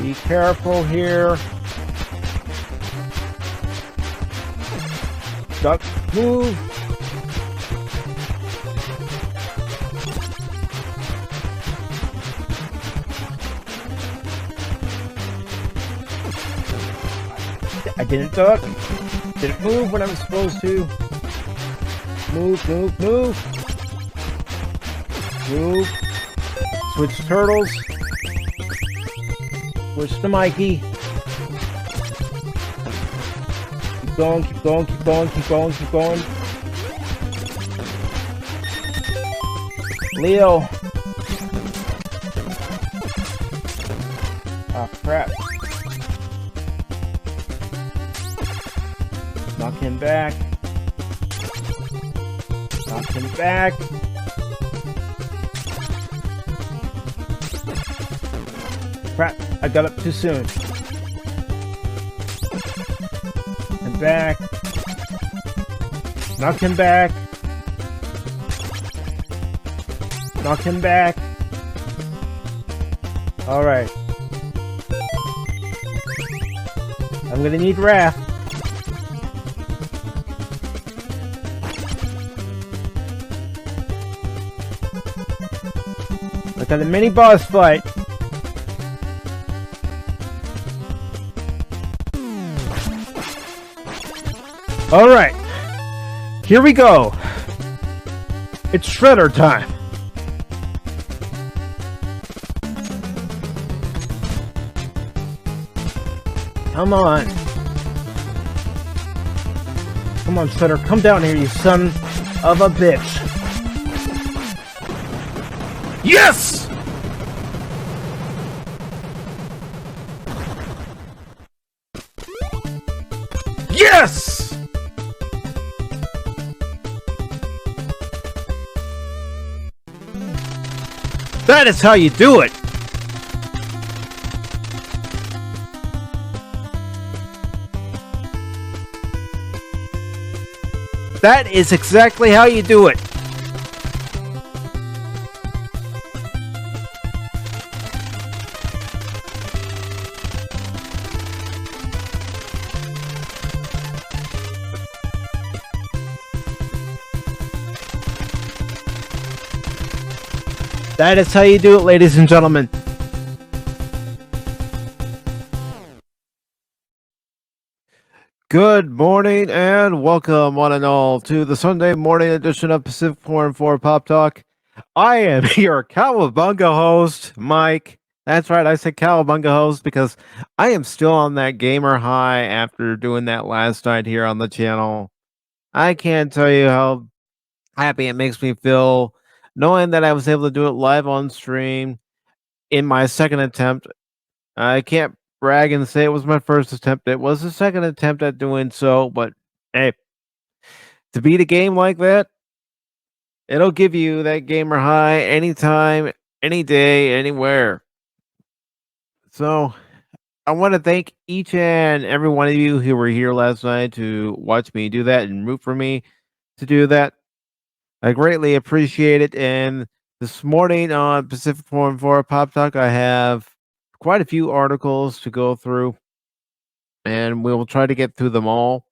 Be careful here. Duck, move. I didn't duck. Didn't move when I was supposed to. Move, move, move. Move. Switch turtles. Switch to Mikey. Keep going, keep going, keep going, keep going, keep going. Leo. Oh, crap. Knock him back. Knock him back. Crap, I got up too soon. And back. Knock him back. Knock him back. Alright. I'm gonna need Wrath. Look at the mini boss fight. Alright. Here we go. It's Shredder time. Come on. Come on, Shredder. Come down here, you son of a bitch. Yes! Yes! That is how you do it. That is exactly how you do it. That is how you do it, ladies and gentlemen. Good morning and welcome, one and all, to the Sunday morning edition of PACIFIC414 Pop Talk. I am your Cowabunga host, Mike. That's right, I said Cowabunga host because I am still on that gamer high after doing that last night here on the channel. I can't tell you how happy it makes me feel knowing that I was able to do it live on stream in my second attempt. I can't brag and say it was my first attempt. It was the second attempt at doing so, but hey, to beat a game like that, it'll give you that gamer high anytime, any day, anywhere. So I want to thank each and every one of you who were here last night to watch me do that and root for me to do that. I greatly appreciate it. And this morning on PACIFIC414 Pop Talk, I have quite a few articles to go through, and we'll try to get through them all.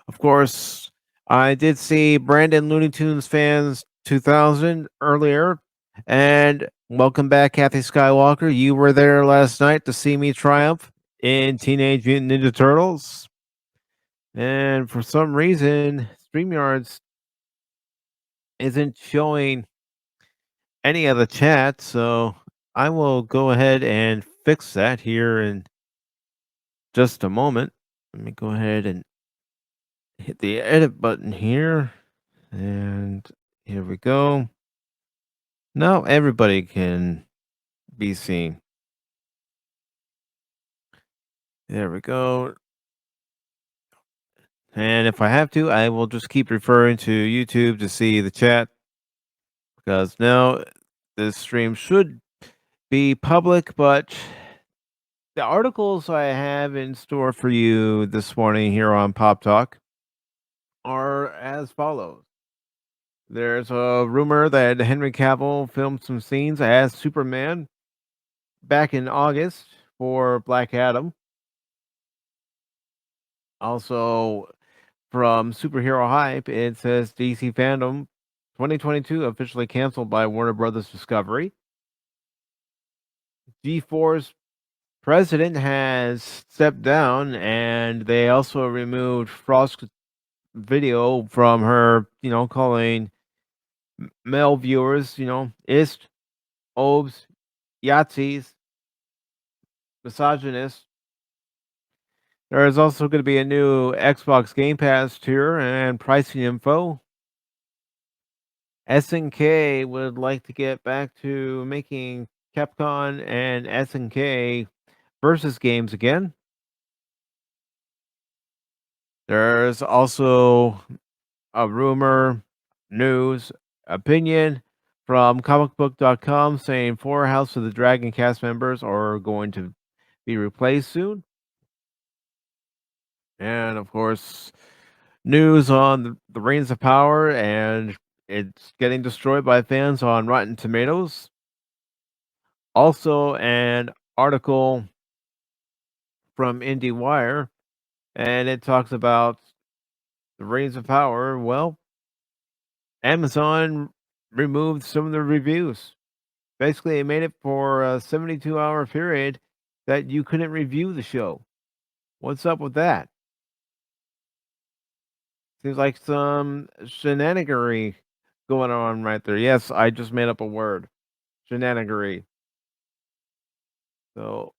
Of course, I did see Brandon Looney Tunes Fans 2000 earlier, and welcome back, Kathy Skywalker. You were there last night to see me triumph in Teenage Mutant Ninja Turtles. And for some reason, StreamYards isn't showing any of the chat, so I will go ahead and fix that here in just a moment. Let me go ahead and hit the edit button here, and here we go. Now everybody can be seen. There we go. And if I have to, I will just keep referring to YouTube to see the chat, because now this stream should be public, but the articles I have in store for you this morning here on Pop Talk are as follows. There's a rumor that Henry Cavill filmed some scenes as Superman back in August for Black Adam. Also, from Superhero Hype, it says DC Fandom 2022 officially canceled by Warner Brothers Discovery. G4's president has stepped down, and they also removed Frost's video from her, calling male viewers, ist, obes, Yahtzees, misogynist. There is also going to be a new Xbox Game Pass tier and pricing info. SNK would like to get back to making Capcom and SNK versus games again. There's also a rumor, news, opinion from comicbook.com saying 4 House of the Dragon cast members are going to be replaced soon. And of course, news on the Rings of Power, and it's getting destroyed by fans on Rotten Tomatoes. Also, an article from IndieWire, and it talks about the Rings of Power. Well, Amazon removed some of the reviews. Basically, it made it for a 72-hour period that you couldn't review the show. What's up with that? Seems like some shenanigery going on right there. Yes, I just made up a word. Shenanigery. So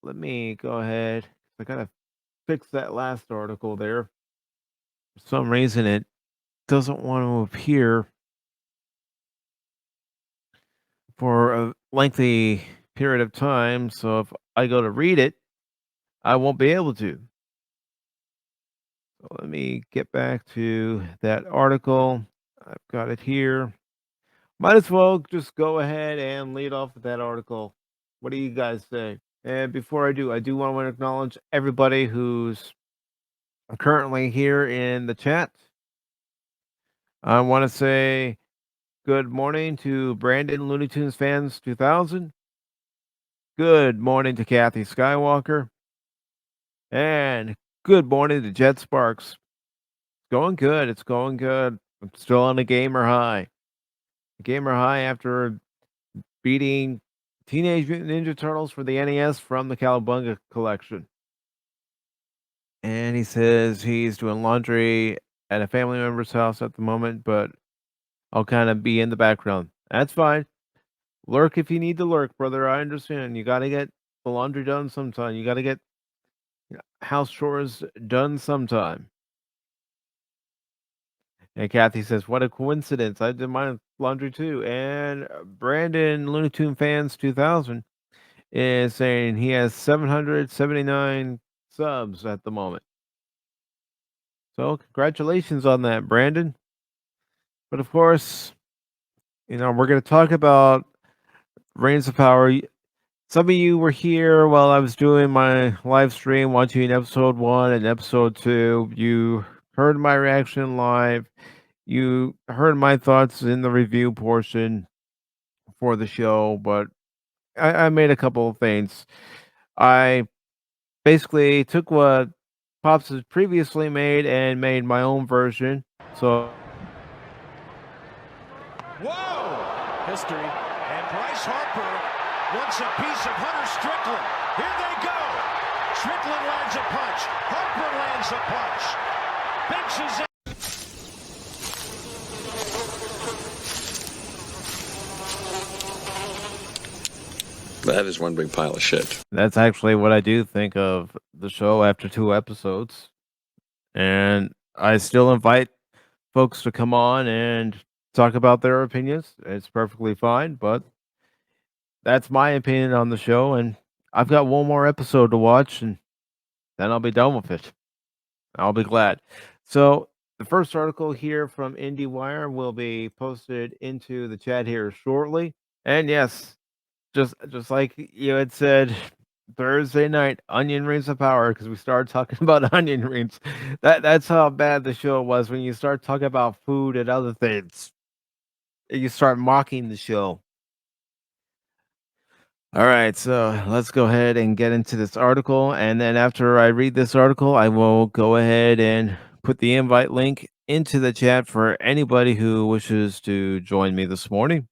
let me go ahead. I gotta fix that last article there. For some reason, it doesn't want to appear for a lengthy period of time. So if I go to read it, I won't be able to. So let me get back to that article. I've got it here. Might as well just go ahead and lead off with that article. What do you guys say? And before I do want to acknowledge everybody who's currently here in the chat. I want to say good morning to Brandon Looney Tunes Fans 2000. Good morning to Kathy Skywalker. And good morning to Jet Sparks. It's going good. It's going good. I'm still on a gamer high. Gamer high after beating Teenage Mutant Ninja Turtles for the NES from the Cowabunga collection. And he says he's doing laundry at a family member's house at the moment, but I'll kind of be in the background. That's fine. Lurk if you need to lurk, brother. I understand. You got to get the laundry done sometime. You got to get house chores done sometime. And Kathy says, "What a coincidence! I did my laundry too." And Brandon Looney Tune Fans 2000 is saying he has 779 subs at the moment. So congratulations on that, Brandon. But of course, we're going to talk about Reigns of Power. Some of you were here while I was doing my live stream watching episode 1 and episode 2. You heard my reaction live. You heard my thoughts in the review portion for the show, but I made a couple of things. I basically took what Pops has previously made and made my own version. So, whoa! History. And Bryce Harper wants a piece of Hunter Strickland. Here they go. Strickland lands a punch. Harper lands a punch. Banks is out. That is one big pile of shit. That's actually what I do think of the show after 2 episodes. And I still invite folks to come on and talk about their opinions. It's perfectly fine, but that's my opinion on the show. And I've got one more episode to watch, and then I'll be done with it. I'll be glad. So the first article here from IndieWire will be posted into the chat here shortly. And yes, just like you had said Thursday night, Onion Rings of Power, because we started talking about onion rings. That's how bad the show was. When you start talking about food and other things, you start mocking the show. All right, so let's go ahead and get into this article. And then after I read this article, I will go ahead and put the invite link into the chat for anybody who wishes to join me this morning.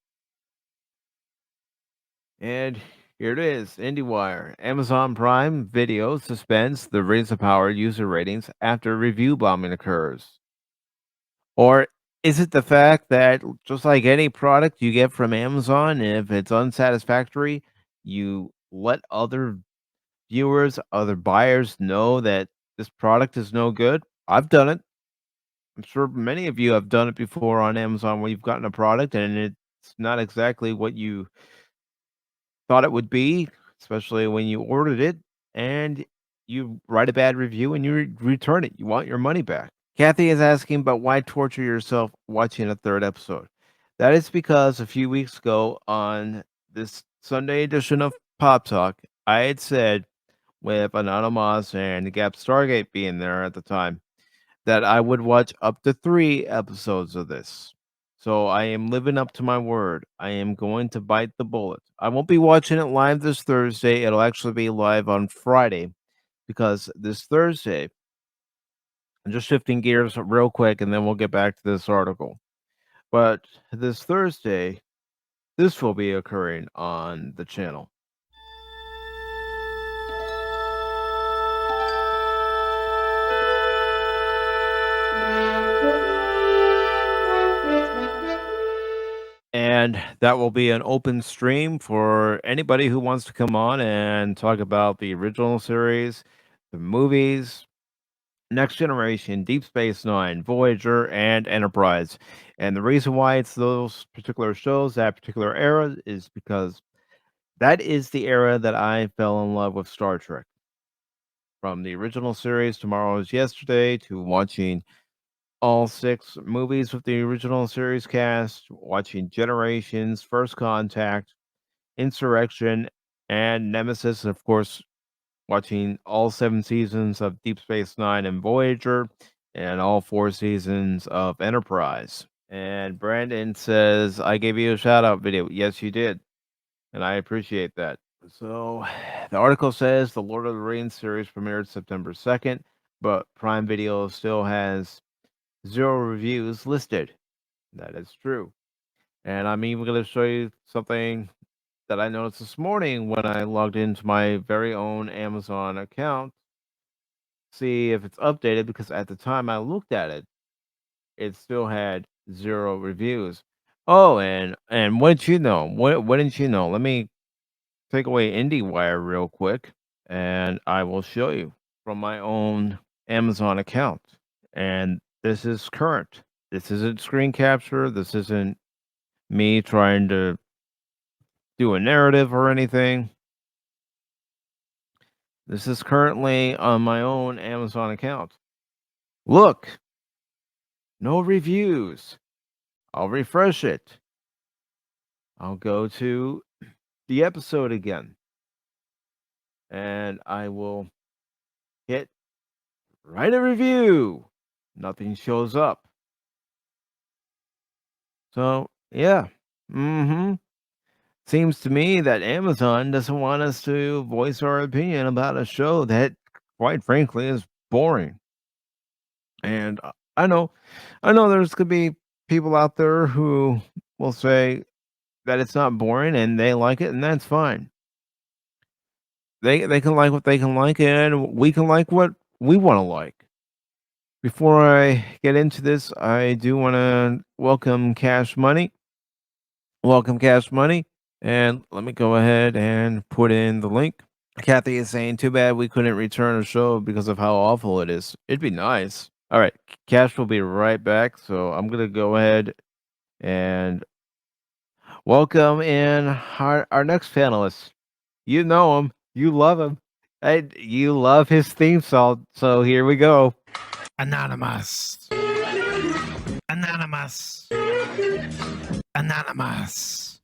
And here it is, IndieWire. Amazon Prime Video suspends the Rings of Power user ratings after review bombing occurs. Or is it the fact that just like any product you get from Amazon, if it's unsatisfactory, you let other viewers, other buyers know that this product is no good? I've done it. I'm sure many of you have done it before on Amazon where you've gotten a product and it's not exactly what you thought it would be, especially when you ordered it and you write a bad review and you return it. You want your money back. Kathy is asking about why torture yourself watching a third episode. That is because a few weeks ago on this Sunday edition of Pop Talk, I had said, with Anonymous and Gap Stargate being there at the time, that I would watch up to 3 episodes of this. So I am living up to my word. I am going to bite the bullet. I won't be watching it live this Thursday. It'll actually be live on Friday because this Thursday, I'm just shifting gears real quick and then we'll get back to this article. But this Thursday, this will be occurring on the channel. And that will be an open stream for anybody who wants to come on and talk about the original series, the movies, Next Generation, Deep Space Nine, Voyager, and Enterprise. And the reason why it's those particular shows, that particular era, is because that is the era that I fell in love with Star Trek. From the original series, Tomorrow is Yesterday, to watching all 6 movies with the original series cast, watching Generations, First Contact, Insurrection, and Nemesis, and of course, watching all 7 seasons of Deep Space Nine and Voyager, and all 4 seasons of Enterprise. And Brandon says, I gave you a shout out video. Yes, you did. And I appreciate that. So the article says the Lord of the Rings series premiered September 2nd, but Prime Video still has 0 reviews listed. That is true. And I'm even going to show you something that I noticed this morning when I logged into my very own Amazon account. See if it's updated, because at the time I looked at it, it still had 0 reviews. Oh, and what did you know? What didn't you know? Let me take away IndieWire real quick, and I will show you from my own Amazon account. And this is current. This isn't screen capture. This isn't me trying to do a narrative or anything. This is currently on my own Amazon account. Look, no reviews. I'll refresh it. I'll go to the episode again. And I will hit write a review. Nothing shows up. So, yeah. Seems to me that Amazon doesn't want us to voice our opinion about a show that, quite frankly, is boring. And I know there's gonna be people out there who will say that it's not boring and they like it, and that's fine. They can like what they can like, and we can like what we want to like. Before I get into this, I do want to welcome Cash Money. Welcome, Cash Money. And let me go ahead and put in the link. Kathy is saying, too bad we couldn't return a show because of how awful it is. It'd be nice. All right. Cash will be right back. So I'm going to go ahead and welcome in our next panelist. You know him. You love him. You love his theme song. So here we go. Anonymous. Anonymous. Anonymous.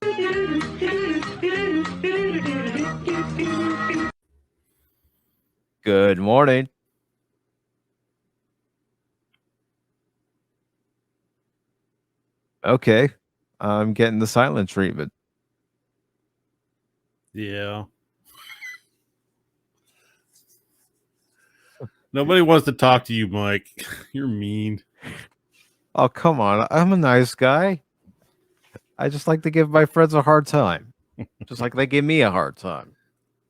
Good morning. Okay. I'm getting the silent treatment. Yeah. Nobody wants to talk to you, Mike. You're mean. Oh, come on. I'm a nice guy. I just like to give my friends a hard time. Just like they give me a hard time.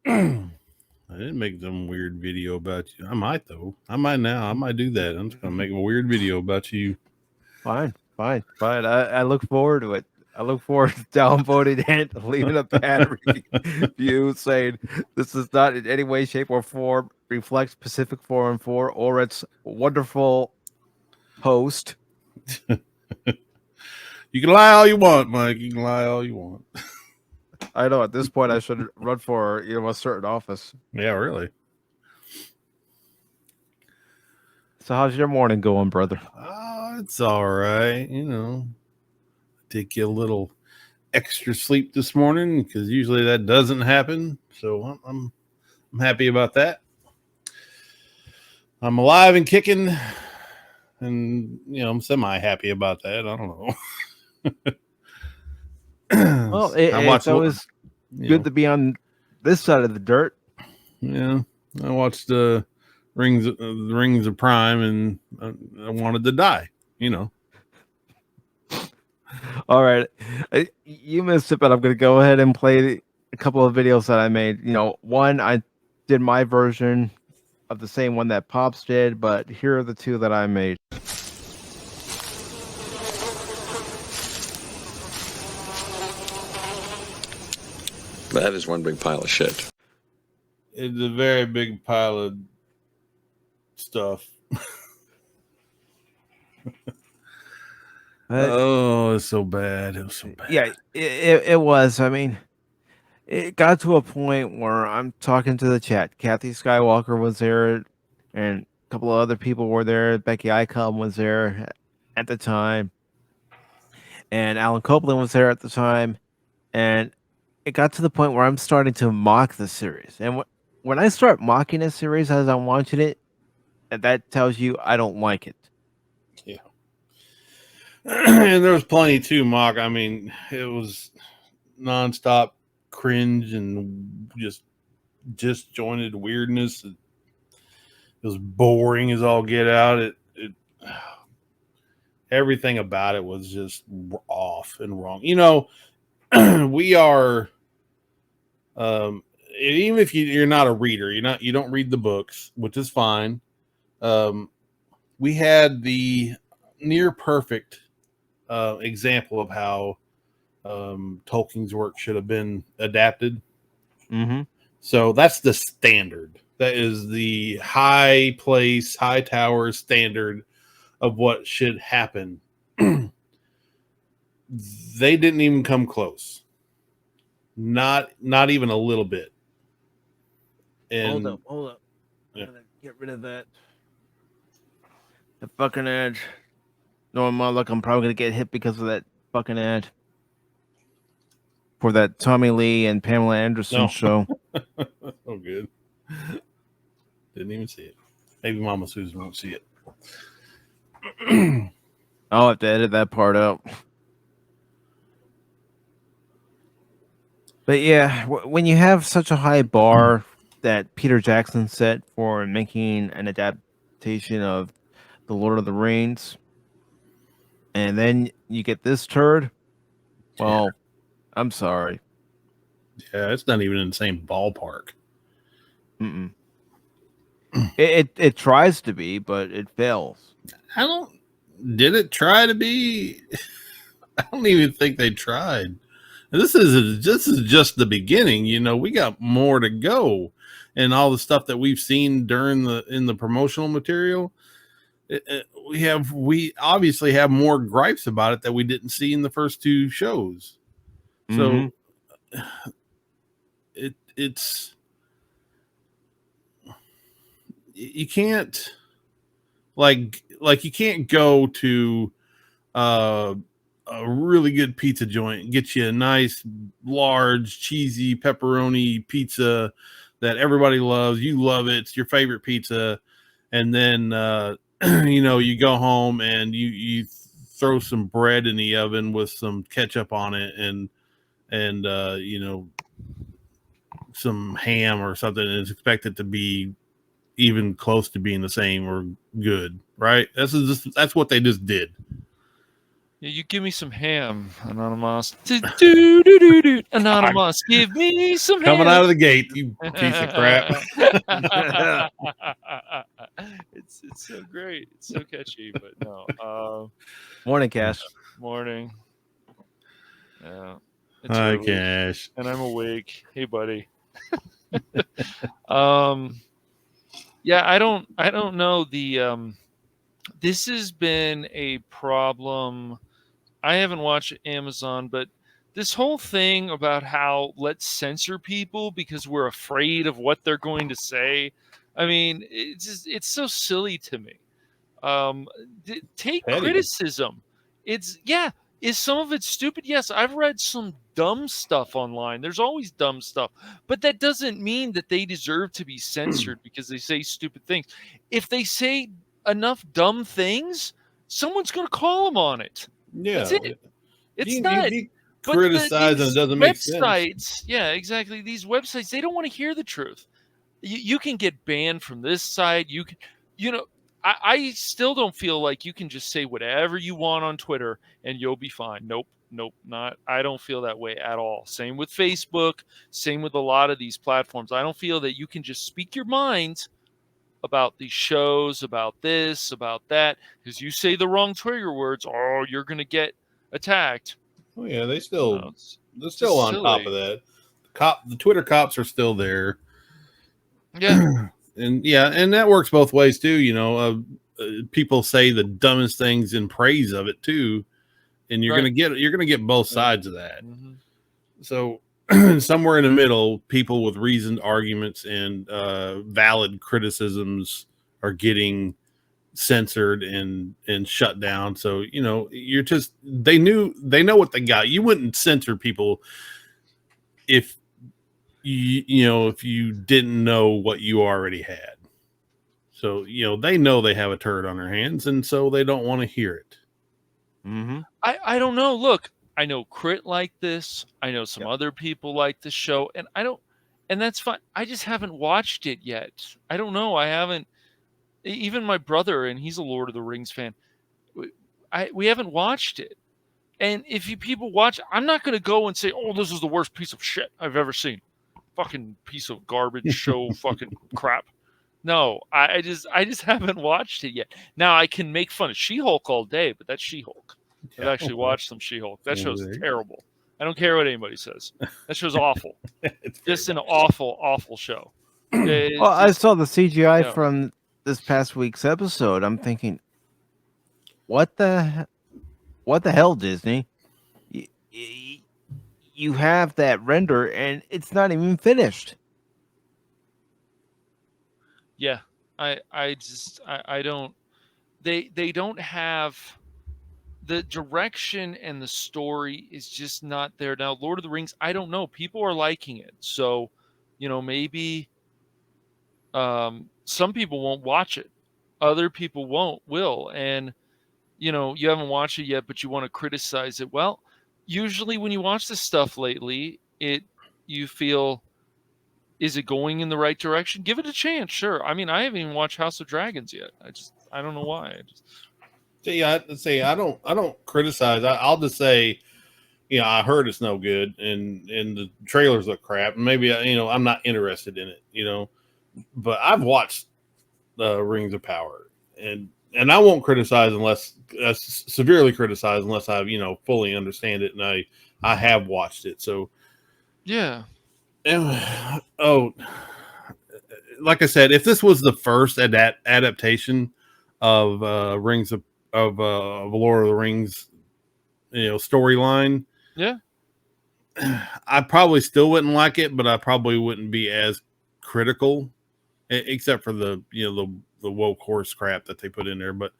I didn't make some weird video about you. I might, though. I might now. I might do that. I'm just going to make a weird video about you. Fine. I look forward to it. I look forward to downvoting it, leaving a bad review saying this is not in any way, shape, or form reflects PACIFIC414 or its wonderful host. You can lie all you want, Mike. You can lie all you want. I know at this point I should run for a certain office. Yeah, really. So how's your morning going, brother? It's all right. Take you a little extra sleep this morning because usually that doesn't happen. So I'm happy about that. I'm alive and kicking, and I'm semi happy about that. I don't know. Well, it's always good to be on this side of the dirt. Yeah, I watched the Rings of Prime, and I wanted to die. All right, you missed it, but I'm going to go ahead and play a couple of videos that I made. One I did my version of the same one that Pops did, but here are the two that I made. That is one big pile of shit. It's a very big pile of stuff. Oh, it's so bad. It was so bad. Yeah, it was. I mean, it got to a point where I'm talking to the chat. Kathy Skywalker was there, and a couple of other people were there. Becky Icom was there at the time, and Alan Copeland was there at the time. And it got to the point where I'm starting to mock the series. And when I start mocking a series as I'm watching it, that tells you I don't like it. Yeah. And there was plenty to mock. I mean, it was nonstop cringe and just disjointed weirdness. It was boring as all get out. It everything about it was just off and wrong. We are even if you're not a reader, you don't read the books, which is fine. We had the near perfect example of how Tolkien's work should have been adapted. Mm-hmm. So that's the standard. That is the high tower standard of what should happen. They didn't even come close. Not even a little bit. And Hold up. Yeah. I'm gonna get rid of that. The fucking ad. Knowing my luck, I'm probably gonna get hit because of that fucking ad. For that Tommy Lee and Pamela Anderson show. Oh, good. Didn't even see it. Maybe Mama Susan won't see it. I'll have to edit that part out. But yeah, when you have such a high bar that Peter Jackson set for making an adaptation of The Lord of the Rings, and then you get this turd, well, I'm sorry. Yeah, it's not even in the same ballpark. Mm-mm. It tries to be, but it fails. Did it try to be? I don't even think they tried. This is just the beginning. We got more to go, and all the stuff that we've seen in the promotional material. We obviously have more gripes about it that we didn't see in the first two shows. Mm-hmm. So it's you can't like you can't go to a really good pizza joint, get you a nice large cheesy pepperoni pizza that everybody loves. You love it. It's your favorite pizza. And then, you go home and you throw some bread in the oven with some ketchup on it and some ham or something, and it's expected to be even close to being the same or good, right? That's what they just did. Yeah, you give me some ham, Anonymous. Do. Anonymous, give me some ham. Coming out of the gate, you piece of crap. It's so great. It's so catchy, but no. Morning, Cash. Morning. Yeah. It's Hi, early, Cash. and I'm awake. Hey, buddy. Yeah, I don't know. This has been a problem. I haven't watched Amazon, but this whole thing about how let's censor people because we're afraid of what they're going to say. I mean, it's so silly to me. Take Petty. criticism. Is some of it stupid? Yes, I've read some dumb stuff online. There's always dumb stuff, but that doesn't mean that they deserve to be censored because they say stupid things. If they say enough dumb things, someone's going to call them on it. Yeah. That's it. It's you not criticize and it doesn't make sense. Websites, yeah, exactly. These websites, they don't want to hear the truth. You can get banned from this site. You can, I still don't feel like you can just say whatever you want on Twitter and you'll be fine. Nope, not. I don't feel that way at all. Same with Facebook. Same with a lot of these platforms. I don't feel that you can just speak your mind about these shows, about this, about that, because you say the wrong trigger words, oh, you're going to get attacked. Oh yeah, they're it's still on silly. top of that. The Twitter cops are still there. Yeah. And that works both ways too. People say the dumbest things in praise of it too, and you're gonna get both sides of that. Mm-hmm. So somewhere in the middle, people with reasoned arguments and valid criticisms are getting censored and shut down. So they know what they got. You wouldn't censor people if if you didn't know what you already had. So they know they have a turd on their hands, and so they don't want to hear it. Mm-hmm. I don't know. Look, I know Crit like this. I know some other people like this show, and and that's fine. I just haven't watched it yet. I don't know. I haven't. Even my brother, and he's a Lord of the Rings fan. We haven't watched it. And if you people watch, I'm not going to go and say, "Oh, this is the worst piece of shit I've ever seen." Fucking piece of garbage show, fucking crap. No, I just haven't watched it yet. Now I can make fun of She-Hulk all day, but that's She-Hulk. I've actually watched some She-Hulk. That show's terrible. I don't care what anybody says. That show's awful. It's just an awful, awful show. Well, I saw the CGI from this past week's episode. I'm thinking, what the hell, Disney? You have that render and it's not even finished. Yeah, I don't. They don't have the direction, and the story is just not there now. Lord of the Rings, I don't know. People are liking it, so maybe some people won't watch it, other people will, and you haven't watched it yet, but you want to criticize it. Well, usually when you watch this stuff lately, you feel, is it going in the right direction? Give it a chance, sure. I mean, I haven't even watched House of Dragons yet. I don't know why. I don't criticize. I'll just say, I heard it's no good, and the trailers look crap. And maybe I'm not interested in it. But I've watched Rings of Power, and I won't criticize unless severely criticize unless I fully understand it, and I have watched it. So yeah. Oh, like I said, if this was the first adaptation of Rings of Lord of the Rings, storyline, yeah, I probably still wouldn't like it, but I probably wouldn't be as critical, except for the woke horse crap that they put in there. But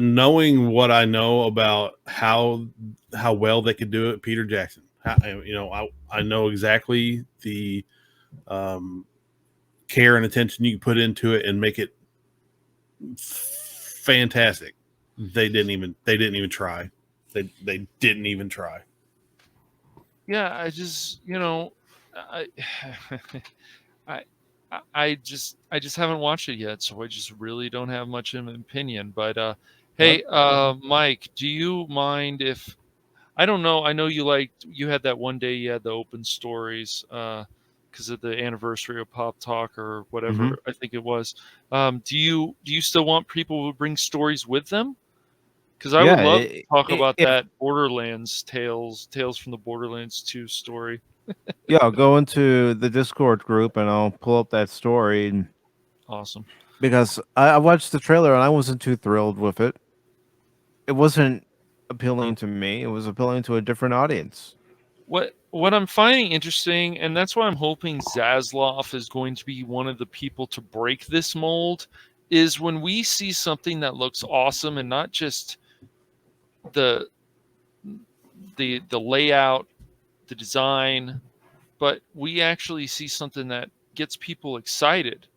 knowing what I know about how well they could do it, Peter Jackson, I know exactly the care and attention you put into it and make it fantastic. They didn't even try. They didn't even try. Yeah, I just, I, I, I just haven't watched it yet, so I just really don't have much of an opinion. But hey, Mike, do you mind if I don't know? I know you had that one day you had the open stories because of the anniversary of Pop Talk or whatever I think it was. Do you still want people to bring stories with them? Because I would Yeah, love to talk about if that Borderlands Tales from the Borderlands 2 story. yeah, I'll go into the Discord group and I'll pull up that story Awesome. because I watched the trailer and I wasn't too thrilled with it. It wasn't appealing to me. It was appealing to a different audience. What I'm finding interesting, and that's why I'm hoping Zaslav is going to be one of the people to break this mold, is when we see something that looks awesome and not just the the layout, the design, but we actually see something that gets people excited.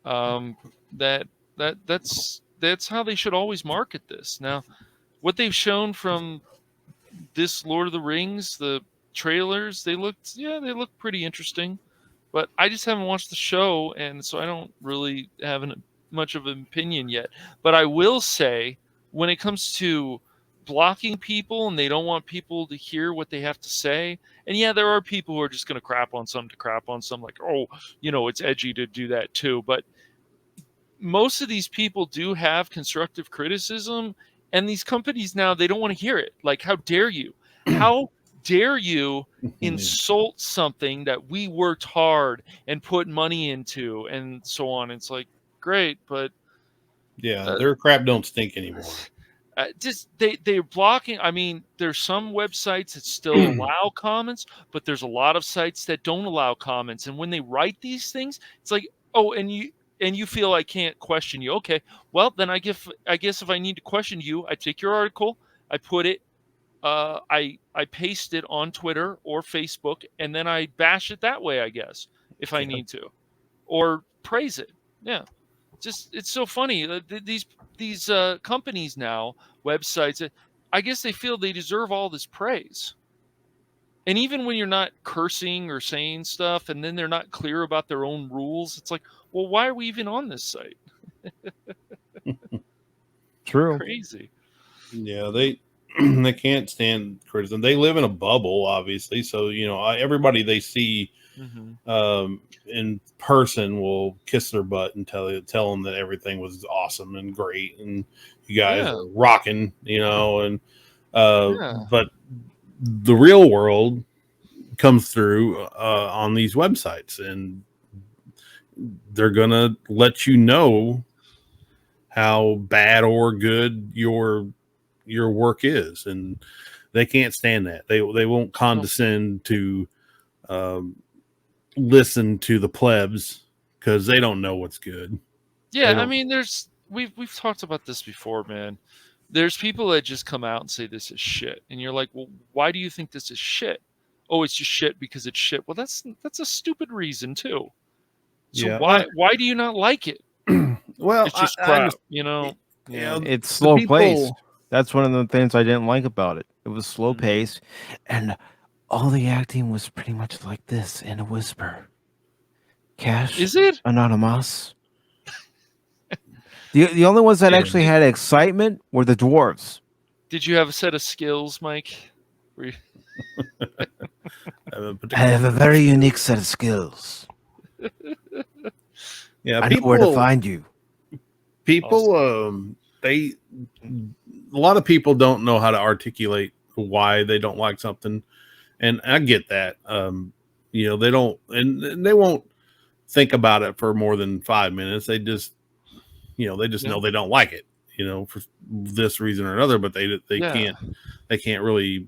Um, that that's how they should always market this. Now, what they've shown from this Lord of the Rings, the trailers, they look pretty interesting. But I just haven't watched the show, and so I don't really have much of an opinion yet. But I will say, when it comes to blocking people and they don't want people to hear what they have to say, and yeah, there are people who are just going to crap on some to crap on some, like, oh, it's edgy to do that too. But most of these people do have constructive criticism, and these companies now, they don't want to hear it. Like, how dare you? How dare you insult something that we worked hard and put money into and so on? It's like, great, but Yeah, their crap don't stink anymore. just they're blocking. I mean, there's some websites that still allow comments, but there's a lot of sites that don't allow comments. And when they write these things, it's like, oh, and you feel I can't question you. Okay, well then I guess if I need to question you, I take your article, I put it, I paste it on Twitter or Facebook, and then I bash it that way, I guess, if I need to, or praise it. Yeah, just it's so funny. These companies now, websites, I guess they feel they deserve all this praise. And even when you're not cursing or saying stuff, and then they're not clear about their own rules, it's like, well, why are we even on this site? True. Crazy. Yeah, they can't stand criticism. They live in a bubble, obviously. So everybody they see in person will kiss their butt and tell them that everything was awesome and great and you guys are rocking. And but the real world comes through on these websites, and they're gonna let you know how bad or good your work is, and they can't stand that. They won't condescend to listen to the plebs because they don't know what's good. Yeah, I mean, we've talked about this before, man. There's people that just come out and say this is shit, and you're like, well, why do you think this is shit? Oh, it's just shit because it's shit. Well, that's a stupid reason too. So Yeah. why do you not like it? Well, It's just crap, Yeah. It's slow paced. That's one of the things I didn't like about it. It was slow paced, and all the acting was pretty much like this in a whisper. Cash, Is it anonymous? The only ones that actually had excitement were the dwarves. Did you have a set of skills, Mike? I have a very unique set of skills. Yeah, I know where to find you. People, a lot of people don't know how to articulate why they don't like something, and I get that. They don't, and they won't think about it for more than 5 minutes. They just, know they don't like it, for this reason or another. But they can't really,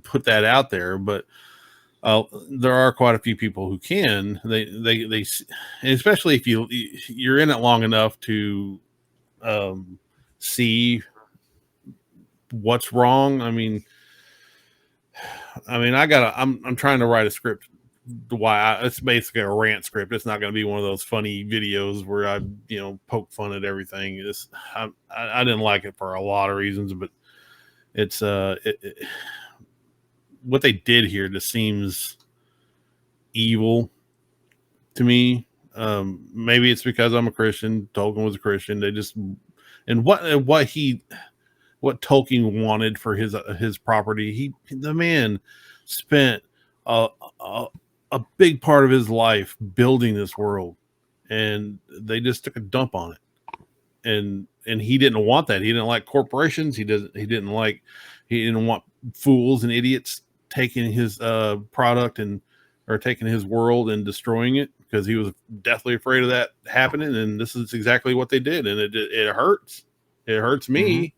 put that out there. But there are quite a few people who can. They especially if you're in it long enough to see what's wrong. I mean, I mean, I'm trying to write a script. It's basically a rant script. It's not going to be one of those funny videos where I, poke fun at everything. I didn't like it for a lot of reasons, but it's what they did here just seems evil to me. Maybe it's because I'm a Christian. Tolkien was a Christian. They just, and what Tolkien wanted for his property. The man spent a big part of his life building this world, and they just took a dump on it. And he didn't want that. He didn't like corporations. He didn't want fools and idiots taking his product or taking his world and destroying it, because he was deathly afraid of that happening. And this is exactly what they did. And it hurts. It hurts me.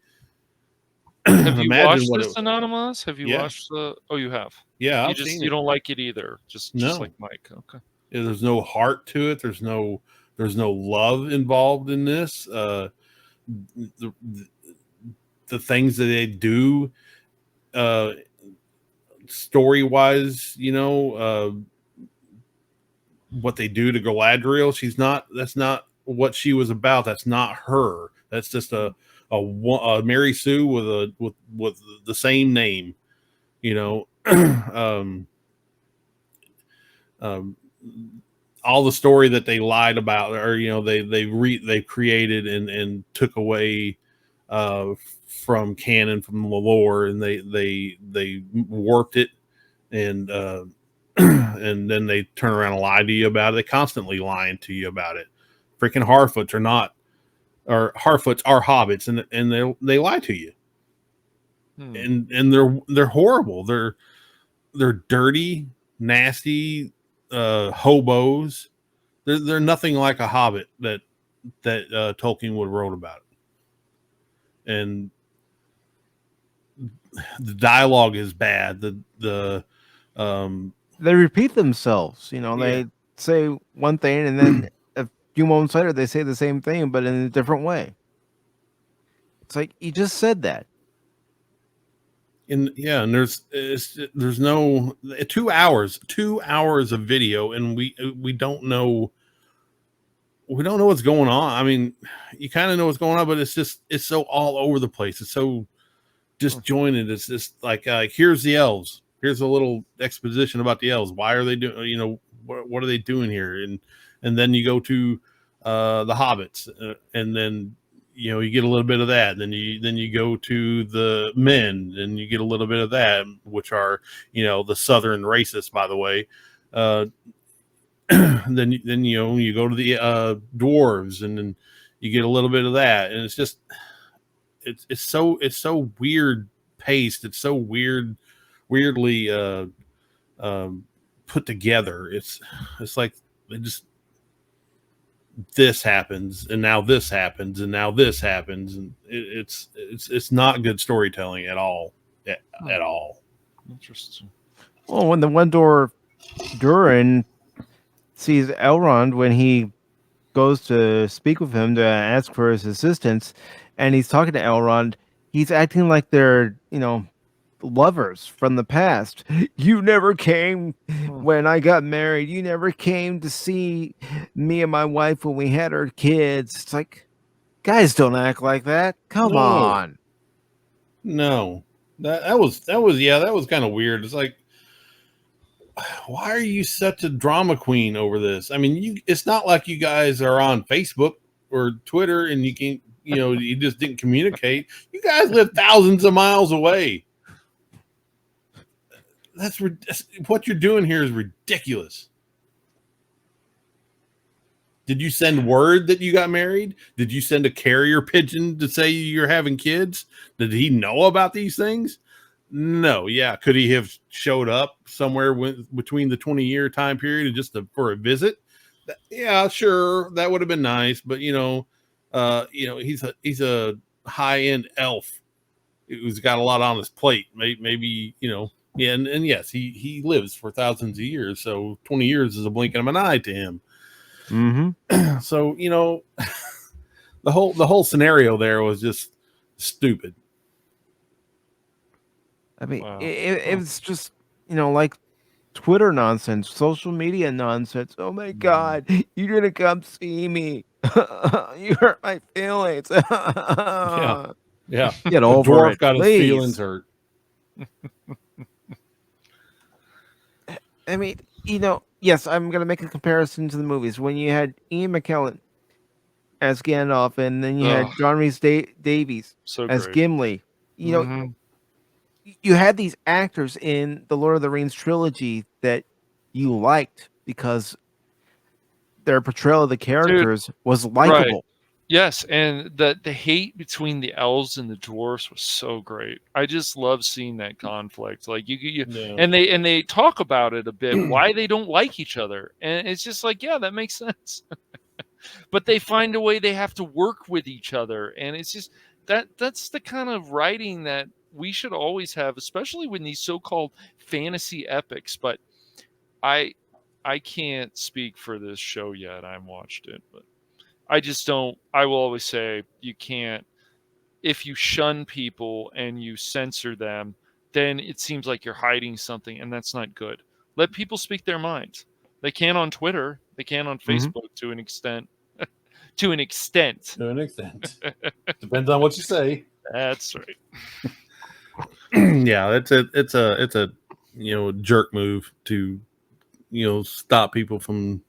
Mm-hmm. Have you watched this, Anonymous? Have you Yeah. watched the? Oh, you have. Yeah, You don't like it either. Just like Mike. Okay. Yeah, there's no heart to it. There's no love involved in this. The things that they do, story wise, what they do to Galadriel. That's not what she was about. That's not her. That's just a Mary Sue with the same name, all the story that they lied about, or they created and took away from canon, from the lore, and they warped it, and and then they turn around and lie to you about it. They constantly lying to you about it. Freaking Harfoots are hobbits, and they lie to you. And they're horrible. They're dirty, nasty hobos. They're nothing like a hobbit that Tolkien would have wrote about. And the dialogue is bad. They repeat themselves. They say one thing, and then a few moments later they say the same thing, but in a different way. It's like, you just said that. And there's no 2 hours of video, and we don't know what's going on. I mean, you kind of know what's going on, but it's so all over the place. It's so disjointed. It's just like here's the elves. Here's a little exposition about the elves. Why are they doing? What are they doing here? And then you go to the hobbits, and then you get a little bit of that. Then you go to the men, and you get a little bit of that, which are the southern racists, by the way. Then you go to the dwarves, and then you get a little bit of that, and it's just it's so weird paced. It's so weirdly put together. It's like they just, this happens, and now this happens, and now this happens, and it's not good storytelling at all. At all. Interesting. Well, when the Wendor Durin sees Elrond, when he goes to speak with him to ask for his assistance, and he's talking to Elrond, he's acting like they're lovers from the past. You never came when I got married. You never came to see me and my wife when we had our kids. It's like, guys don't act like that. Come on. No, that was kind of weird. It's like, why are you such a drama queen over this? I mean, it's not like you guys are on Facebook or Twitter and you can, you just didn't communicate. You guys live thousands of miles away. That's what you're doing here is ridiculous. Did you send word that you got married? Did you send a carrier pigeon to say you're having kids? Did he know about these things? No. Yeah. Could he have showed up somewhere between the 20-year time period just for a visit? Yeah, sure. That would have been nice. But he's a high-end elf who's got a lot on his plate. Maybe yeah, and yes, he lives for thousands of years, so 20 years is a blink of an eye to him. Mm-hmm. So the whole scenario there was just stupid. I mean, it was just like Twitter nonsense, social media nonsense. Oh my God, you didn't come see me. You hurt my feelings. Yeah. Yeah. Get The over dwarf it, got his please. feelings hurt. I mean, yes, I'm gonna make a comparison to the movies. When you had Ian McKellen as Gandalf, and then you had Ugh, John Rhys Davies so as great. Gimli. Mhm. You had these actors in the Lord of the Rings trilogy that you liked because their portrayal of the Dude, characters was right. likable. Yes, and the hate between the elves and the dwarfs was so great. I just love seeing that conflict. Like you Yeah. and they talk about it a bit, why they don't like each other. And it's just like, yeah, that makes sense. But they find a way they have to work with each other. And it's just that's the kind of writing that we should always have, especially when these so-called fantasy epics. But I I can't speak for this show yet. I haven't watched it, but I just don't. I will always say you can't. If you shun people and you censor them, then it seems like you're hiding something, and that's not good. Let people speak their minds. They can on Twitter. They can on Facebook to an extent. To an extent. To an extent. Depends on what you say. That's right. Yeah, it's a jerk move to stop people from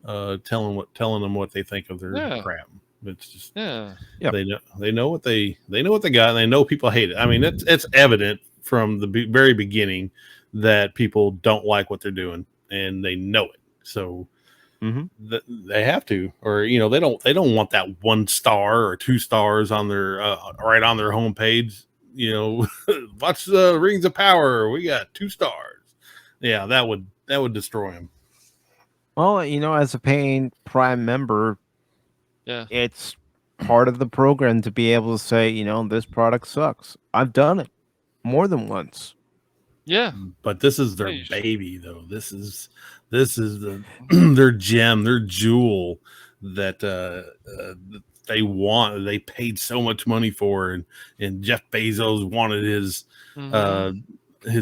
telling them what they think of their Yeah. crap. It's just Yeah. Yep. they know what they got, and they know people hate it. I mean, it's evident from the very beginning that people don't like what they're doing, and they know it. So they have to, or they don't want that 1 star or 2 stars on their right on their homepage. Watch the Rings of Power. We got 2 stars. Yeah, that would destroy them. Well, as a paying Prime member, Yeah. it's part of the program to be able to say, this product sucks. I've done it more than once. Yeah. But this is their Yeah, you should. baby, though. This is the their gem, their jewel that they want. They paid so much money for, and Jeff Bezos wanted his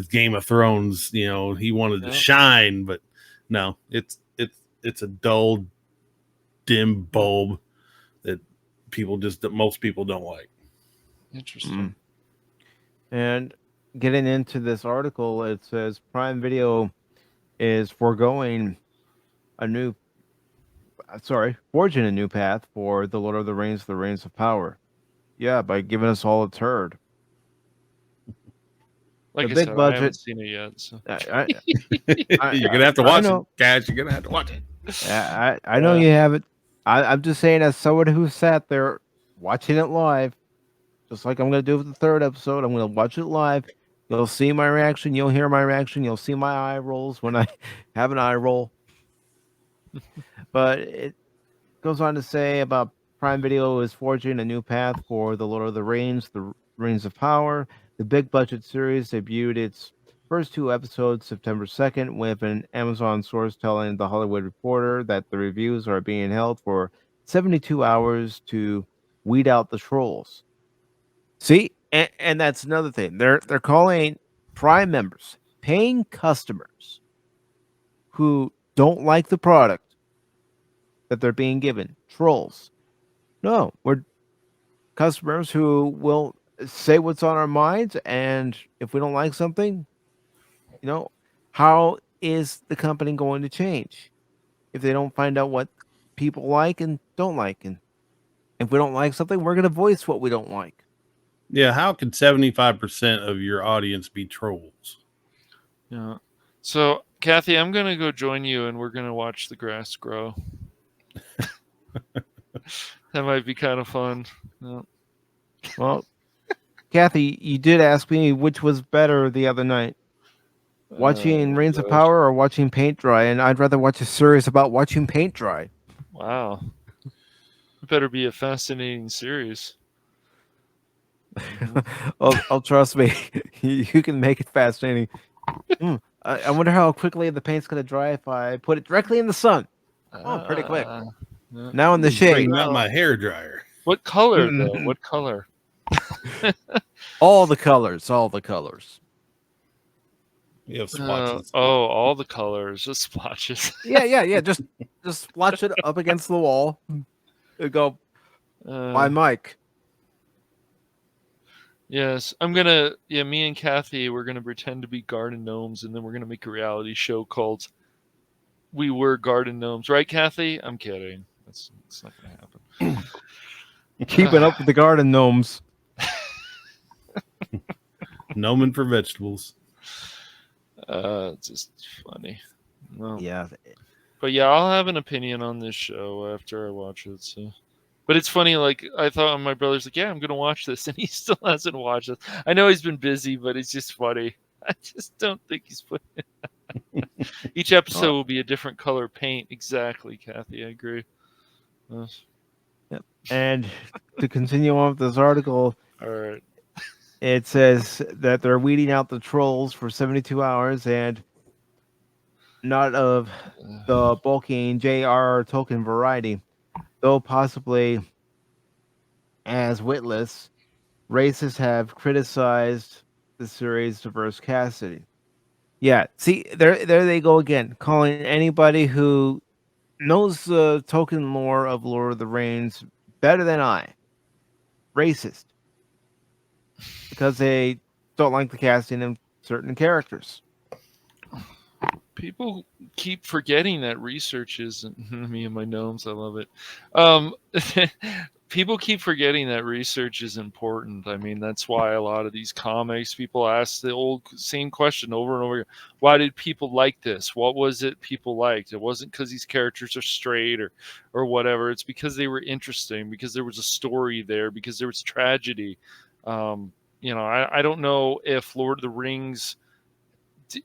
Game of Thrones. He wanted to shine, but no, it's a dull, dim bulb that most people don't like. Interesting. And getting into this article, it says Prime Video is forging a new path for the Lord of the Rings, the Rings of Power. Yeah, by giving us all a turd. Like The I big said, I budget. haven't seen it yet. So. You're gonna have to watch it, guys. You're gonna have to watch it. I know you have it. I'm just saying, as someone who sat there watching it live, just like I'm going to do with the 3rd episode, I'm going to watch it live. You'll see my reaction. You'll hear my reaction. You'll see my eye rolls when I have an eye roll. But it goes on to say about Prime Video is forging a new path for the Lord of the Rings of Power. The big budget series debuted its first 2 episodes September 2nd, with an Amazon source telling The Hollywood Reporter that the reviews are being held for 72 hours to weed out the trolls. See, and that's another thing. They're calling Prime members, paying customers who don't like the product that they're being given, trolls. No, we're customers who will say what's on our minds, and if we don't like something, how is the company going to change if they don't find out what people like and don't like? And if we don't like something, we're going to voice what we don't like. Yeah, how can 75% of your audience be trolls? Yeah. So, Kathy, I'm going to go join you, and we're going to watch the grass grow. That might be kind of fun. Yeah. Well, Kathy, you did ask me which was better the other night. Watching Reigns of Power or watching paint dry, and I'd rather watch a series about watching paint dry. Wow. It better be a fascinating series. Oh, trust me, you can make it fascinating. I wonder how quickly the paint's going to dry if I put it directly in the sun. Oh, pretty quick. Now in the shade. Not my hair dryer. What color, though? What color? All the colors. You have splotches. All the colors, just splotches. Yeah. Just splotch it up against the wall. And go, by Mike. Yes, me and Kathy, we're gonna pretend to be garden gnomes, and then we're gonna make a reality show called "We Were Garden Gnomes," right, Kathy? I'm kidding. It's not gonna happen. Keeping up with the garden gnomes. Gnoming for vegetables. It's just funny. Well, Yeah. but yeah, I'll have an opinion on this show after I watch it. So, but it's funny. Like I thought, my brother's like, "Yeah, I'm gonna watch this," and he still hasn't watched it. I know he's been busy, but it's just funny. I just don't think he's putting it. Each episode will be a different color paint. Exactly, Kathy. I agree. Yep. And to continue on with this article, All right. it says that they're weeding out the trolls for 72 hours and not of the bulking J.R.R. Tolkien variety, though possibly as witless. Racists have criticized the series' diverse casting. Yeah, see, there they go again, calling anybody who knows the Tolkien lore of Lord of the Rings better than I racist because they don't like the casting of certain characters. People keep forgetting that research isn't me and my gnomes. I love it. People keep forgetting that research is important. I mean, that's why a lot of these comics people ask the same question over and over again. Why did people like this? What was it people liked? It wasn't because these characters are straight or whatever. It's because they were interesting, because there was a story there, because there was tragedy. I don't know if Lord of the Rings.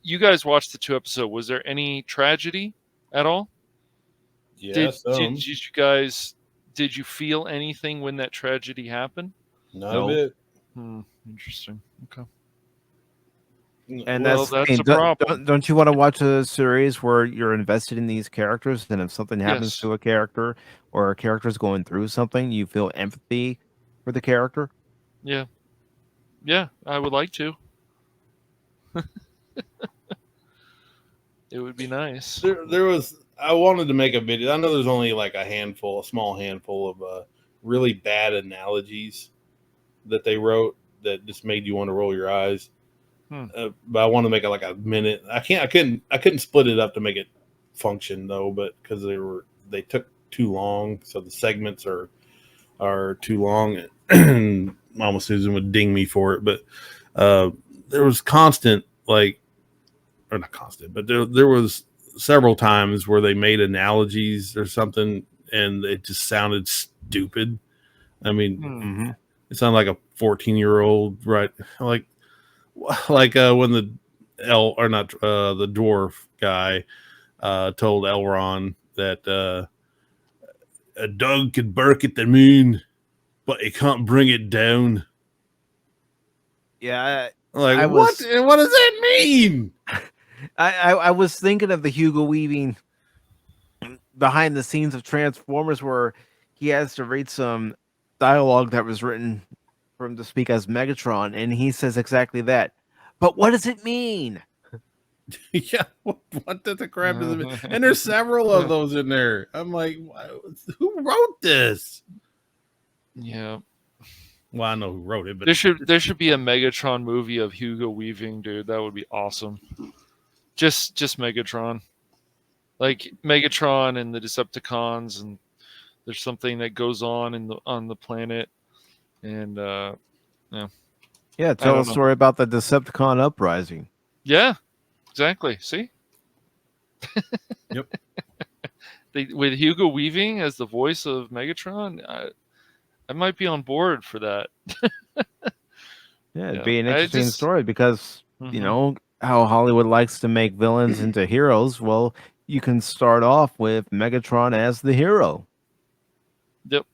You guys watched the 2 episodes. Was there any tragedy at all? Yeah, Did you guys? Did you feel anything when that tragedy happened? None of it. Interesting. Okay. And Well, that's a problem. Don't you want to watch a series where you're invested in these characters? And if something happens Yes. to a character or a character's going through something, you feel empathy for the character? Yeah. Yeah, I would like to. It would be nice. I wanted to make a video. I know there's only like a small handful of really bad analogies that they wrote that just made you want to roll your eyes. But I want to make it like a minute. I couldn't split it up to make it function though, but because they took too long, so the segments are too long. And Mama Susan would ding me for it, but there was constant or not constant, but there was several times where they made analogies or something, and it just sounded stupid. I mean, it sounded like a 14-year-old, right? Like when the the dwarf guy told Elrond that a dog could bark at the moon, but he can't bring it down. Yeah, like what? What does that mean? I was thinking of the Hugo Weaving behind the scenes of Transformers, where he has to read some dialogue that was written for him to speak as Megatron, and he says exactly that. But what does it mean? Yeah, what does the crap does it mean? And there's several of those in there. I'm like, who wrote this? Yeah. Well, I know who wrote it, but there should be a Megatron movie of Hugo Weaving, dude. That would be awesome. Just Megatron, like Megatron and the Decepticons, and there's something that goes on on the planet, and tell a story about the Decepticon uprising. Yeah, exactly. See, yep. With Hugo Weaving as the voice of Megatron, I might be on board for that. It'd be an interesting story because you know how Hollywood likes to make villains into heroes. Well, you can start off with Megatron as the hero. Yep.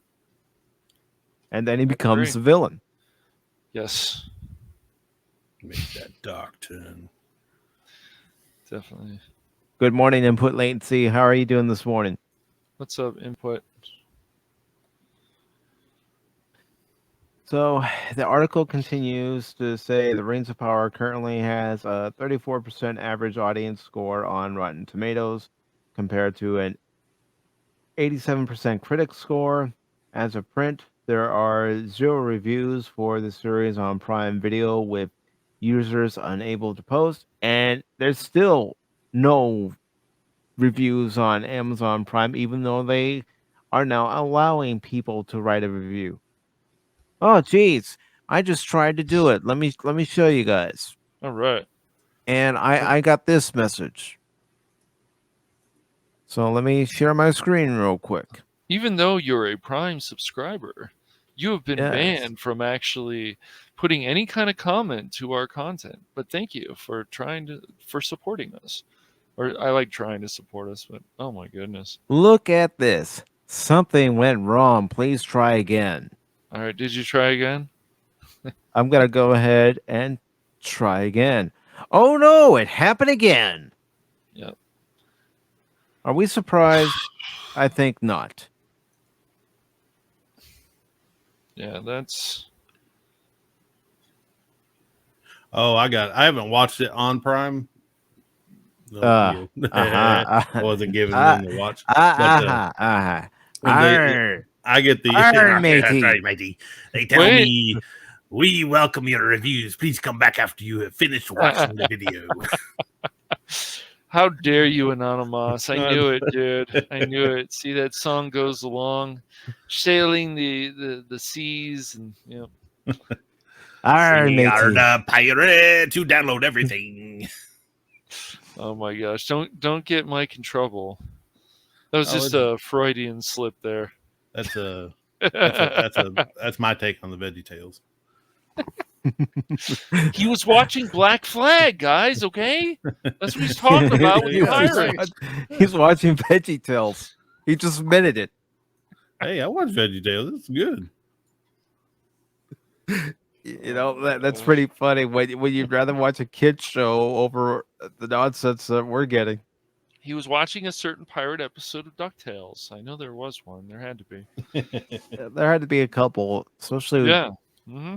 And then he becomes the villain. Yes. Make that dark turn. Definitely. Good morning, Input Latency. How are you doing this morning? What's up, Input? So the article continues to say the Rings of Power currently has a 34% average audience score on Rotten Tomatoes compared to an 87% critic score. As of print, there are 0 reviews for the series on Prime Video, with users unable to post, and there's still no reviews on Amazon Prime, even though they are now allowing people to write a review. Oh, geez, I just tried to do it. Let me show you guys. All right. And I got this message. So let me share my screen real quick. Even though you're a Prime subscriber, you have been Yes. banned from actually putting any kind of comment to our content. But thank you for supporting us. Or I like trying to support us, but oh my goodness. Look at this. Something went wrong. Please try again. All right, did you try again? I'm going to go ahead and try again. Oh no, it happened again. Yep. Are we surprised? I think not. Yeah, that's Oh, I haven't watched it on Prime. No, uh-huh. I wasn't giving them to watch. But, Uh-huh. I get the Arr, matey. That's right, matey. They tell me, we welcome your reviews. Please come back after you have finished watching the video. How dare you, Anonymous? I knew it, dude. I knew it. See, that song goes along, sailing the seas, and you know. We are the pirates who download everything. Oh my gosh! Don't get Mike in trouble. That was just a Freudian slip there. That's my take on the Veggie Tales. He was watching Black Flag, guys. Okay, that's what he's talking about with pirates. He's watching Veggie Tales. He just admitted it. Hey, I watch Veggie Tales. It's good. You know, that's pretty funny when you'd rather watch a kid's show over the nonsense that we're getting. He was watching a certain pirate episode of DuckTales. I know there was one. There had to be. There had to be a couple, especially with Mm-hmm.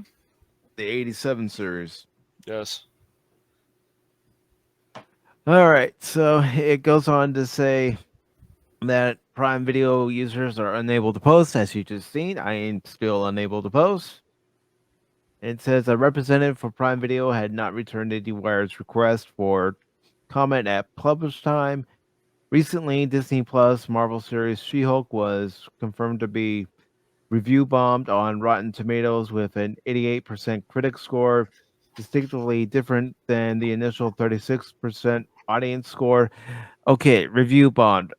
the 87 series. Yes. All right, so it goes on to say that Prime Video users are unable to post, as you just seen. I am still unable to post. It says a representative for Prime Video had not returned AnyWire's request for comment at publish time. Recently, Disney Plus Marvel series She-Hulk was confirmed to be review bombed on Rotten Tomatoes with an 88% critic score, distinctly different than the initial 36% audience score. Okay, review bombed.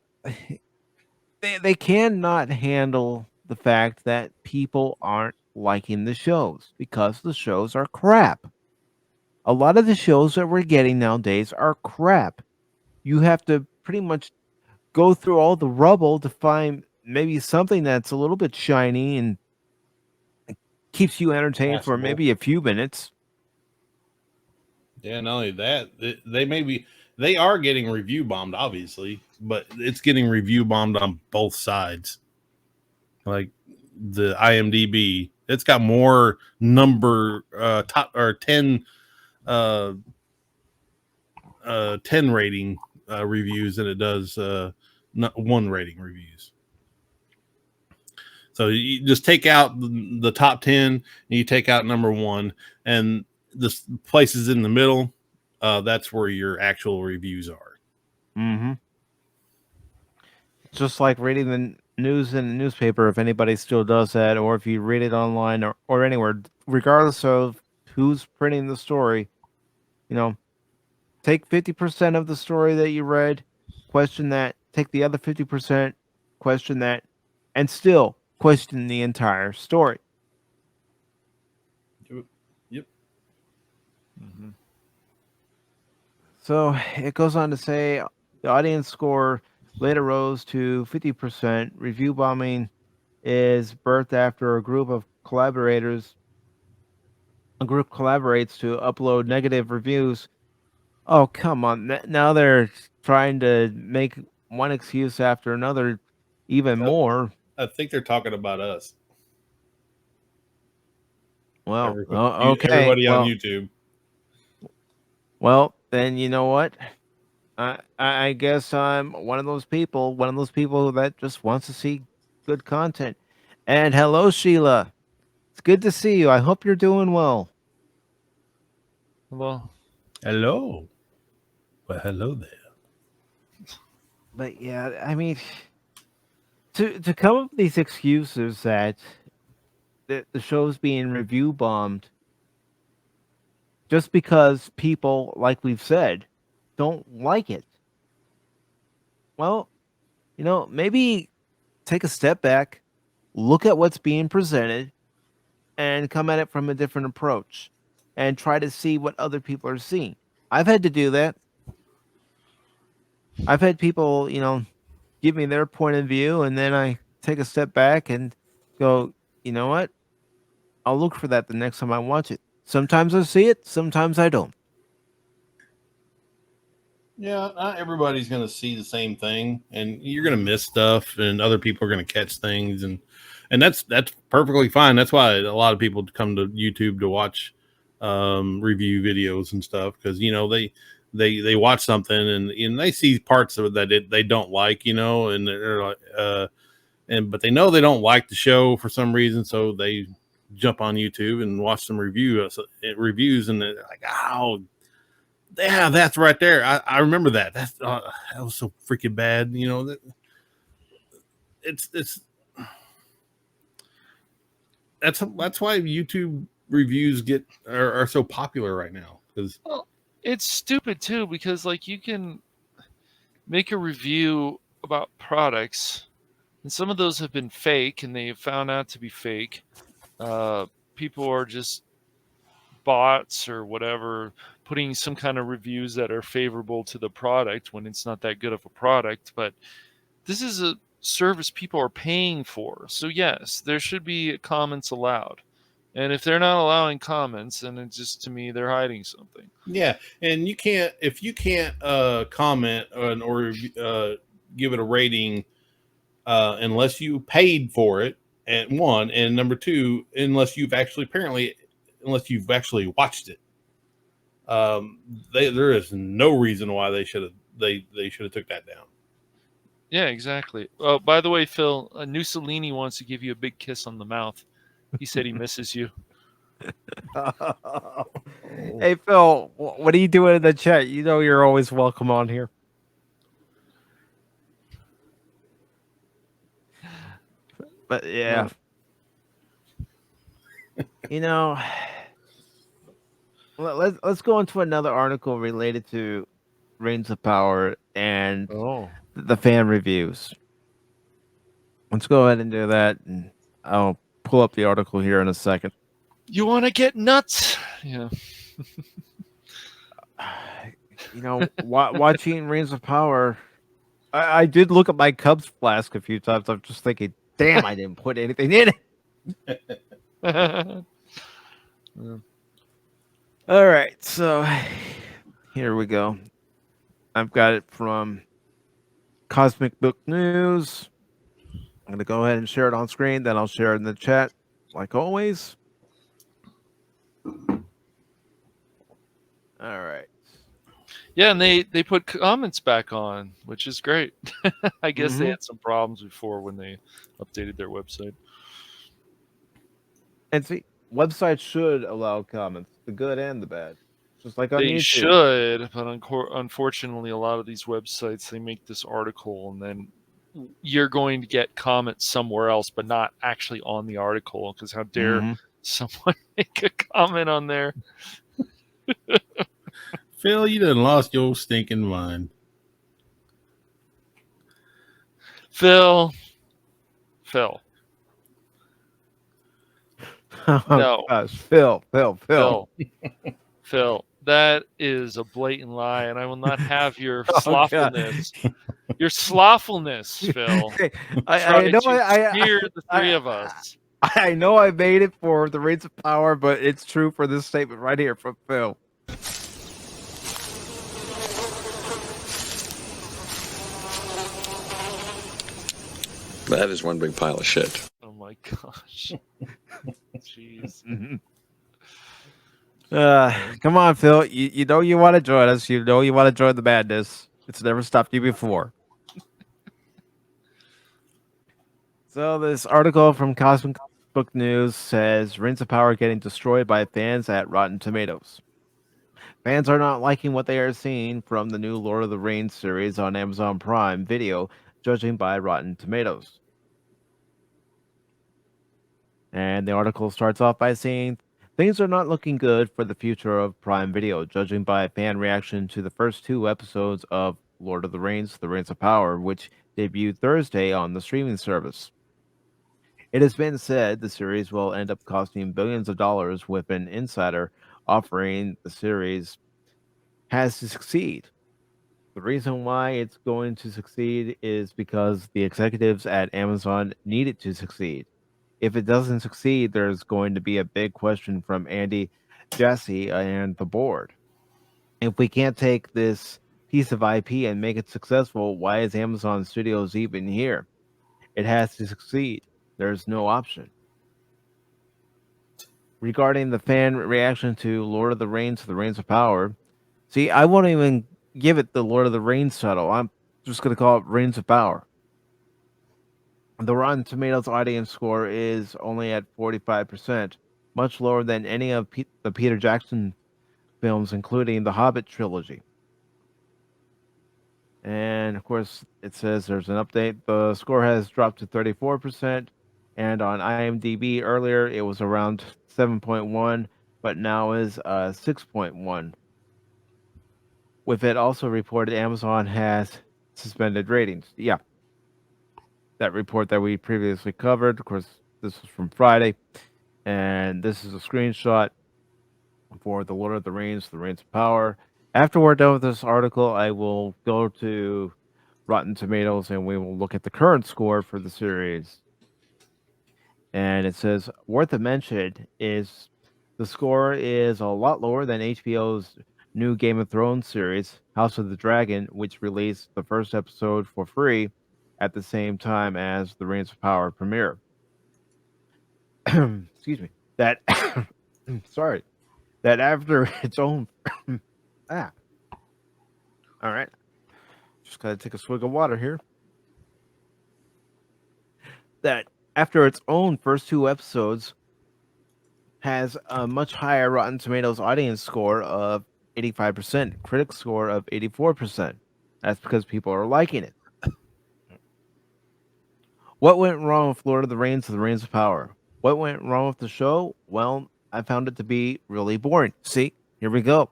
They cannot handle the fact that people aren't liking the shows because the shows are crap. A lot of the shows that we're getting nowadays are crap. You have to pretty much go through all the rubble to find maybe something that's a little bit shiny and keeps you entertained for maybe a few minutes. Yeah, not only that, they are getting review bombed, obviously, but it's getting review bombed on both sides. Like the IMDb, it's got more top or 10 10 rating reviews than it does 1 rating reviews. So you just take out the top 10 and you take out number 1, and the places in the middle, that's where your actual reviews are. Mm-hmm. Just like reading the news in the newspaper, if anybody still does that, or if you read it online or anywhere, regardless of who's printing the story, you know, take 50% of the story that you read, question that, take the other 50%, question that, and still question the entire story. Yep. Mm-hmm. So it goes on to say the audience score later rose to 50%. Review bombing is birthed after a group collaborates to upload negative reviews. Oh, come on. Now they're trying to make one excuse after another even more. I think they're talking about us. Well, okay. Everybody on Well, YouTube. well, then you know what? I guess I'm one of those people that just wants to see good content. And hello, Sheila. It's good to see you. I hope you're doing well. Well, Hello. Well, hello there. But yeah, I mean, to come up with these excuses that the show's being review bombed just because people, like we've said, don't like it. Well, maybe take a step back, look at what's being presented, and come at it from a different approach and try to see what other people are seeing. I've had to do that. I've had people, give me their point of view, and then I take a step back and go, you know what? I'll look for that the next time I watch it. Sometimes I see it, sometimes I don't. Yeah, not everybody's going to see the same thing, and you're going to miss stuff, and other people are going to catch things, and that's perfectly fine. That's why a lot of people come to YouTube to watch review videos and stuff, because they watch something and they see parts of it that they don't like, and they're like, but they know they don't like the show for some reason, so they jump on YouTube and watch some reviews, and they're like, oh. Yeah, that's right there. I remember that. That was so freaking bad. That's why YouTube reviews are so popular right now. Because it's stupid too, because like you can make a review about products, and some of those have been fake, and they found out to be fake. People are just bots or whatever putting some kind of reviews that are favorable to the product when it's not that good of a product. But this is a service people are paying for, so yes, there should be comments allowed. And if they're not allowing comments, then it's just, to me, they're hiding something. Yeah, and if you can't comment or give it a rating unless you paid for it, and one, and number two, unless you've actually watched it. There is no reason why they should have took that down. Yeah, exactly. Oh, by the way, Phil, Mussolini wants to give you a big kiss on the mouth. He said he misses you. Hey, Phil, what are you doing in the chat? You're always welcome on here. But yeah, let's go into another article related to Reigns of Power and the fan reviews. Let's go ahead and do that, and I'll pull up the article here in a second. You want to get nuts? Yeah. Watching Reigns of Power, I did look at my Cubs flask a few times. I'm just thinking, damn, I didn't put anything in it. All right, so here we go. I've got it from Cosmic Book News. I'm going to go ahead and share it on screen, then I'll share it in the chat, like always. All right. Yeah, and they put comments back on, which is great. I guess they had some problems before when they updated their website. And see, websites should allow comments, the good and the bad. Just like on they YouTube. Should, but unfortunately, a lot of these websites, they make this article, and then you're going to get comments somewhere else, but not actually on the article, because how dare someone make a comment on there? Phil, you done lost your stinking mind. Phil. Oh, no. Gosh. Phil. Phil, that is a blatant lie, and I will not have your slothfulness. Your slothfulness, Phil. I know hear the three of us. I know I made it for the Reigns of Power, but it's true for this statement right here from Phil. That is one big pile of shit. Oh my gosh. Jeez. Come on, Phil. You know you want to join us. You know you want to join the madness. It's never stopped you before. So this article from Cosmic Book News says Rings of Power getting destroyed by fans at Rotten Tomatoes. Fans are not liking what they are seeing from the new Lord of the Rings series on Amazon Prime Video, judging by Rotten Tomatoes. And the article starts off by saying things are not looking good for the future of Prime Video, judging by fan reaction to the first 2 episodes of Lord of the Rings, The Rings of Power, which debuted Thursday on the streaming service. It has been said the series will end up costing billions of dollars, with an insider offering the series has to succeed. The reason why it's going to succeed is because the executives at Amazon need it to succeed. If it doesn't succeed, there's going to be a big question from Andy Jassy and the board. If we can't take this piece of IP and make it successful, why is Amazon Studios even here? It has to succeed. There's no option. Regarding the fan reaction to Lord of the Rings, The Rings of Power, see, I won't even give it the Lord of the Rings title. I'm just going to call it Rings of Power. The Rotten Tomatoes audience score is only at 45%, much lower than any of the Peter Jackson films, including the Hobbit trilogy. And of course, it says there's an update. The score has dropped to 34%, and on IMDb earlier it was around 7.1, but now is 6.1. With it also reported Amazon has suspended ratings. Yeah, that report that we previously covered. Of course, this was from Friday, and this is a screenshot for The Lord of the Rings, The Rings of Power. After we're done with this article, I will go to Rotten Tomatoes and we will look at the current score for the series. And it says, worth a mention is the score is a lot lower than HBO's new Game of Thrones series, House of the Dragon, which released the first episode for free at the same time as the Rings of Power premiere. Excuse me. That sorry. That after its own all right. Just gotta take a swig of water here. That after its own first 2 episodes has a much higher Rotten Tomatoes audience score of 85%, critic score of 84%. That's because people are liking it. What went wrong with Lord of the Rings and The Rings of Power? What went wrong with the show? Well, I found it to be really boring. See, here we go.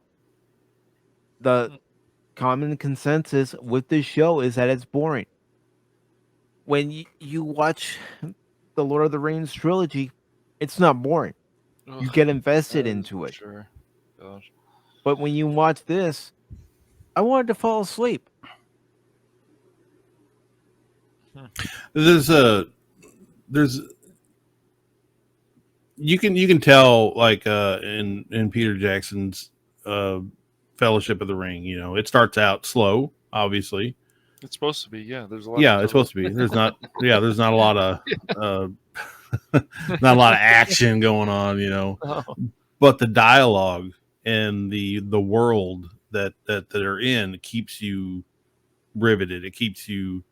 The common consensus with this show is that it's boring. When you watch the Lord of the Rings trilogy, it's not boring. You get invested into it. Sure. Gosh. But when you watch this, I wanted to fall asleep. There's you can tell, like, in Peter Jackson's Fellowship of the Ring, you know, it starts out slow, obviously. It's supposed to be, yeah. There's a lot. Yeah, it's supposed to be. There's not a lot of not a lot of action going on, you know. Oh. But the dialogue and the world that they're in keeps you riveted. It keeps you,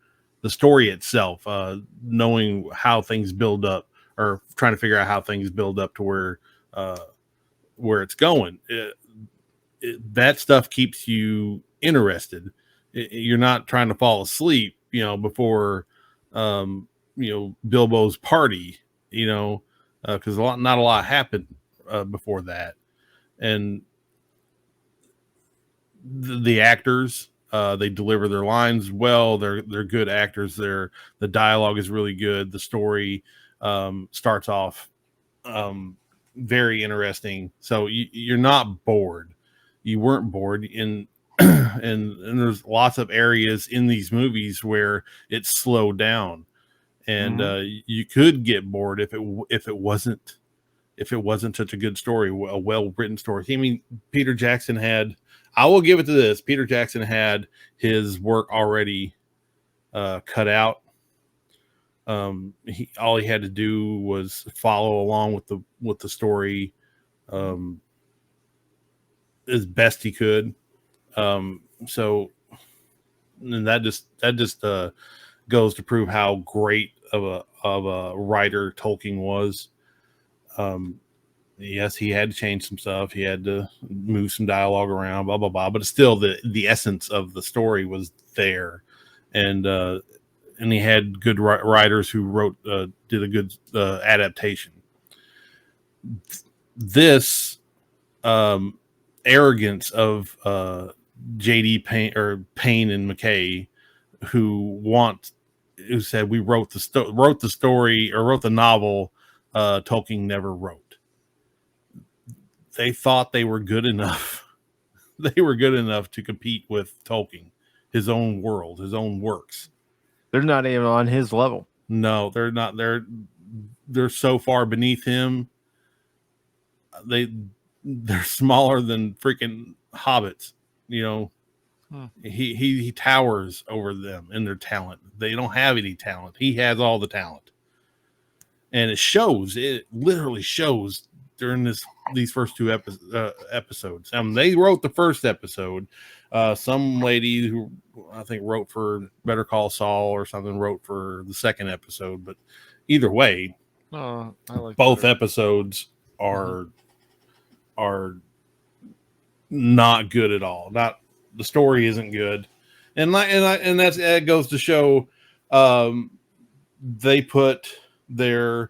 the story itself, knowing how things build up, or trying to figure out how things build up to where it's going. That stuff keeps you interested. You're not trying to fall asleep, you know, before Bilbo's party, you know, because not a lot happened before that. And the actors, they deliver their lines well. They're good actors. The dialogue is really good. The story starts off very interesting. So you're not bored. You weren't bored in and there's lots of areas in these movies where it's slowed down, and you could get bored if it wasn't such a good story, a well written story. I mean, Peter Jackson had, I will give it to this, Peter Jackson had his work already cut out. All he had to do was follow along with the story, as best he could. So, and that just goes to prove how great of a writer Tolkien was. Yes, he had to change some stuff. He had to move some dialogue around, blah blah blah. But still, the essence of the story was there, and he had good writers who wrote did a good adaptation. This arrogance of J.D. Payne and McKay, who said we wrote the story or wrote the novel Tolkien never wrote. They thought they were good enough. They were good enough to compete with Tolkien, his own world, his own works. They're not even on his level. No, they're not. They're so far beneath him. They're smaller than freaking hobbits. You know, he towers over them in their talent. They don't have any talent. He has all the talent, and it shows. It literally shows during these first two episodes. They wrote the first episode. Some lady who I think wrote for Better Call Saul or something wrote for the second episode. But either way, I like both episodes are not good at all. Not the story isn't good, and that goes to show they put their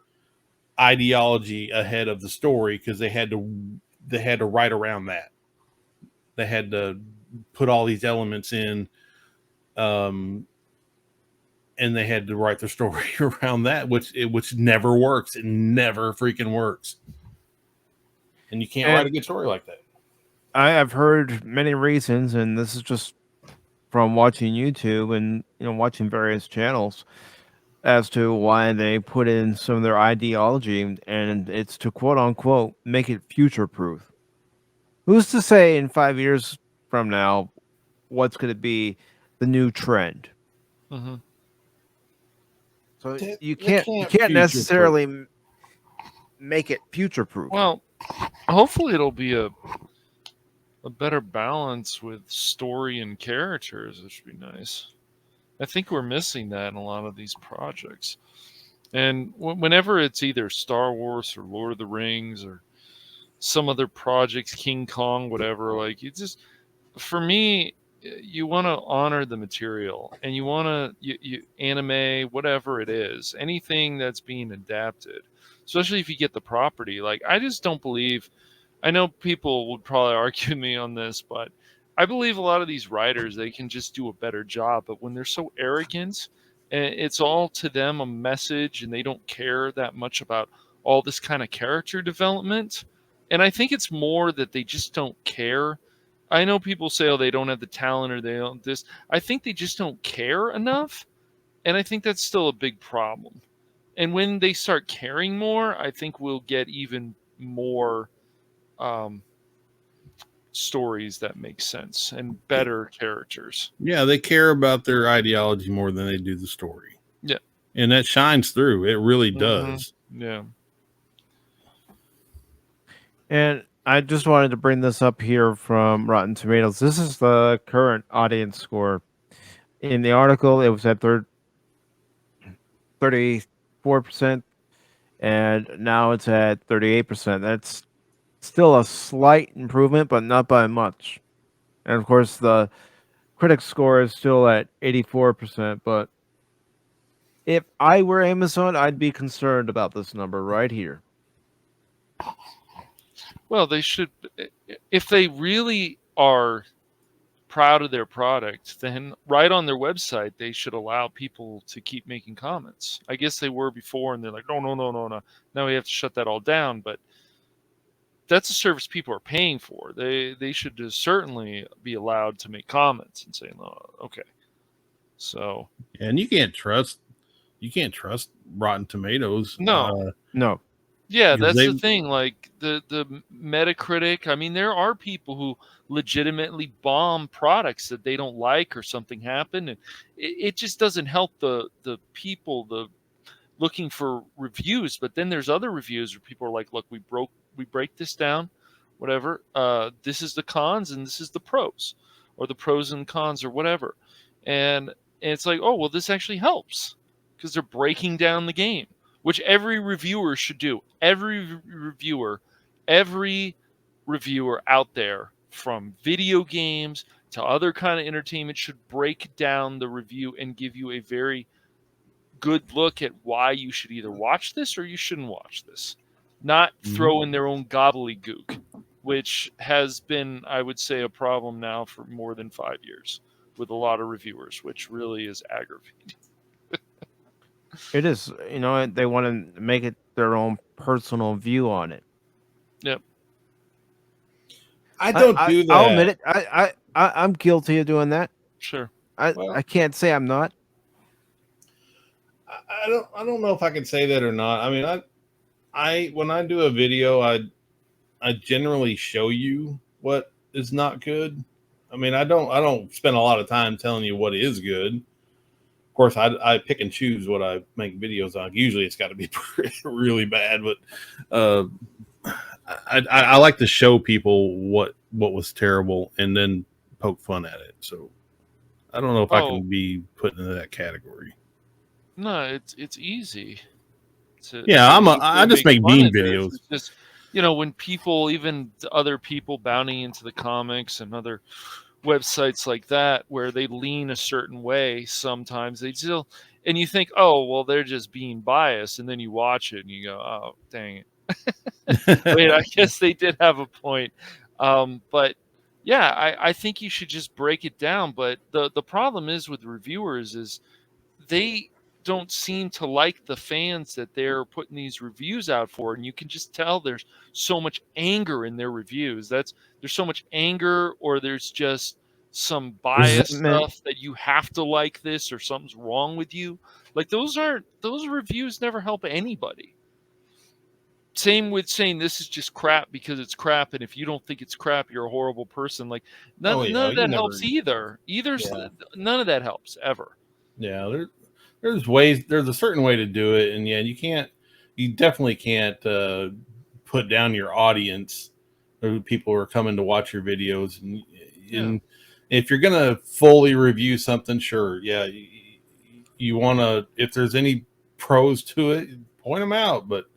ideology ahead of the story because they had to write around that. They had to put all these elements in, and they had to write their story around that, which never works. It never freaking works. And you can't write a good story like that. I have heard many reasons, and this is just from watching YouTube and watching various channels, as to why they put in some of their ideology, and it's to quote unquote make it future proof. Who's to say in 5 years from now what's going to be the new trend? Mm-hmm. So you can't necessarily make it future proof. Well, hopefully it'll be a better balance with story and characters, which would be nice. I think we're missing that in a lot of these projects. And whenever it's either Star Wars or Lord of the Rings or some other projects, King Kong, whatever, like you just, for me, you want to honor the material, and you want to you anime, whatever it is, anything that's being adapted, especially if you get the property. Like, I just don't believe, I know people would probably argue with me on this, but I believe a lot of these writers, they can just do a better job. But when they're so arrogant and it's all to them a message and they don't care that much about all this kind of character development, and I think it's more that they just don't care. I know people say, oh, they don't have the talent or they don't this. I think they just don't care enough. And I think that's still a big problem. And when they start caring more, I think we'll get even more stories that make sense and better characters. Yeah, they care about their ideology more than they do the story. Yeah. And that shines through. It really does. Yeah. And I just wanted to bring this up here from Rotten Tomatoes. This is the current audience score. In the article, it was at 34%, and now it's at 38%. That's still a slight improvement, but not by much. And of course, the critic score is still at 84%. But if I were Amazon, I'd be concerned about this number right here. Well, they should, if they really are proud of their product, then right on their website, they should allow people to keep making comments. I guess they were before, and they're like, no. Now we have to shut that all down. But that's a service people are paying for. They should just certainly be allowed to make comments and say, no, okay. So, and you can't trust Rotten Tomatoes. No. Yeah, that's the thing. Like the Metacritic. I mean, there are people who legitimately bomb products that they don't like or something happened, and it just doesn't help the people looking for reviews. But then there's other reviews where people are like, "Look, we break this down. whatever. This is the cons and this is the pros, or the pros and cons, or whatever. And it's like, oh, well, this actually helps because they're breaking down the game, which every reviewer should do. Every reviewer out there, from video games to other kind of entertainment, should break down the review and give you a very good look at why you should either watch this or you shouldn't watch this. Not throw in their own gobbledygook, which has been, I would say, a problem now for more than 5 years with a lot of reviewers, which really is aggravating. It is, they want to make it their own personal view on it. Yep. I don't do that. I'll admit it. I'm guilty of doing that. Sure. I can't say I'm not. I don't know if I can say that or not. I mean, I when I do a video, I generally show you what is not good. I mean, I don't spend a lot of time telling you what is good. Of course, I pick and choose what I make videos on. Usually, it's got to be really bad, but I like to show people what was terrible and then poke fun at it. So I don't know if I can be put into that category. No, it's easy. I just make meme videos. It's just, when people, even other people bounding into the comics and other websites like that, where they lean a certain way, sometimes they still, and you think, oh, well, they're just being biased, and then you watch it and you go, oh, dang it. Wait, I guess they did have a point. But yeah, I think you should just break it down. But the problem is with reviewers is they don't seem to like the fans that they're putting these reviews out for, and you can just tell there's so much anger in their reviews. There's so much anger, or there's just some bias stuff that you have to like this, or something's wrong with you. Like those reviews never help anybody. Same with saying this is just crap because it's crap, and if you don't think it's crap, you're a horrible person. Like none of that helps either. None of that helps ever. Yeah, there's ways. There's a certain way to do it, and you definitely can't put down your audience or people who are coming to watch your videos. And if you're gonna fully review something, sure, yeah, you want to. If there's any pros to it, point them out, but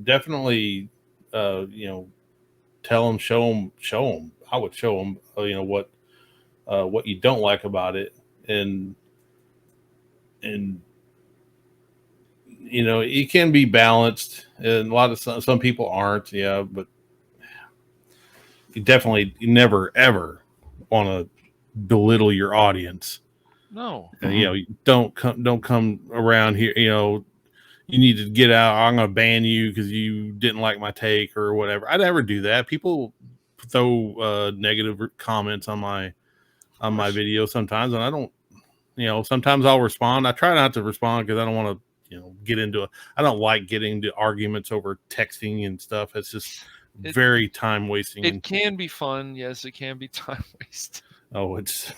definitely, tell them, show them. I would show them, what you don't like about it, and it can be balanced, and a lot of some people aren't, but you never ever want to belittle your audience. No. Don't come around here, you need to get out. I'm going to ban you because you didn't like my take or whatever. I never do that. People throw negative comments on my video sometimes, and I don't. Sometimes I'll respond. I try not to respond because I don't want to, I don't like getting into arguments over texting and stuff. It's just very time wasting. It can be fun. Yes, it can be time waste. Oh, it's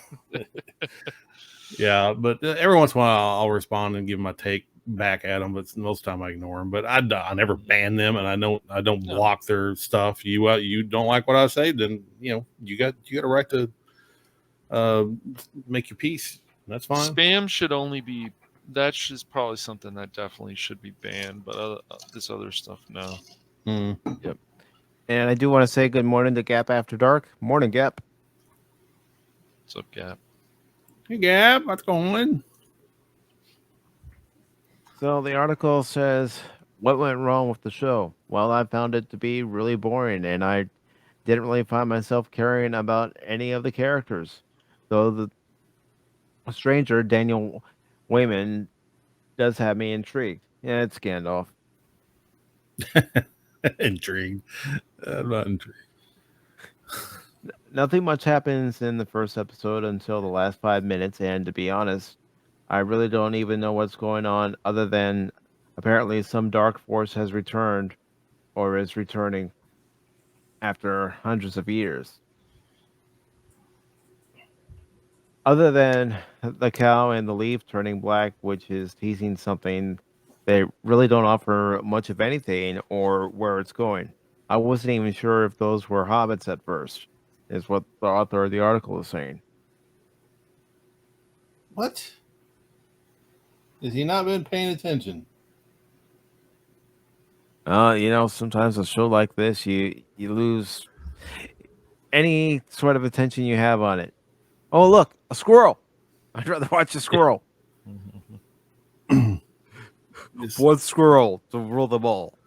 yeah. But every once in a while I'll respond and give my take back at them. But most of the time I ignore them. But I never ban them, and I don't block their stuff. You don't like what I say, then you got a right to make your peace. That's fine. Spam should only be. That's just probably something that definitely should be banned. But this other stuff, no. Yep. And I do want to say good morning to Gap After Dark. Morning, Gap. What's up, Gap? Hey, Gap. What's going on? So the article says, what went wrong with the show? Well, I found it to be really boring, and I didn't really find myself caring about any of the characters. Though the stranger, Daniel Wayman, does have me intrigued. Yeah, it's Gandalf. Intrigued. I'm not intrigued. Nothing much happens in the first episode until the last 5 minutes, and to be honest, I really don't even know what's going on, other than apparently some dark force has returned or is returning after hundreds of years. Other than the cow and the leaf turning black, which is teasing something, they really don't offer much of anything or where it's going. I wasn't even sure if those were hobbits at first, is what the author of the article is saying. What? Has he not been paying attention? Sometimes a show like this, you lose any sort of attention you have on it. Oh, look, a squirrel. I'd rather watch a squirrel. One squirrel to rule them all.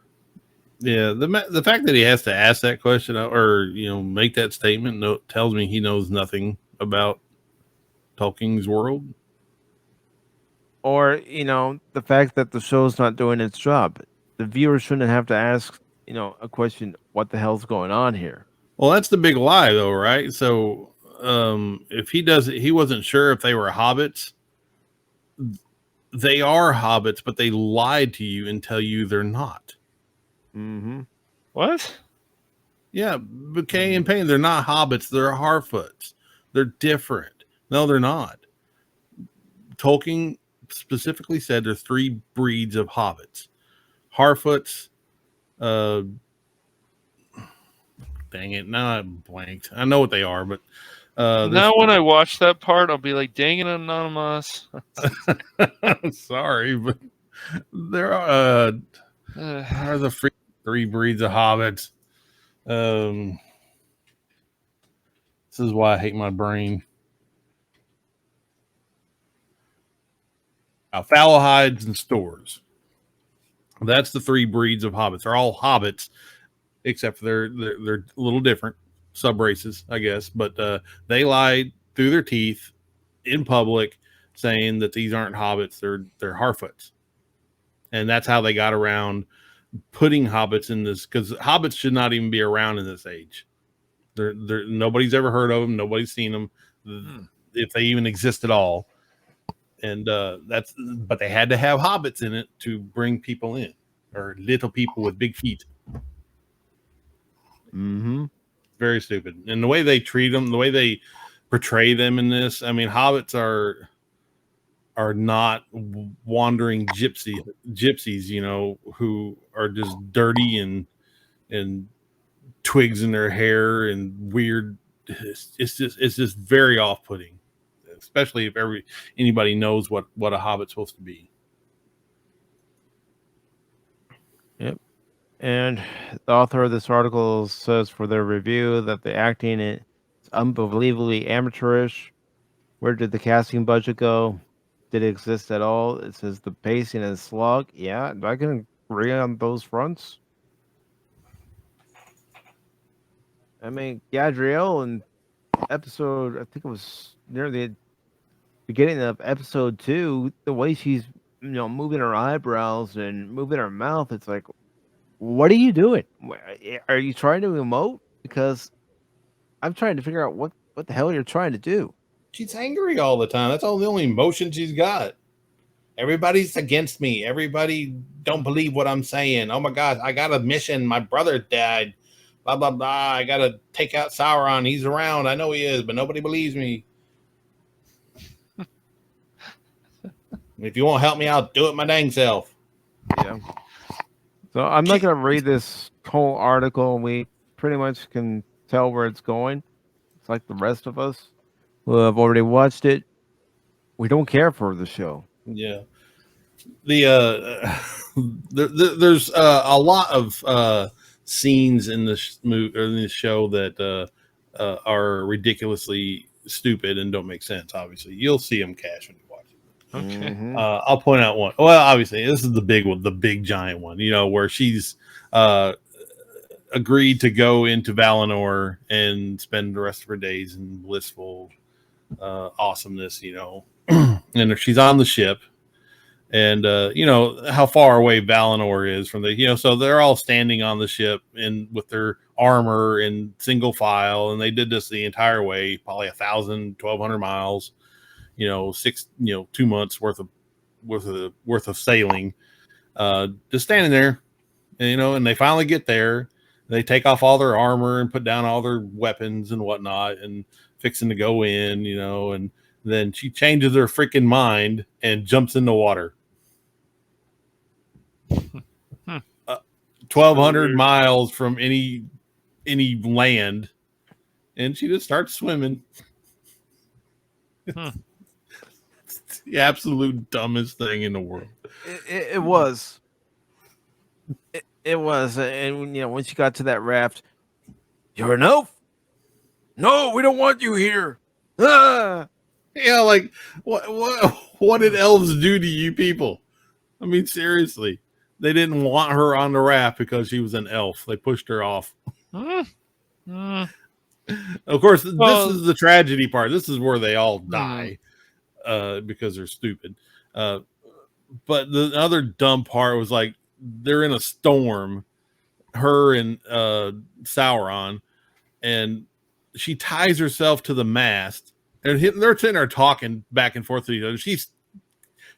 Yeah, the fact that he has to ask that question or make that statement tells me he knows nothing about Tolkien's world. Or, the fact that the show's not doing its job. The viewer shouldn't have to ask, a question, what the hell's going on here? Well, that's the big lie, though, right? So, if he wasn't sure if they were hobbits. They are hobbits, but they lied to you and tell you they're not. Mm-hmm. What? Yeah, Bouquet and Payne, they're not hobbits. They're Harfoots. They're different. No, they're not. Tolkien specifically said there's 3 breeds of hobbits. Harfoots, dang it, now I blanked. I know what they are, but now when I watch that part, I'll be like, dang it, Anonymous. sorry, but there are the 3 breeds of hobbits. This is why I hate my brain. Fallowhides and Stores. That's the 3 breeds of hobbits. They're all hobbits, except for they're a little different sub races, I guess. But they lied through their teeth in public, saying that these aren't hobbits. They're Harfoots, and that's how they got around putting hobbits in this, because hobbits should not even be around in this age. They're nobody's ever heard of them. Nobody's seen them, if they even exist at all. And but they had to have hobbits in it to bring people in, or little people with big feet. Mm-hmm. Very stupid. And the way they treat them, the way they portray them in this, I mean, hobbits are not wandering gypsies, who are just dirty and twigs in their hair and weird. It's just very off-putting, especially if anybody knows what a hobbit's supposed to be. Yep. And the author of this article says for their review that the acting is unbelievably amateurish. Where did the casting budget go? Did it exist at all? It says the pacing is slog. Yeah, I can agree on those fronts. I mean, Gadriel in episode, I think it was near the beginning of episode 2, the way she's, moving her eyebrows and moving her mouth, it's like, what are you doing? Are you trying to emote? Because I'm trying to figure out what the hell you're trying to do. She's angry all the time. That's the only emotion she's got. Everybody's against me. Everybody don't believe what I'm saying. Oh my God, I got a mission. My brother died. Blah, blah, blah. I got to take out Sauron. He's around. I know he is, but nobody believes me. If you won't help me, I'll do it my dang self. Yeah. So I'm not going to read this whole article. We pretty much can tell where it's going. It's like the rest of us who have already watched it. We don't care for the show. Yeah. There's a lot of scenes in this movie or in this show that are ridiculously stupid and don't make sense. Obviously, you'll see them, Cash, when you watch it. Okay. Mm-hmm. I'll point out one. Well, obviously, this is the big one, the big giant one. Where she's agreed to go into Valinor and spend the rest of her days in blissful awesomeness. And she's on the ship. And how far away Valinor is from the so they're all standing on the ship and with their armor in single file, and they did this the entire way, probably 1,200 miles, 2 months worth of sailing, just standing there, and they finally get there. They take off all their armor and put down all their weapons and whatnot, and fixing to go in, and then she changes her freaking mind and jumps in the water. 1,200 miles from any land, and she just starts swimming. Hmm. It's the absolute dumbest thing in the world. It was. It was, and when she got to that raft, you're an elf. No, we don't want you here. Ah! Yeah, like what did elves do to you people? I mean, seriously, they didn't want her on the raft because she was an elf. They pushed her off. Hmm. Hmm. Of course, this Well, is the tragedy part. This is where they all Hmm. die because they're stupid. But the other dumb part was like they're in a storm, her and Sauron, and she ties herself to the mast, and they're sitting there talking back and forth to each other.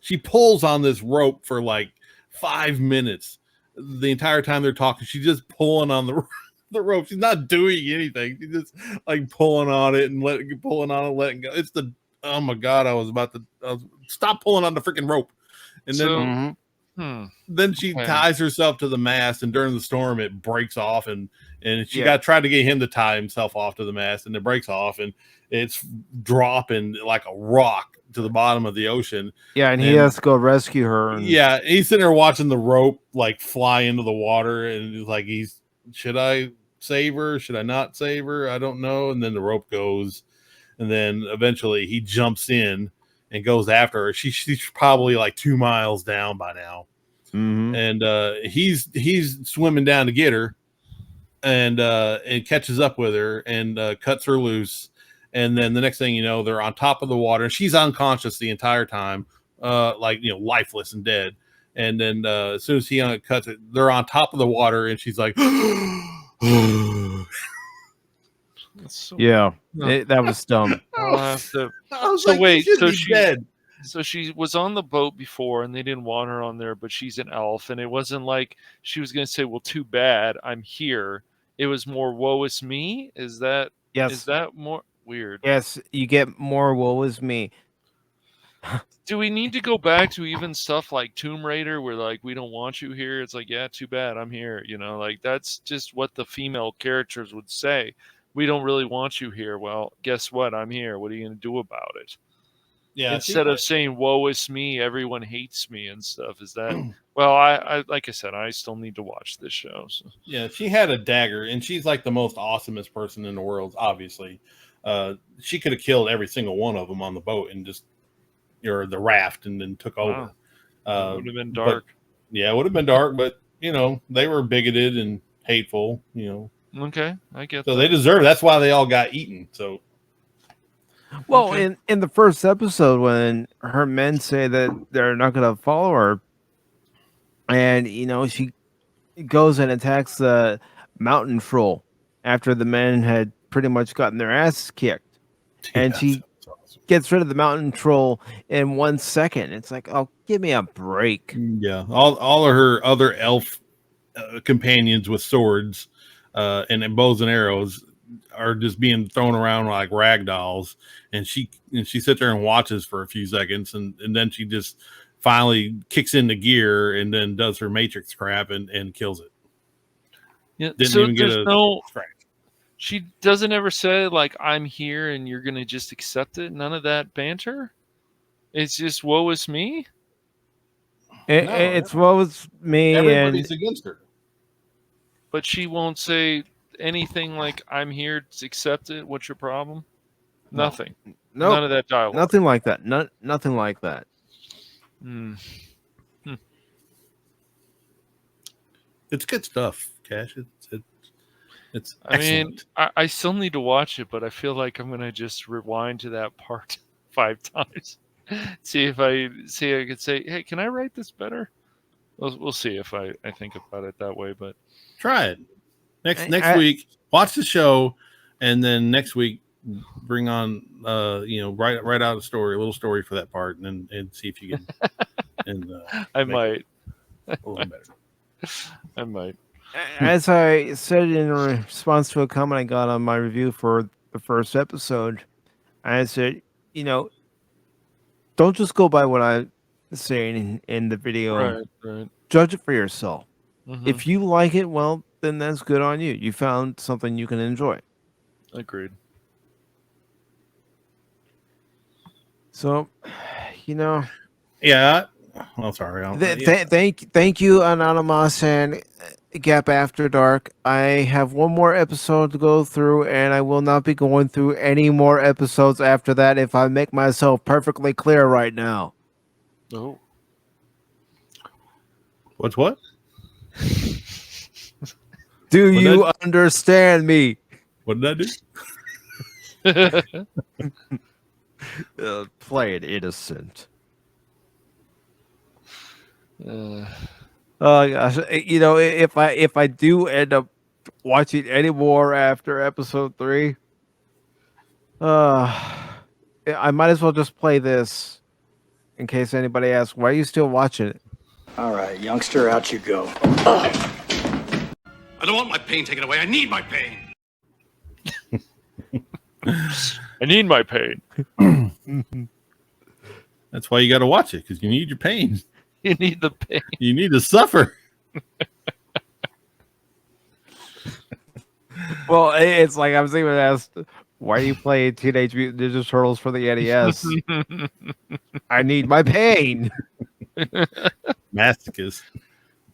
She pulls on this rope for like 5 minutes. The entire time they're talking, she's just pulling on the rope. She's not doing anything. She's just like pulling on it and pulling on it, letting go. It's the oh my god! I was stop pulling on the freaking rope, and so, then she okay. ties herself to the mast, and during the storm it breaks off, and she Yeah. tried to get him to tie himself off to the mast, and it breaks off, and it's dropping like a rock to the bottom of the ocean. Yeah, and he has to go rescue her. And Yeah, he's sitting there watching the rope like fly into the water, and he's like, should I save her? Should I not save her? I don't know. And then the rope goes, and then eventually he jumps in and goes after her. She's probably like 2 miles down by now. And he's swimming down to get her, and catches up with her and cuts her loose. And then the next thing you know, they're on top of the water. She's unconscious the entire time, lifeless and dead. And then as soon as he cuts it, they're on top of the water, and she's like, yeah, that was dumb. I'll have to. I was So like, wait, you should so be she- dead. So she was on the boat before, and they didn't want her on there, but she's an elf, and it wasn't like she was going to say, "Well, too bad, I'm here." It was more, "Woe is me." Is that Yes, more weird? yes, you get more. Woe is me. Do we need to go back to even stuff like Tomb Raider, where like we don't want you here? It's like, yeah, too bad, I'm here. Like that's just what the female characters would say. We don't really want you here. Well, guess what? I'm here. What are you going to do about it? Yeah, Instead of saying "woe is me," everyone hates me and stuff. Is that well? I like I said, I still need to watch this show. So. yeah, she had a dagger, and she's like the most awesomest person in the world. Obviously, she could have killed every single one of them on the boat and just the raft, and then took over. It would have been dark. Yeah, it would have been dark, but they were bigoted and hateful. Okay, I get So that. they deserve. That's why they all got eaten. So Well, Okay. in the first episode, when her men say that they're not going to follow her, and she goes and attacks the mountain troll after the men had pretty much gotten their asses kicked, and Yeah, she that's awesome. gets rid of the mountain troll in 1 second. It's like, oh, give me a break. Yeah, all of her other elf companions with swords and bows and arrows are just being thrown around like rag dolls, and she sits there and watches for a few seconds, and then she just finally kicks into gear and then does her matrix crap and kills it. Yeah. Didn't So even get there's a no. scratch. She doesn't ever say like, "I'm here," and you're gonna just accept it. None of that banter. It's just "woe is me." It's what was me, Everybody's and against her. But she won't say anything like, "I'm here to accept it." What's your problem? No. Nothing. None no, of that dialogue. nothing like that. Nothing like that. Hmm. It's good stuff, Cash. It's I mean, excellent. I still need to watch it, but I feel like I'm gonna just rewind to that part 5 times. see if I could say, "Hey, can I write this better?" We'll see if I think about it that way. But Try it next I- week. Watch the show, and then next week bring on write out a little story for that part, and see if you can. And I make might. it a little better. I might. As I said in response to a comment I got on my review for the first episode, I said, don't just go by what I'm saying in the video. Right. Judge it for yourself. If you like it, well, then that's good on you. You found something you can enjoy. Agreed. So, you know, Yeah. Well, sorry. thank you, Anonymous and Gap After Dark. I have one more episode to go through, and I will not be going through any more episodes after that if I make myself perfectly clear right now. Oh. What's what? Do you understand me? What did I do? Play it innocent. Uh, Oh gosh, you know, if I do end up watching any more after episode 3, I might as well just play this in case anybody asks, why are you still watching it? All right, youngster, out you go. I don't want my pain taken away. I need my pain. I need my pain. That's why you got to watch it, because you need your pain. You need the pain. You need to suffer. Well, it's like I was even asked, why are you playing Teenage Mutant Ninja Turtles for the NES? I need my pain. Masochist.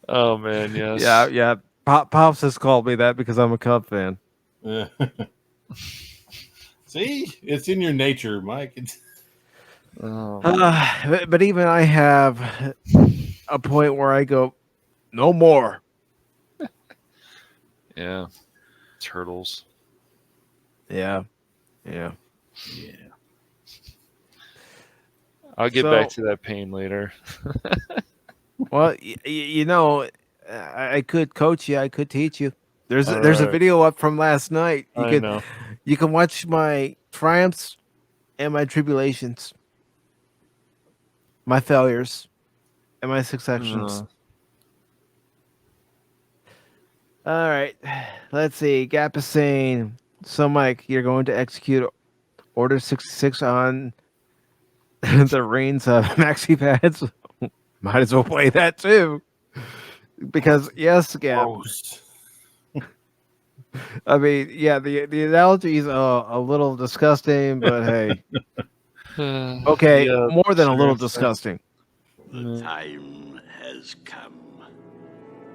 Oh man, yes. Yeah. Pops has called me that because I'm a Cub fan. Yeah. See, it's in your nature, Mike. But even I have a point where I go, no more. Yeah. Turtles. Yeah. I'll get back to that pain later. Well, you know, I could coach you. I could teach you. There's a right. video up from last night. I know. You can watch my triumphs and my tribulations, my failures, and my successions. All right, let's see. Gap is saying, so Mike, you're going to execute Order 66 on the reins of maxi pads. Might as well play that too, because yes, Gap. Gross. I mean, yeah, the analogy is a little disgusting, but hey, okay, Yeah, more than a little sure. disgusting. The time has come.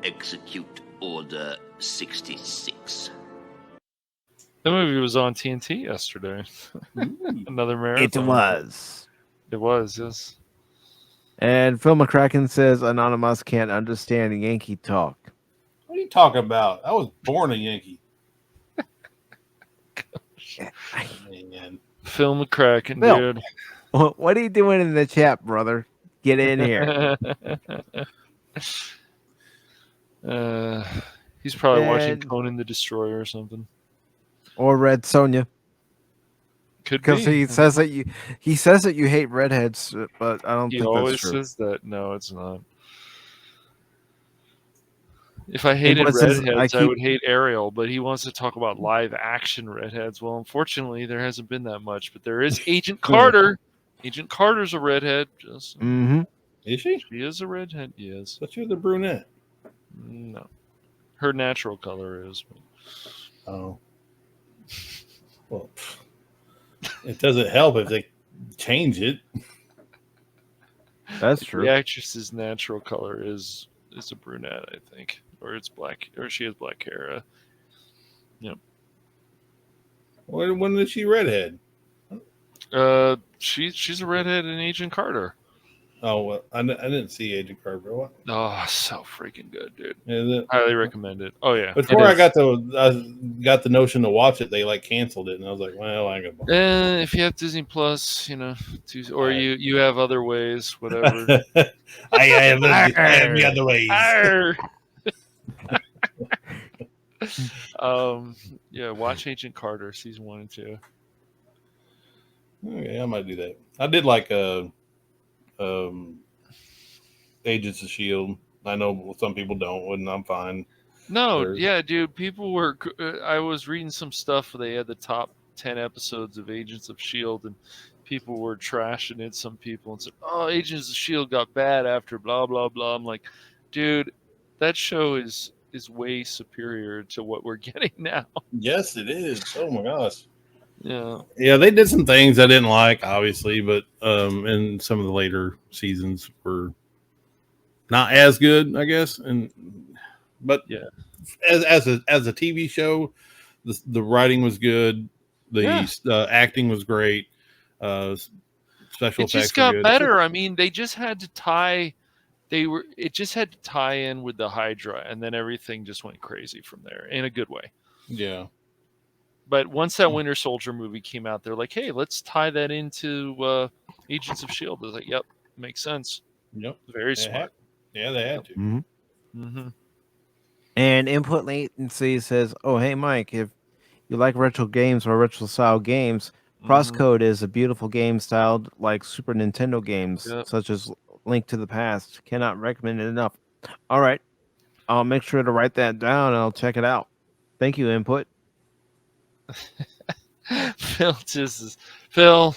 Execute Order 66. The movie was on TNT yesterday. Another marathon. It was. It was, yes. And Phil McCracken says Anonymous can't understand Yankee talk. What are you talking about? I was born a Yankee. Man. Phil McCracken, Phil. dude. What are you doing in the chat, brother? Get in here. He's probably watching Conan the Destroyer or something. Or Red Sonja. Could because be. he says that you hate redheads, but I don't He think always that's true. says that. No, it's not. If I hated what says, redheads, I would hate Ariel, but he wants to talk about live action redheads. Well, unfortunately, there hasn't been that much, but there is Agent Carter. Agent Carter's a redhead. Just Is she? She is a redhead. Yes. But you're the brunette. No, her natural color is. Oh. Well, it doesn't help if they change it. That's true. The actress's natural color is a brunette, I think, or it's black, or she has black hair. Yep. When is she redhead? She's a redhead in Agent Carter. Oh, well, I didn't see Agent Carter. What? Oh, so freaking good, dude. Is it? Highly recommend it. Oh yeah. Before I got the notion to watch it, they like canceled it, and I was like, well, I ain't gonna. If you have Disney Plus, or you have other ways, whatever. I have the other ways. Yeah, watch Agent Carter season 1 and 2. Okay, I might do that. I did like Agents of S.H.I.E.L.D. I know some people don't, and I'm fine. No, yeah, dude. People were. I was reading some stuff where they had the top 10 episodes of Agents of S.H.I.E.L.D. and people were trashing it. Some people and said, "Oh, Agents of S.H.I.E.L.D. got bad after blah blah blah." I'm like, dude, that show is way superior to what we're getting now. Yes, it is. Oh my gosh. Yeah. Yeah, they did some things I didn't like, obviously, but and some of the later seasons were not as good, I guess. But Yeah. as a TV show, the writing was good, the acting was great, special It effects just were got good. better. I mean, they just had to tie. It just had to tie in with the Hydra, and then everything just went crazy from there in a good way. Yeah. But once that Winter Soldier movie came out, they're like, "Hey, let's tie that into Agents of Shield." I was like, "Yep, makes sense. Yep. Very smart." Yeah, they had to. Mhm. Mm-hmm. And input latency says, "Oh, hey, Mike, if you like retro games or retro style games, Mm-hmm. Crosscode is a beautiful game styled like Super Nintendo games, Yep. such as Link to the Past. Cannot recommend it enough." All right, I'll make sure to write that down and I'll check it out. Thank you, input. Phil,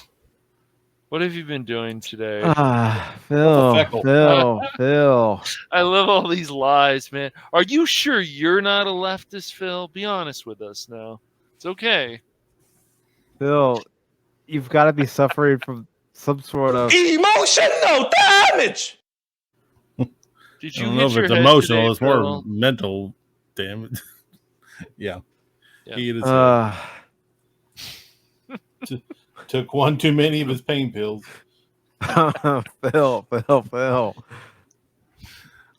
what have you been doing today? Phil. I love all these lies, man. Are you sure you're not a leftist, Phil? Be honest with us now. It's okay. Phil, you've got to be suffering from some sort of Emotional damage! Did I you don't know hit if your it's head emotional, today, it's more Phil? mental damage. Yeah. Yeah. He hit his head. Took one too many of his pain pills. Phil.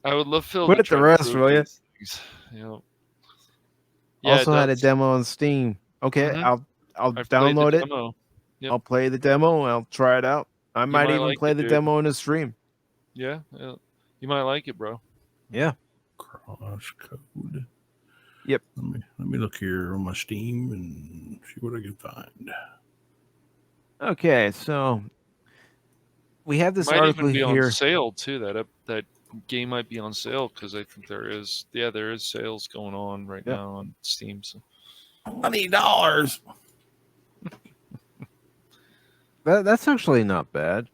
I would love Phil Put to it the try rest, prove will you? these things. You know. Yeah, Also it had a does. demo on Steam. Okay, Mhm. I'll I've played the download it. demo. Yep. I'll play the demo. I'll try it out. I You might might even like play it, the dude. demo in a stream. Yeah, you might like it, bro. Yeah. Crosscode. Yep. Let me look here on my Steam and see what I can find. Okay, so we have this Might article even be on here. sale too. That game might be on sale because I think there is. Yeah, there is sales going on right now on Steam. So. $20. That's actually not bad.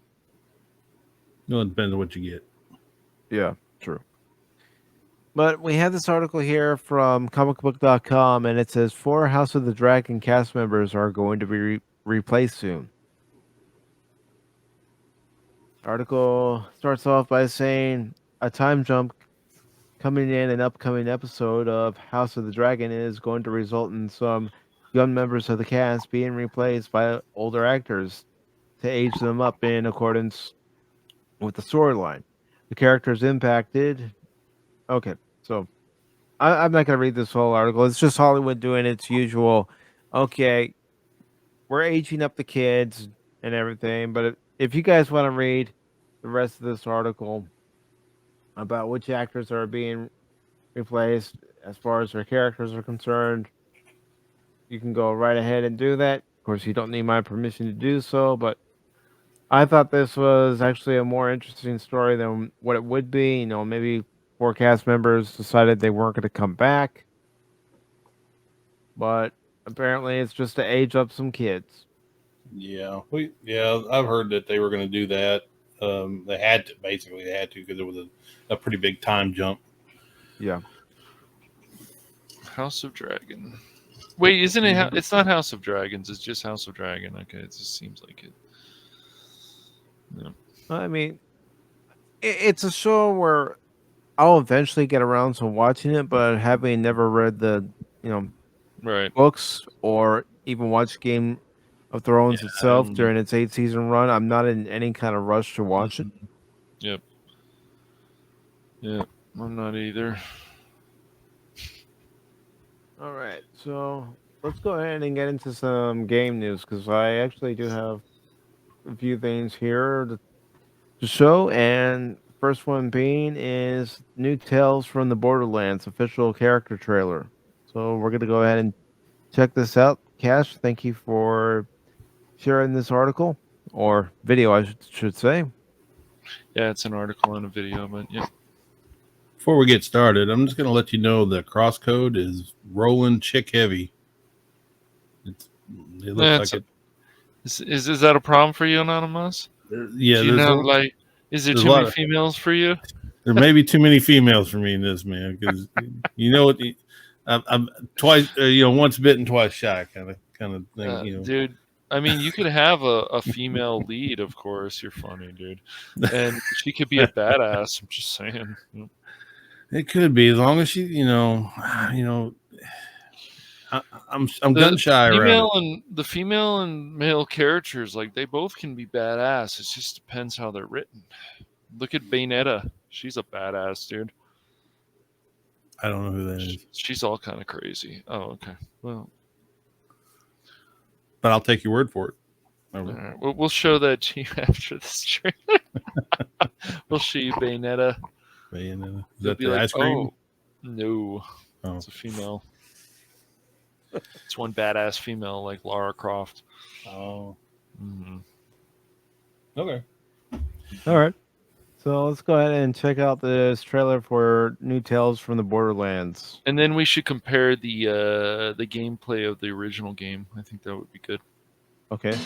No, it depends on what you get. Yeah, true. But we have this article here from comicbook.com, and it says 4 House of the Dragon cast members are going to be replaced soon. Article starts off by saying a time jump coming in an upcoming episode of House of the Dragon is going to result in some young members of the cast being replaced by older actors to age them up in accordance with the storyline. The characters impacted. Okay, so I'm not going to read this whole article. It's just Hollywood doing its usual. Okay, we're aging up the kids and everything, but if you guys want to read the rest of this article about which actors are being replaced as far as their characters are concerned, you can go right ahead and do that. Of course, you don't need my permission to do so, but I thought this was actually a more interesting story than what it would be. You know, maybe 4 cast members decided they weren't going to come back, but apparently it's just to age up some kids. Yeah, I've heard that they were going to do that. They had to because it was a pretty big time jump. Yeah. House of Dragon. Wait, isn't it? It's not House of Dragons. It's just House of Dragon. Okay, it just seems like it. Yeah. I mean, it's a show where I'll eventually get around to watching it, but having never read the, right, books or even watched Game of Thrones itself during its 8-season run, I'm not in any kind of rush to watch it. Yep. Yeah, I'm not either. All right, so let's go ahead and get into some game news because I actually do have a few things here to show, and first one being is new Tales from the Borderlands official character trailer. So we're gonna go ahead and check this out. Cash, thank you for sharing this article or video, I should say. Yeah, it's an article and a video, but yeah. Before we get started, I'm just going to let you know the Crosscode is rolling chick heavy. It looks like it. Is that a problem for you, Anonymous? Yeah, is there too many females for you? There may be too many females for me in this, man, because you know what? I'm twice, once bitten, twice shy, kind of thing. Dude. I mean, you could have a female lead, of course. You're funny, dude, and she could be a badass. I'm just saying. It could be, as long as she, I'm gun shy around it. The female and male characters, like they both can be badass. It just depends how they're written. Look at Bayonetta. She's a badass, dude. I don't know who that is. She's all kind of crazy. Oh, okay. Well, but I'll take your word for it. All right. We'll show that to you after this trailer. We'll show you Bayonetta. Bayonetta. Is that the ice cream? Oh, no. Oh. It's a female. It's one badass female like Lara Croft. Oh. Mm-hmm. Okay. All right. So let's go ahead and check out this trailer for New Tales from the Borderlands. And then we should compare the gameplay of the original game. I think that would be good. Okay.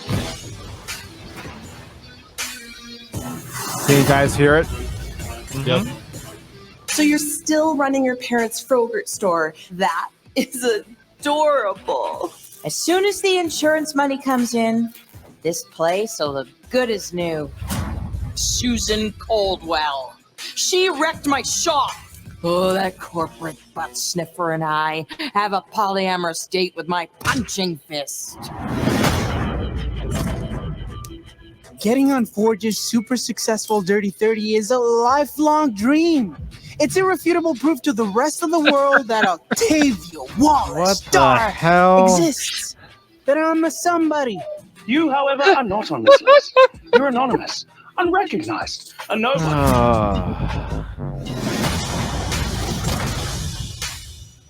Can you guys hear it? Yep. So you're still running your parents' Frogurt store. That is adorable. As soon as the insurance money comes in, this place will look good as new. Susan Coldwell. She wrecked my shop. Oh, that corporate butt sniffer and I have a polyamorous date with my punching fist. Getting on Forge's super successful Dirty 30 is a lifelong dream. It's irrefutable proof to the rest of the world that Octavia Wallace Star exists. That I'm a somebody. You, however, are not on this list. You're anonymous, unrecognized, a nobody.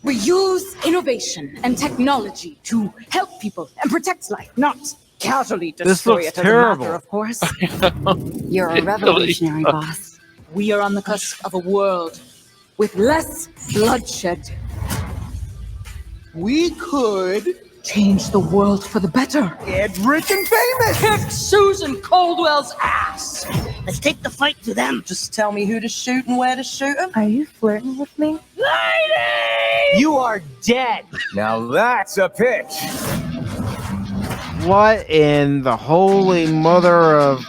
We use innovation and technology to help people and protect life, not casually destroy it as a matter of course. You're a revolutionary, boss. We are on the cusp of a world with less bloodshed. We could change the world for the better. Get rich and famous. Kick Susan Coldwell's ass. Let's take the fight to them. Just tell me who to shoot and where to shoot them. Are you flirting with me? Lady! You are dead. Now that's a pitch. What in the holy mother of...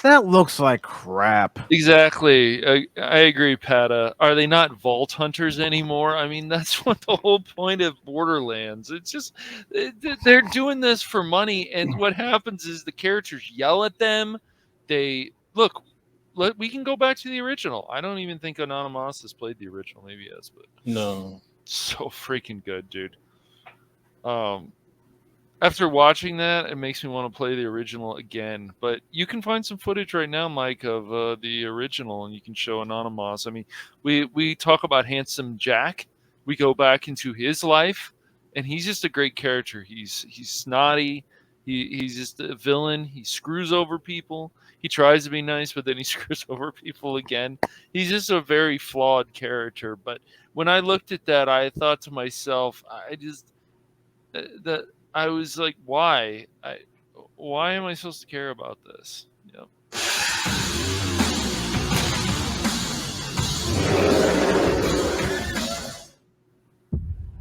That looks like crap. Exactly. I agree, Pata. Are they not vault hunters anymore? I mean, that's what the whole point of Borderlands. It's just they're doing this for money, and what happens is the characters yell at them. They look. We can go back to the original. I don't even think Anonymous has played the original. Maybe he has, but no. So freaking good, dude. After watching that, it makes me want to play the original again. But you can find some footage right now, Mike, of the original, and you can show Anonymous. I mean, we talk about Handsome Jack. We go back into his life, and he's just a great character. He's snotty. He's just a villain. He screws over people. He tries to be nice, but then he screws over people again. He's just a very flawed character. But when I looked at that, I thought to myself, I was like, why? Why am I supposed to care about this? Yep.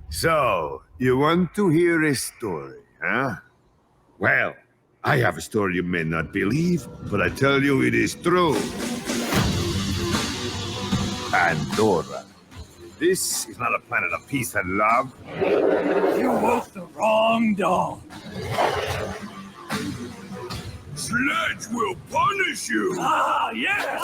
So, you want to hear a story, huh? Well, I have a story you may not believe, but I tell you it is true. Pandora. This is not a planet of peace and love. You woke the wrong dog. Sledge will punish you! Ah, yeah!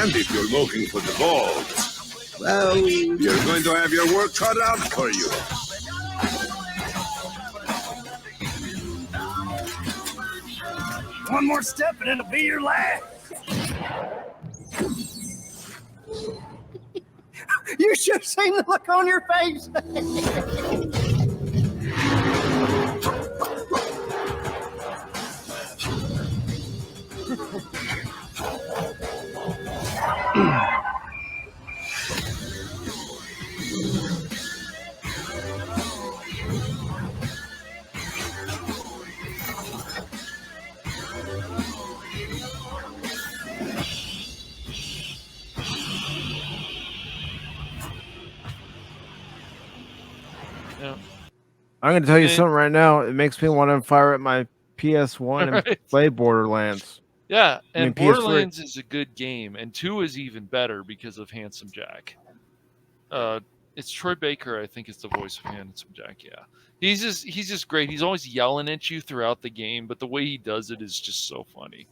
And if you're looking for the vault, well, you're going to have your work cut out for you. One more step and it'll be your last. You should have seen the look on your face. I'm going to tell you something right now. It makes me want to fire up my PS1 and Right. play Borderlands. Yeah, I mean, and PS3. Borderlands is a good game, and 2 is even better because of Handsome Jack. It's Troy Baker, I think, is the voice of Handsome Jack. Yeah, he's just great. He's always yelling at you throughout the game, but the way he does it is just so funny.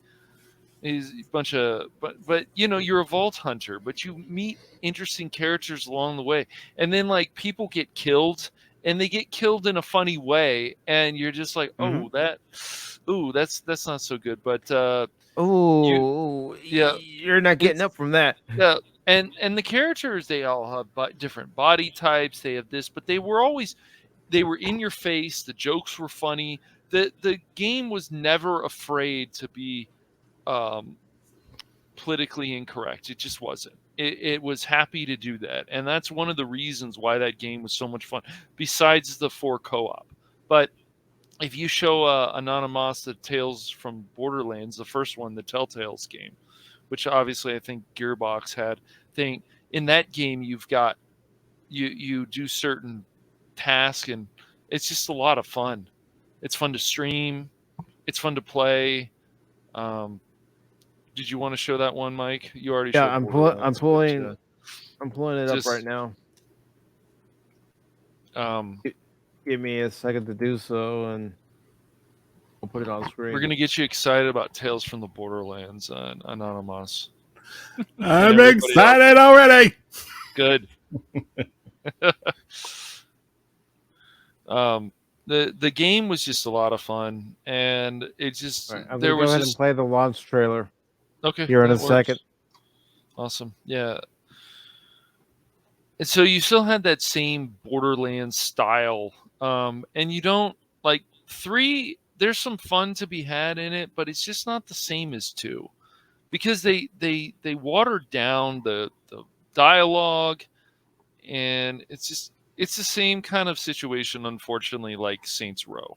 He's a bunch of but you know, you're a vault hunter, but you meet interesting characters along the way, and then like people get killed, and they get killed in a funny way, and you're just like, oh, that's not so good, but you're not getting up from that. Yeah, and the characters, they all have different body types. They have this, but they were in your face. The jokes were funny. The game was never afraid to be politically incorrect. It just wasn't. It was happy to do that, and that's one of the reasons why that game was so much fun. Besides the 4 co-op, but if you show Anonymous the Tales from Borderlands, the first one, the Telltales game, which obviously I think Gearbox had, thing in that game, you've got you do certain tasks, and it's just a lot of fun. It's fun to stream. It's fun to play. Did you want to show that one, Mike? You already showed. I'm pulling it up right now. Give me a second to do so, and we'll put it on screen. We're gonna get you excited about Tales from the Borderlands, Anonymous. I'm excited already. Good. The game was just a lot of fun, and it just I'm gonna go ahead and play the launch trailer. Okay, here in a second. Awesome, yeah. And so you still had that same Borderlands style, and you don't like 3. There's some fun to be had in it, but it's just not the same as 2, because they watered down the dialogue, and it's the same kind of situation, unfortunately, like Saints Row.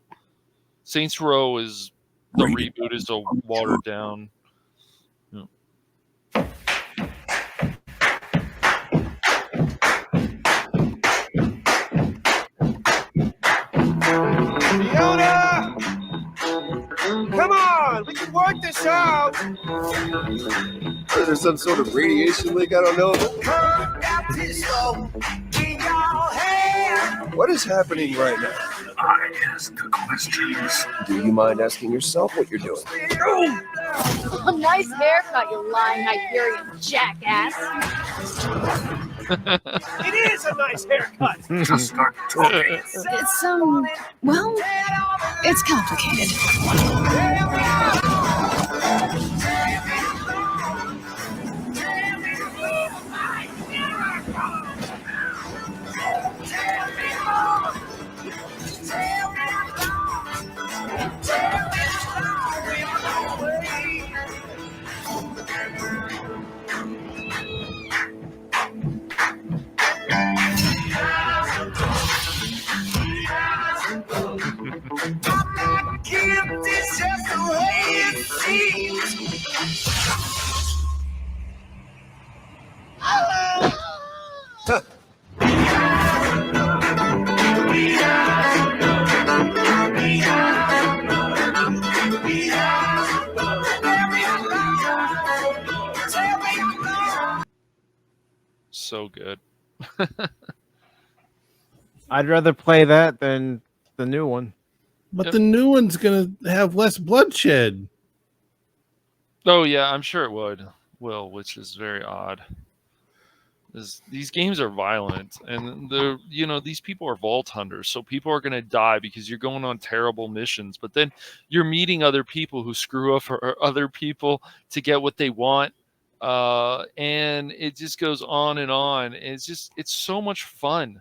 Saints Row is the reboot is a watered down. Fiona! Come on, we can work this out. Is there some sort of radiation leak I don't know about? What is happening right now? I ask the questions. Do you mind asking yourself what you're doing? A nice haircut, you lying Nigerian jackass. It is a nice haircut. Just start talking. It's well, it's complicated. So good. I'd rather play that than the new one. But the new one's going to have less bloodshed. Oh, yeah, I'm sure it will, which is very odd. These games are violent, and these people are vault hunters, so people are going to die because you're going on terrible missions, but then you're meeting other people who screw up for other people to get what they want, and it just goes on and on. It's so much fun,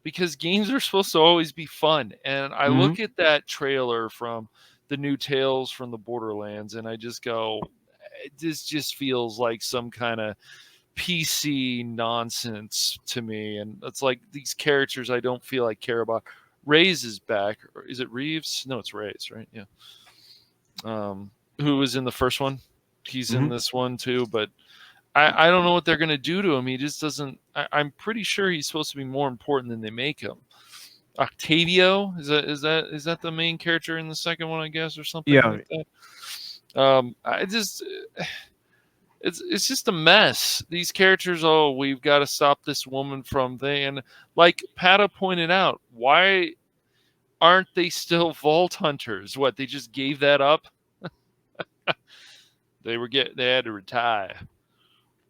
because games are supposed to always be fun, and I look at that trailer from the new Tales from the Borderlands, and I just go, this just feels like some kind of PC nonsense to me. And it's like these characters I don't feel I care about. Reyes is back. Or is it Reeves? No, it's Reyes, right? Yeah. Who was in the first one? He's in this one too, but I don't know what they're going to do to him. He just doesn't. I'm pretty sure he's supposed to be more important than they make him. Octavio, is that the main character in the second one, I guess, or something Yeah. like that. I just it's just a mess. These characters, we've got to stop this woman from thing, and like Pata pointed out, why aren't they still vault hunters? What, they just gave that up? They had to retire.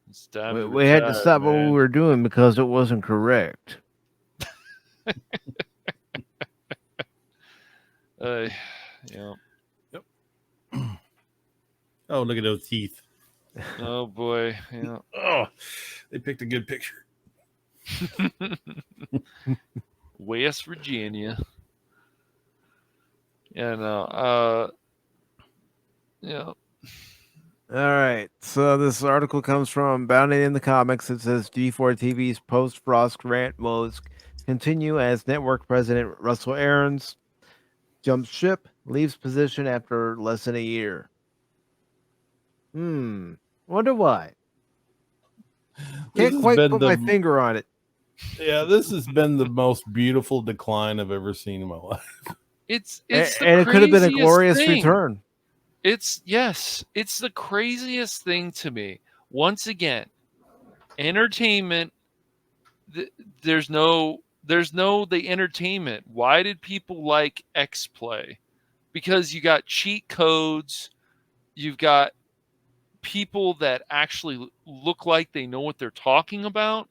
It's time to We had to retire, stop what we man. were doing because it wasn't correct. Yeah. Yep. Oh, look at those teeth. Oh boy. Yeah. Oh, they picked a good picture. West Virginia. Yeah, yeah. All right. So this article comes from Bounded in the Comics. It says G4 TV's post-Frost rant will continue as network president Russell Aarons jumps ship, leaves position after less than a year. Wonder why. Can't quite put my finger on it. Yeah, this has been the most beautiful decline I've ever seen in my life. It's and it could have been a glorious return. It's the craziest thing to me. Once again, entertainment. There's no the entertainment. Why did people like X Play? Because you got cheat codes, you've got people that actually look like they know what they're talking about,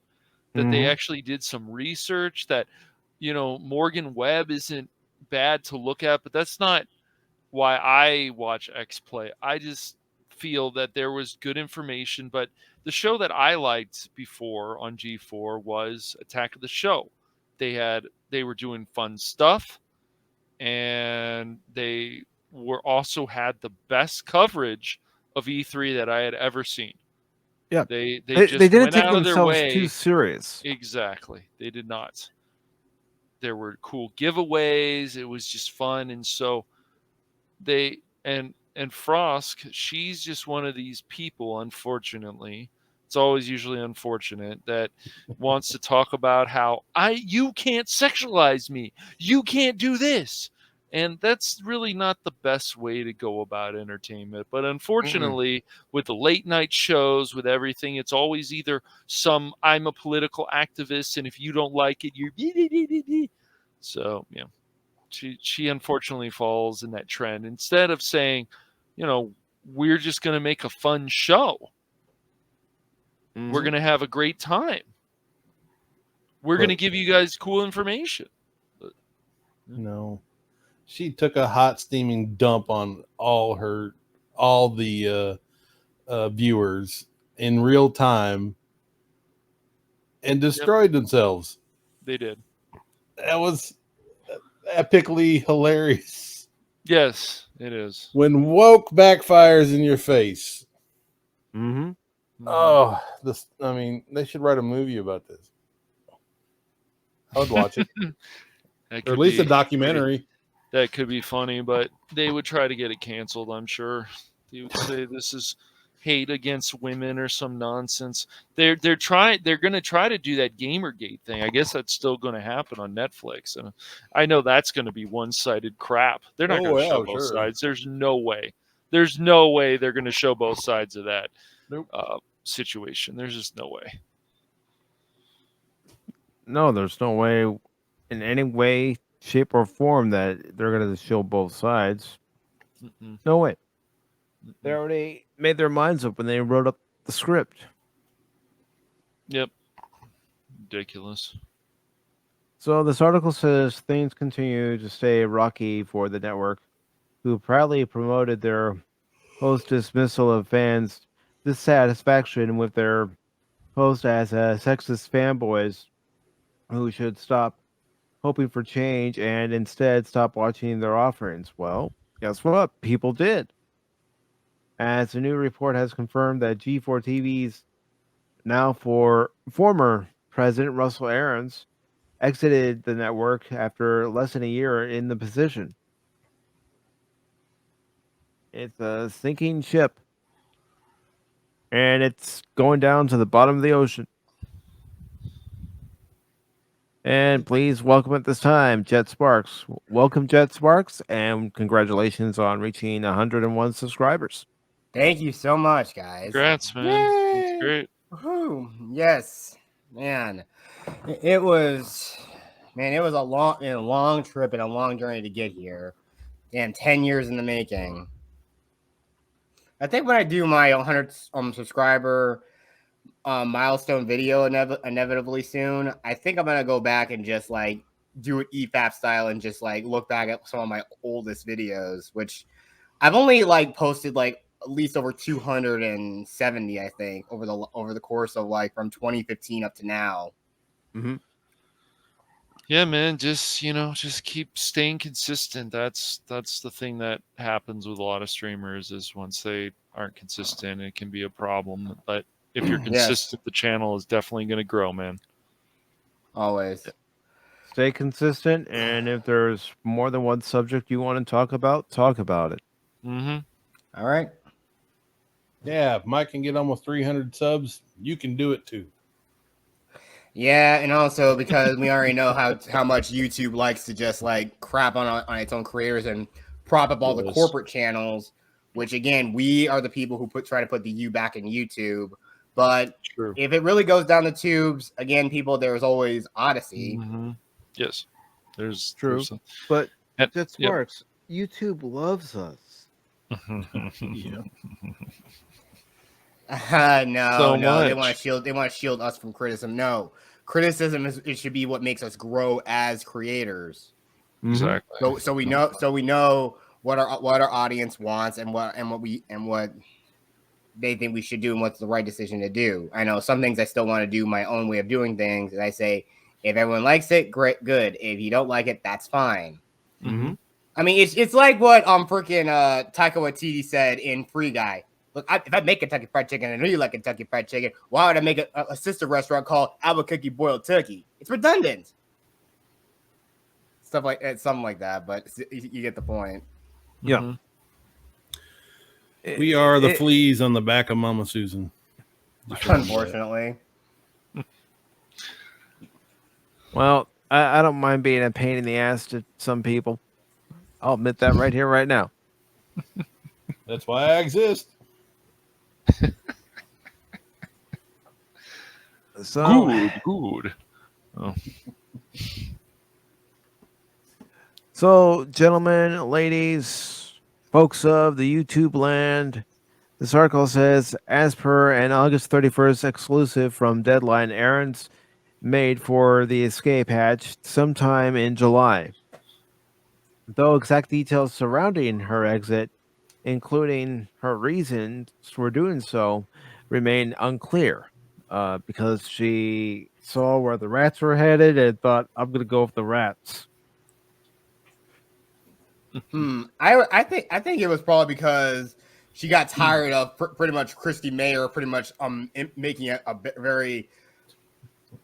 that they actually did some research, that Morgan Webb isn't bad to look at, but that's not why I watch X Play. I just feel that there was good information, but the show that I liked before on G4 was Attack of the Show. They were doing fun stuff, and they also had the best coverage of E3 that I had ever seen. Yeah, they didn't went take out of their themselves way. too serious. Exactly, they did not. There were cool giveaways. It was just fun, and so and Frosk, she's just one of these people, unfortunately. It's always usually unfortunate, that wants to talk about how you can't sexualize me. You can't do this. And that's really not the best way to go about entertainment. But unfortunately, with the late night shows, with everything, it's always either I'm a political activist, and if you don't like it, you're so, yeah. She unfortunately falls in that trend. Instead of saying, we're just going to make a fun show. We're going to have a great time. We're going to give you guys cool information. No. She took a hot steaming dump on all the viewers in real time and destroyed themselves. They did. That was epically hilarious. Yes, it is. When woke backfires in your face. Oh, they should write a movie about this. I would watch it. Or at least a documentary. That could be funny, but they would try to get it canceled, I'm sure. They would say this is hate against women or some nonsense. They're going to try to do that Gamergate thing. I guess that's still going to happen on Netflix, and I know that's going to be one-sided crap. They're not going to show both sides. There's no way. There's no way they're going to show both sides of that situation. There's just no way. No, there's no way, in any way, shape, or form, that they're going to show both sides. No way. They already made their minds up when they wrote up the script. Yep. Ridiculous. So this article says things continue to stay rocky for the network, who proudly promoted their host dismissal of fans' dissatisfaction with their host as sexist fanboys who should stop hoping for change and instead stop watching their offerings. Well, guess what? People did. As a new report has confirmed that G4 TV's former president Russell Aarons exited the network after less than a year in the position. It's a sinking ship, and it's going down to the bottom of the ocean. And please welcome at this time Jet Sparks. Welcome, Jet Sparks, and congratulations on reaching 101 subscribers. Thank you so much, guys. Congrats, man. That's great. Woo-hoo. Yes, man. It was a long trip and a long journey to get here, and 10 years in the making. I think when I do my 100 subscriber milestone video inevitably soon, I think I'm gonna go back and just like do it EFAP style and just like look back at some of my oldest videos, which I've only like posted like at least over 270, I think, over the course of like from 2015 up to now. Mm-hmm. Yeah, man, just keep staying consistent. That's the thing that happens with a lot of streamers is once they aren't consistent, it can be a problem. But if you're consistent, the channel is definitely going to grow, man. Always. Stay consistent, and if there's more than one subject you want to talk about it. Mm-hmm. All right. Yeah, if Mike can get almost 300 subs, you can do it too. Yeah, and also because we already know how much YouTube likes to just like crap on its own creators and prop up all the corporate channels, which again, we are the people who try to put the U back in YouTube. But if it really goes down the tubes, again, people, there's always Odyssey. Mm-hmm. Yes, there's true. But Jet Yep. Sparks, YouTube loves us. Yeah. No, they want to shield us from criticism. No, criticism it should be what makes us grow as creators. Exactly. So we know what our audience wants and what they think we should do and what's the right decision to do. I know some things I still want to do my own way of doing things, and I say if everyone likes it, great, good. If you don't like it, that's fine. Mm-hmm. I mean, it's like what freaking Taika Waititi said in Free Guy. Look, if I make Kentucky Fried Chicken, I know you like Kentucky Fried Chicken. Why would I make a sister restaurant called Albuquerque Boiled Turkey? It's redundant. Stuff like something like that, but you get the point. Yeah. We are the fleas on the back of Mama Susan. Unfortunately. Well, I don't mind being a pain in the ass to some people. I'll admit that right here, right now. That's why I exist. So good. Oh. So, gentlemen, ladies, folks of the YouTube land, this article says, as per an August 31st exclusive from Deadline, errands made for the escape hatch sometime in July. Though exact details surrounding her exit, including her reasons for doing so, remain unclear. Because she saw where the rats were headed and thought, I'm going to go with the rats. I think it was probably because she got tired of pretty much Christy Mayer pretty much making a very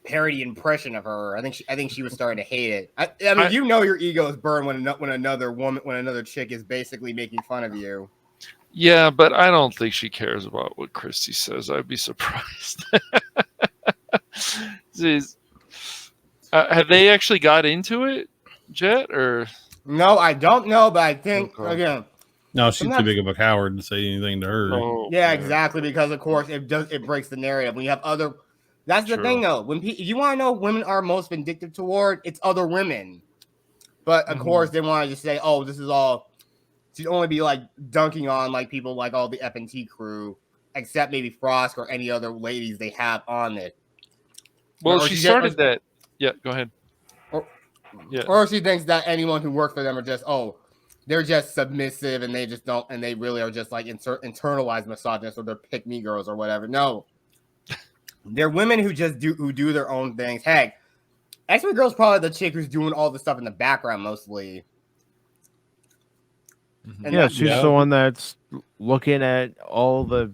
parody impression of her. I think she was starting to hate it. I mean, your ego is burned when another chick is basically making fun of you. Yeah, but I don't think she cares about what Christy says. I'd be surprised. Have they actually got into it, Jet? Or no, I don't know, but I think again. No, she's too big of a coward to say anything to her. Oh, yeah, exactly. Because of course it breaks the narrative. When you have other, that's the thing though. When you want to know women are most vindictive toward, it's other women. But of course they want to just say, oh, this is all. She'd only be like dunking on like people like all the F&T crew, except maybe Frost or any other ladies they have on it. Well, she started that. Yeah, go ahead. Or she thinks that anyone who works for them are just they're just submissive and they just don't, and they really are just like internalized misogynists or they're pick me girls or whatever. No, they're women who just do their own things. Heck, X-Men Girl's probably the chick who's doing all the stuff in the background mostly. And yeah, she's the one that's looking at all the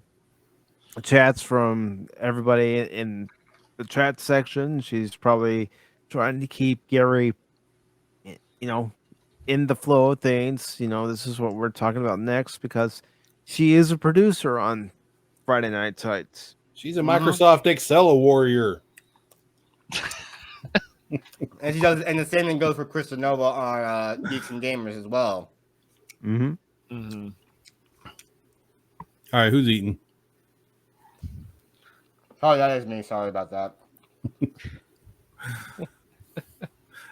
chats from everybody in the chat section. She's probably trying to keep Gary, in the flow of things. This is what we're talking about next because she is a producer on Friday Night Tights. She's a Microsoft Excel warrior. And she does, and the same thing goes for Krista Nova on Geeks and Gamers as well. Mm-hmm. Mm-hmm. All right, who's eating? Oh, that is me. Sorry about that.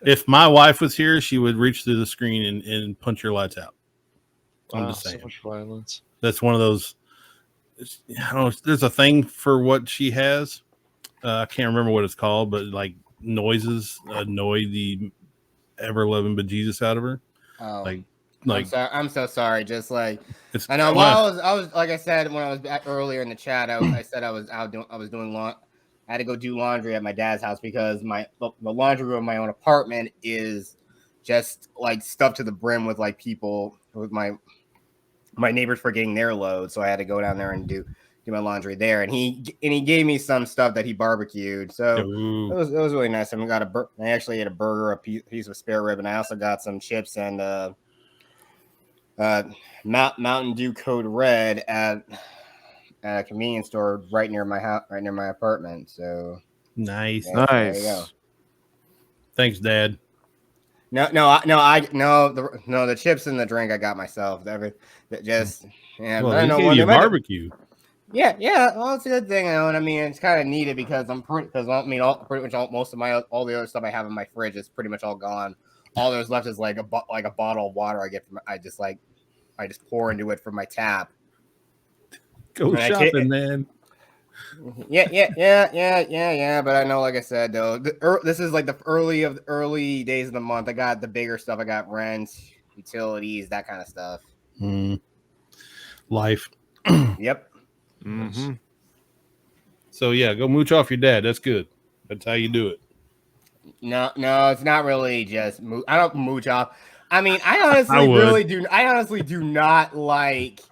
If my wife was here, she would reach through the screen and punch your lights out. I'm just saying. So much violence. That's one of those. I don't know. There's a thing for what she has. I can't remember what it's called, but like noises annoy the ever loving bejesus out of her. Oh, like I'm so sorry. Just like it's, I know. Well, I was like I said when I was back earlier in the chat. I said I was doing I had to go do laundry at my dad's house because the laundry room in my own apartment is just like stuffed to the brim with like people with my neighbors forgetting their load. So I had to go down there and do my laundry there. And he gave me some stuff that he barbecued. So it was really nice. I actually ate a burger, a piece of spare rib, and I also got some chips and Mountain Dew Code Red at a convenience store right near my house, right near my apartment. So nice, yeah, there you go. Thanks, Dad. The chips and the drink I got myself. Well, I know you barbecue. Yeah. Well, it's a good thing, and I mean, it's kind of needed because pretty much most of all the other stuff I have in my fridge is pretty much all gone. All there's left is like a bottle of water I get from. I just pour into it from my tap. Go shopping, man. Yeah. But I know, like I said, though, this is like the early days of the month. I got the bigger stuff. I got rent, utilities, that kind of stuff. Life. Yep. Mm-hmm. So yeah, go mooch off your dad. That's good. That's how you do it. No, it's not really just mooch. I don't mooch off. I mean, I honestly do not like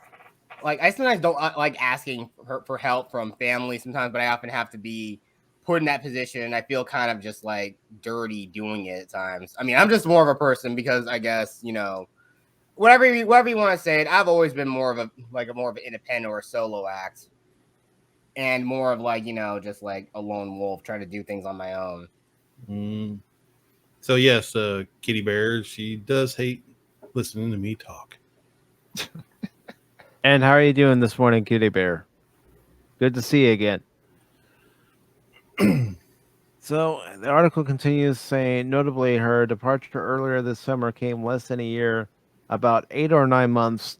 I sometimes don't like asking for help from family sometimes, but I often have to be put in that position, and I feel kind of just like dirty doing it at times. I mean, I'm just more of a person because I guess, whatever you want to say it, I've always been more of an independent or a solo act, and more of like, just like a lone wolf trying to do things on my own. So yes, Kitty Bear, she does hate listening to me talk. And how are you doing this morning, Kitty Bear? Good to see you again. So the article continues saying, notably, her departure earlier this summer came less than a year, about 8 or 9 months,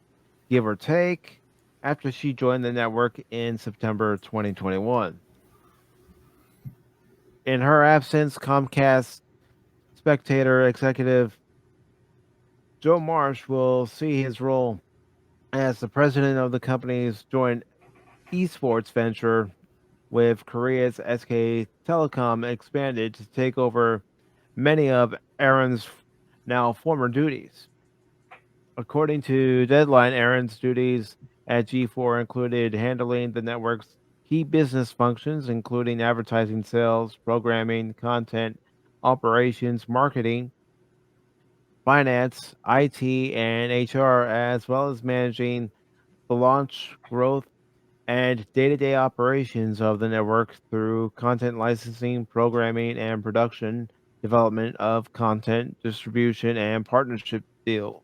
give or take, after she joined the network in September 2021. In her absence, Comcast Spectator executive Joe Marsh will see his role as the president of the company's joint esports venture with Korea's SK Telecom expanded to take over many of Aaron's now former duties. According to Deadline, Aaron's duties at G4 included handling the network's key business functions, including advertising sales, programming, content, operations, marketing, finance, IT, and HR, as well as managing the launch, growth, and day-to-day operations of the network through content licensing, programming, and production, development of content, distribution, and partnership deals.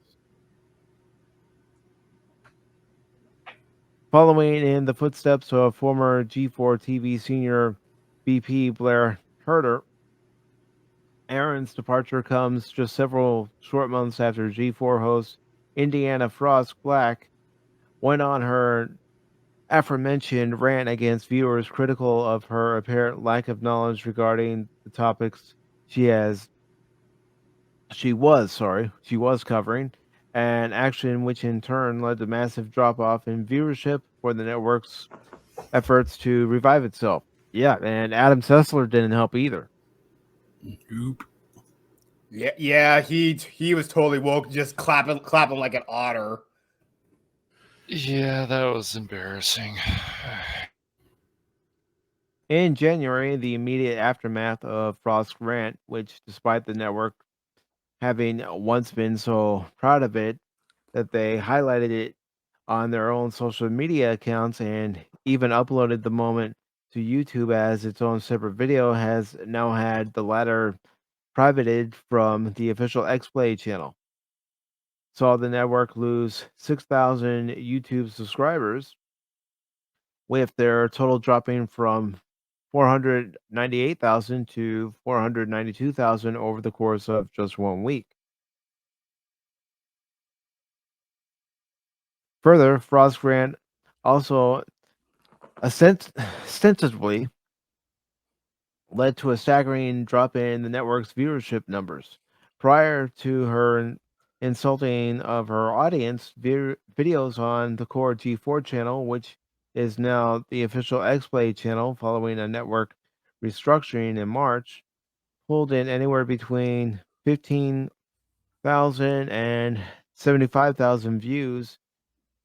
Following in the footsteps of former G4 TV senior VP Blair Herter, Aaron's departure comes just several short months after G4 host Indiana Frost Black went on her aforementioned rant against viewers critical of her apparent lack of knowledge regarding the topics she was covering, an action which in turn led to massive drop-off in viewership for the network's efforts to revive itself. Yeah, and Adam Sessler didn't help either. Yeah, he was totally woke, just clapping like an otter. Yeah, that was embarrassing. In January, the immediate aftermath of Frost's rant, which despite the network having once been so proud of it that they highlighted it on their own social media accounts and even uploaded the moment to YouTube as its own separate video, has now had the latter privated from the official X-Play channel. Saw the network lose 6,000 YouTube subscribers, with their total dropping from 498,000 to 492,000 over the course of just 1 week. Further, Frost Grant also ostensibly led to a staggering drop in the network's viewership numbers. Prior to her insulting of her audience, videos on the core G4 channel, which is now the official X-Play channel following a network restructuring in March, pulled in anywhere between 15,000 and 75,000 views,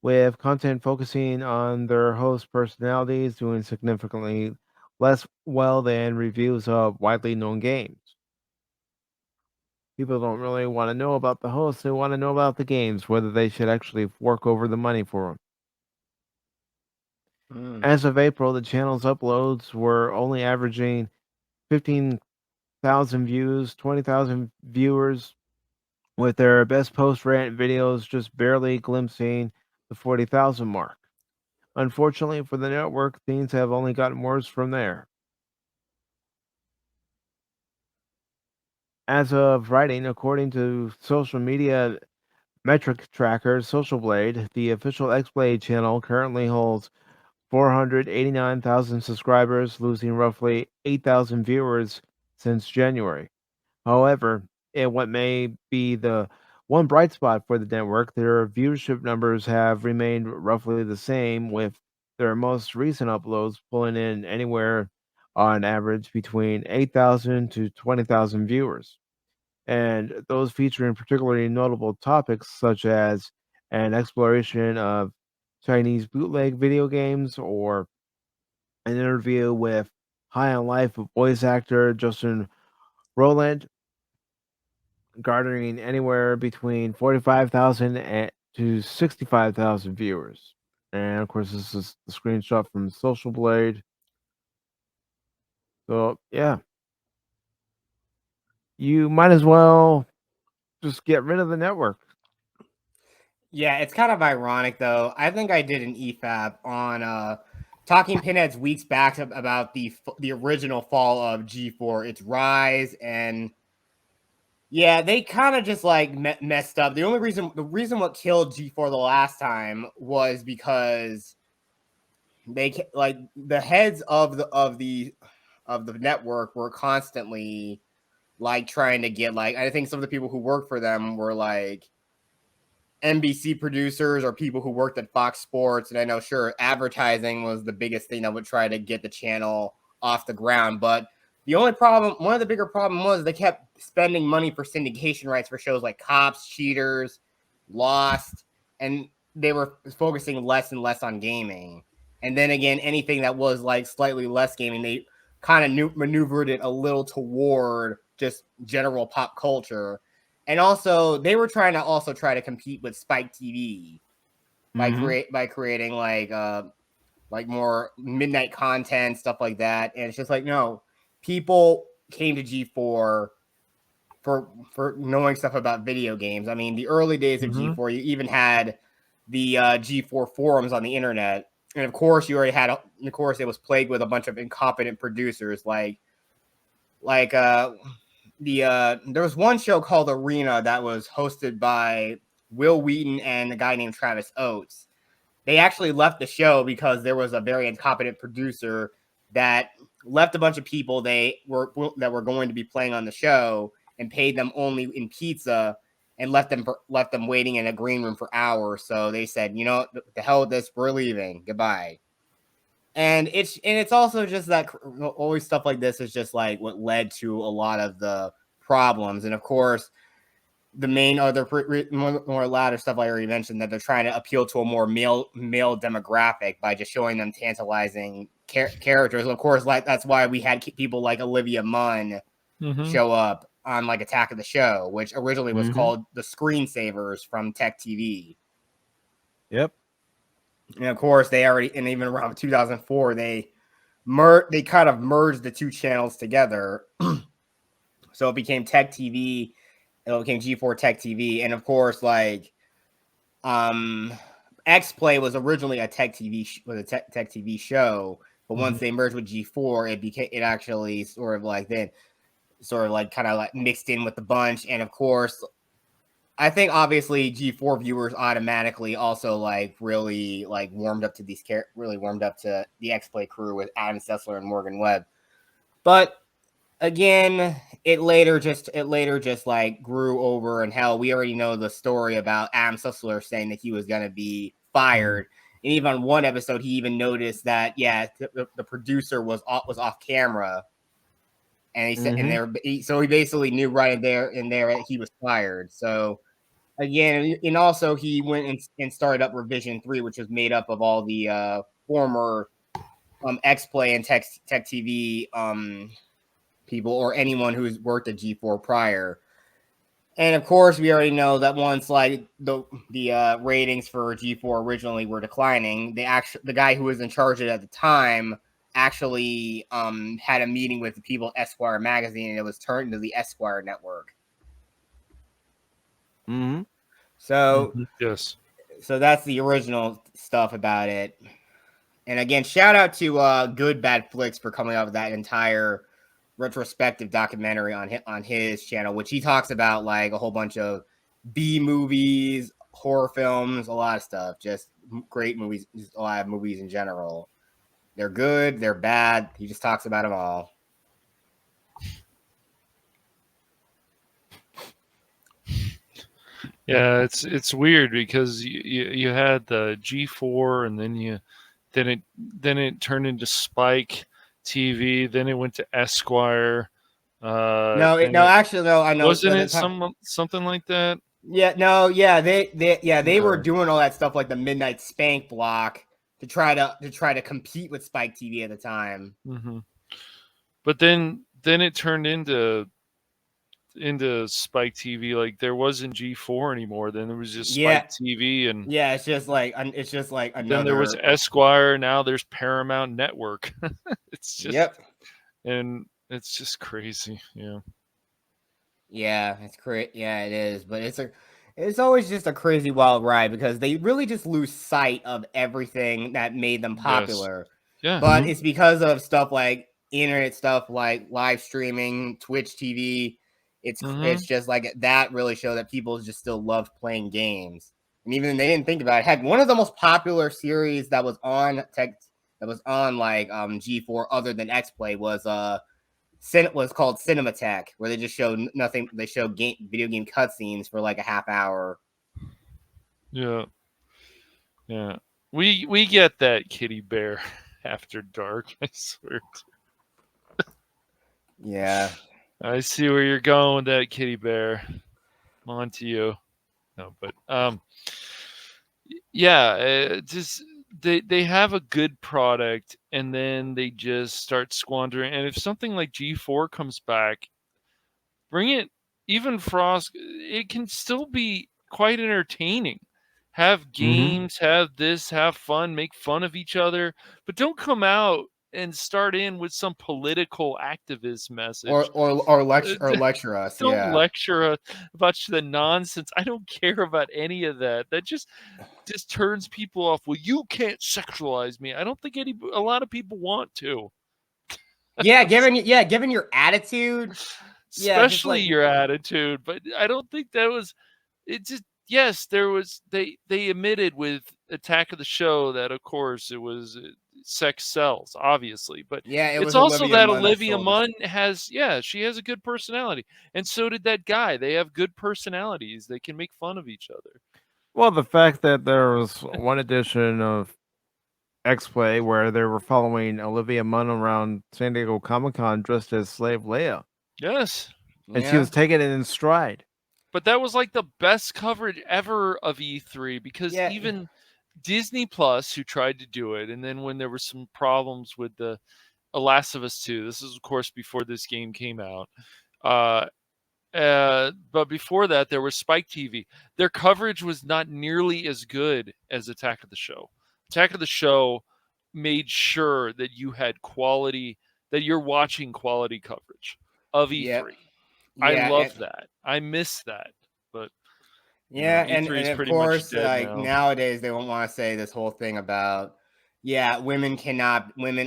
with content focusing on their host personalities doing significantly less well than reviews of widely known games. People don't really want to know about the hosts, they want to know about the games, whether they should actually fork over the money for them. As of April, the channel's uploads were only averaging 15,000 views, 20,000 viewers, with their best post-rant videos just barely glimpsing the 40,000 mark. Unfortunately for the network, things have only gotten worse from there. As of writing, according to social media metric tracker Social Blade, the official X-Play channel currently holds 489,000 subscribers, losing roughly 8,000 viewers since January. However, in what may be the one bright spot for the network, their viewership numbers have remained roughly the same, with their most recent uploads pulling in anywhere on average between 8,000 to 20,000 viewers. And those featuring particularly notable topics such as an exploration of Chinese bootleg video games or an interview with High on Life voice actor Justin Roiland, garnering anywhere between 45,000 to 65,000 viewers. And of course, this is the screenshot from Social Blade. So, yeah. You might as well just get rid of the network. Yeah, it's kind of ironic, though. I think I did an EFAP on Talking Pinheads weeks back about the original fall of G4, its rise, and yeah, they kind of just like messed up. The reason what killed G4 the last time was because they like the heads of the network were constantly like trying to get like, I think some of the people who worked for them were like NBC producers or people who worked at Fox Sports, and I know sure advertising was the biggest thing that would try to get the channel off the ground, but the only problem, one of the bigger problem was they kept spending money for syndication rights for shows like Cops, Cheaters, Lost, and they were focusing less and less on gaming. And then again, anything that was like slightly less gaming, they kind of maneuvered it a little toward just general pop culture. And also, they were trying to compete with Spike TV by creating like more midnight content, stuff like that. And it's just like, no, people came to G4 for knowing stuff about video games. I mean, the early days of G4, you even had the G4 forums on the internet, and of course, you already had. Of course, it was plagued with a bunch of incompetent producers, there was one show called Arena that was hosted by Will Wheaton and a guy named Travis Oates. They actually left the show because there was a very incompetent producer that left a bunch of people that were going to be playing on the show and paid them only in pizza and left them waiting in a green room for hours. So they said, you know, the hell with this, we're leaving. Goodbye. And it's also just that always stuff like this is just like what led to a lot of the problems. And of course, the main other more louder stuff I already mentioned, that they're trying to appeal to a more male demographic by just showing them tantalizing characters. And of course, like that's why we had people like Olivia Munn show up on like Attack of the Show, which originally was called the Screensavers from Tech TV. Yep. And of course, and even around 2004, they kind of merged the two channels together. So it became Tech TV. It became G4 Tech TV, and of course, like, X-Play was originally a Tech TV Tech TV show, but once they merged with G4, it actually sort of like kind of like mixed in with the bunch, and of course, I think obviously G4 viewers automatically also like really like warmed up to the X-Play crew with Adam Sessler and Morgan Webb, but again, it later just like grew over, and hell, we already know the story about Adam Sessler saying that he was gonna be fired. And even on one episode, he even noticed that the producer was off camera, and he said, so he basically knew right there that he was fired. So again, and also he went and started up Revision 3, which was made up of all the former X-Play and Tech TV people, or anyone who's worked at G4 prior. And of course, we already know that once like the ratings for G4 originally were declining, the guy who was in charge of it at the time actually had a meeting with the people at Esquire magazine, and it was turned into the Esquire network. So yes, so that's the original stuff about it. And again, shout out to Good Bad Flicks for coming up with that entire retrospective documentary on his channel, which he talks about like a whole bunch of B movies, horror films, a lot of stuff, just great movies, just a lot of movies in general. They're good, they're bad. He just talks about them all. Yeah, it's weird because you had the G4, and then it turned into Spike TV, then it went to Esquire. I know. Wasn't it something like that? They were doing all that stuff like the Midnight Spank block to try to compete with Spike TV at the time. But then it turned into Spike TV. Like there wasn't G4 anymore. Then there was just Spike TV, and it's just like another. Then there was Esquire. Now there's Paramount Network. It's just and it's just crazy. It's crazy. Yeah, it is. But it's always just a crazy wild ride because they really just lose sight of everything that made them popular. But it's because of stuff like internet stuff, like live streaming, Twitch TV. It's just like that really show that people just still love playing games. And even they didn't think about it. Heck, one of the most popular series that was on like G4 other than X-Play was called Cinematech, where they just show nothing. They show video game cutscenes for like a half hour. Yeah. We get that, Kitty Bear After Dark. I swear. Yeah. I see where you're going with that, Kitty Bear. I'm on to you. No, but just they have a good product, and then they just start squandering. And if something like G4 comes back, bring it. Even Frost, it can still be quite entertaining. Have games, have this, have fun, make fun of each other, but don't come out and start in with some political activist message or lecture us. Don't lecture us about the nonsense. I don't care about any of that. That just turns people off. Well, you can't sexualize me. I don't think a lot of people want to. Given your attitude, especially your attitude. But I don't think that was it. Just there was they admitted with Attack of the Show that of course it was. Sex sells, obviously, but it's also that Olivia Munn she has a good personality, and so did that guy. They have good personalities. They can make fun of each other. Well, the fact that there was one edition of X-Play where they were following Olivia Munn around San Diego Comic-Con dressed as Slave Leia. Yes. And she was taking it in stride. But that was like the best coverage ever of E3 because even Disney Plus, who tried to do it, and then when there were some problems with the Last of Us 2, this is of course before this game came out, but before that there was Spike TV. Their coverage was not nearly as good as Attack of the Show. Attack of the Show made sure that you had quality, that you're watching quality coverage of E3. I love that. I miss that. But yeah, E3 and is of pretty much course, dead like now. nowadays, they won't want to say this whole thing about, women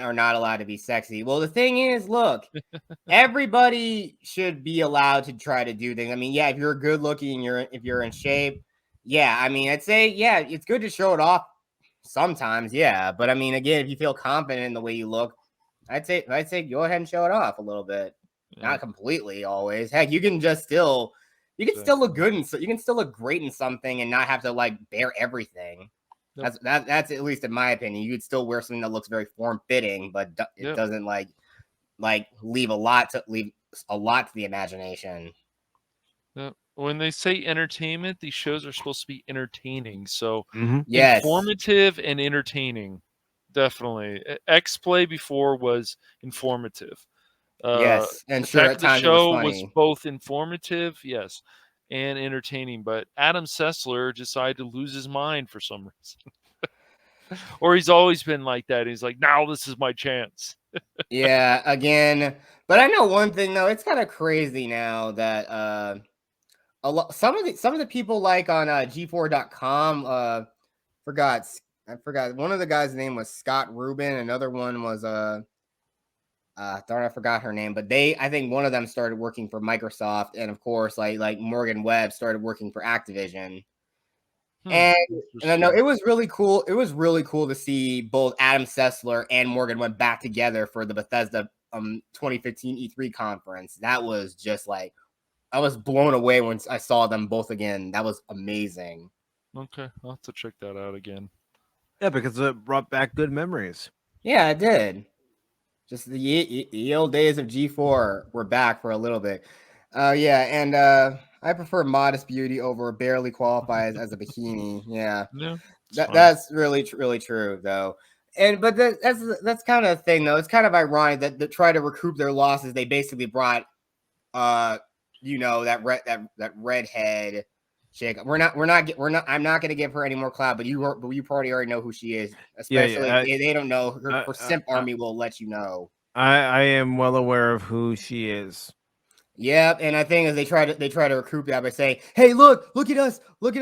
are not allowed to be sexy. Well, the thing is, look, everybody should be allowed to try to do things. I mean, if you're good looking, if you're in shape, I mean, I'd say, it's good to show it off sometimes, but I mean, again, if you feel confident in the way you look, I'd say go ahead and show it off a little bit. Not completely always. Heck, you can still look good, and so you can still look great in something and not have to like bear everything. Nope. That's at least in my opinion. You could still wear something that looks very form fitting, but it doesn't like leave a lot to the imagination. When they say entertainment, these shows are supposed to be entertaining. So yes, informative and entertaining, definitely. X-Play before was informative. Yes, and sure, Attack at of the times Show it was was funny. both informative, yes, and entertaining. But Adam Sessler decided to lose his mind for some reason. Or he's always been like that. He's like, now this is my chance. Yeah, again. But I know one thing though, it's kind of crazy now that some of the people like on G4.com, I forgot one of the guys' name was Scott Rubin, another one was I forgot her name, but I think one of them started working for Microsoft, and of course like Morgan Webb started working for Activision. And I know it was really cool. It was really cool to see both Adam Sessler and Morgan Webb back together for the Bethesda 2015 E3 conference. That was just like, I was blown away when I saw them both again. That was amazing. Okay, I'll have to check that out again. Yeah, because it brought back good memories. Yeah, it did. Just the old days of G4 were back for a little bit. And I prefer modest beauty over barely qualifies as a bikini. Yeah, that's really true though. But that's kind of a thing though. It's kind of ironic that to try to recoup their losses, they basically brought that redhead chick. I'm not going to give her any more clout, but you probably already know who she is. Especially if they don't know her Simp Army will let you know. I am well aware of who she is. Yeah, and I think as they try to recoup that by saying, "Hey, look at us, look,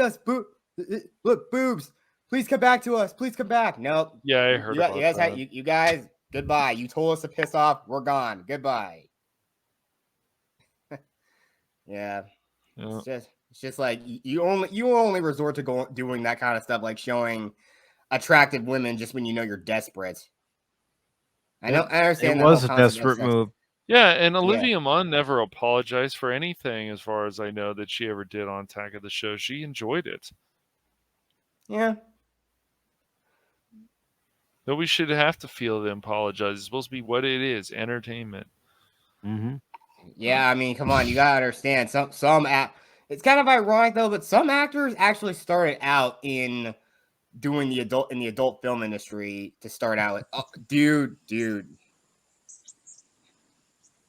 boobs. Please come back to us. Please come back." Nope. Yeah, I heard about that. You guys, goodbye. You told us to piss off. We're gone. Goodbye. Yeah. It's just like you only resort to doing that kind of stuff, like showing attractive women just when you know you're desperate. I understand. It was a desperate move. Yeah, and Olivia Munn never apologized for anything, as far as I know, that she ever did on Attack of the Show. She enjoyed it. Yeah. But we should have to feel to apologize. It's supposed to be what it is, entertainment. Mm-hmm. Yeah, I mean, come on, you gotta understand. It's kind of ironic though, but some actors actually started out in doing the adult film industry to start out with. Oh, dude.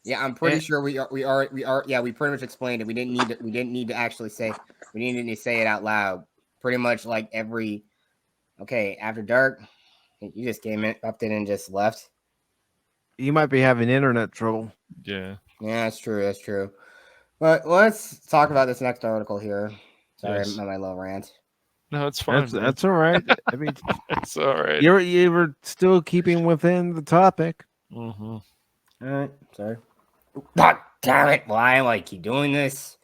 Yeah, I'm pretty sure we are. Yeah, we pretty much explained it. We didn't need to actually say. We didn't need to say it out loud. Pretty much like every. Okay, After Dark. You just came in, upped it, and just left. You might be having internet trouble. Yeah. Yeah, that's true. But let's talk about this next article here. Sorry, my little rant. No, it's fine. That's all right. I mean, it's all right. You were still keeping within the topic. Mm-hmm. All right, sorry. God damn it! Why am I keep doing this?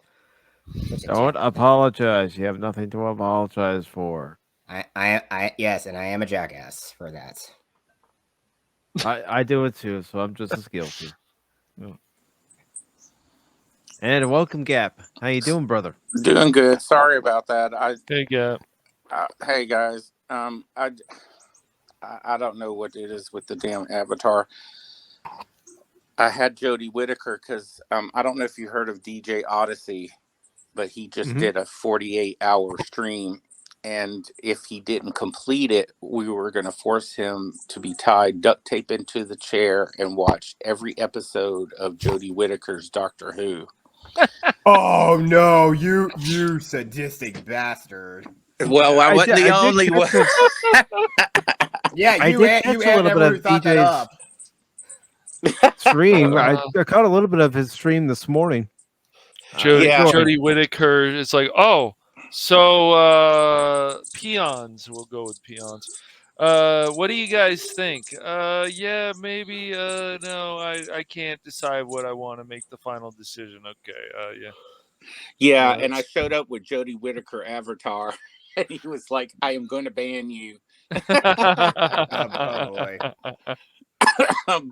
Don't apologize. You have nothing to apologize for. Yes, and I am a jackass for that. I do it too, so I'm just as guilty. And welcome, Gap. How you doing, brother? Doing good. Sorry about that. Hey, Gap. Hey guys. I don't know what it is with the damn avatar. I had Jodie Whittaker because I don't know if you heard of DJ Odyssey, but he just did a 48-hour stream. And if he didn't complete it, we were going to force him to be tied duct tape into the chair and watch every episode of Jodie Whittaker's Doctor Who. Oh no, you sadistic bastard! Well, I wasn't the only one. Yeah, you had never thought that up. Stream. I caught a little bit of his stream this morning. Jodie Whittaker is like, oh, so peons. We'll go with peons. What do you guys think? Yeah, maybe. No, I can't decide what I want to make the final decision. Okay. Yeah. Yeah, and I showed up with Jodie Whittaker avatar, and he was like, "I am going to ban you." Oh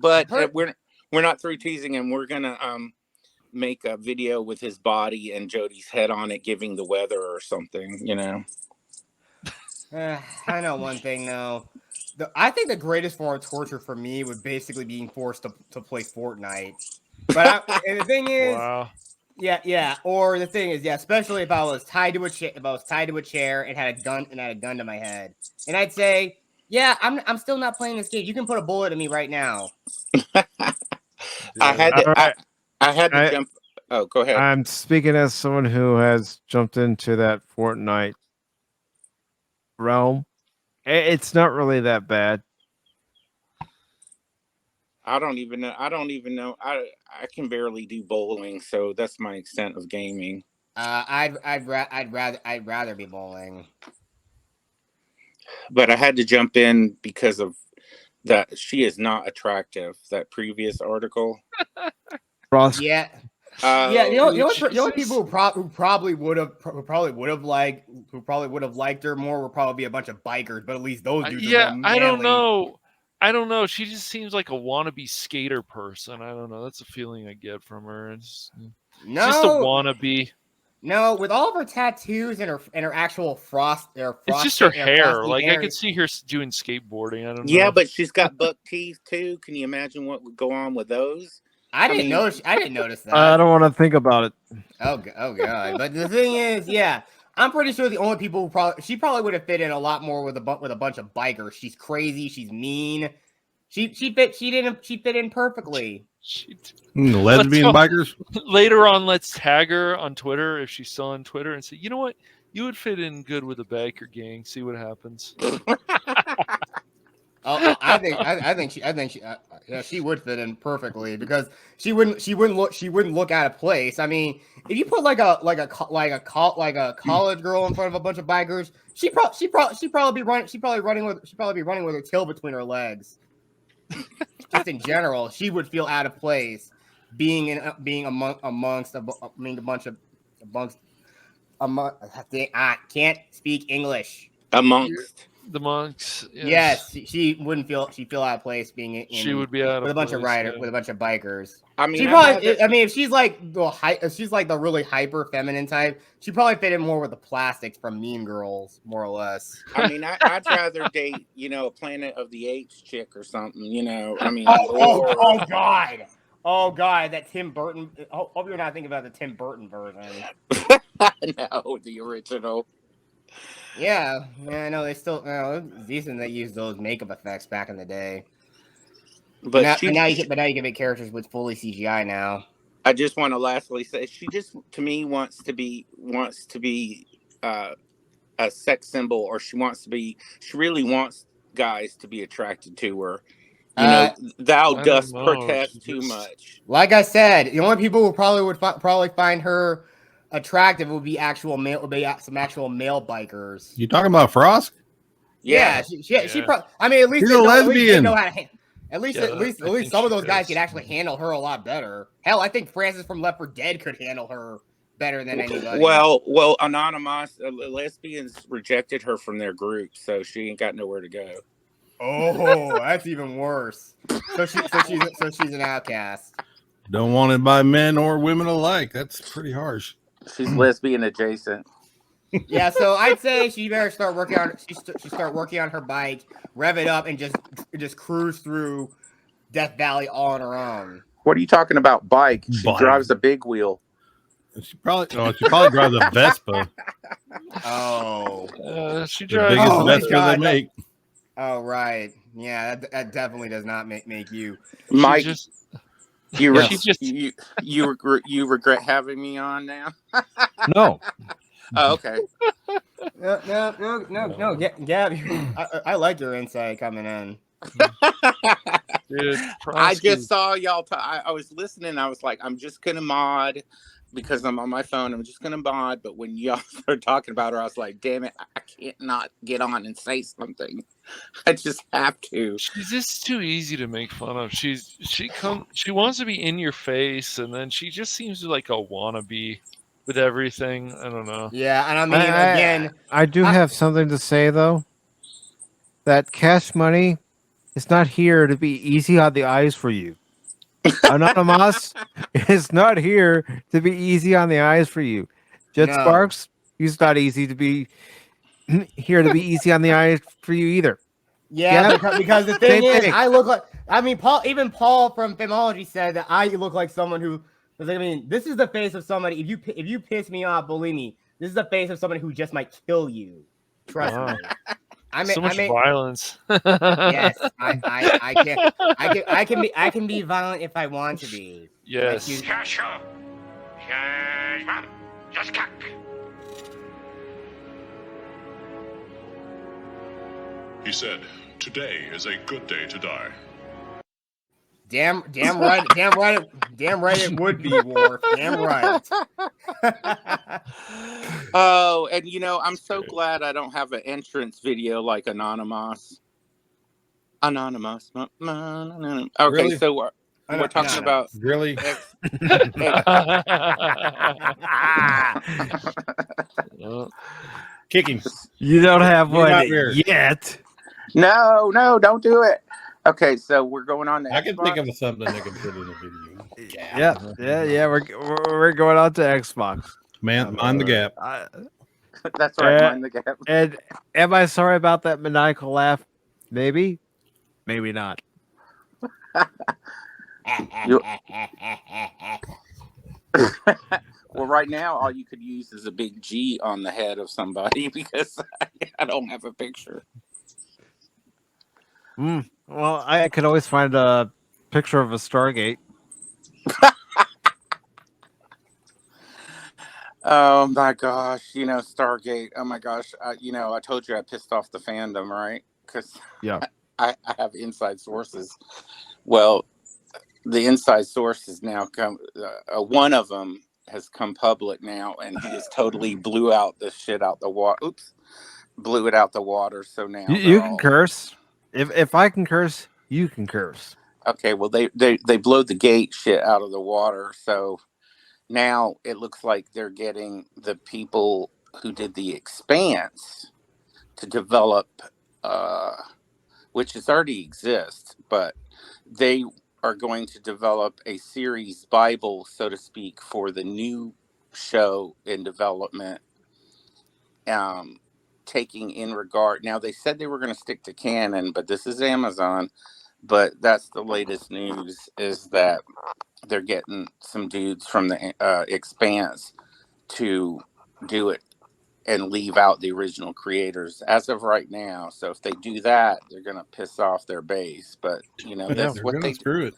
boy. But we're not through teasing him. We're gonna make a video with his body and Jodie's head on it, giving the weather or something. You know. I know one thing though. I think the greatest form of torture for me would basically being forced to play Fortnite. But and the thing is, wow. Yeah. Or the thing is, especially if I was tied to a chair and had a gun to my head, and I'd say, yeah, I'm still not playing this game. You can put a bullet in me right now. I had to jump. Oh, go ahead. I'm speaking as someone who has jumped into that Fortnite realm. It's not really that bad. I don't even know. I can barely do bowling, so that's my extent of gaming. I'd rather be bowling. But I had to jump in because of that. She is not attractive. That previous article. Ross. Yeah. The only people who probably would have liked her more would probably be a bunch of bikers, but at least those dudes. I don't know. She just seems like a wannabe skater person. I don't know. That's a feeling I get from her. It's just a wannabe. No, with all of her tattoos and her actual it's just her hair. Like I could see her doing skateboarding. I don't know. Yeah, but she's got buck teeth too. Can you imagine what would go on with those? I didn't notice that. I don't want to think about it. Oh god! But the thing is, I'm pretty sure the only people who she probably would have fit in a lot more with a bunch of bikers. She's crazy. She's mean. She fit in perfectly. Lesbian bikers. Later on, let's tag her on Twitter if she's still on Twitter and say, you know what, you would fit in good with a biker gang. See what happens. I think she would fit in perfectly because she wouldn't look out of place. I mean, if you put like a college girl in front of a bunch of bikers, she'd probably be running with her tail between her legs. Just in general, she would feel out of place being amongst I can't speak English. Amongst the monks. Yes, she wouldn't feel out of place being in. She would be out with of a bunch place, of riders with a bunch of bikers. I mean, if she's like the really hyper feminine type, she probably fit in more with the plastics from Mean Girls, more or less. I mean, I'd rather date, a Planet of the Apes chick or something. I mean, oh god, that Tim Burton. Hope you're not thinking about the Tim Burton version. No, the original. Yeah, I know they still. It's decent they used those makeup effects back in the day. But now you can make characters with fully CGI now. I just want to lastly say she just to me wants to be a sex symbol, or she really wants guys to be attracted to her. Thou dost protest too much. Like I said, the only people who probably find her attractive would be some actual male bikers. You talking about Frost? Yeah, she probably. I mean, at least she's a lesbian. Know how to at least some of those guys could actually handle her a lot better. Hell, I think Francis from Left 4 Dead could handle her better than anybody. Well, Anonymous lesbians rejected her from their group, so she ain't got nowhere to go. Oh, that's even worse. So she's an outcast. Don't want it by men or women alike. That's pretty harsh. She's lesbian adjacent. Yeah, so I'd say she better start working on. She start working on her bike, rev it up, and just cruise through Death Valley all on her own. What are you talking about? Bike? She drives a big wheel. She probably drives a Vespa. She the drives biggest Vespa they make. Oh right, yeah, that definitely does not make you, Mike. You regret having me on now? No. Oh, okay. No, Gab. I like your insight coming in. Dude, I just saw y'all. I was listening. I was like, I'm just gonna mod because I'm on my phone. I'm just gonna mod. But when y'all started talking about her, I was like, damn it, I can't not get on and say something. I just have to. She's just too easy to make fun of. She wants to be in your face, and then she just seems like a wannabe with everything. I don't know. Yeah, and I mean, again, I do have something to say though. That Cash Money is not here to be easy on the eyes for you. Anonymous is not here to be easy on the eyes for you. Jet No. Sparks, he's not easy to be here to be easy on the eyes for you either. Yeah, Yep. because the thing Same is, thing. I look like. I mean, Paul from Femology said that I look like someone who. I mean, this is the face of somebody. If you piss me off, believe me, this is the face of somebody who just might kill you. Trust me. So much violence. Yes, I can be violent if I want to be. Yes. He said, "Today is a good day to die." Damn right it would be, Worf. Damn right. Oh, and I'm so glad I don't have an entrance video like Anonymous. Okay, Really? so we're talking about really. Kick him. You don't have Get him out one here. yet. No, don't do it. Okay, so we're going on to I can Xbox. think of something I can put in a video. Yeah. We're going on to Xbox. Mind the gap. That's right, mind the gap. And am I sorry about that maniacal laugh? Maybe, maybe not. Well, right now, all you could use is a big G on the head of somebody because I don't have a picture. Well, I could always find a picture of a Stargate. Oh my gosh, Stargate. Oh my gosh, I told you I pissed off the fandom, right? Because I have inside sources. Well, the inside source has now come. One of them has come public now, and he just totally blew out the shit out the water. Oops, blew it out the water. So now You can curse. If I can curse, you can curse. Okay, well they blew the gate shit out of the water, so now it looks like they're getting the people who did The Expanse to develop, which has already exists, but they are going to develop a series Bible, so to speak, for the new show in development. Taking in regard, now they said they were going to stick to canon, but this is Amazon. But that's the latest news, is that they're getting some dudes from the Expanse to do it and leave out the original creators as of right now. So if they do that, they're going to piss off their base. But that's what they screw it.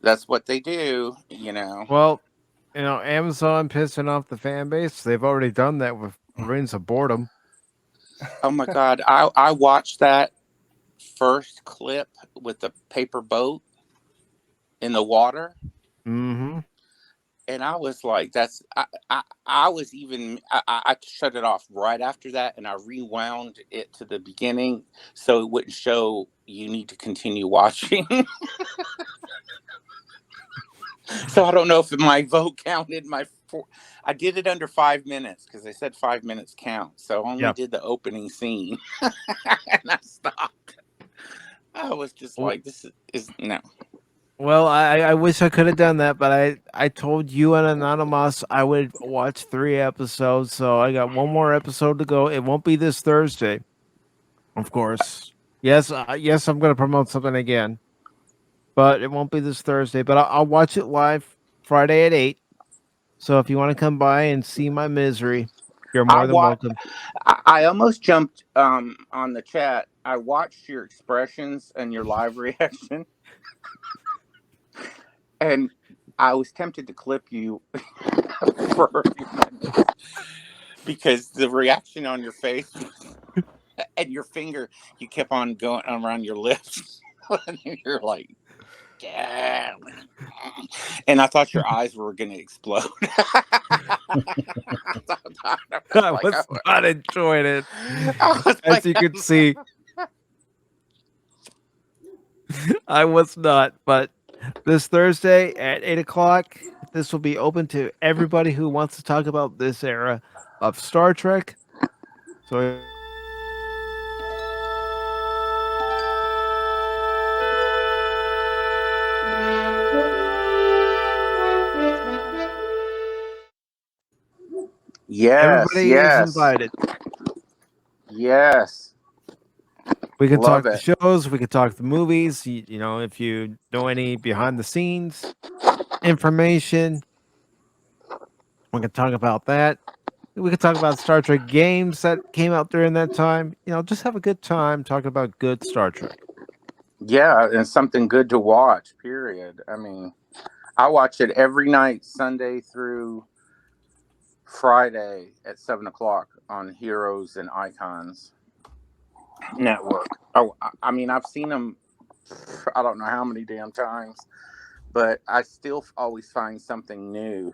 That's what they do. Well, Amazon pissing off the fan base. They've already done that with Rings of Boredom. Oh my God, I watched that first clip with the paper boat in the water. Mm-hmm. And I was like, I shut it off right after that, and I rewound it to the beginning so it wouldn't show you need to continue watching. So I don't know if my vote counted. I did it under 5 minutes because they said 5 minutes count. So I only did the opening scene, and I stopped. I was just like, this is no. Well, I wish I could have done that, but I told you and Anonymous I would watch 3 episodes, so I got one more episode to go. It won't be this Thursday, of course. Yes, I'm going to promote something again, but it won't be this Thursday. But I'll watch it live Friday at 8. So if you want to come by and see my misery, you're more than welcome. I almost jumped on the chat. I watched your expressions and your live reaction. And I was tempted to clip you for a few minutes because the reaction on your face and your finger, you kept on going around your lips. And you're like, yeah. And I thought your eyes were going to explode. I was not enjoying it. As you can see, I was not. But this Thursday at 8 o'clock, this will be open to everybody who wants to talk about this era of Star Trek. So Yes, everybody yes. is invited. Yes. We can Love talk the it. shows. We can talk the movies. You know, if you know any behind the scenes information, we can talk about that. We can talk about Star Trek games that came out during that time. You know, just have a good time talking about good Star Trek. Yeah, and something good to watch, period. I mean, I watch it every night, Sunday through Friday at 7 o'clock on Heroes and Icons Network. I mean, I've seen them, I don't know how many damn times, but I still always find something new.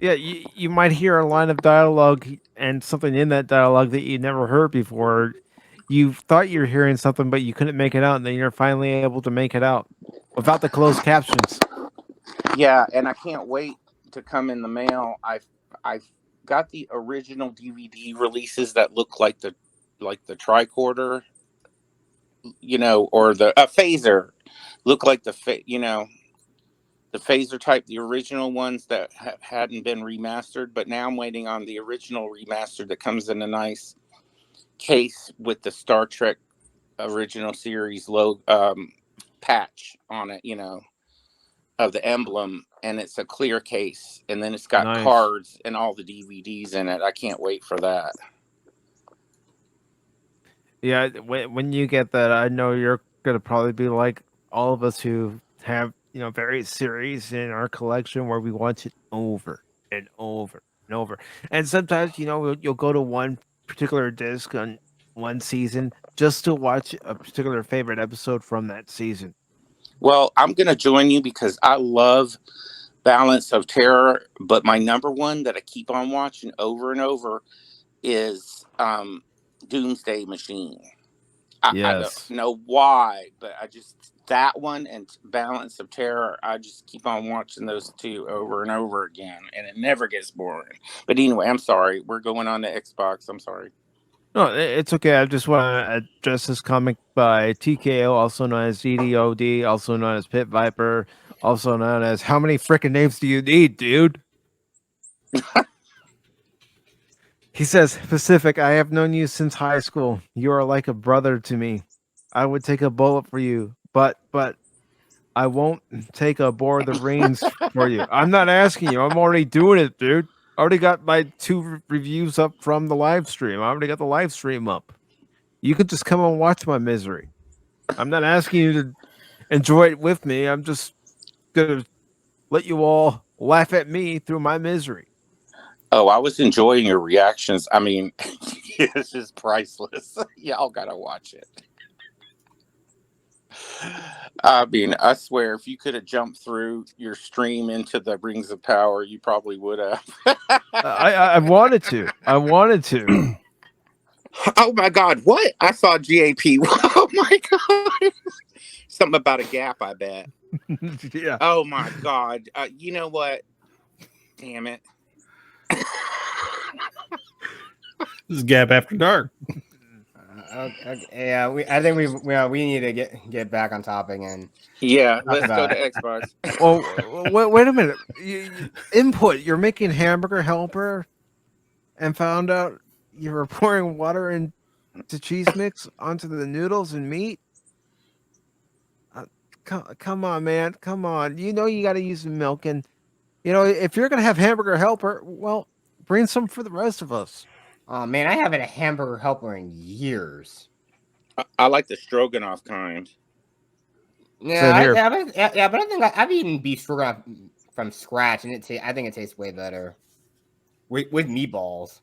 Yeah, you might hear a line of dialogue and something in that dialogue that you never heard before. You thought you were hearing something, but you couldn't make it out, and then you're finally able to make it out without the closed captions. Yeah, and I can't wait to come in the mail. I've got the original DVD releases that look like the tricorder, you know, or the phaser, look like the the phaser type, the original ones that hadn't been remastered. But now I'm waiting on the original remastered that comes in a nice case with the Star Trek original series patch on it, you know, of the emblem, and it's a clear case, and then it's got Nice. cards and all the DVDs in it. I can't wait for that. Yeah, when you get that, I know you're gonna probably be like all of us who have, you know, various series in our collection where we watch it over and over and over. And sometimes, you know, you'll go to one particular disc on one season just to watch a particular favorite episode from that season. Well, I'm going to join you because I love Balance of Terror, but my number one that I keep on watching over and over is Doomsday Machine. I don't know why, but I just, that one and Balance of Terror, I just keep on watching those two over and over again, and it never gets boring. But anyway, I'm sorry. We're going on to Xbox. I'm sorry. No, it's okay. I just want to address this comic by TKO, also known as DDOD, also known as Pit Viper, also known as How Many Frickin' Names Do You Need, Dude? He says, Pacific, I have known you since high school. You are like a brother to me. I would take a bullet for you, but I won't take a bore the reins for you. I'm not asking you. I'm already doing it, dude. I already got my 2 reviews up from the live stream. I already got the live stream up. You could just come and watch my misery. I'm not asking you to enjoy it with me. I'm just going to let you all laugh at me through my misery. Oh, I was enjoying your reactions. I mean, it's just priceless. Y'all gotta watch it. I mean, I swear, if you could have jumped through your stream into the Rings of Power, you probably would have. I wanted to. I wanted to. Oh my God, what? I saw GAP. Oh my God. Something about a gap, I bet. Yeah. Oh my God. You know what? Damn it. This is Gap After Dark. Okay, yeah, I think we need to get back on topic and let's go to Xbox. Oh, wait a minute. Input. You're making hamburger helper, and found out you were pouring water into cheese mix onto the noodles and meat. Come on, man. Come on. You know you got to use the milk, and you know if you're gonna have hamburger helper, well, bring some for the rest of us. Oh man, I haven't had a hamburger helper in years. I like the stroganoff kind. Yeah, but I think I've eaten beef stroganoff from scratch, and I think it tastes way better with meatballs.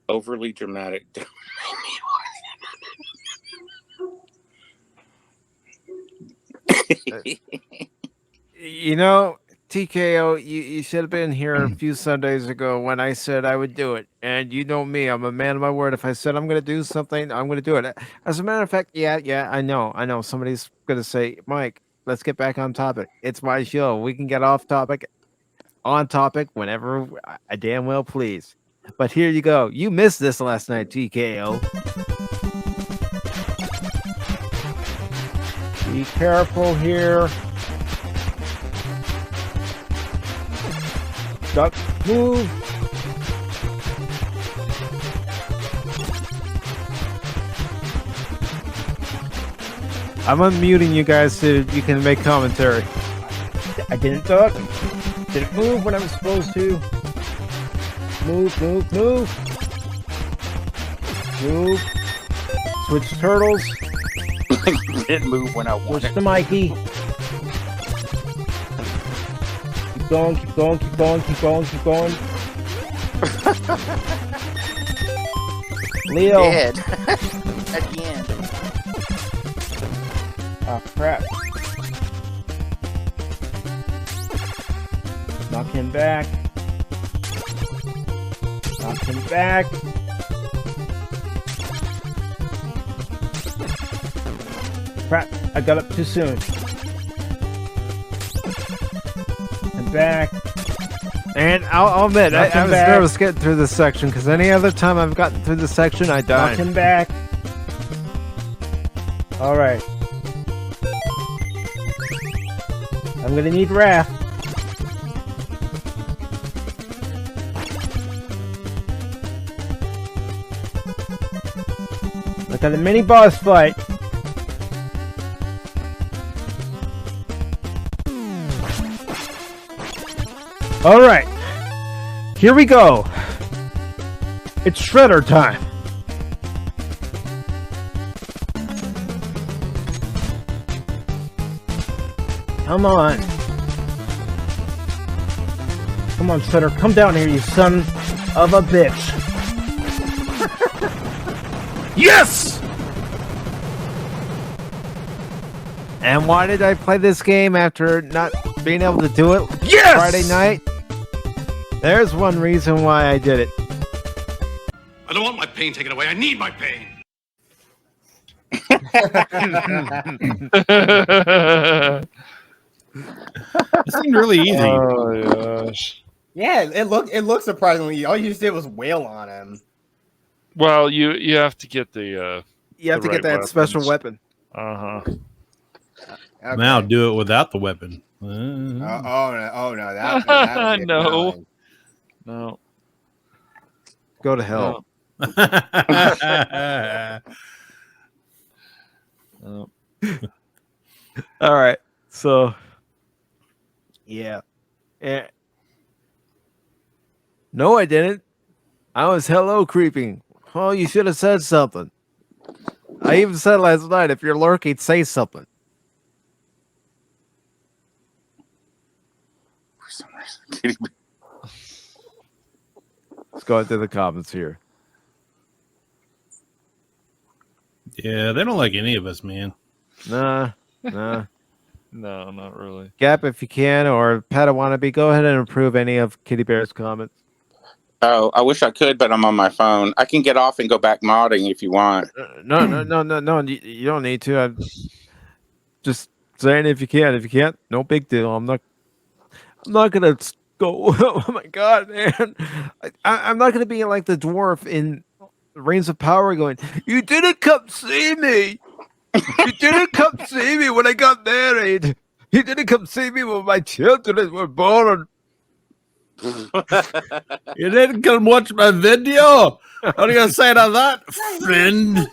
Overly dramatic. You know, TKO, you should have been here a few Sundays ago when I said I would do it. And you know me, I'm a man of my word. If I said I'm going to do something, I'm going to do it. As a matter of fact, yeah, I know. Somebody's going to say, Mike, let's get back on topic. It's my show. We can get off topic, on topic, whenever I damn well please. But here you go. You missed this last night, TKO. Be careful here. Duck, move. I'm unmuting you guys so you can make commentary. I didn't duck. Didn't move when I was supposed to. Move. Move. Switch turtles. Didn't move when I wanted. Switch to Mikey. Keep going. Leo. Dead. Again. Oh, crap. Knock him back. Crap, I got up too soon. And back. And I'll admit, I was nervous getting through this section, because any other time I've gotten through this section, I died. Knock him back. Alright. I'm gonna need Wrath. Look at the mini boss fight. All right, here we go. It's Shredder time. Come on. Come on, Shredder. Come down here, you son of a bitch. Yes! And why did I play this game after not being able to do it Friday night? There's one reason why I did it. I don't want my pain taken away. I need my pain. It seemed really easy. Oh gosh. Yeah, it looked surprisingly. All you just did was wail on him. Well, you have to get the you have to get that special weapon. Okay. Now do it without the weapon. Oh no! That would be No. No. Go to hell. No. All right. So, yeah. No, I didn't. I was hello creeping. Oh, you should have said something. I even said last night, if you're lurking, say something. For some reason, Let's go into the comments here. Yeah, they don't like any of us, man. Nah. No, not really. Gap, if you can, or Padawannabe, go ahead and approve any of Kitty Bear's comments. Oh, I wish I could, but I'm on my phone. I can get off and go back modding if you want. No. You don't need to. I'm just saying if you can. If you can't, no big deal. I'm not gonna go. Oh my god, man! I'm not gonna be like the dwarf in Rings of Power, going, "You didn't come see me. You didn't come see me when I got married. You didn't come see me when my children were born." You didn't come watch my video? What are you gonna say to that, friend?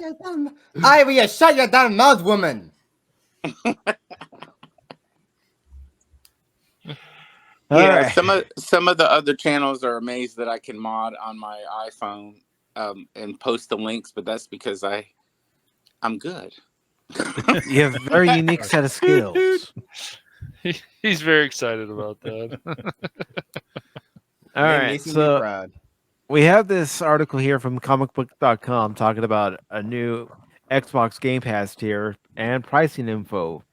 I will you shut your damn mouth, woman. Yeah, some of the other channels are amazed that I can mod on my iPhone and post the links, but that's because I'm good. You have a very unique set of skills. He's very excited about that. All right, so we have this article here from comicbook.com talking about a new Xbox Game Pass tier and pricing info.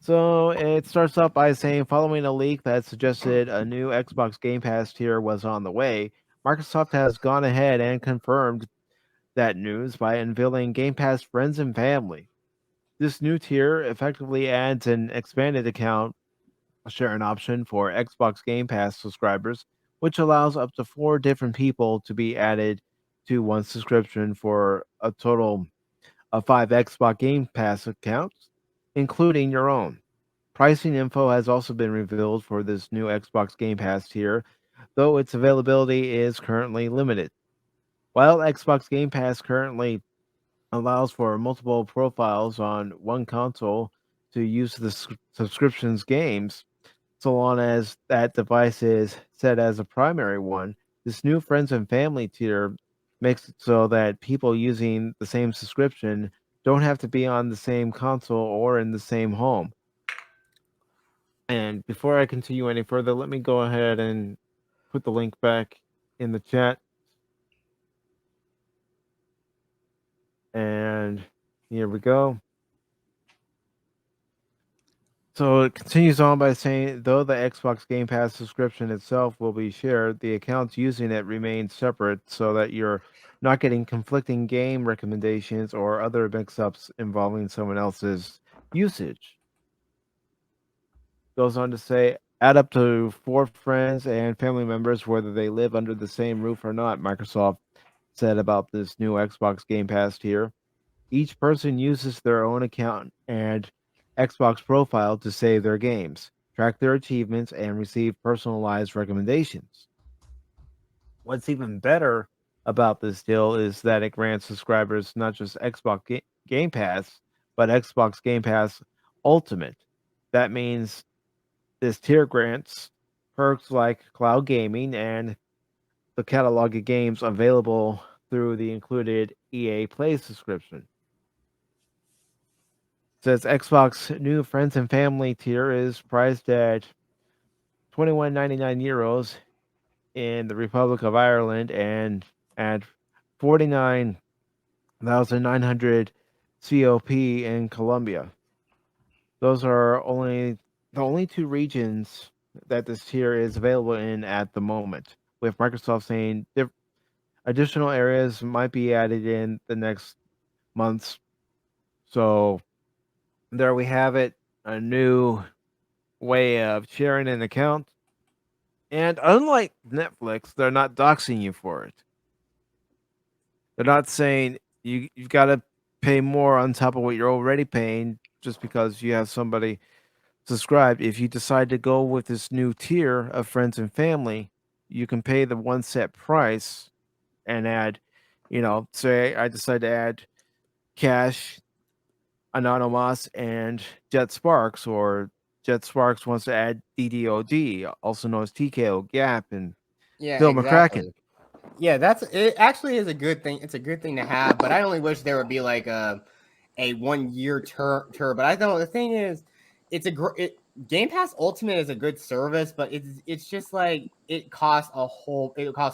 So it starts off by saying, following a leak that suggested a new Xbox Game Pass tier was on the way, Microsoft has gone ahead and confirmed that news by unveiling Game Pass Friends and Family. This new tier effectively adds an expanded account sharing option for Xbox Game Pass subscribers, which allows up to 4 different people to be added to one subscription for a total of 5 Xbox Game Pass accounts, including your own. Pricing info has also been revealed for this new Xbox Game Pass tier, though its availability is currently limited. While Xbox Game Pass currently allows for multiple profiles on one console to use the subscription's games, so long as that device is set as a primary one. This new friends and family tier makes it so that people using the same subscription don't have to be on the same console or in the same home. And before I continue any further, let me go ahead and put the link back in the chat. And here we go. So it continues on by saying, though the Xbox Game Pass subscription itself will be shared, the accounts using it remain separate so that you're not getting conflicting game recommendations or other mix-ups involving someone else's usage. Goes on to say, add up to 4 friends and family members whether they live under the same roof or not, Microsoft said about this new Xbox Game Pass tier. Each person uses their own account and Xbox profile to save their games, track their achievements, and receive personalized recommendations. What's even better about this deal is that it grants subscribers not just Xbox Game Pass, but Xbox Game Pass Ultimate. That means this tier grants perks like cloud gaming and the catalog of games available through the included EA Play subscription. Says Xbox new friends and family tier is priced at €21.99 in the Republic of Ireland and at 49,900 COP in Colombia. Those are the only 2 regions that this tier is available in at the moment, with Microsoft saying additional areas might be added in the next months. So there we have it, a new way of sharing an account. And unlike Netflix, they're not doxing you for it. They're not saying you've got to pay more on top of what you're already paying just because you have somebody subscribed. If you decide to go with this new tier of friends and family, you can pay the one set price and add, say I decide to add Cash, Anonymous, and Jet Sparks, or Jet Sparks wants to add DDOD, also known as TKO, Gap, and Phil McCracken. Yeah, it actually is a good thing. It's a good thing to have, but I only wish there would be like a 1-year term. But I know the thing is, Game Pass Ultimate is a good service, but it's just like it costs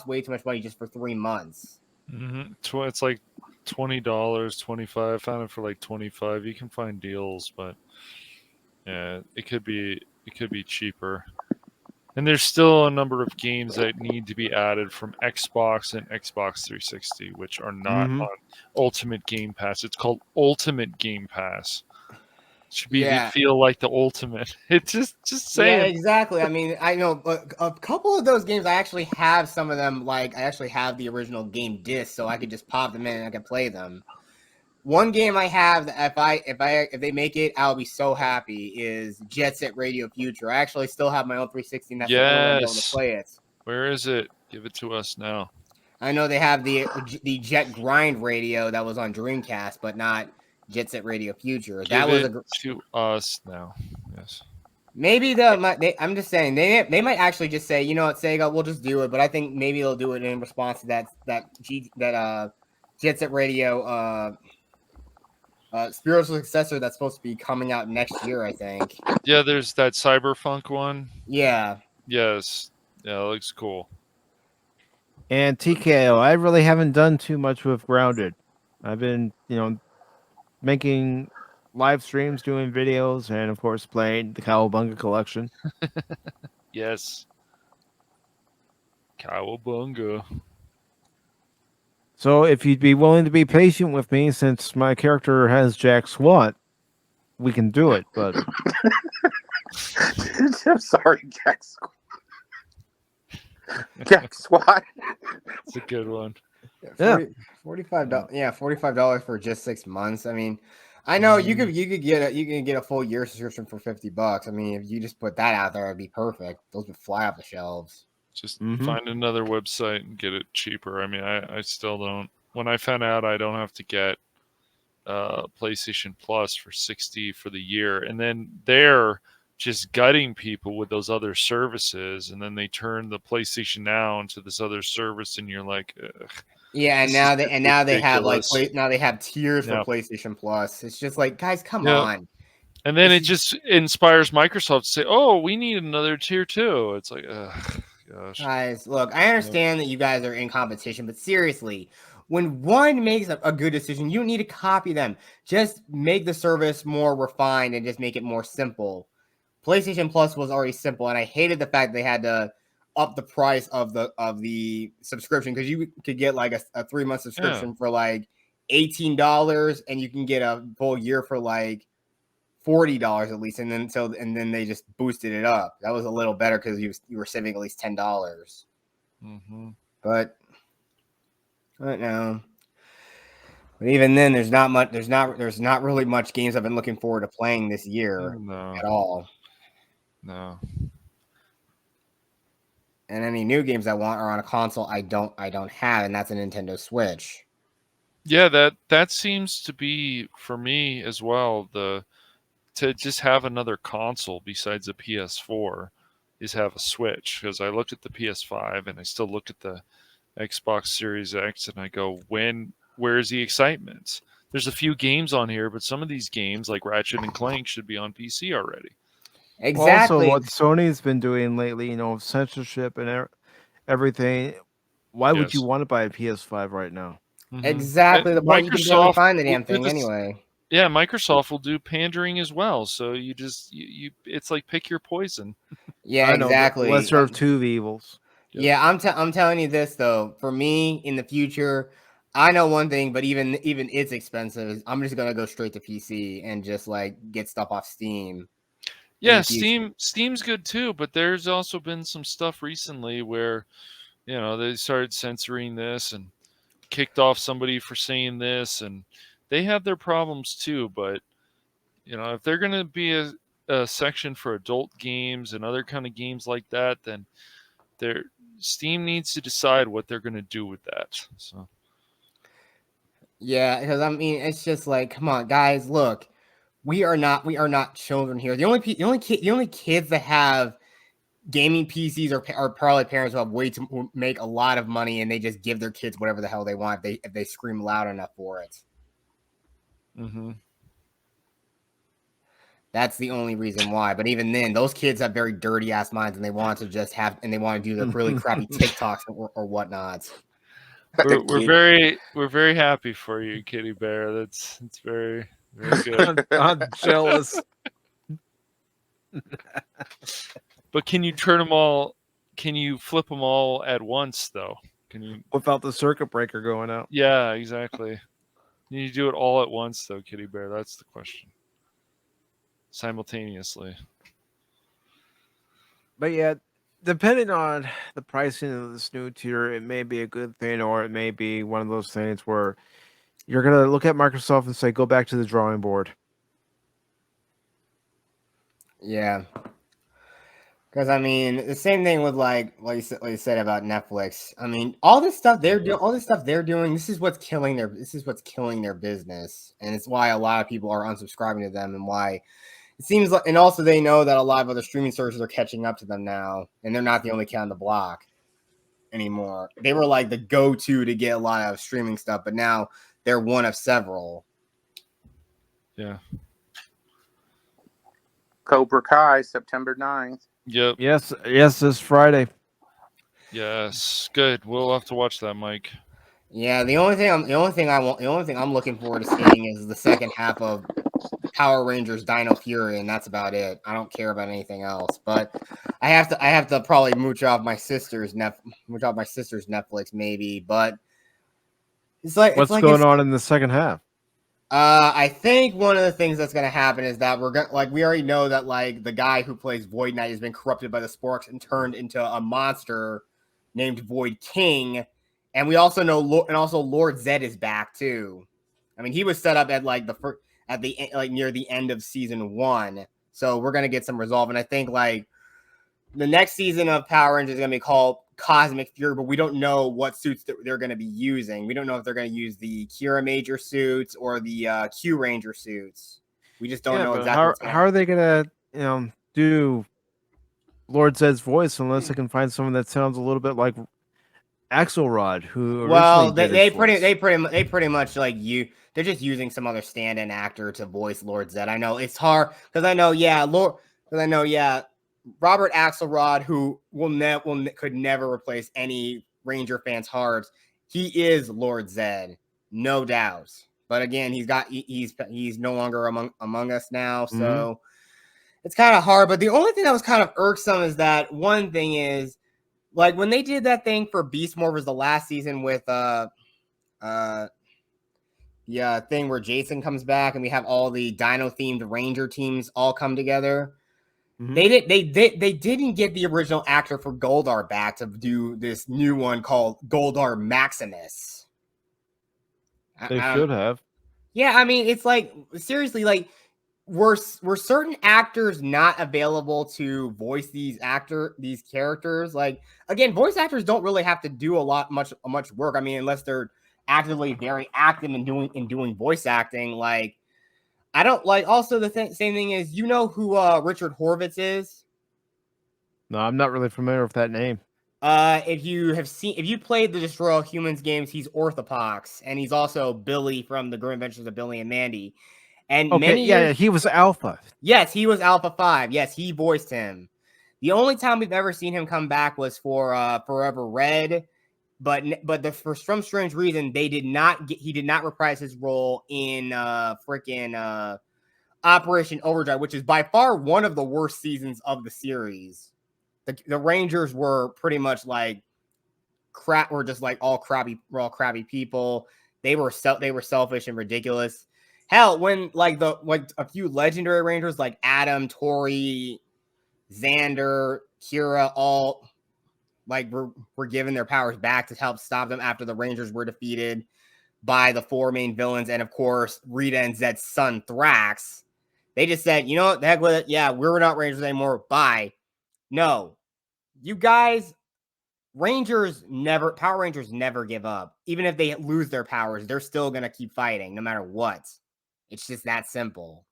way too much money just for 3 months. Mm-hmm. It's like $20, $25. Found it for like $25. You can find deals, but yeah, it could be cheaper. And there's still a number of games that need to be added from Xbox and Xbox 360, which are not on Ultimate Game Pass. It's called Ultimate Game Pass. It should be feel like the Ultimate. It's just saying. Yeah, exactly. I mean, I know a couple of those games. I actually have some of them. Like I actually have the original game disc, so I could just pop them in and I could play them. One game I have that if they make it, I'll be so happy is Jet Set Radio Future. I actually still have my own 360, and that's the only way I'm able to play it. Where is it? Give it to us now. I know they have the Jet Grind Radio that was on Dreamcast, but not Jet Set Radio Future. Give it to us now. Yes. Maybe I'm just saying they might actually just say, you know what, Sega, we'll just do it. But I think maybe they'll do it in response to that Jet Set Radio spiritual successor that's supposed to be coming out next year, I think. Yeah, there's that Cyberpunk one. Yeah. Yes. Yeah, it looks cool. And TKO, I really haven't done too much with Grounded. I've been, making live streams, doing videos, and of course playing the Cowabunga collection. Yes. Cowabunga. So if you'd be willing to be patient with me, since my character has Jack Swat, we can do it. But I'm sorry, Jack Swat. Jack Swat. It's a good one. Yeah. $45. Yeah, $45 for just 6 months. I mean, I know you could get a full year subscription for $50. I mean, if you just put that out there, it'd be perfect. Those would fly off the shelves. Just find another website and get it cheaper. I mean, I still don't. When I found out I don't have to get PlayStation Plus for $60 for the year, and then they're just gutting people with those other services, and then they turn the PlayStation Now into this other service, and you're like, ugh, yeah, and now they have like now they have tiers for Yep. PlayStation Plus. It's just like, guys, come Yep. on. And then it just inspires Microsoft to say, "Oh, we need another tier too." It's like, ugh, gosh. Guys, look, I understand that you guys are in competition, but seriously, when one makes a good decision, you need to copy them. Just make the service more refined and just make it more simple. PlayStation Plus was already simple, and I hated the fact they had to up the price of the subscription, because you could get like a 3-month subscription for like $18, and you can get a full year for like $40 at least, and then they just boosted it up. That was a little better because you were saving at least $10. Mm-hmm. But no. But even then, there's not much. There's not really much games I've been looking forward to playing this year at all. No. And any new games I want are on a console I don't have, and that's a Nintendo Switch. Yeah, that seems to be for me as well. To just have another console besides a PS4 is have a Switch, because I look at the PS5 and I still look at the Xbox Series X and I go, where's the excitement? There's a few games on here, but some of these games like Ratchet and Clank should be on PC already. Exactly. Also, what Sony's been doing lately, censorship and everything. Why would you want to buy a PS5 right now? Exactly. The point, you can barely find the damn will do thing this- anyway. Yeah, Microsoft will do pandering as well. So you it's like pick your poison. Yeah, exactly. Lesser of two evils. Yeah, I'm telling you this though. For me, in the future, I know one thing, but even it's expensive. I'm just gonna go straight to PC and just like get stuff off Steam. Yeah, Steam's good too, but there's also been some stuff recently where, they started censoring this and kicked off somebody for saying this, and they have their problems too. But if they're going to be a section for adult games and other kind of games like that, then Steam needs to decide what they're going to do with that. So yeah, because I mean, it's just like, come on, guys, look, we are not children here. The only kids that have gaming PCs are probably parents who have who make a lot of money, and they just give their kids whatever the hell they want if they scream loud enough for it. Mm-hmm. That's the only reason why. But even then, those kids have very dirty ass minds, and they want to do the really crappy TikToks or whatnots. We're very happy for you, Kitty Bear. It's very, very good. I'm jealous. But can you turn them all? Can you flip them all at once, though? Can you without the circuit breaker going out? Yeah, exactly. You do it all at once, though, Kitty Bear. That's the question. Simultaneously. But yeah, depending on the pricing of this new tier, it may be a good thing, or it may be one of those things where you're gonna look at Microsoft and say, "Go back to the drawing board." Yeah. Because I mean, the same thing with like you said about Netflix. I mean, all this stuff they're doing. This is what's killing their business, and it's why a lot of people are unsubscribing to them, and why it seems like. And also, they know that a lot of other streaming services are catching up to them now, and they're not the only kid on the block anymore. They were like the go-to to get a lot of streaming stuff, but now they're one of several. Yeah. Cobra Kai, September 9th. Yep. Yes, this Friday. Yes, good. We'll have to watch that, Mike. Yeah, the only thing I'm looking forward to seeing is the second half of Power Rangers Dino Fury, and that's about it. I don't care about anything else. But I have to probably mooch off my sister's Netflix maybe. But it's like what's going on in the second half? I think one of the things that's gonna happen is that we already know that like the guy who plays Void Knight has been corrupted by the Sporks and turned into a monster named Void King, and we also know Lord Zed is back too. I mean, he was set up at like near the end of season 1, so we're gonna get some resolve. And I think like the next season of Power Rangers is gonna be called Cosmic Fury, but we don't know what suits they're going to be using. We don't know if they're going to use the Kira Major suits or the Q Ranger suits. We just don't know exactly. How are they going to do Lord Zed's voice unless they can find someone that sounds a little bit like Axelrod, who they pretty much like they're just using some other stand-in actor to voice Lord Zed. I know it's hard because I know Robert Axelrod, who could never replace any Ranger fans' hearts. He is Lord Zed, no doubt. But again, he's no longer among us now, so it's kind of hard. But the only thing that was kind of irksome is that one thing is like when they did that thing for Beast Morphers the last season with thing where Jason comes back and we have all the Dino themed Ranger teams all come together. They didn't get the original actor for Goldar back to do this new one called Goldar Maximus. They should have. Yeah, I mean, it's like seriously, like were certain actors not available to voice these characters? Like again, voice actors don't really have to do much work. I mean, unless they're actively very active in doing voice acting, like. I don't like. Also, the same thing is, you know who Richard Horvitz is? No, I'm not really familiar with that name. If you played the Destroy All Humans games, he's Orthopox, and he's also Billy from the Grim Adventures of Billy and Mandy. And he was Alpha. Yes, he was Alpha 5. Yes, he voiced him. The only time we've ever seen him come back was for Forever Red. But for some strange reason, he did not reprise his role in Operation Overdrive, which is by far one of the worst seasons of the series. The Rangers were pretty much like crap. We're just like all crappy people. They were selfish and ridiculous. Hell, when a few legendary Rangers like Adam, Tori, Xander, Kira all. Like were given their powers back to help stop them after the Rangers were defeated by the 4 main villains, and of course Rita and Zed's son Thrax. They just said, you know what, the heck with it. Yeah, we're not Rangers anymore. Bye. No, you guys, Power Rangers never give up. Even if they lose their powers, they're still gonna keep fighting no matter what. It's just that simple,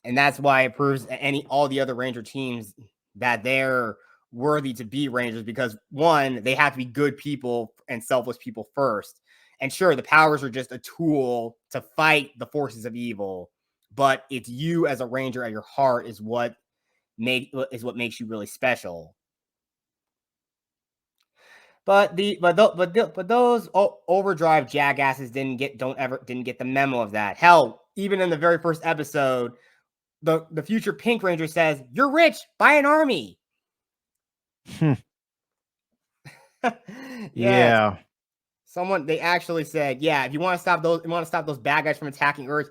and that's why it proves all the other Ranger teams that they're worthy to be Rangers, because one, they have to be good people and selfless people first. And sure, the powers are just a tool to fight the forces of evil, but it's you as a Ranger at your heart is what makes you really special. But those Overdrive jackasses didn't get the memo of that. Hell, even in the very first episode, the future Pink Ranger says, "You're rich, buy an army." Yeah. They actually said, yeah, if you want to stop those bad guys from attacking Earth,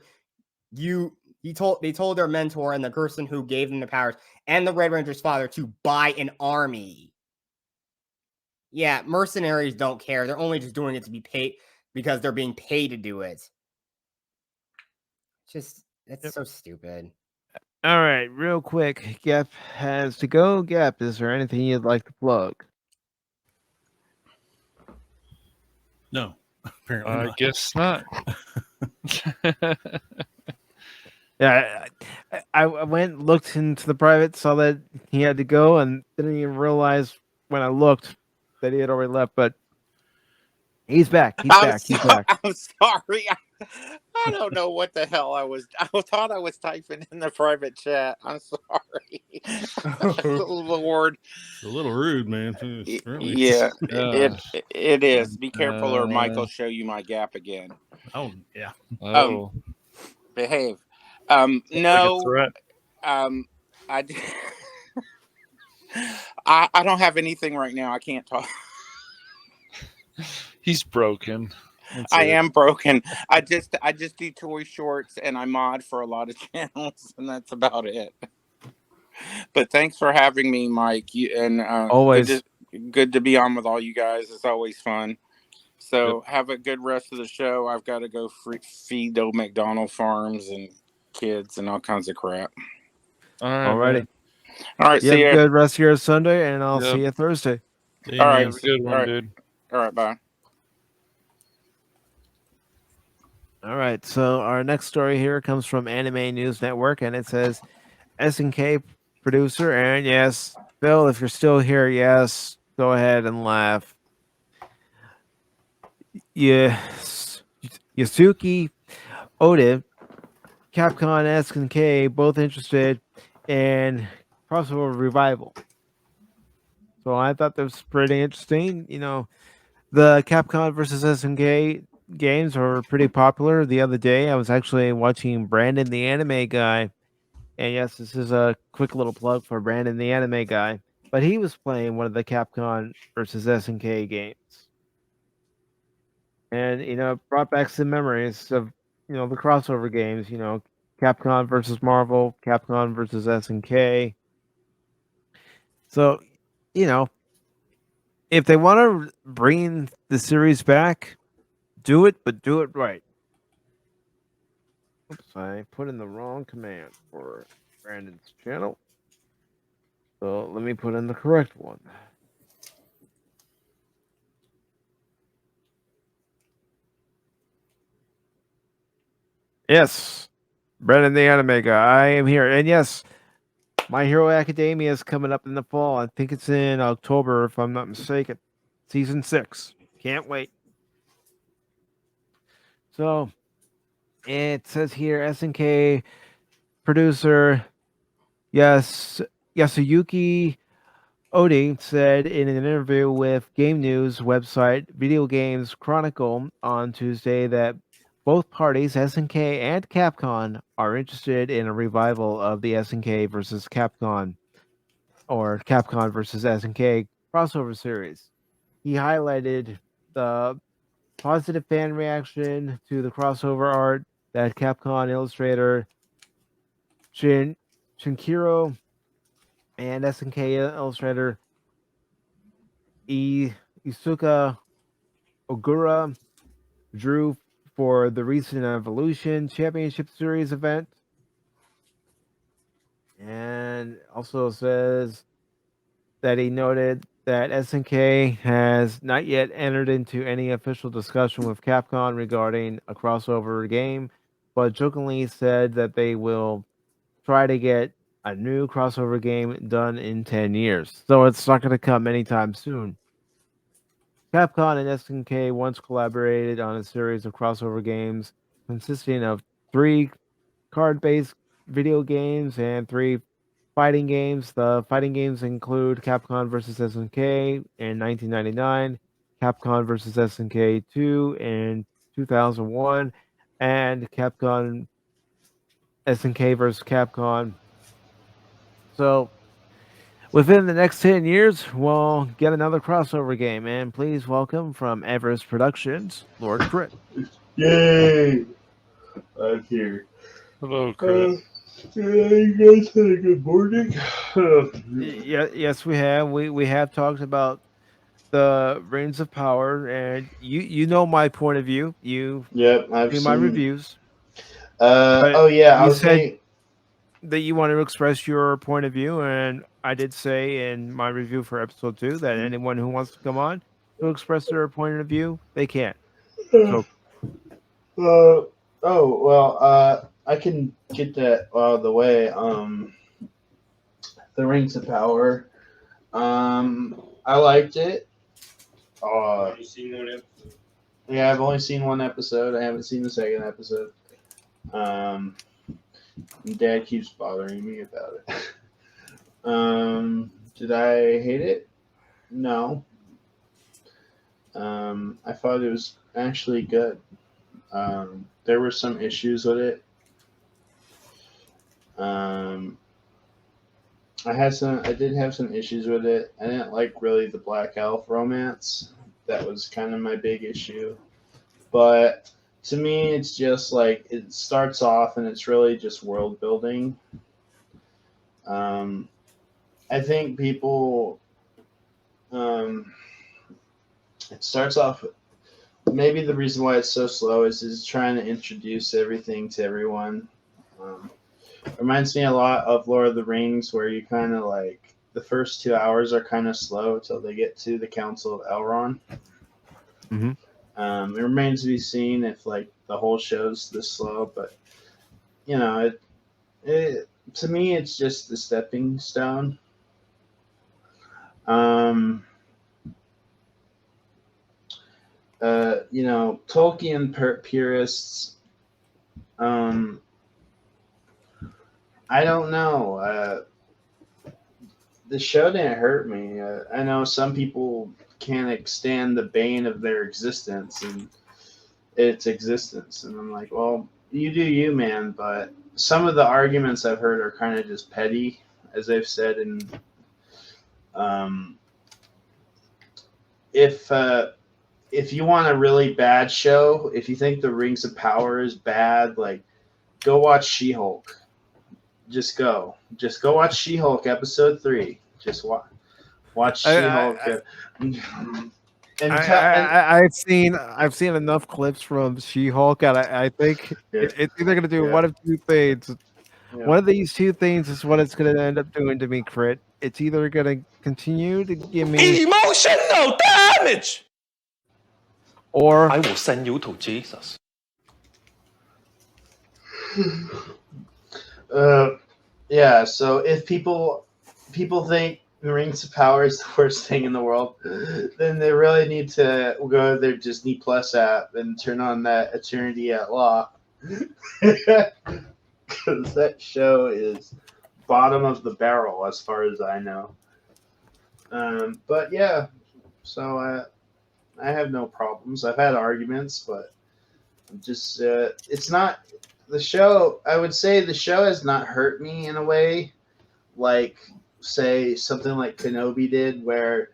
they told their mentor and the person who gave them the powers and the Red Ranger's father to buy an army. Yeah, mercenaries don't care. They're only just doing it to be paid because they're being paid to do it. That's so stupid. All right, real quick, Gap has to go. Gap, is there anything you'd like to plug? No, apparently I not. guess not. Yeah, I went, looked into the private, saw that he had to go, and didn't even realize when I looked that he had already left, but he's back. He's back. I'm sorry. I don't know what the hell I thought I was typing in the private chat. I'm sorry. Lord. It's a little rude, man. Yeah, it is. Be careful or Mike will show you my gap again. Oh, yeah. Behave. No. Threat. I, I don't have anything right now. I can't talk. He's broken. That's I it. am broken. I just do toy shorts and I mod for a lot of channels, and that's about it. But thanks for having me, Mike. Always. Good to be on with all you guys. It's always fun. So have a good rest of the show. I've got to go feed the McDonald farms and kids and all kinds of crap. Alrighty. All right. You See have a ya. good rest of your Sunday, and I'll Yep. see you Thursday. All right. Have a good one, dude. All right. Bye. All right. So our next story here comes from Anime News Network, and it says SNK producer, and yes, Bill, if you're still here, yes, go ahead and laugh. Yes, Yasuki Oda, Capcom, SNK, both interested in crossover revival. So I thought that was pretty interesting. You know, the Capcom versus SNK games were pretty popular. The other day, I was actually watching Brandon the Anime Guy. And yes, this is a quick little plug for Brandon the Anime Guy. But he was playing one of the Capcom versus SNK games. And, you know, it brought back some memories of, you know, the crossover games, you know, Capcom versus Marvel, Capcom versus SNK. So, you know, if they want to bring the series back, do it, but do it right. Oops, I put in the wrong command for Brandon's channel. So let me put in the correct one. Yes, Brandon the Anime Guy, I am here. And yes, My Hero Academia is coming up in the fall. I think it's in October, if I'm not mistaken. Season 6. Can't wait. So, it says here, SNK producer, yes, Yasuyuki Odi said in an interview with Game News website Video Games Chronicle on Tuesday that both parties, SNK and Capcom, are interested in a revival of the SNK versus Capcom or Capcom versus SNK crossover series. He highlighted the positive fan reaction to the crossover art that Capcom illustrator Shinkiro and SNK illustrator Isuka Ogura drew for the recent Evolution Championship Series event. And also says that he noted that SNK has not yet entered into any official discussion with Capcom regarding a crossover game, but jokingly said that they will try to get a new crossover game done in 10 years. So it's not going to come anytime soon. Capcom and SNK once collaborated on a series of crossover games consisting of 3 card-based video games and 3 fighting games. The fighting games include Capcom vs. SNK in 1999, Capcom vs. SNK 2 in 2001, and Capcom SNK vs. Capcom. So within the next 10 years, we'll get another crossover game. And please welcome from Everest Productions, Lord Crit. Yay! I'm here. Hello, Crit. You guys had a good morning. Yes, we have. We have talked about the Reigns of Power, and you know my point of view. You Yep, I've see my seen reviews. Oh yeah, I You was said getting. that you want to express your point of view, and I did say in my review for episode 2 that anyone who wants to come on to express their point of view, they can. So Oh well, I can get that out of the way. The Rings of Power. I liked it. Have you seen one episode? Yeah, I've only seen one episode. I haven't seen the second episode. Dad keeps bothering me about it. Did I hate it? No. I thought it was actually good. There were some issues with it. I did have some issues with it. I didn't like really the Black Elf romance. That was kind of my big issue. But to me, it's just like it starts off and it's really just world building. I think people. It starts off. Maybe the reason why it's so slow is it's trying to introduce everything to everyone. Reminds me a lot of Lord of the Rings, where you kind of like the first 2 hours are kind of slow till they get to the Council of Elrond. Mm-hmm. It remains to be seen if like the whole show's this slow, but you know, it to me it's just the stepping stone. You know, Tolkien purists. I don't know. The show didn't hurt me. I know some people can't stand the bane of their existence and its existence, and I'm like, well, you do you, man. But some of the arguments I've heard are kind of just petty, as I've said. And if you want a really bad show, if you think the Rings of Power is bad, like go watch She-Hulk. Just go watch She-Hulk episode 3. Just watch She-Hulk. I've seen enough clips from She-Hulk, and I think it's either going to do one of two things. Yeah. One of these two things is what it's going to end up doing to me, Crit. It's either going to continue to give me emotional damage, or I will send you to Jesus. Yeah, so if people think the Rings of Power is the worst thing in the world, then they really need to go to their Disney Plus app and turn on that Eternity at Law. Because that show is bottom of the barrel as far as I know. But yeah, so I have no problems. I've had arguments, but just it's not the show. I would say the show has not hurt me in a way like say something like Kenobi did, where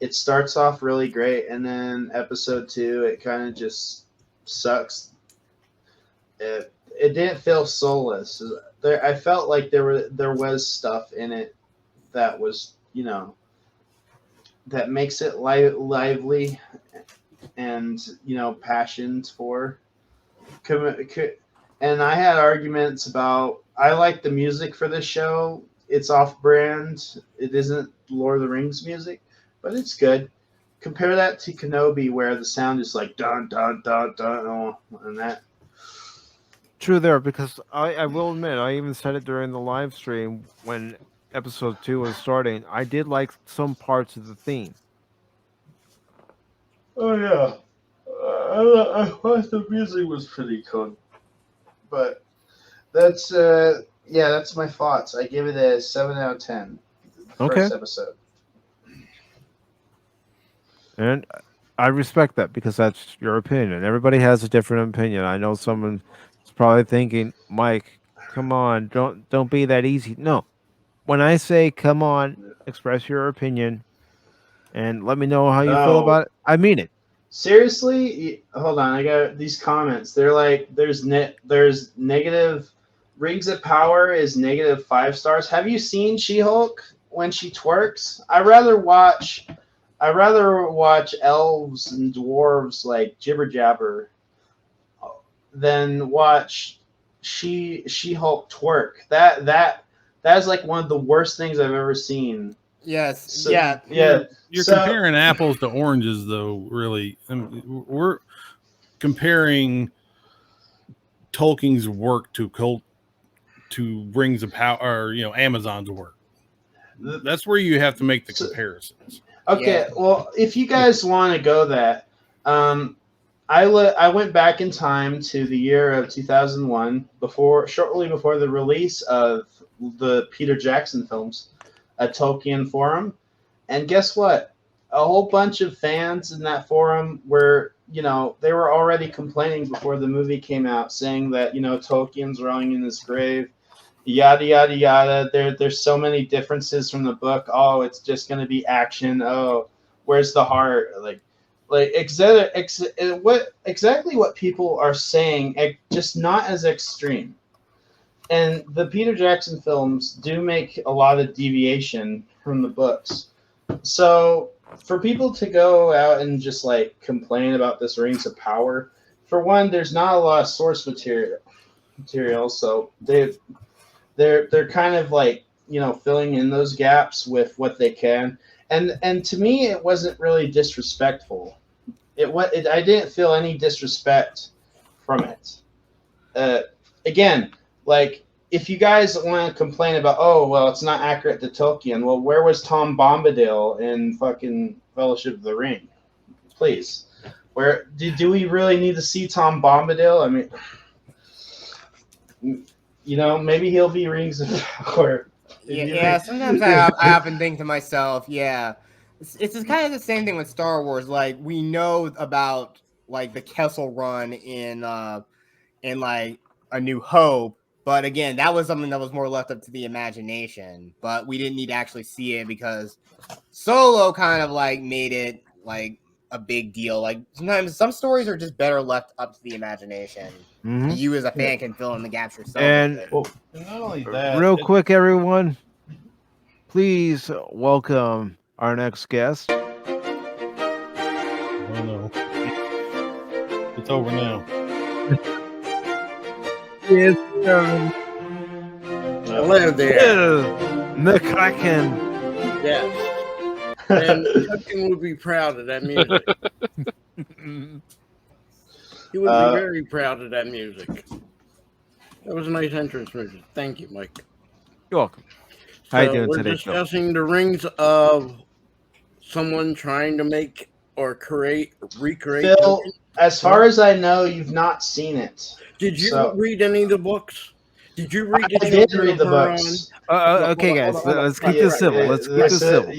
it starts off really great and then episode 2 it kind of just sucks. It didn't feel soulless. I felt like there was stuff in it that was, you know, that makes it lively and, you know, passions for. And I had arguments about, I like the music for this show. It's off-brand. It isn't Lord of the Rings music, but it's good. Compare that to Kenobi, where the sound is like dun dun dun dun, and that. True there, because I will admit, I even said it during the live stream when episode 2 was starting. I did like some parts of the theme. Oh yeah, I thought the music was pretty cool, but that's that's my thoughts. I give it a 7 out of 10. First episode. And I respect that because that's your opinion. Everybody has a different opinion. I know someone is probably thinking, Mike, come on, don't be that easy. No. When I say come on, express your opinion and let me know how you feel about it, I mean it. Seriously? Hold on, I got these comments. They're like, there's negative. Rings of Power is negative 5 stars. Have you seen She-Hulk when she twerks? I'd rather watch elves and dwarves like jibber jabber than watch She-Hulk twerk. That is like one of the worst things I've ever seen. Yes. So, yeah. You're comparing apples to oranges, though. Really, I mean, we're comparing Tolkien's work to Rings of Power, or Amazon's work. That's where you have to make the comparisons. Okay, well, if you guys want to go that, I went back in time to the year of 2001, shortly before the release of the Peter Jackson films, a Tolkien forum, and guess what? A whole bunch of fans in that forum were, they were already complaining before the movie came out, saying that, Tolkien's rotting in his grave, yada yada yada. There's so many differences from the book. Oh, it's just gonna be action. Oh, where's the heart? Like exactly what people are saying, just not as extreme. And the Peter Jackson films do make a lot of deviation from the books. So for people to go out and just like complain about this Rings of Power, for one, there's not a lot of source material, so they're kind of like, you know, filling in those gaps with what they can. And to me, it wasn't really disrespectful. I didn't feel any disrespect from it. Again, like, if you guys want to complain about, oh, well, it's not accurate to Tolkien, well, where was Tom Bombadil in fucking Fellowship of the Ring? Please. Where do we really need to see Tom Bombadil? I mean, you know, maybe he'll be Rings of Power. Yeah, sometimes I often think to myself, yeah, it's kind of the same thing with Star Wars. Like, we know about like the Kessel Run in like A New Hope, but again, that was something that was more left up to the imagination. But we didn't need to actually see it because Solo kind of like made it like a big deal. Like, sometimes some stories are just better left up to the imagination. Mhm. You as a fan can fill in the gaps yourself. And not only that, real quick, everyone, please welcome our next guest. Oh no, it's over now. Yes, hello there. McCracken. Yes. And Chuckin would be proud of that music. He would be very proud of that music. That was a nice entrance music. Thank you, Mike. You're welcome. How you doing we're today, discussing the rings of someone trying to make or recreate. Phil, as far as I know, you've not seen it. Did you read any of the books? Did you read the I did Children read of the Huron? books. Okay, guys, let's keep this civil. Let's keep this civil.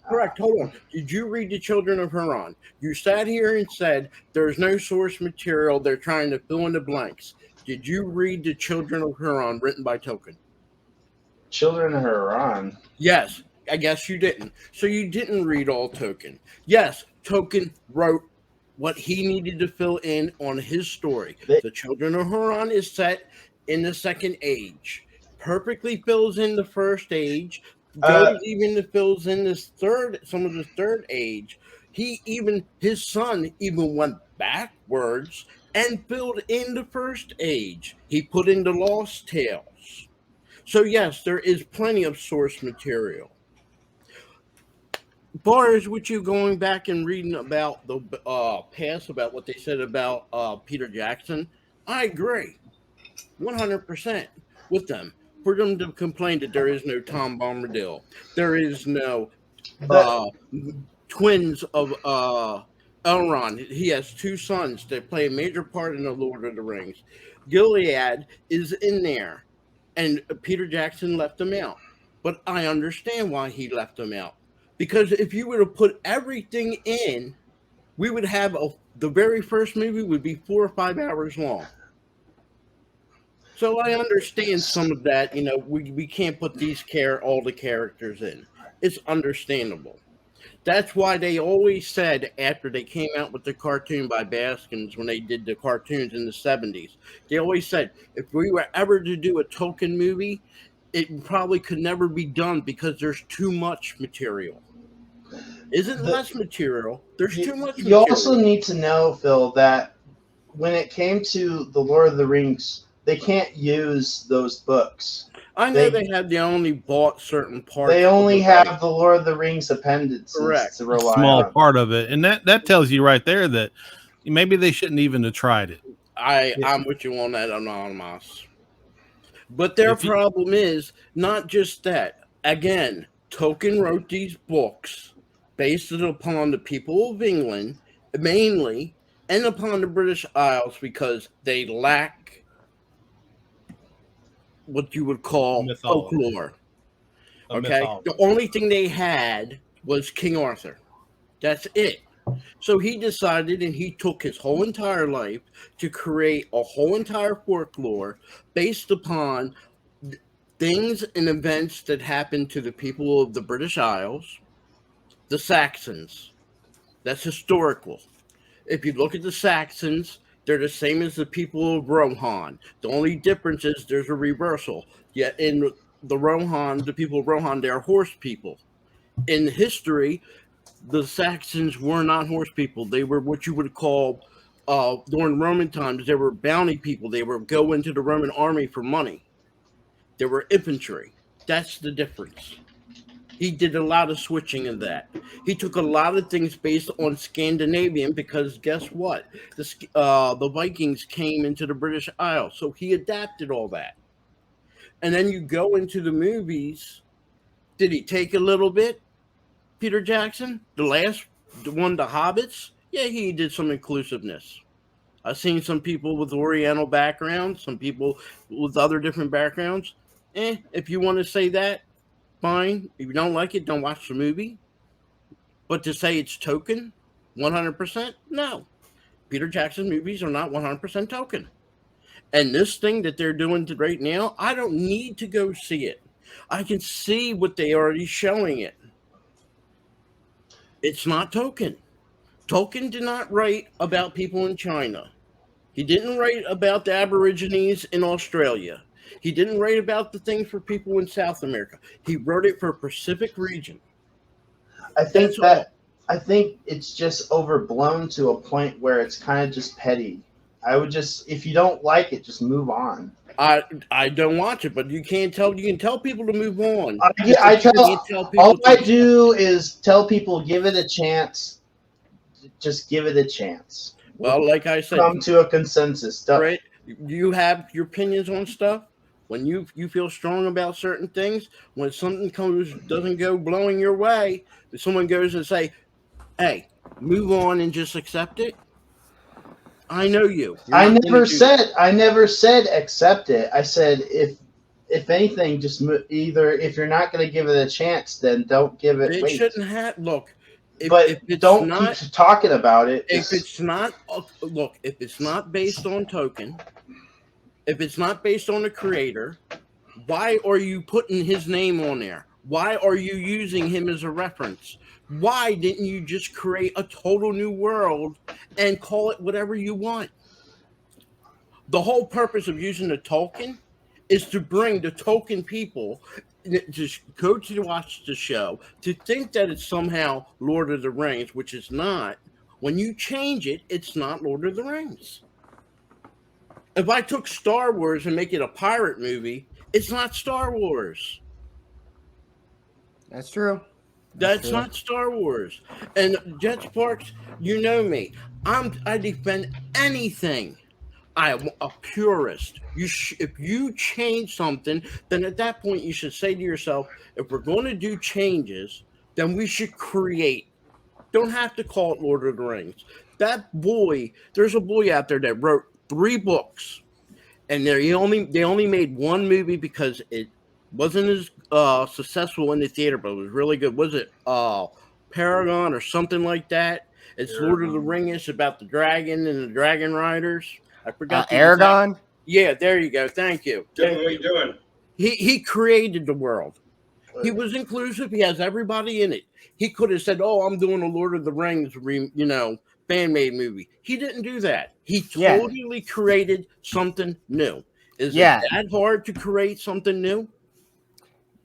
Correct. Hold on. Did you read the Children of Huron? You sat here and said there's no source material. They're trying to fill in the blanks. Did you read the Children of Huron written by Tolkien? Children of Huron? Yes. I guess you didn't. So you didn't read all Tolkien. Yes, Tolkien wrote what he needed to fill in on his story. The Children of Huron is set in the Second Age. Perfectly fills in the First Age. Goes even fills in this some of the Third Age. His son even went backwards and filled in the First Age. He put in the Lost Tales. So yes, there is plenty of source material. Far as with you going back and reading about the past, about what they said about Peter Jackson, I agree 100% with them. For them to complain that there is no Tom Bombadil, there is no twins of Elrond. He has two sons that play a major part in the Lord of the Rings. Gilead is in there, and Peter Jackson left them out. But I understand why he left them out. Because if you were to put everything in, we would have the very first movie would be 4 or 5 hours long. So I understand some of that. You know, we can't put all the characters in. It's understandable. That's why they always said after they came out with the cartoon by Baskins, when they did the cartoons in the 70s, they always said if we were ever to do a Tolkien movie, it probably could never be done because there's too much material. Isn't less material? There's too much material. You also need to know, Phil, that when it came to the Lord of the Rings, they can't use those books. I know they only bought certain parts. They only have the Lord of the Rings appendices to rely Small on. part of it, and that tells you right there that maybe they shouldn't even have tried it. I'm with you on that, Anonymous. But their problem is not just that. Again, Tolkien wrote these books based upon the people of England, mainly, and upon the British Isles because they lack what you would call folklore. Okay? The only thing they had was King Arthur. That's it. So he decided, and he took his whole entire life, to create a whole entire folklore based upon things and events that happened to the people of the British Isles, the Saxons. That's historical. If you look at the Saxons, they're the same as the people of Rohan. The only difference is there's a reversal. Yet in the Rohan, the people of Rohan, they're horse people. In history, the Saxons were not horse people. They were what you would call, during Roman times, they were bounty people. They would go into the Roman army for money. They were infantry. That's the difference. He did a lot of switching in that. He took a lot of things based on Scandinavian because guess what? The Vikings came into the British Isles, so he adapted all that. And then you go into the movies. Did he take a little bit? Peter Jackson, the one, The Hobbits. Yeah, he did some inclusiveness. I've seen some people with Oriental backgrounds, some people with other different backgrounds. If you want to say that, fine. If you don't like it, don't watch the movie. But to say it's token, 100%, no. Peter Jackson's movies are not 100% token. And this thing that they're doing right now, I don't need to go see it. I can see what they already showing it. It's not Tolkien. Tolkien did not write about people in China. He didn't write about the Aborigines in Australia. He didn't write about the things for people in South America. He wrote it for Pacific region. I think it's just overblown to a point where it's kind of just petty. I would just, if you don't like it, just move on. I don't watch it, but you can tell people to move on. All I do is tell people, give it a chance. Just give it a chance. Well, like I said, come to a consensus. Right? You have your opinions on stuff. When you feel strong about certain things, when something doesn't go blowing your way, if someone goes and say, "Hey, move on and just accept it." I know you. I never said accept it. I said if anything, just either if you're not going to give it a chance, then don't give it. It shouldn't have. Look, if don't keep talking about it. If it's not based on token, if it's not based on the creator, why are you putting his name on there? Why are you using him as a reference? Why didn't you just create a total new world and call it whatever you want? The whole purpose of using the Tolkien is to bring the Tolkien people to go to watch the show, to think that it's somehow Lord of the Rings, which is not. When you change it, it's not Lord of the Rings. If I took Star Wars and make it a pirate movie, it's not Star Wars. That's true. That's not Star Wars. And Jet Sparks, you know me. I defend anything. I am a purist. If you change something, then at that point you should say to yourself, if we're going to do changes, then we should create. Don't have to call it Lord of the Rings. There's a boy out there that wrote 3 books, and they only made 1 movie because it wasn't as successful in the theater, but it was really good. Was it Paragon or something like that? It's Lord of the Rings about the dragon and the dragon riders. I forgot. Aragon? Yeah, there you go. Thank you. What are you doing? He created the world. He was inclusive. He has everybody in it. He could have said, "Oh, I'm doing a Lord of the Rings, fan-made movie." He didn't do that. He totally created something new. Is it that hard to create something new?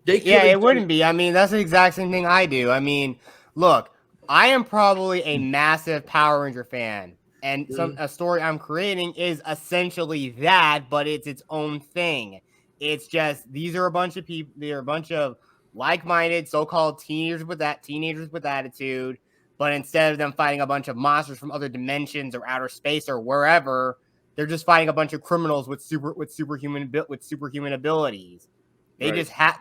It wouldn't be. I mean, that's the exact same thing I do. I mean, look, I am probably a massive Power Ranger fan, and a story I'm creating is essentially that, but it's its own thing. It's just these are a bunch of people. They're a bunch of like-minded, so-called teenagers with attitude. But instead of them fighting a bunch of monsters from other dimensions or outer space or wherever, they're just fighting a bunch of criminals with superhuman abilities. They just have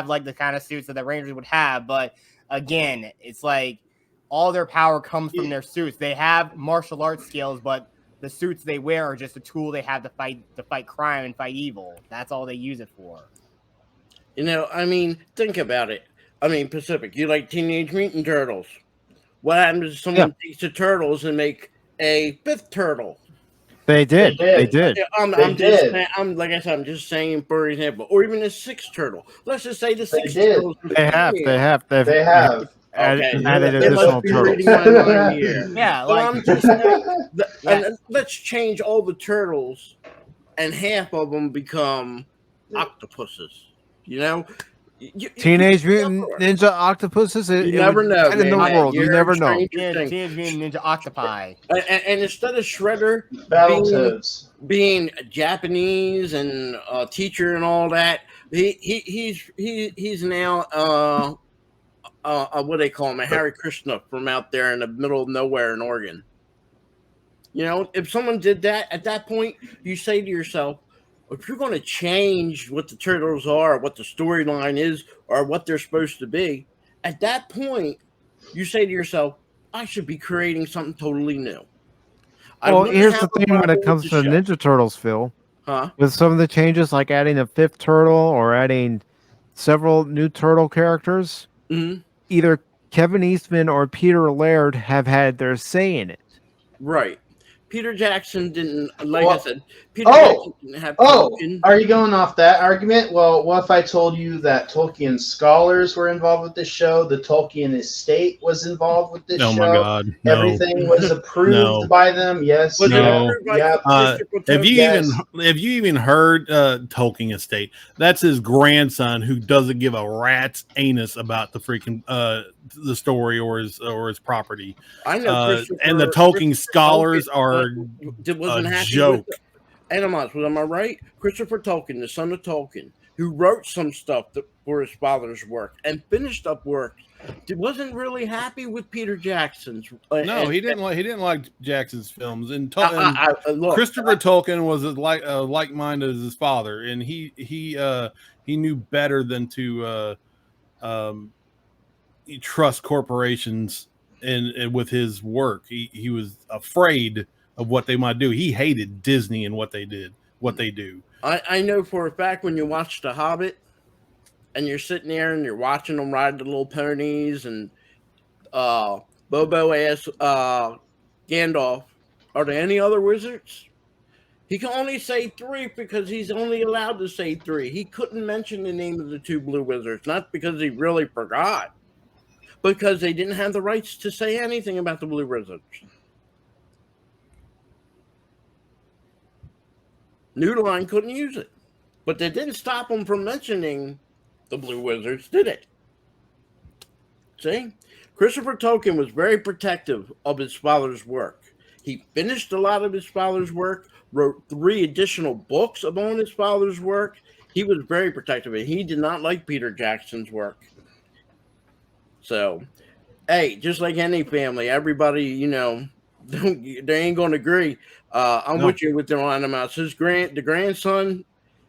like the kind of suits that the Rangers would have, but again, it's like all their power comes from their suits. They have martial arts skills, but the suits they wear are just a tool they have to fight crime and fight evil. That's all they use it for. I mean, think about it. I mean, Pacific, you like Teenage Mutant Turtles. What happens if someone takes the turtles and make a 5th turtle? They did. They did. Like I said, I'm just saying, for example, or even a sixth turtle. Let's just say the six did. turtles. They have. Okay, added they additional must be turtles. reading my mind here. Yeah, but like- I'm just saying, and let's change all the turtles, and half of them become octopuses. You know, Teenage Mutant Ninja Octopuses. You never know, in the man. world. You You're never know. Teenage Mutant Ninja Octopi. And instead of Shredder Battletoads being Japanese and a teacher and all that, he's now what they call him, a Hare Krishna from out there in the middle of nowhere in Oregon. You know, if someone did that at that point, you say to yourself, if you're going to change what the turtles are, what the storyline is, or what they're supposed to be, at that point, you say to yourself, I should be creating something totally new. Well, here's the thing when it comes to show. Ninja Turtles, Phil. Huh? With some of the changes, like adding a fifth turtle or adding several new turtle characters, either Kevin Eastman or Peter Laird have had their say in it. Right. Peter Jackson didn't, I said, Peter Oh, Jackson didn't have oh, Tolkien. are you going off that argument? Well, what if I told you that Tolkien scholars were involved with this show? The Tolkien estate was involved with this show? Oh my God! No. Everything was approved No. by them. Yes. No. Yep. Have you even heard Tolkien estate? That's his grandson who doesn't give a rat's anus about the freaking the story or his property. I know, and the Tolkien scholars are wasn't a happy joke. with Animals, am I right? Christopher Tolkien, the son of Tolkien, who wrote some stuff for his father's work and finished up work, wasn't really happy with Peter Jackson's. No, he didn't like Jackson's films. And, look, Christopher Tolkien was like-minded as his father, and he knew better than to trust corporations and with his work. He was afraid of what they might do. He hated Disney and what they do. I know for a fact when you watch The Hobbit and you're sitting there and you're watching them ride the little ponies and Bobo asks Gandalf, are there any other wizards? He can only say 3 because he's only allowed to say 3. He couldn't mention the name of the 2 blue wizards, not because he really forgot, because they didn't have the rights to say anything about the blue wizards. New Line couldn't use it, but they didn't stop them from mentioning the blue wizards, did it? See? Christopher Tolkien was very protective of his father's work. He finished a lot of his father's work, wrote 3 additional books about his father's work. He was very protective, and he did not like Peter Jackson's work. So, hey, just like any family, everybody, you know, they ain't going to agree. I'm with you with the Animals. The grandson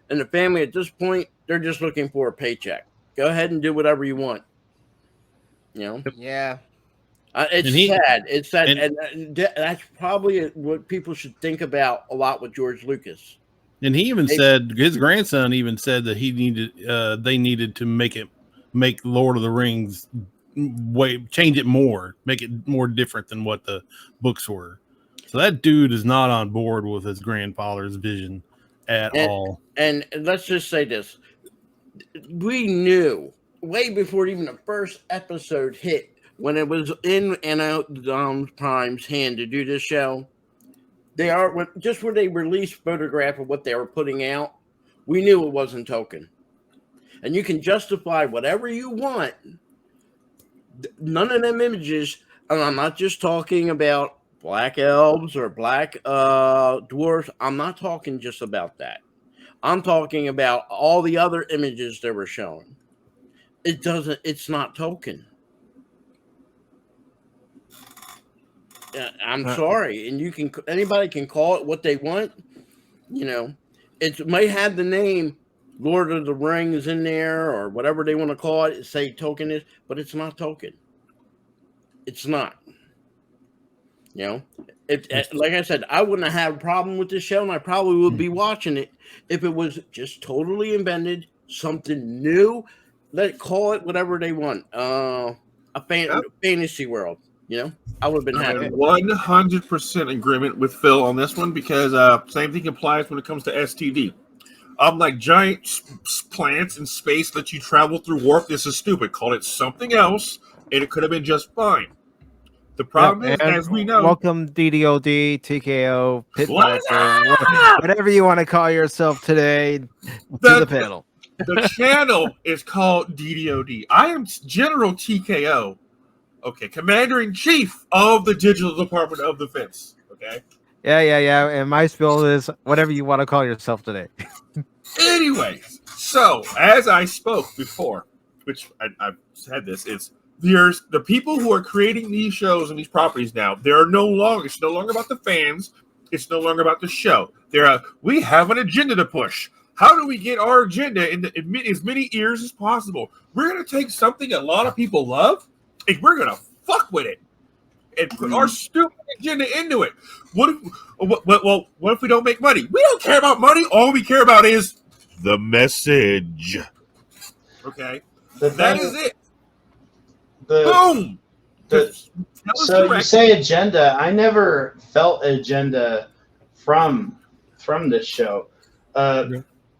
and the family at this point, they're just looking for a paycheck. Go ahead and do whatever you want. You know? Yeah. It's sad. It's sad. And that's probably what people should think about a lot with George Lucas. And he even said, his grandson even said that they needed to make Lord of the Rings change it more, make it more different than what the books were. So that dude is not on board with his grandfather's vision at all. And let's just say this. We knew way before even the first episode hit, when it was in and out Prime's hand to do this show, just when they released photograph of what they were putting out, we knew it wasn't Tolkien. And you can justify whatever you want. None of them images, and I'm not just talking about black elves or black dwarfs. I'm not talking just about that. I'm talking about all the other images they were showing. It's not Tolkien. I'm sorry, and anybody can call it what they want. You know, it may have the name Lord of the Rings in there or whatever they want to call it. Say Tolkien is, but it's not Tolkien. It's not. You know, like I said, I wouldn't have a problem with this show, and I probably would be watching it if it was just totally invented, something new. Call it whatever they want. A fantasy world. You know, I would have been happy. I'm 100% agreement with Phil on this one because same thing applies when it comes to STD. I'm like giant planets in space that you travel through warp. This is stupid. Call it something else, and it could have been just fine. The problem is, as we know, welcome DDOD, TKO, Pitbuster, whatever you want to call yourself today to the panel. The channel is called DDOD. I am General TKO. Okay, Commander-in-Chief of the Digital Department of Defense. Okay. Yeah. And my spiel is whatever you want to call yourself today. Anyways, so as I spoke before, which I've said this, there's the people who are creating these shows and these properties now. It's no longer about the fans. It's no longer about the show. We have an agenda to push. How do we get our agenda in as many ears as possible? We're going to take something a lot of people love, and we're going to fuck with it and put our stupid agenda into it. What if we don't make money? We don't care about money. All we care about is the message. Okay? That is it. Boom! So you say agenda. I never felt agenda from this show.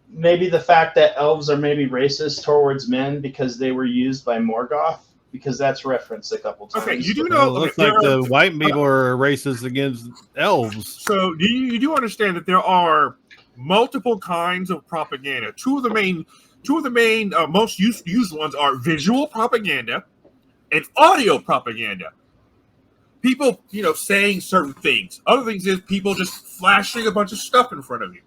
Maybe the fact that elves are maybe racist towards men because they were used by Morgoth, because that's referenced a couple times. Okay, you do know. It looks like the white people are racist against elves. So you do understand that there are multiple kinds of propaganda. Two of the main most used ones are visual propaganda and audio propaganda. People, saying certain things. Other things is people just flashing a bunch of stuff in front of you,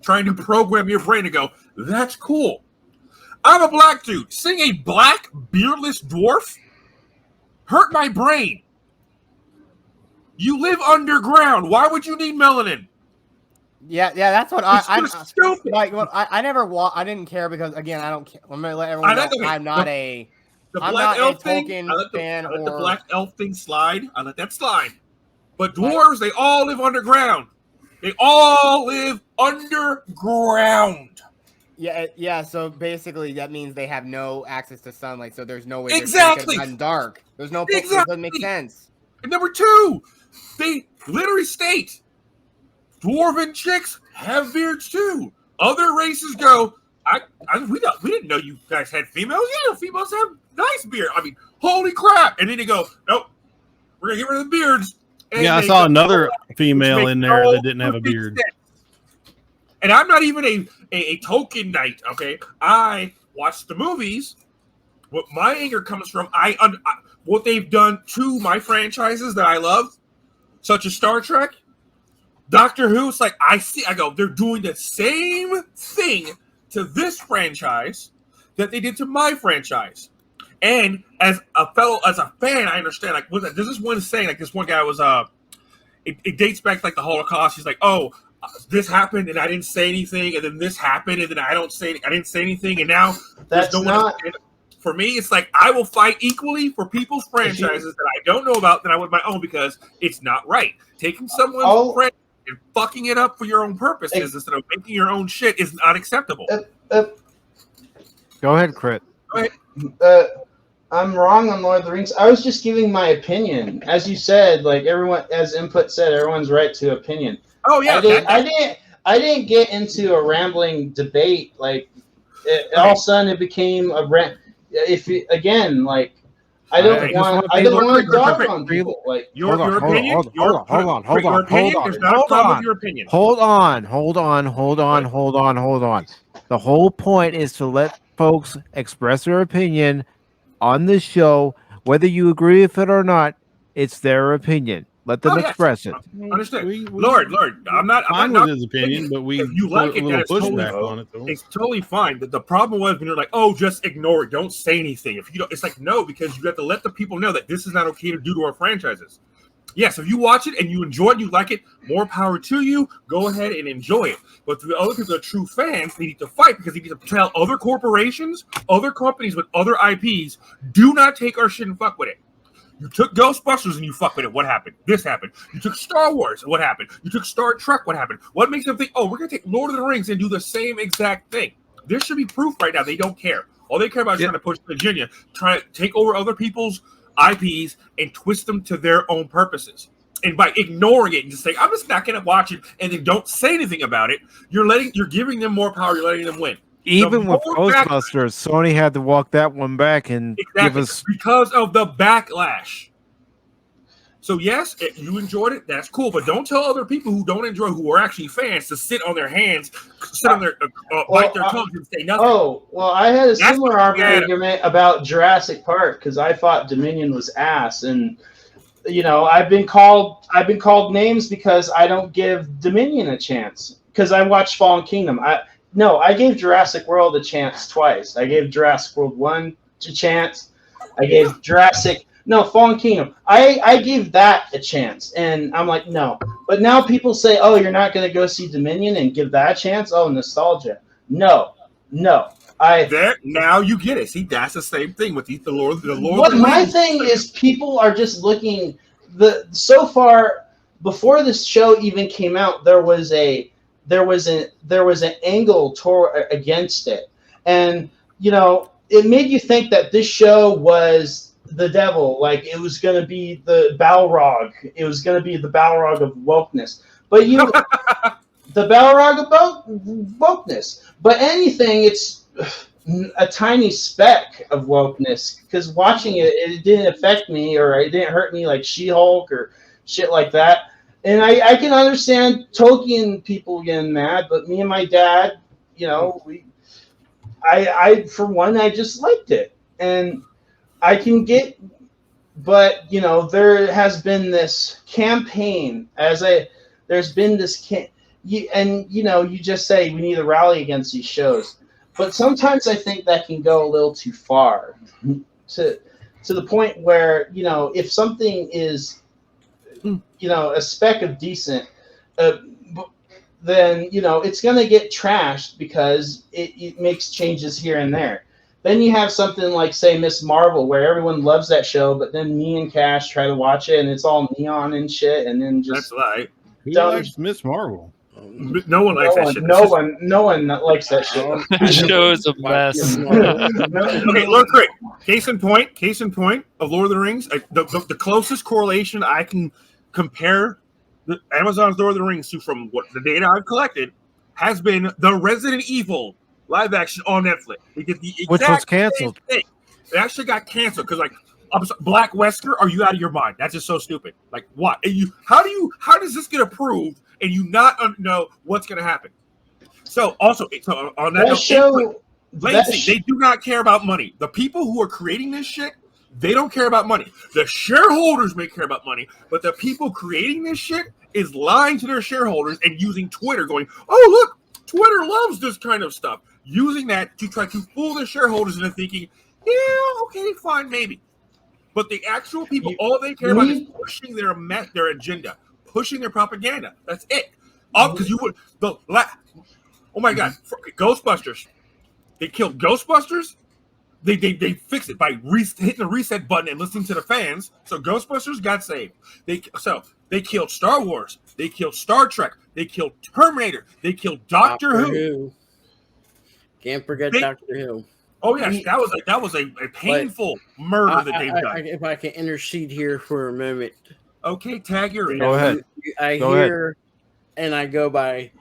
trying to program your brain to go, that's cool. I'm a black dude. Seeing a black beardless dwarf hurt my brain. You live underground. Why would you need melanin? Yeah, that's what It's stupid. I didn't care because again, I don't care. I'm gonna let everyone know I'm not a Tolkien fan. I let the black elf thing slide. I let that slide. But dwarves, they all live underground. They all live underground. Yeah. So basically, that means they have no access to sunlight. So there's no way exactly they're dark. There's no it doesn't make sense. And number two, they literally state dwarven chicks have beards too. Other races go, we didn't know you guys had females. Yeah, females have nice beard. I mean, holy crap! And then they go, nope, we're gonna get rid of the beards. And I saw another female in there that didn't have a beard. And I'm not even a Tolkien knight, okay? I watch the movies. What my anger comes from, what they've done to my franchises that I love, such as Star Trek, Doctor Who. It's like I go, they're doing the same thing to this franchise that they did to my franchise. And as a fan, I understand. Like, there's this one saying, like this one guy was, it dates back to like the Holocaust. He's like, this happened and I didn't say anything, and then this happened and then I didn't say anything, and now that's not. For me, it's like I will fight equally for people's franchises that I don't know about than I would my own, because it's not right. Taking someone's friend and fucking it up for your own purposes instead of making your own shit is not acceptable. Go ahead, Crit. Go ahead. I'm wrong on Lord of the Rings. I was just giving my opinion. As you said, like everyone, as Input said, everyone's right to opinion. Oh yeah, I didn't get into a rambling debate. Like all of a sudden, it became a rant. I don't want to talk on people. Like your opinion. There's not a problem with your opinion. Hold on. The whole point is to let folks express their opinion on the show, whether you agree with it or not. It's their opinion. Let them express it. Understood. Lord, I'm not with his opinion, but if you like it, that's it's totally fine. The problem was when you're like, just ignore it, don't say anything. If you don't, it's like no, because you have to let the people know that this is not okay to do to our franchises. Yes, if you watch it and you enjoy it, you like it, more power to you. Go ahead and enjoy it. But the other people that are true fans, they need to fight because they need to tell other corporations, other companies with other IPs, do not take our shit and fuck with it. You took Ghostbusters and you fuck with it. What happened? This happened. You took Star Wars. What happened? You took Star Trek. What happened? What makes them think, we're going to take Lord of the Rings and do the same exact thing? There should be proof right now. They don't care. All they care about is trying to push Virginia, trying to take over other people's IPs and twist them to their own purposes. And by ignoring it and just saying, I'm just not going to watch it, and then don't say anything about it, you're giving them more power. You're letting them win. Even with Ghostbusters, Sony had to walk that one back and give us because of the backlash. So yes, if you enjoyed it, that's cool. But don't tell other people who don't enjoy, who are actually fans, to sit on their hands, bite their tongues and say nothing. Oh, well, I had a similar argument about Jurassic Park because I thought Dominion was ass, and I've been called names because I don't give Dominion a chance because I watched Fallen Kingdom. I gave Jurassic World a chance twice. I gave Jurassic World 1 a chance. I gave Fallen Kingdom. I gave that a chance, and I'm like, no. But now people say, oh, you're not going to go see Dominion and give that a chance? Oh, nostalgia. No. Now you get it. See, that's the same thing with the Lord. What my thing is, people are just looking. So far, before this show even came out, there was an angle against it, and it made you think that this show was the devil, like it was going to be the Balrog. It was going to be the Balrog of wokeness, but the Balrog of wokeness. But anything, it's a tiny speck of wokeness because watching it didn't affect me or it didn't hurt me like She-Hulk or shit like that. And I can understand Tolkien people getting mad, but me and my dad, I for one, I just liked it. And I can get, but there has been this campaign there's been this you just say we need to rally against these shows, but sometimes I think that can go a little too far to the point where if something is a speck of decent, then it's going to get trashed because it makes changes here and there. Then you have something like, say, Miss Marvel, where everyone loves that show, but then me and Cash try to watch it, and it's all neon and shit, and then just... That's right. Who likes Miss Marvel? No one likes that shit. No one likes that shit. The show is a mess. Okay, look, Rick. Case in point of Lord of the Rings, the closest correlation I can compare the Amazon's Lord of the Rings to, from what the data I've collected, has been the Resident Evil live action on Netflix. They did the exact which was canceled. Same thing. It actually got canceled because, Black Wesker, are you out of your mind? That's just so stupid. Like, what? And how does this get approved and you not know what's going to happen? So on that note, they do not care about money. The people who are creating this shit, they don't care about money. The shareholders may care about money, but the people creating this shit is lying to their shareholders and using Twitter, going, oh, look, Twitter loves this kind of stuff. Using that to try to fool their shareholders into thinking, yeah, okay, fine, maybe. But the actual people, all they care about is pushing their agenda, pushing their propaganda. That's it. Because oh my God, Ghostbusters. They killed Ghostbusters. They fixed it by hitting the reset button and listening to the fans. So Ghostbusters got saved. They killed Star Wars. They killed Star Trek. They killed Terminator. They killed Doctor Who. Can't forget Doctor Who. Oh yes, that was a painful murder that they've done. If I can intercede here for a moment. Okay, tag your in. Go ahead. I hear and I go by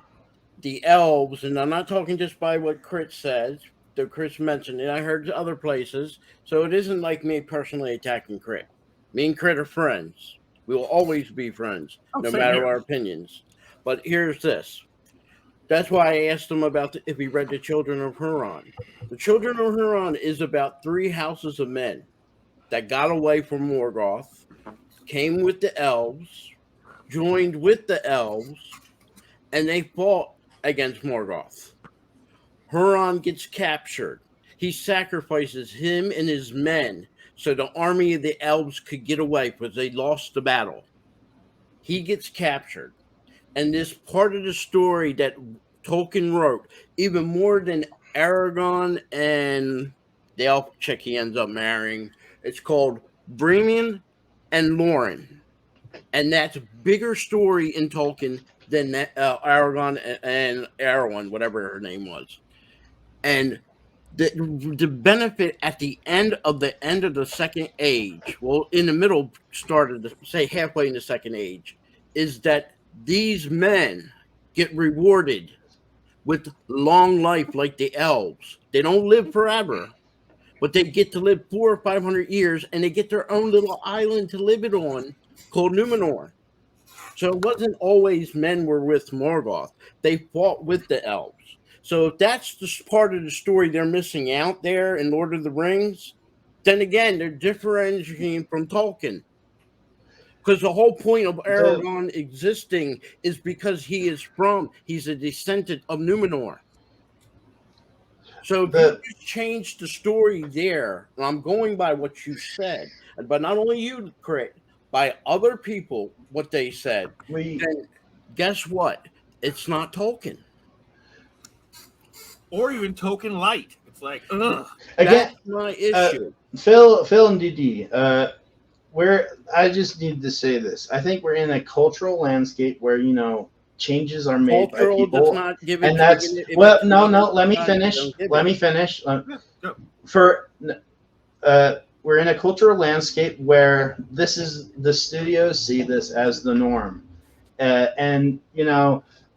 the elves, and I'm not talking just by what Chris says. That Chris mentioned it. I heard other places, so it isn't like me personally attacking Crit. Me and Crit are friends. We will always be friends, no matter our opinions. But here's this. That's why I asked him about if he read The Children of Huron. The Children of Huron is about 3 houses of men that got away from Morgoth, came with the elves, joined with the elves, and they fought against Morgoth. Huron gets captured. He sacrifices him and his men so the army of the elves could get away because they lost the battle. He gets captured. And this part of the story that Tolkien wrote, even more than Aragorn and the elf chick he ends up marrying, it's called Bremen and Lauren. And that's a bigger story in Tolkien than Aragorn and Arwen, whatever her name was. And the benefit at the end of the second age, well, in the middle, started to say halfway in the second age, is that these men get rewarded with long life like the elves. They don't live forever, but they get to live 400 or 500 years, and they get their own little island to live it on called Numenor. So it wasn't always men were with Morgoth. They fought with the elves. So if that's the part of the story they're missing out there in Lord of the Rings, then again, they're differentiating from Tolkien. Because the whole point of Aragorn existing is because he's a descendant of Numenor. So if you just change the story there, and I'm going by what you said, but not only you, Craig, by other people, what they said, then guess what? It's not Tolkien. Or even Tolkien light. It's like, ugh. Again, that's my issue. Phil and DD, I just need to say this. I think we're in a cultural landscape where, changes are made by people. Does not give it, and that's, let me finish. We're in a cultural landscape where the studios see this as the norm. And,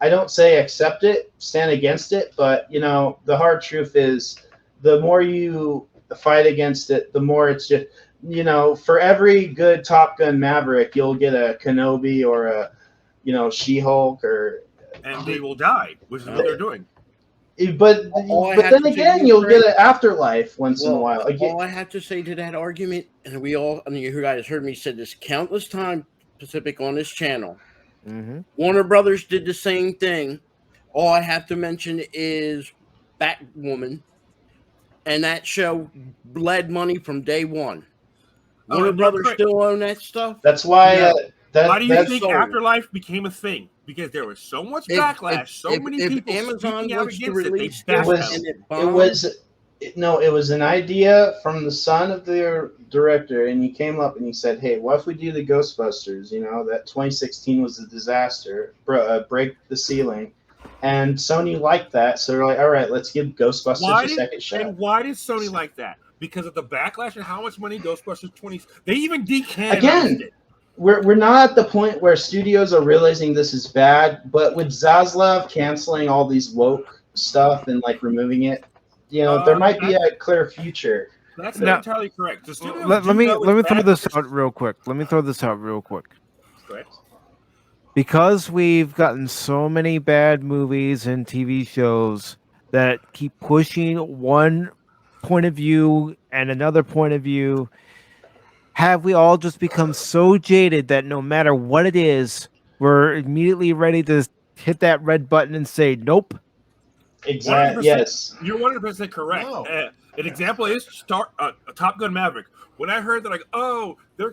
I don't say accept it, stand against it, but, the hard truth is the more you fight against it, the more it's just, for every good Top Gun Maverick, you'll get a Kenobi or a, She-Hulk and they will die, which is what they're doing. But then again, you'll get an afterlife once in a while. All I have to say to that argument, and you guys heard me say this countless times, Pacific, on this channel. Mm-hmm. Warner Brothers did the same thing. All I have to mention is Batwoman, and that show bled money from day one. Warner Brothers still own that stuff. That's why. Why do you think Afterlife became a thing? Because there was so much backlash, so many people Amazon out wants to against release it was an idea from the son of the director, and he came up and he said, "Hey, what if we do the Ghostbusters? That 2016 was a disaster, break the ceiling." And Sony liked that, so they're like, "All right, let's give Ghostbusters a second shot." And why did Sony like that? Because of the backlash and how much money Ghostbusters 20. They even decanonized it. We're not at the point where studios are realizing this is bad, but with Zaslav canceling all these woke stuff and removing it, there might be a clear future. That's not entirely correct. The studios let me throw this out real quick. Correct. Because we've gotten so many bad movies and TV shows that keep pushing one point of view and another point of view, have we all just become so jaded that no matter what it is, we're immediately ready to hit that red button and say, nope? Exactly. Yes. You're 100% correct. No. An example is Top Gun Maverick. When I heard that, they're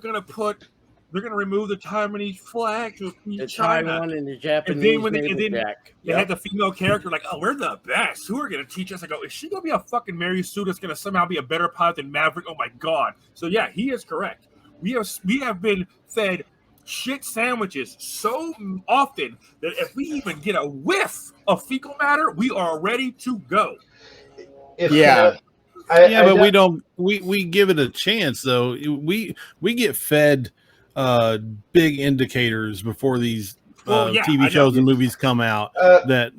going to remove the Taiwanese flag to China. Taiwan and the Japanese. And then they had the female character we're the best. Who are going to teach us? I go, is she going to be a fucking Mary Sue that's going to somehow be a better pilot than Maverick? Oh my God. So yeah, he is correct. We have been fed shit sandwiches so often that if we even get a whiff of fecal matter, we are ready to go. But we don't. We give it a chance though. We get fed big indicators before these TV shows and movies come out that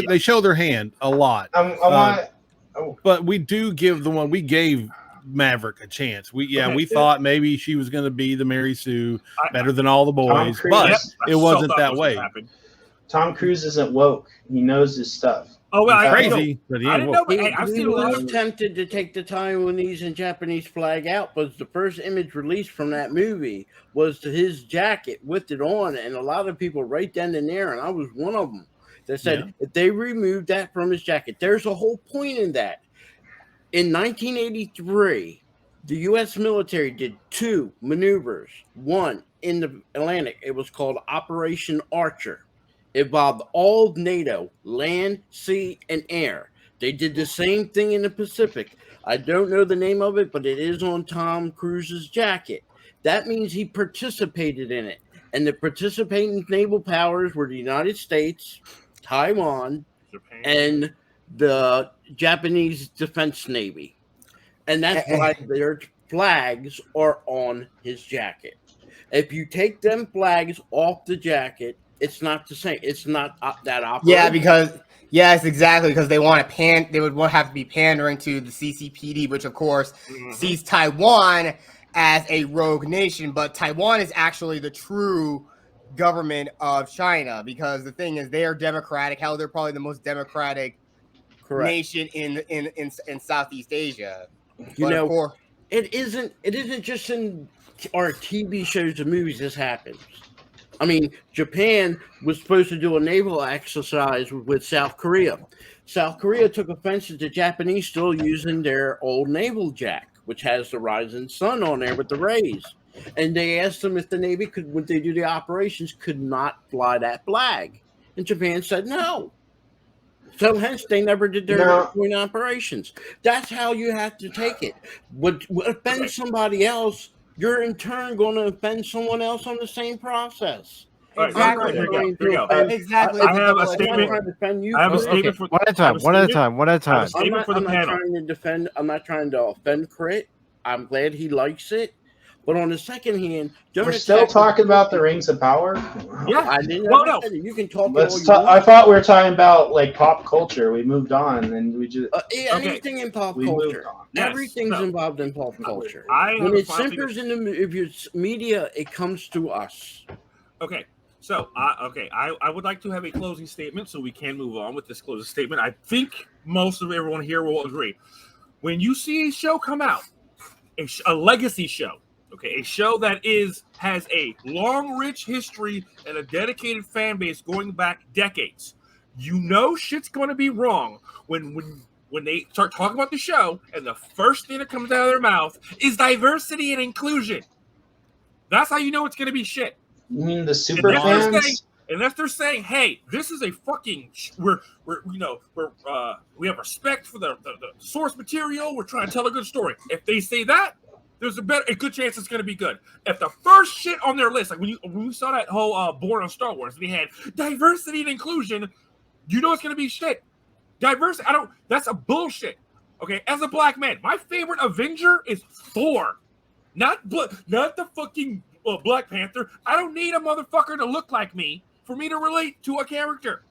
they show their hand a lot. But we do give we gave Maverick a chance. We thought maybe she was going to be the Mary Sue, better than all the boys, but it wasn't that way. Tom Cruise isn't woke. He knows his stuff. Oh, well, crazy. But I didn't know. But I've he seen a lot was of tempted to take the Taiwanese and Japanese flag out, but the first image released from that movie was to his jacket with it on, and a lot of people right then and there, and I was one of them, that said if they removed that from his jacket, there's a whole point in that. In 1983, the U.S. military did 2 maneuvers. One in the Atlantic. It was called Operation Archer. It involved all of NATO, land, sea, and air. They did the same thing in the Pacific. I don't know the name of it, but it is on Tom Cruise's jacket. That means he participated in it. And the participating naval powers were the United States, Taiwan, Japan, and the Japanese Defense Navy, and that's why their flags are on his jacket. If you take them flags off the jacket, it's not the same. It's not that operation. Yeah, because yes, exactly, because they want to they would have to be pandering to the CCPD, which of course sees Taiwan as a rogue nation, but Taiwan is actually the true government of China, because the thing is, they are democratic. Hell, they're probably the most democratic nation in Southeast Asia. You know, it isn't just in our TV shows and movies this happens. I mean, Japan was supposed to do a naval exercise with South Korea. South Korea took offense at the Japanese still using their old naval jack, which has the rising sun on there with the rays. And they asked them if the Navy could, when they do the operations, could not fly that flag. And Japan said no. So hence they never did their joint operations. That's how you have to take it. Would offend somebody else, you're in turn going to offend someone else on the same process. Exactly. Exactly. I have a statement. I have a statement for one at a time. One at a time. One at a time. I'm not trying to defend. I'm not trying to offend Crit. I'm glad he likes it. But on the second hand, we're still talking about the Rings of Power. Yeah, I didn't. No. You can talk. I thought we were talking about like pop culture. We moved on, and we just anything in pop culture. Everything's involved in pop culture. When it simpers in the if it's media, it comes to us. Okay. So, I would like to have a closing statement so we can move on with this closing statement. I think most of everyone here will agree. When you see a show come out, a legacy show, okay, a show that has a long, rich history and a dedicated fan base going back decades, you know shit's going to be wrong when they start talking about the show and the first thing that comes out of their mouth is diversity and inclusion. That's how you know it's going to be shit. You mean the super fans? Unless they're saying, "Hey, this is a fucking we have respect for the source material. We're trying to tell a good story." If they say that, there's a good chance it's going to be good. If the first shit on their list, like when we saw that whole board on Star Wars, they had diversity and inclusion, you know it's going to be shit. Diversity, that's a bullshit. Okay, as a black man, my favorite Avenger is Thor, not the fucking Black Panther. I don't need a motherfucker to look like me for me to relate to a character.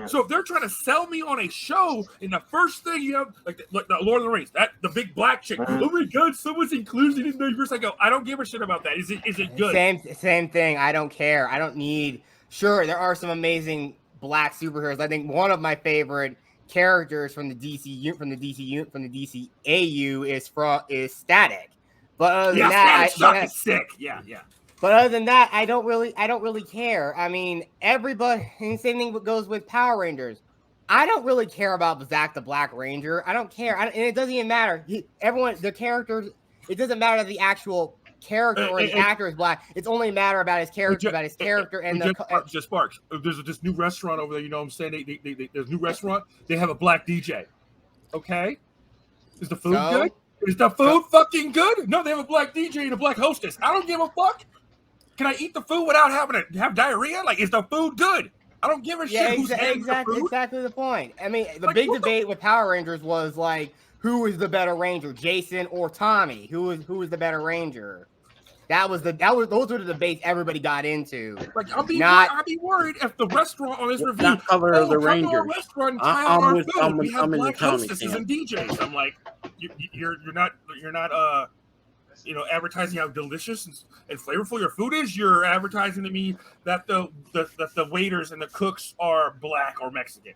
So if they're trying to sell me on a show, and the first thing you have, like the Lord of the Rings, the big black chick, oh my god, someone's included in diverse. I go, I don't give a shit about that. Is it good? Same thing. I don't care. I don't need. Sure, there are some amazing black superheroes. I think one of my favorite characters from the DCU is Static. But other than that, Static is sick. Yeah. But other than that, I don't really care. I mean, everybody. And same thing goes with Power Rangers. I don't really care about Zack the Black Ranger. I don't care, and it doesn't even matter. The characters. It doesn't matter the actual character or the actor is black. It's only a matter about his character, and the Sparks. There's this new restaurant over there. You know what I'm saying? There's a new restaurant. They have a black DJ. Okay, is the food good? Is the food fucking good? No, they have a black DJ and a black hostess. I don't give a fuck. Can I eat the food without having to have diarrhea? Like, is the food good? I don't give a shit who's having the food. Exactly the point. I mean, the big debate with Power Rangers was like, who is the better Ranger, Jason or Tommy? Who is the better Ranger? Those were the debates everybody got into. Like, I'll be worried if the restaurant on this review. Not color of the Rangers. Come to our restaurant and try out our food. We have black hostesses and DJs. I'm like, you're not advertising how delicious and flavorful your food is. You're advertising to me that the waiters and the cooks are black or Mexican.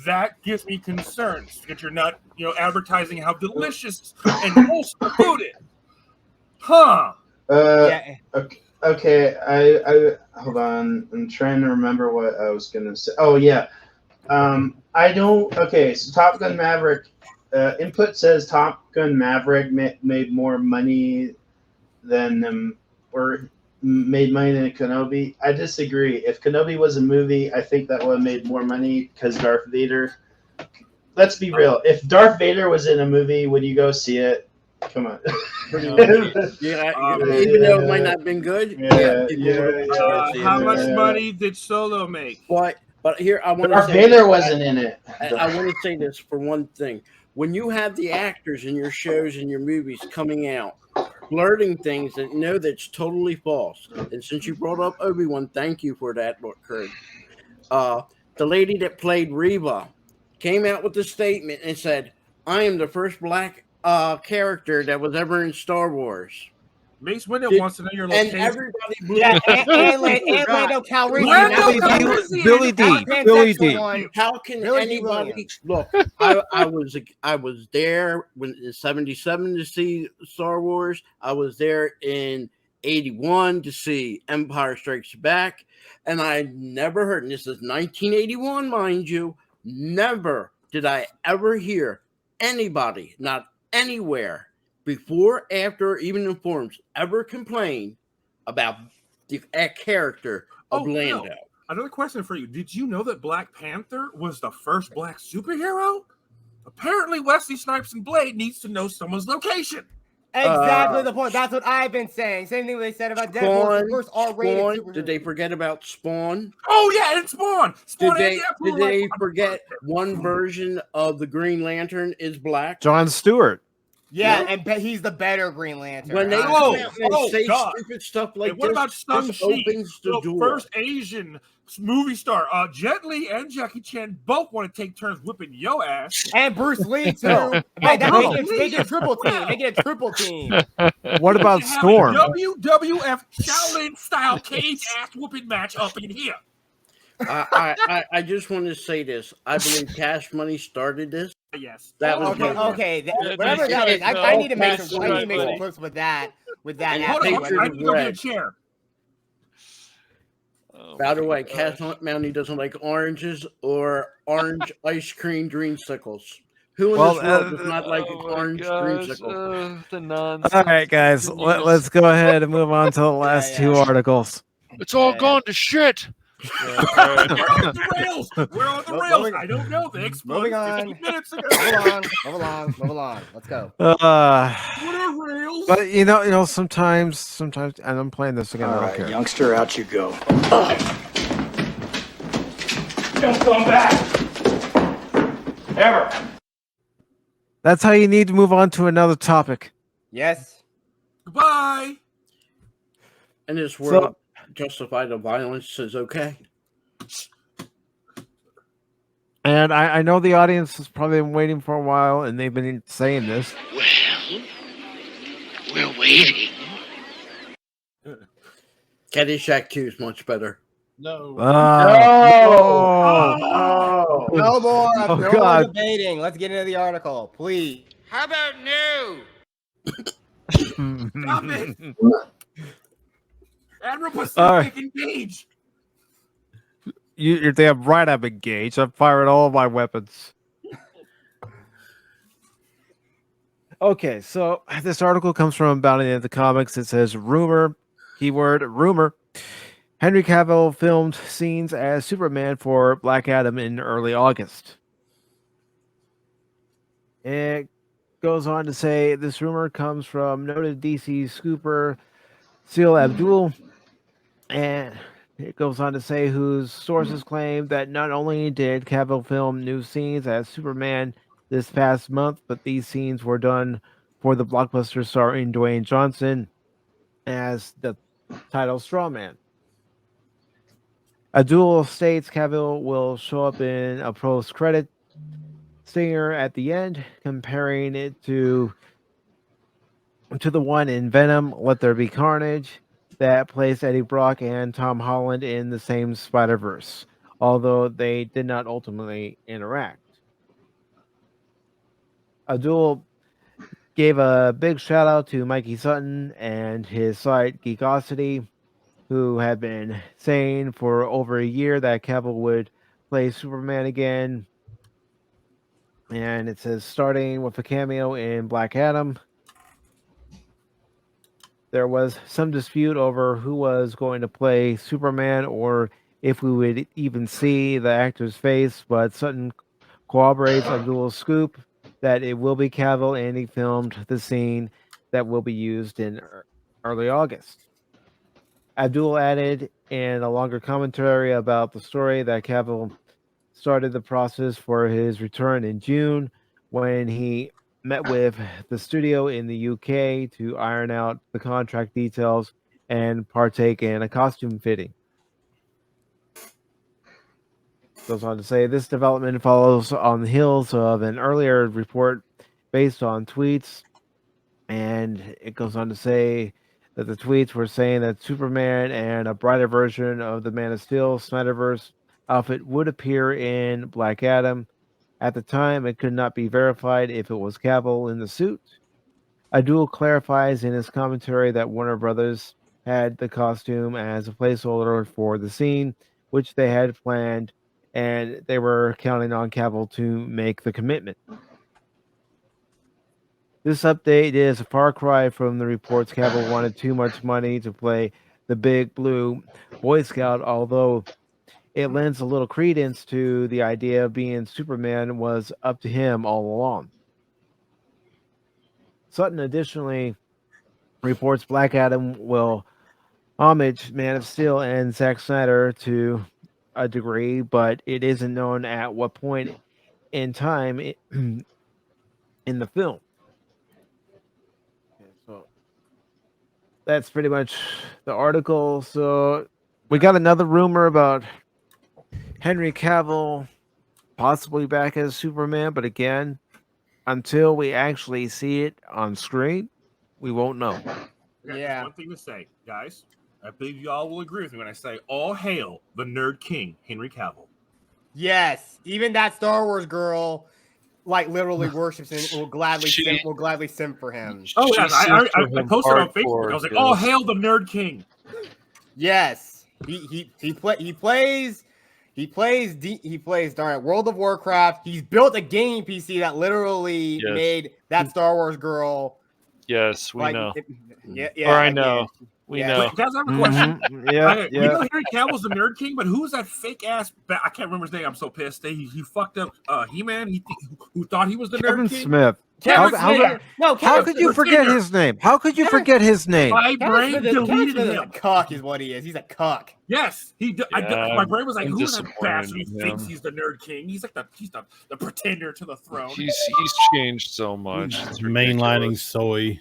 That gives me concerns that you're not, advertising how delicious and wholesome the food is. Huh? Okay. I hold on. I'm trying to remember what I was gonna say. Oh yeah. I don't. Okay. So Top Gun Maverick. Input says Top Gun Maverick made more money than or made money than Kenobi. I disagree. If Kenobi was a movie, I think that would have made more money because Darth Vader. Let's be real. If Darth Vader was in a movie, would you go see it? Come on. Even though it might not have been good. How much money did Solo make? But But here, I want to Darth say Vader wasn't in it. I want to say this for one thing. When you have the actors in your shows and your movies coming out, blurting things that know that's totally false. And since you brought up Obi-Wan, thank you for that, Lord Kurt. The lady that played Reva came out with a statement and said, "I am the first black character that was ever in Star Wars." Mace Windu wants to know your location. And everybody blew Yeah, up. and Lando Calrissian. Billy D. Billy D. How can Billy D. anybody Williams. look? I was there when in '77 to see Star Wars. I was there in '81 to see Empire Strikes Back, and I never heard. And this is 1981, mind you. Never did I ever hear anybody, not anywhere, before, after, even in forums, ever complain about the character of Lando. No. Another question for you. Did you know that Black Panther was the first black superhero? Apparently, Wesley Snipes and Blade needs to know someone's location. Exactly the point. That's what I've been saying. Same thing they said about Deadpool, the first R-rated superhero. Did they forget about Spawn? Oh, yeah, and Spawn. Did they forget one version of the Green Lantern is black? John Stewart. Yeah, and he's the better Green Lantern. When they say God. stupid stuff like And what this, about Stung this Chi, opens the the door. first Asian movie star? Jet Li and Jackie Chan both want to take turns whipping yo ass. And Bruce Lee, too. Hey, they get a triple team. They get a triple team. What about They have Storm? a WWF Shaolin style cage ass whooping match up in here. I just want to say this. I believe Cash Money started this. Yes. That was okay. Whatever that is, I need to make some clips with that. Hold on, I need to go get a chair. By the way, Cash Money doesn't like oranges or orange ice cream dreamsicles. Who in this world does not like orange dreamsicle? The nonsense. All right, guys, let's go ahead and move on to the last two articles. It's all gone to shit. We're on the rails. We're on the rails. I don't know. They exploded 15 minutes ago. Move along. Let's go. What are rails? But you know, sometimes, and I'm playing this again. All I don't right, care. youngster, out you go. Don't come back. Ever. That's how you need to move on to another topic. Yes. Goodbye. In this world, justify the violence is okay. And I know the audience has probably been waiting for a while, and they've been saying this. Well, we're waiting. Caddyshack 2 is much better. No. No more. Oh, No God. more debating. Let's get into the article, please. How about no? Stop it. Admiral Pacific, All right. engage. You're damn right I'm engaged. I'm firing all of my weapons. Okay, so this article comes from About It in the Comics. It says, rumor, keyword, rumor. Henry Cavill filmed scenes as Superman for Black Adam in early August. It goes on to say, this rumor comes from noted DC scooper Seal Abdul, and it goes on to say whose sources claim that not only did Cavill film new scenes as Superman this past month, but these scenes were done for the blockbuster starring Dwayne Johnson as the title Strawman. Abdul states Cavill will show up in a post-credit stinger at the end, comparing it to the one in Venom, Let There Be Carnage, that placed Eddie Brock and Tom Holland in the same Spider-Verse, although they did not ultimately interact. Abdul gave a big shout out to Mikey Sutton and his site Geekosity, who had been saying for over a year that Cavill would play Superman again. And it says, starting with a cameo in Black Adam. There was some dispute over who was going to play Superman or if we would even see the actor's face, but Sutton corroborates Abdul's scoop that it will be Cavill, and he filmed the scene that will be used in early August. Abdul added in a longer commentary about the story that Cavill started the process for his return in June when he met with the studio in the UK to iron out the contract details and partake in a costume fitting. Goes on to say this development follows on the heels of an earlier report based on tweets, and it goes on to say that the tweets were saying that Superman and a brighter version of the Man of Steel Snyderverse outfit would appear in Black Adam. At the time, it could not be verified if it was Cavill in the suit. Abdul clarifies in his commentary that Warner Brothers had the costume as a placeholder for the scene, which they had planned, and they were counting on Cavill to make the commitment. This update is a far cry from the reports Cavill wanted too much money to play the big blue Boy Scout, although it lends a little credence to the idea of being Superman was up to him all along. Sutton additionally reports Black Adam will homage Man of Steel and Zack Snyder to a degree, but it isn't known at what point in time in the film. So that's pretty much the article. So we got another rumor about Henry Cavill possibly back as Superman, but again, until we actually see it on screen, we won't know. Yeah. One thing to say, guys. I believe you all will agree with me when I say, all hail the nerd king, Henry Cavill. Yes, even that Star Wars girl, like literally worships him. Will gladly simp for him. Oh yeah, I posted on Facebook. I was like, "Oh, hail the nerd king!" Yes, he plays. Darn it, World of Warcraft. He's built a gaming PC that literally made that Star Wars girl. Yes, we know. Yeah, or I know. We know. Wait, guys, I have a question. Yeah. We know Henry Cavill's the nerd king, but who's that fake ass? I can't remember his name. I'm so pissed. He fucked up He-Man. Who thought he was the Kevin nerd king? Smith. How could you forget his name? How could you forget his name? My brain deleted him. A cuck is what he is. He's a cuck. Yes, my brain was like, "Who's that bastard? He in thinks him. he's the nerd king. He's like the pretender to the throne." He's changed so much. It's Mainlining ridiculous. soy.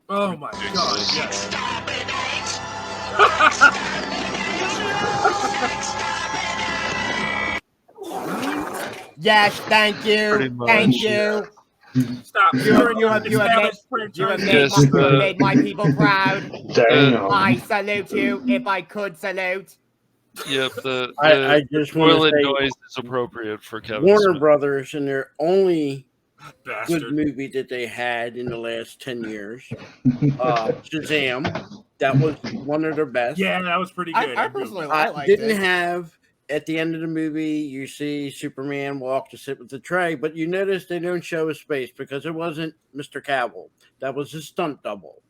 Oh my god! Yes. Yes, thank you. Thank you. Stop. You have made my people proud. I salute you if I could salute. Yep, the I just want toilet to say noise is appropriate for Kevin Warner Smith. Brothers and their only Bastard. good movie that they had in the last 10 years, Shazam. That was one of their best. Yeah, that was pretty good. I personally I liked didn't it. have at the end of the movie. You see Superman walk to sit with the tray, but you notice they don't show his face because it wasn't Mr. Cavill. That was his stunt double,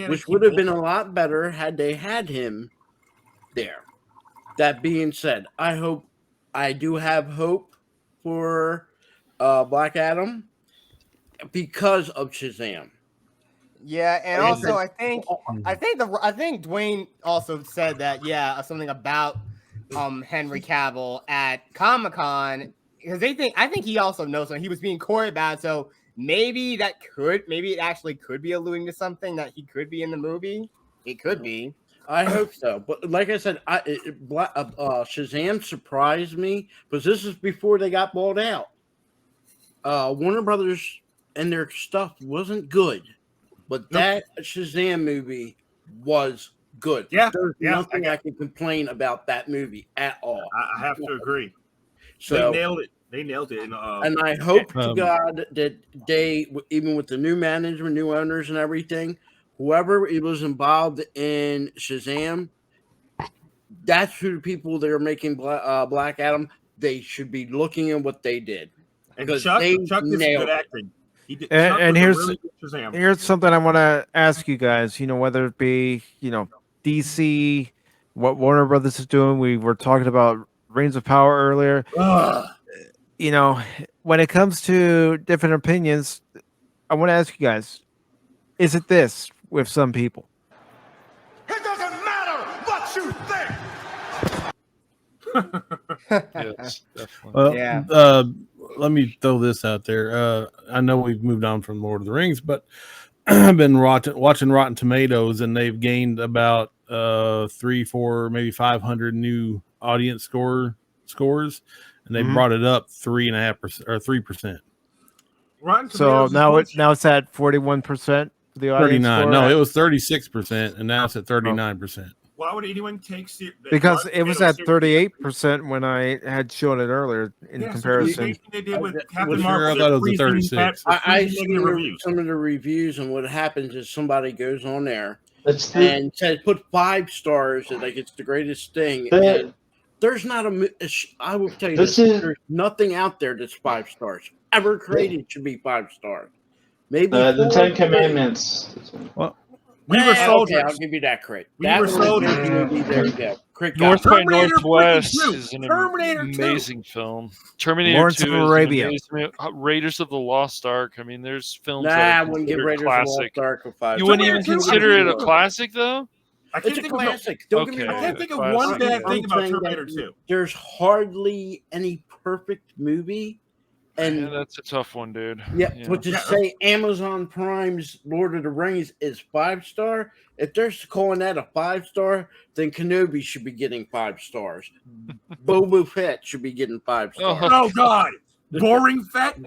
which would have been a lot better had they had him there. That being said, I do have hope for Black Adam because of Shazam. Yeah, and also I think Dwayne also said that something about Henry Cavill at Comic-Con because I think he also knows something. He was being coy about it, so maybe it actually could be alluding to something that he could be in the movie. It could be. I hope so, but like I said, Shazam surprised me because this is before they got bought out. Warner Brothers and their stuff wasn't good, but that Shazam movie was good. Yeah, there's nothing I can complain about that movie at all. I have to agree. So they nailed it. They nailed it. And I hope to God that they, even with the new management, new owners, and everything, whoever was involved in Shazam, that's who the people that are making Black Adam. They should be looking at what they did. And Chuck did some good acting. And here's something I want to ask you guys. Whether it be DC, what Warner Brothers is doing. We were talking about Reigns of Power earlier. When it comes to different opinions, I want to ask you guys: is it this with some people? It doesn't matter what you Yes, definitely. Well, Yeah. let me throw this out there. I know we've moved on from Lord of the Rings, but I've been watching Rotten Tomatoes, and they've gained about 3, 4, maybe 500 new audience scores, and they brought it up 3.5% or 3%. Rotten So Tomatoes now it's at 41% for the audience 39. score. No, it was 36%, and now it's at 39%. Why would anyone take Because Rotten it was Tomatoes at seriously? 38% when I had shown it earlier in Yeah, so the comparison. same thing they did with Well, Captain sure, Marvel. I thought it was a 36. I freezing see negative reviews. some of the reviews, and what happens is somebody goes on there It's and says put 5 stars, and like it's the greatest thing. And there's not I will tell you this: there's nothing out there that's 5 stars ever created should be 5 stars. Maybe the 4 Ten or 3. Commandments. Well, We were soldiers. Okay, I'll give you that credit. We That were was a good soldiers. movie. There you go. Great North guy. by Terminator Northwest freaking 2. is an Terminator 2. amazing film. Terminator Lawrence 2 of is Arabia. amazing. Raiders of the Lost Ark. I mean, there's films Nah, that I are wouldn't give considered Raiders of the Lost classic. Ark a 5. You wouldn't even Terminator 2, consider it a I- classic, though? I It's can't a think of classic. Don't get me Okay. I wrong. can't think of Classic, one bad yeah. thing about saying Terminator that 2. There's hardly any perfect movie, and Yeah, that's a tough one, dude. but to say Amazon Prime's Lord of the Rings is 5-star, if they're calling that a 5-star, then Kenobi should be getting 5 stars. Boba Fett should be getting 5 stars. Oh God, boring Fett.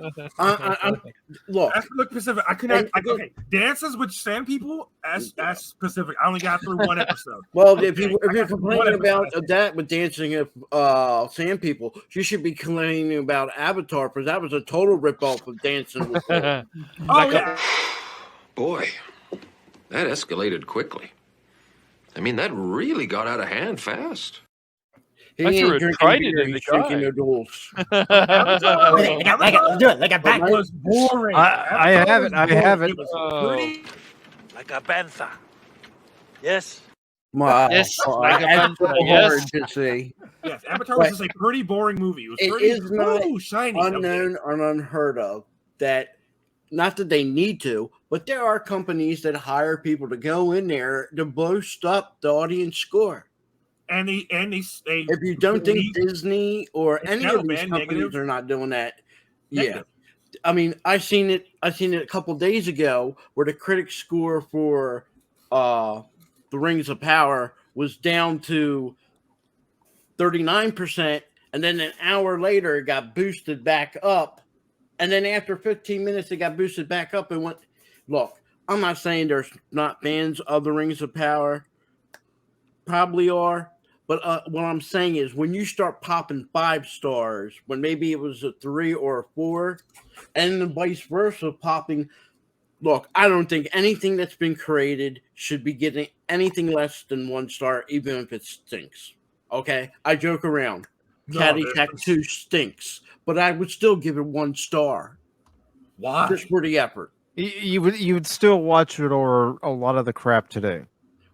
Look, Look Pacific. I could not. Okay, Dances with Sand People. As Pacific. I only got through one episode. well, Okay, if you're complaining about that with Dancing of Sand People, you should be complaining about Avatar, because that was a total ripoff of Dancing with Wolves. Oh yeah. Boy, that escalated quickly. I mean, that really got out of hand fast. He I ain't threw a drinking trident beer, in the he's drinking guy. noodles. Do it like a It was boring. I have it. I have it. It was pretty. Like a bantha. Yes. Yes, like a That's bantha, so yes. hard to see. Yes, Avatar was just a pretty boring movie. It was It pretty is not shiny. unknown or unheard of that, not that they need to, but there are companies that hire people to go in there to boost up the audience score. And they If you don't think Disney or any no, of these man, companies negative. are not doing that, Negative. yeah. I mean, I seen it a couple days ago where the critic score for The Rings of Power was down to 39%, and then an hour later it got boosted back up, and then after 15 minutes it got boosted back up and went. Look, I'm not saying there's not fans of The Rings of Power, probably are, but what I'm saying is when you start popping 5 stars when maybe it was a 3 or a 4, and then vice versa popping. Look, I don't think anything that's been created should be getting anything less than 1 star, even if it stinks. Okay, I joke around. No, Caddyshack 2 stinks, but I would still give it 1 star. Why? Just for the effort. You would still watch it over a lot of the crap today.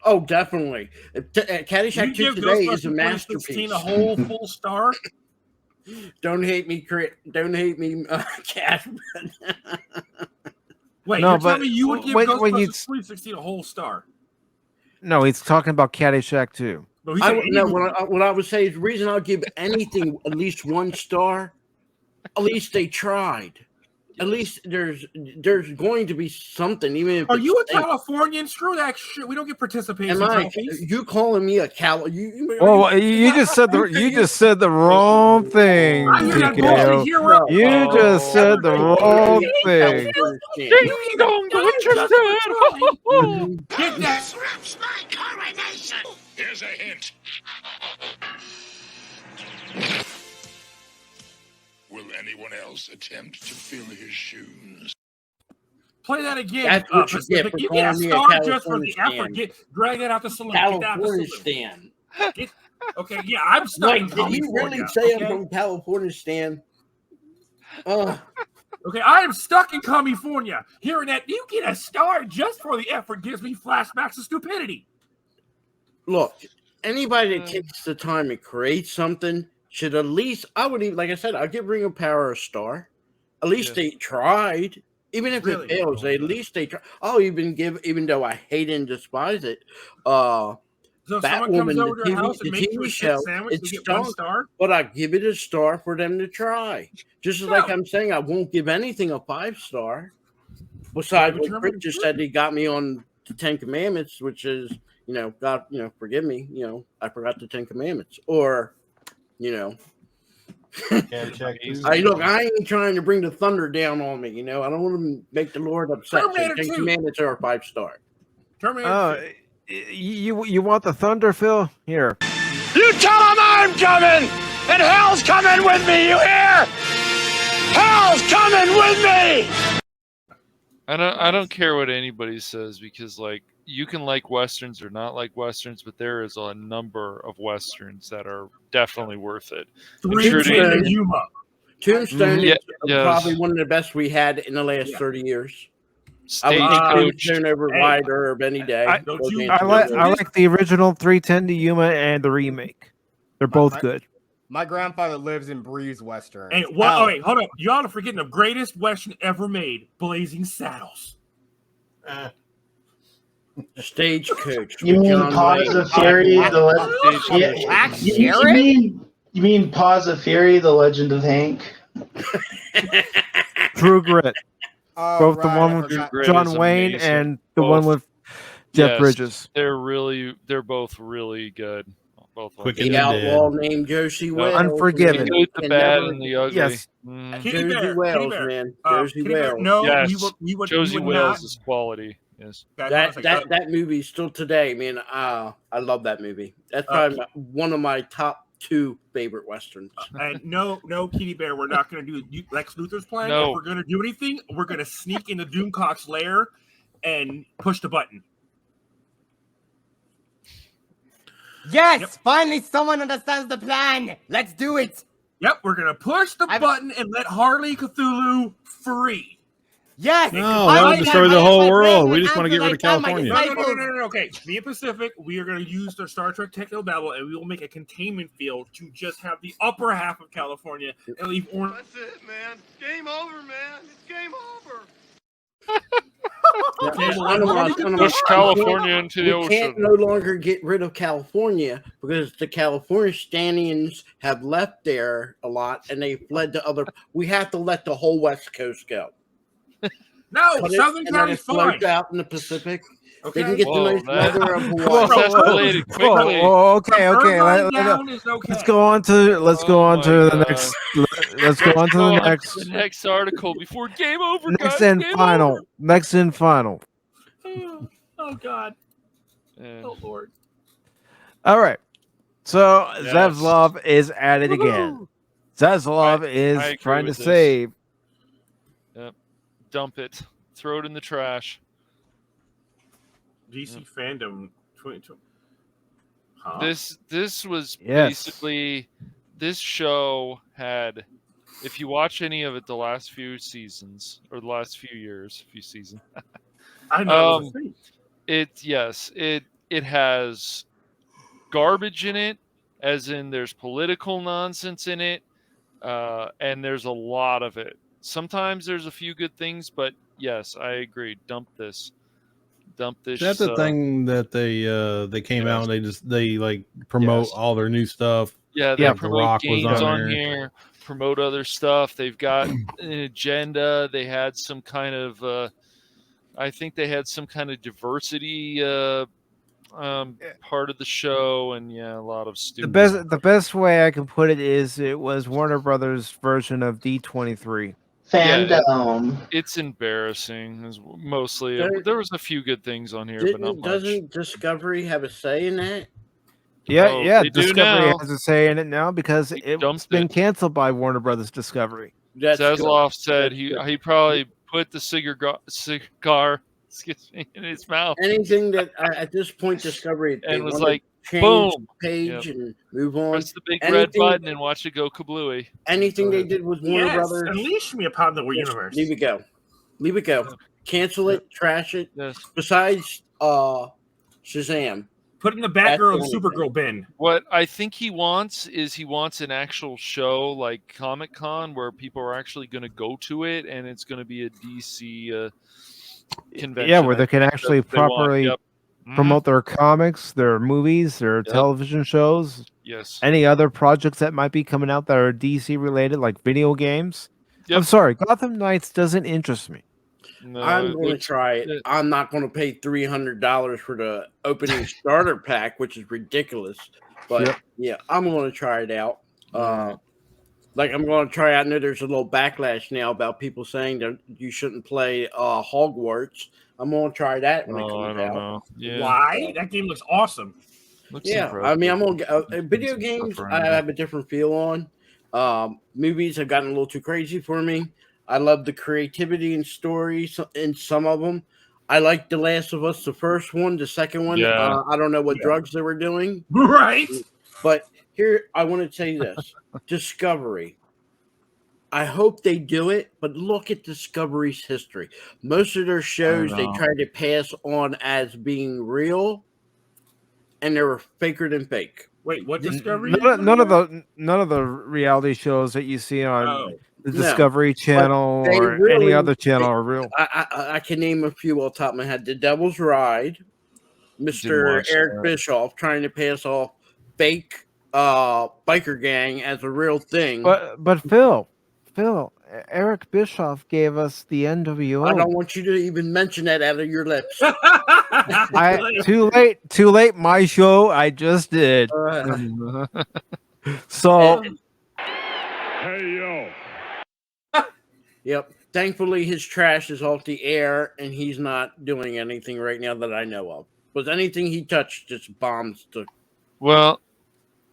Oh, definitely. Caddyshack You 2 give today Ghostbusters is a 2016 masterpiece. a whole full star. Don't hate me, Cash. Wait, No, you're but telling me you would give when Ghostbusters you- 2016 a whole star? No, he's talking about Caddyshack too. No, he said any movie. What I would say is the reason I'll give anything at least 1 star, at least they tried. At least there's going to be something, even if Are it's you a stinks. Californian? Screw that shit. We don't get participation Am I? trophies. You calling me a Cal? Well, you just said the wrong thing, I hear that TKO. bullshit here. Well, You just said the wrong thing. Ding dong, interested. Get that. Disrupts my coronation. Here's a hint. Will anyone else attempt to fill his shoes? Play that again. That's what you get Pacific. for You get a calling me a star just for California the effort. stan. Drag that out the saloon. Get that out the California saloon. stand. Okay, yeah, I'm stuck in Like, did you really California. say Okay? I'm from California stand? Okay, I am stuck in California. Hearing that you get a star just for the effort gives me flashbacks of stupidity. Look, anybody that takes the time to create something should at least, I would even, like I said, I'll give Ring of Power a star. At least they tried. Even if Really? it fails, at least they try. I'll even though I hate and despise it, So if someone comes over to your house and makes you a shit show, sandwich, it's you get 1 stunk, star. but I give it a star for them to try. Just as like I'm saying, I won't give anything a 5-star. Besides what Chris just said, he got me on the 10 Commandments, which is, God, forgive me, I forgot the 10 Commandments, or, I ain't trying to bring the thunder down on me. I don't want to make the Lord upset. Terminator 10 2. Commandments are a 5-star. Terminator 2. You want the thunder, Phil? Here. You tell them I'm coming, and hell's coming with me. You hear? Hell's coming with me. I don't care what anybody says, because like you can like westerns or not like westerns, but there is a number of westerns that are definitely worth it. Tombstone is Yes. probably one of the best we had in the last 30 years. I would Stagecoach. take Tombstone over Wide Herb any day. I like the original 310 to Yuma and the remake. They're both good. My grandfather lives in Breeze Western. And what? Oh wait, hold on. Y'all are forgetting the greatest western ever made, Blazing Saddles. Stagecoach. You mean Paws of Fury? You mean Paws of Fury? The Legend of Hank. True Grit. Both the right, one with John Wayne and the one with Jeff Bridges. They're both really good. Both Quick the outlaw named Josie Wales. Unforgiven. The good, the bad, and the ugly. Yes. Josie Wales, man. Josie Wales. No, yes. we Josie would Wales not. is quality. Yes. That movie still today, man. I love that movie. That's probably one of my top 2 favorite westerns. And no, Kitty Bear, we're not going to do Lex Luthor's plan. No. If we're going to do anything, we're going to sneak into Doomcock's lair and push the button. Yes, finally someone understands the plan. Let's do it. Yep, we're going to push the button and let Harley Cthulhu free. Yes. No, that would destroy the whole world. We just want to get rid of California. No. Okay, me and Pacific, we are going to use the Star Trek Technobabble, and we will make a containment field to just have the upper half of California and leave Orange. That's it, man. Game over, man. It's game over. Push California into the we can't ocean. no longer get rid of California because the Californians have left there a lot and they fled to other. We have to let the whole West Coast go. No, Southern Cali's fine. Out in the Pacific. Okay. They can get the nice weather of Hawaii. Escalated quickly. Okay. Let's go on to the next. Let's go on to the next. The next article before game over. Next guys. and Game final. over. Next and final. Oh God. Oh Lord. All right. So Yes. Zaslav is at it again. Zaslav is I agree trying to with this. save. Yep. Dump it. Throw it in the trash. DC fandom 22. Huh? This was Yes. basically, this show had, if you watch any of it the last few seasons or the last few years, few seasons, I know. It was a thing. it has garbage in it, as in there's political nonsense in it, and there's a lot of it. Sometimes there's a few good things, but yes, I agree. Dump this. That's the thing that they came out and they like promote all their new stuff. Yeah, they The promote Rock was games on there. here, promote other stuff. They've got an agenda. They had some kind of, I think they had some kind of diversity part of the show, and a lot of stupid. The best way I can put it is it was Warner Brothers' version of D23. Fandom. It's embarrassing. It's mostly there was a few good things on here, but not much. Doesn't Discovery have a say in that? Yeah, they do Discovery now. has a say in it now because it's been canceled by Warner Brothers Discovery. Zaslav said he probably put the cigar excuse me, in his mouth. Anything that at this point Discovery they and was wanted like, to change boom, the page and move on. Press the big red button and watch it go kablooey. Anything they did with Warner Brothers, unleash me upon the universe. Leave it go. Cancel it, trash it. Yes. Besides Shazam. Put in the Batgirl and Supergirl bin. What I think he wants is an actual show like Comic-Con where people are actually going to go to it, and it's going to be a DC convention. Yeah, where they can actually That's what they want. properly Yep. promote their comics, their movies, their Yep. television shows. Yes. Any other projects that might be coming out that are DC related, like video games. I'm Yep. sorry, Gotham Knights doesn't interest me. No, I'm it going to looks- try it. I'm not going to pay $300 for the opening starter pack, which is ridiculous. But Yep. yeah, I'm going to try it out. Like I'm going to try out. I know there's a little backlash now about people saying that you shouldn't play Hogwarts. I'm going to try that when it Oh, I comes don't out. know. Yeah. Why? That game looks awesome. Looks Yeah, impressive. I mean, I'm going to video Some games. stuff I around it. have a different feel on. Movies have gotten a little too crazy for me. I love the creativity and stories in some of them. I like The Last of Us, the first one. The second one, Yeah. I don't know what drugs they were doing. Right. But here, I want to say this. Discovery. I hope they do it, but look at Discovery's history. Most of their shows they know. try to pass on as being real, and they were faker than fake. Wait, what Discovery? None of the reality shows that you see on the No, Discovery but Channel they or any really- other channel are real. I can name a few off the top of my head. The Devil's Ride, Mr. watch Eric that. Bischoff trying to pass off fake biker gang as a real thing. But Phil, Eric Bischoff gave us the NWO. I don't want you to even mention that out of your lips. Too late. My show, I just did. So, Hey, yo. Yep. Thankfully, his trash is off the air, and he's not doing anything right now that I know of. But anything he touched just bombs. Well,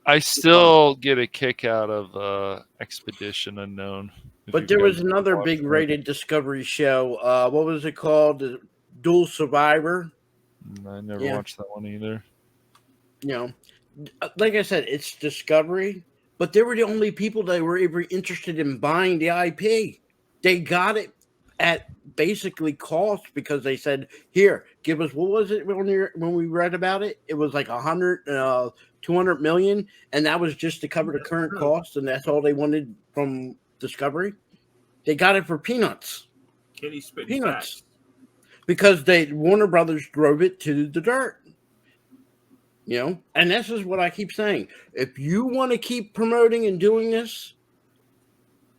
I still get a kick out of Expedition Unknown. if But you there was guys another watch big that. rated Discovery show. What was it called? The Dual Survivor. I never Yeah. watched that one either. You know, like I said, it's Discovery, but they were the only people that were ever interested in buying the IP. They got it at basically cost because they said, "Here, give us what was it when we read about it? It was like 200 million, and that was just to cover the current cost, and that's all they wanted from Discovery. They got it for peanuts, Kitty spitting peanuts, facts. because Warner Brothers drove it to the dirt." You know, and this is what I keep saying. If you want to keep promoting and doing this,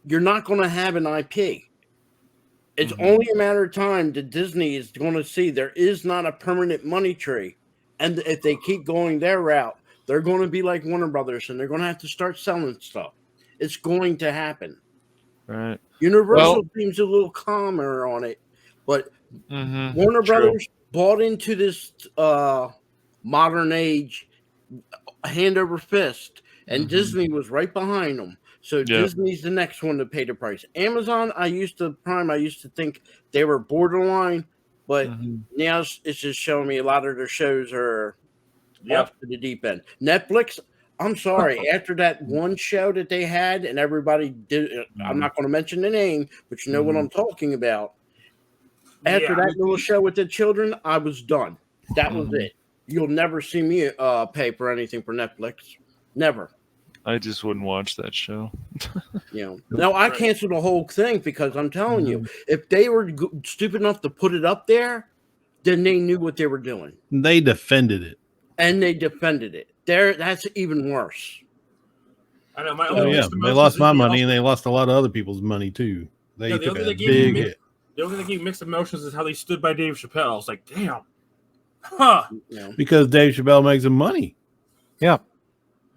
you're not going to have an IP. It's only a matter of time that Disney is going to see there is not a permanent money tree. And if they keep going their route, they're going to be like Warner Brothers and they're going to have to start selling stuff. It's going to happen. Right. Universal seems a little calmer on it, but Warner Brothers bought into this modern age hand over fist, and Disney was right behind them. So Disney's the next one to pay the price. Amazon, I used to think they were borderline, but now it's just showing me a lot of their shows are off to the deep end. Netflix, I'm sorry, after that one show that they had and everybody did, I'm not going to mention the name, but you know what I'm talking about. After that little show with the children, I was done. That was it. You'll never see me pay for anything for Netflix. Never. I just wouldn't watch that show. You know, no, I canceled the whole thing because I'm telling you, if they were stupid enough to put it up there, then they knew what they were doing. They defended it. And they defended it. That's even worse. I know. My Oh, yeah. They lost my money and they lost a lot of other people's money too. They took a big hit. The only thing that gave me mixed emotions is how they stood by Dave Chappelle. I was like, damn. Huh. Because Dave Chappelle makes them money. Yeah.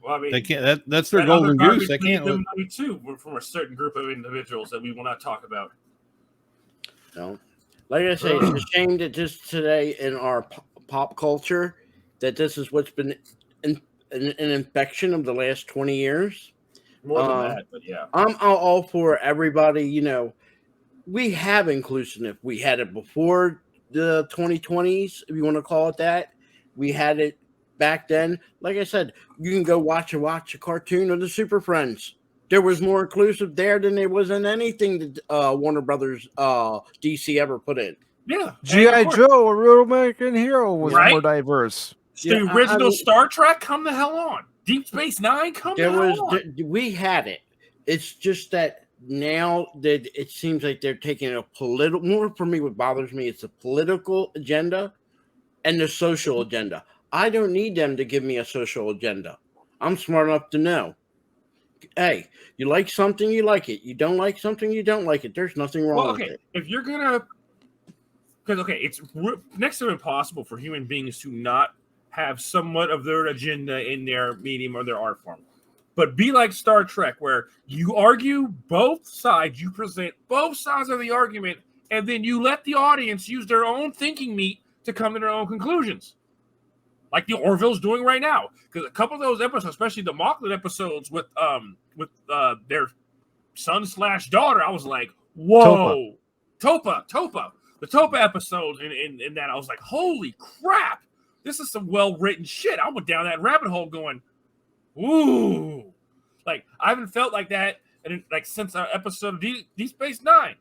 Well, I mean, They can't. That's their that other golden garbage goose. They made can't. them money too from a certain group of individuals that we will not talk about. No. Like I say, it's a shame that just today in our pop culture that this is what's been an infection of the last 20 years. More than that, but yeah. I'm all for everybody. You know, we have inclusiveness. We had it before the 2020s, if you want to call it that. We had it back then. Like I said, you can go watch a cartoon of the Super Friends. There was more inclusive there than there was in anything that Warner Brothers DC ever put in. Yeah. G.I. Joe, a real American hero, was more diverse. The original Star Trek, come the hell on. Deep Space Nine, come the hell on. We had it. It's just that now that it seems like they're taking a political, more for me, what bothers me, it's a political agenda. and the social agenda. I don't need them to give me a social agenda. I'm smart enough to know. Hey, you like something, you like it. You don't like something, you don't like it. There's nothing wrong with it. If you're gonna, because it's next to impossible for human beings to not have somewhat of their agenda in their medium or their art form. But be like Star Trek, where you argue both sides, you present both sides of the argument, and then you let the audience use their own thinking meat to come to their own conclusions. Like the Orville's doing right now. Because a couple of those episodes, especially the Mocklin episodes with their son/daughter, I was like, whoa. Topa. The Topa episodes in that, I was like, holy crap. This is some well-written shit. I went down that rabbit hole going, ooh. Like, I haven't felt like that since our episode of Deep Space Nine.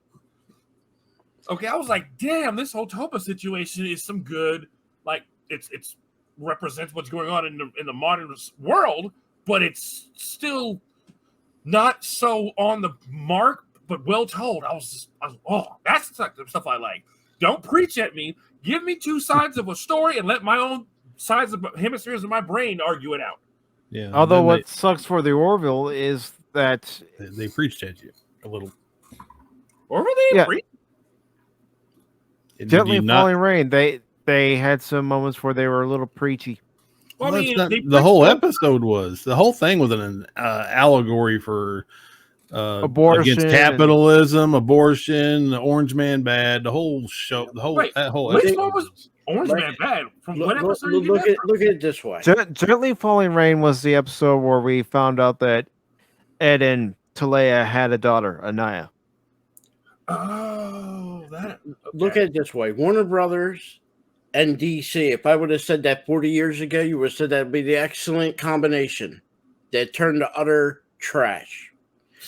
Okay, I was like, damn, this whole Topa situation is some good, it's represents what's going on in the modern world, but it's still not so on the mark, but well told. I was that's the stuff I like. Don't preach at me. Give me two sides of a story and let my own sides of hemispheres of my brain argue it out. Yeah. Although what sucks for the Orville is that they preached at you a little. Orville didn't preach. Gently Falling Rain. They had some moments where they were a little preachy. Well, the whole episode was. The whole thing was an allegory for abortion, against capitalism, abortion, the Orange Man bad. The whole show, which one was Orange Man bad? From what episode? Look at it this way. Gently Falling Rain was the episode where we found out that Ed and Talea had a daughter, Anaya. Oh, that. Okay. Look at it this way: Warner Brothers and DC. If I would have said that 40 years ago, you would have said that would be the excellent combination that turned to utter trash.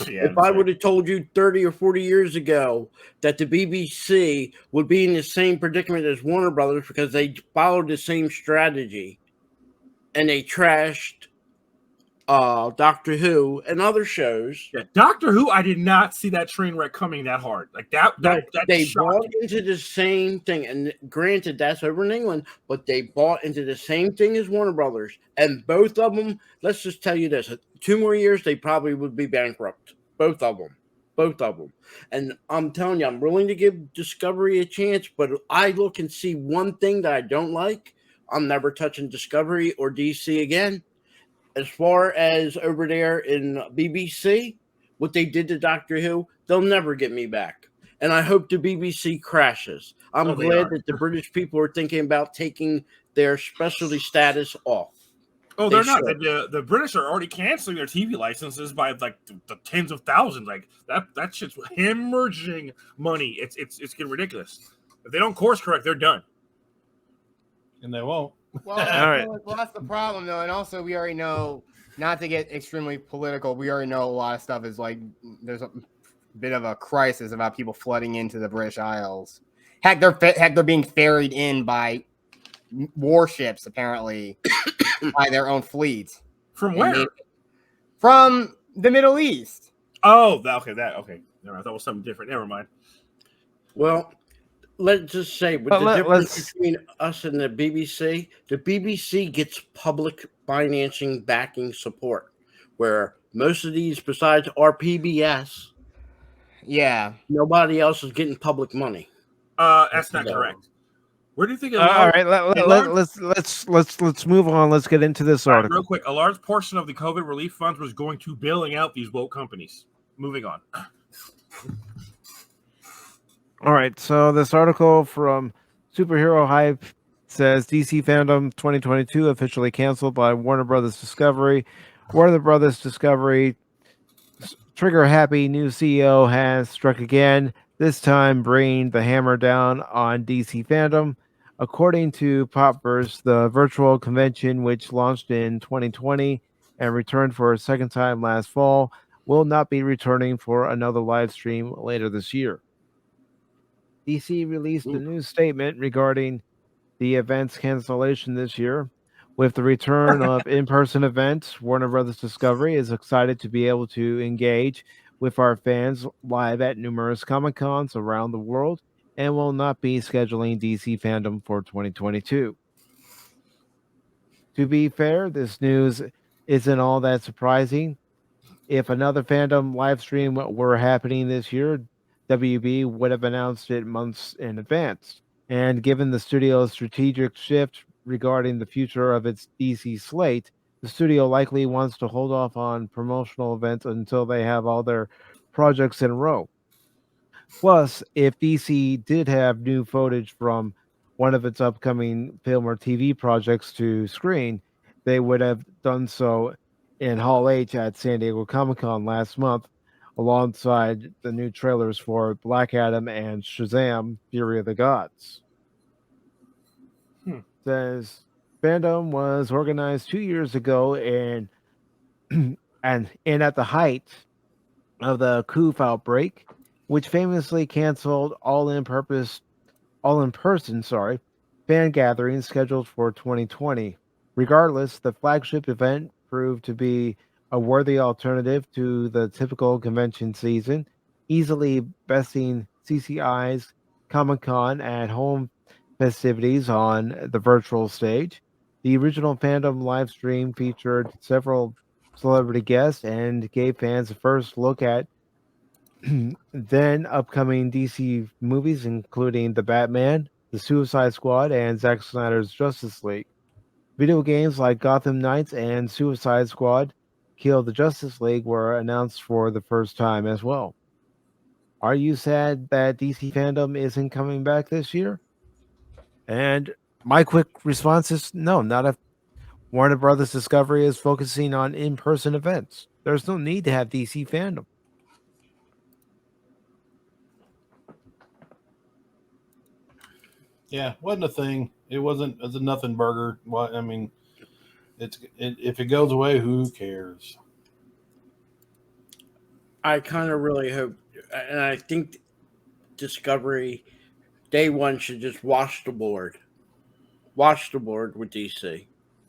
Yeah, if I would have told you 30 or 40 years ago that the BBC would be in the same predicament as Warner Brothers because they followed the same strategy and they trashed Doctor Who and other shows. Yeah, Doctor Who, I did not see that train wreck coming that hard. Like that they bought into the same thing. And granted, that's over in England, but they bought into the same thing as Warner Brothers. And both of them, let's just tell you this, 2 more years, they probably would be bankrupt. Both of them. And I'm telling you, I'm willing to give Discovery a chance, but I look and see one thing that I don't like. I'm never touching Discovery or DC again. As far as over there in BBC, what they did to Doctor Who, they'll never get me back. And I hope the BBC crashes. I'm glad that the British people are thinking about taking their specialty status off. Oh, they're not. The British are already canceling their TV licenses by like the tens of thousands. Like that shit's hemorrhaging money. It's getting ridiculous. If they don't course correct, they're done. And they won't. Well, that's the problem, though. And also, we already know, not to get extremely political, we already know a lot of stuff is like there's a bit of a crisis about people flooding into the British Isles. Heck, they're being ferried in by warships, apparently, by their own fleet. From where? From the Middle East. Oh, okay. I thought it was something different. Never mind. Well, let's just say, with the difference between us and the BBC gets public financing, backing, support, where most of these, besides our PBS, nobody else is getting public money. That's not correct. Where do you think? All right, let's move on. Let's get into this article real quick. A large portion of the COVID relief funds was going to bailing out these woke companies. Moving on. All right, so this article from Superhero Hype says DC Fandom 2022 officially canceled by Warner Brothers Discovery. Warner Brothers Discovery trigger-happy new CEO has struck again, this time bringing the hammer down on DC Fandom. According to Popverse, the virtual convention, which launched in 2020 and returned for a second time last fall, will not be returning for another live stream later this year. DC released a new statement regarding the event's cancellation this year. With the return of in-person events, Warner Brothers Discovery is excited to be able to engage with our fans live at numerous Comic-Cons around the world and will not be scheduling DC Fandom for 2022. To be fair, this news isn't all that surprising. If another fandom live stream were happening this year, WB would have announced it months in advance. And given the studio's strategic shift regarding the future of its DC slate, the studio likely wants to hold off on promotional events until they have all their projects in a row. Plus, if DC did have new footage from one of its upcoming film or TV projects to screen, they would have done so in Hall H at San Diego Comic Con last month, alongside the new trailers for Black Adam and Shazam: Fury of the Gods. Says fandom was organized 2 years ago, and at the height of the Koof outbreak, which famously canceled all in person, fan gatherings scheduled for 2020. Regardless, the flagship event proved to be a worthy alternative to the typical convention season, easily besting CCI's Comic-Con at home festivities on the virtual stage. The original fandom live stream featured several celebrity guests and gave fans a first look at then upcoming DC movies, including The Batman, The Suicide Squad, and Zack Snyder's Justice League. Video games like Gotham Knights and Suicide Squad Kill the Justice League were announced for the first time as well. Are you sad that DC fandom isn't coming back this year? And my quick response is no, not if Warner Brothers Discovery is focusing on in-person events. There's no need to have DC fandom. Yeah, wasn't a thing. It wasn't. It's a nothing burger. What I mean, if it goes away, who cares? I kind of really hope, and I think Discovery day one should just wash the board with DC.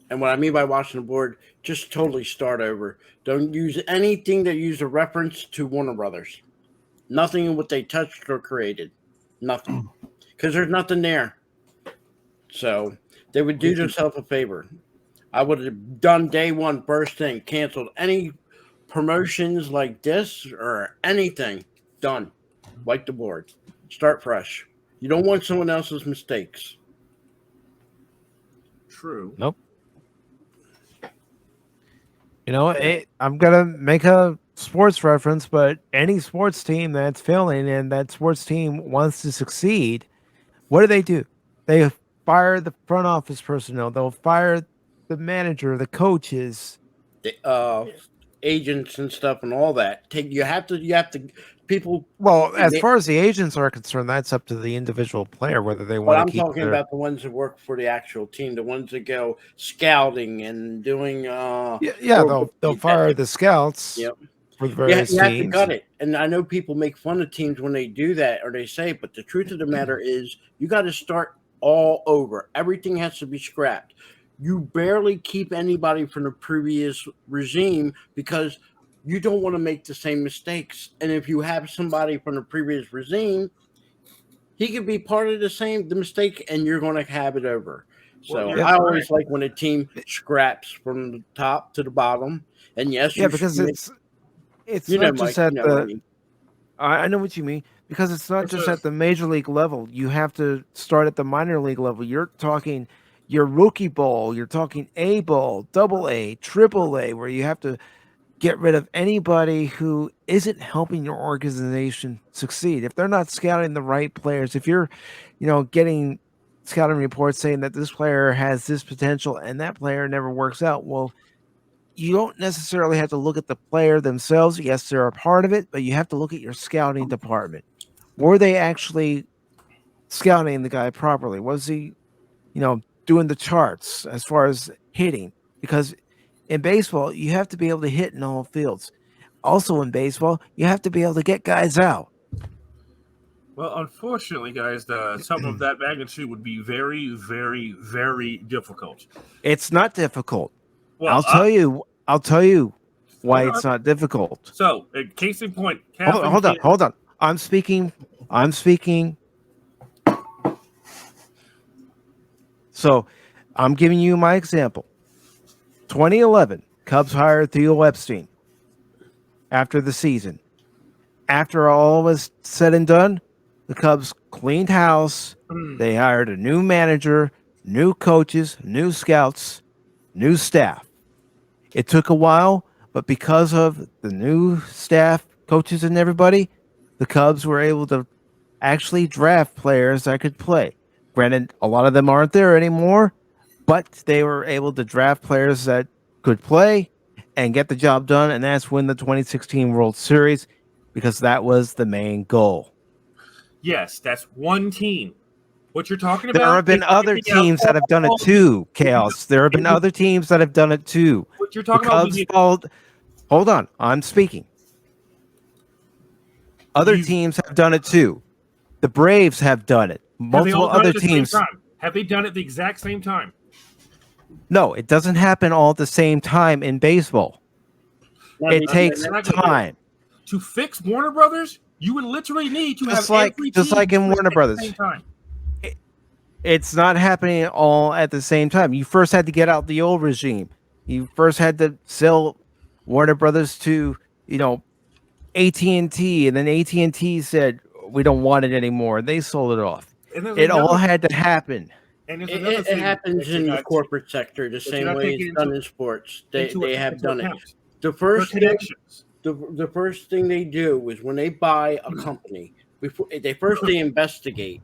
And what I mean by washing the board, just totally start over. Don't use anything that use a reference to Warner Brothers. Nothing in what they touched or created. Nothing. Because there's nothing there. So they would do themselves a favor. I would have done day one first thing, canceled any promotions like this or anything. Done. Wipe the board. Start fresh. You don't want someone else's mistakes. True. Nope. You know, I'm going to make a sports reference, but any sports team that's failing and that sports team wants to succeed, what do? They fire the front office personnel. They'll fire the manager, the coaches, the agents and stuff and all that. You have to people. Well, as far as the agents are concerned, that's up to the individual player whether they want to keep. I'm talking about the ones that work for the actual team, the ones that go scouting and doing. They'll fire the scouts. Yep. For the various you have teams. to cut it. And I know people make fun of teams when they do that or they say, but the truth of the matter is you got to start all over. Everything has to be scrapped. You barely keep anybody from the previous regime because you don't want to make the same mistakes. And if you have somebody from the previous regime, he could be part of the mistake, and you're going to have it over. So I always like when a team scraps from the top to the bottom. And yes, because it's not just at the. I know what you mean, because it's not just at the major league level. You have to start at the minor league level. You're talking your rookie ball. You're talking A ball, double A, triple A, where you have to get rid of anybody who isn't helping your organization succeed. If they're not scouting the right players, if you're, getting scouting reports saying that this player has this potential and that player never works out, well, you don't necessarily have to look at the player themselves. Yes, they're a part of it, but you have to look at your scouting department. Were they actually scouting the guy properly? Was he, doing the charts as far as hitting? Because in baseball, you have to be able to hit in all fields. Also in baseball, you have to be able to get guys out. Well, unfortunately, guys, some of that magnitude would be very, very, very difficult. It's not difficult. Well, I'll tell you why it's not difficult. So, case in point. Hold on. I'm speaking. So, I'm giving you my example. 2011, Cubs hired Theo Epstein after the season. After all was said and done, the Cubs cleaned house. They hired a new manager, new coaches, new scouts, new staff. It took a while, but because of the new staff, coaches, and everybody, the Cubs were able to actually draft players that could play. Granted, a lot of them aren't there anymore, but they were able to draft players that could play and get the job done, and that's win the 2016 World Series because that was the main goal. Yes, that's one team. What you're talking about? There have been other teams that have done it too, Chaos. There have been other teams that have done it too. What you're talking the Cubs followed. Hold on, I'm speaking. Other teams have done it too. The Braves have done it. Multiple other teams. Have they done it the exact same time? No, it doesn't happen all at the same time in baseball. It takes time. To fix Warner Brothers, you would literally need to Just have like every just team like in Warner at the Brothers. same time. It's not happening all at the same time. You first had to get out the old regime. You first had to sell Warner Brothers to, AT&T, and then AT&T said, we don't want it anymore. They sold it off. It all had to happen. And it happens in the corporate sector the same way it's done in sports. They have done it. The first thing they do is when they buy a company, they investigate,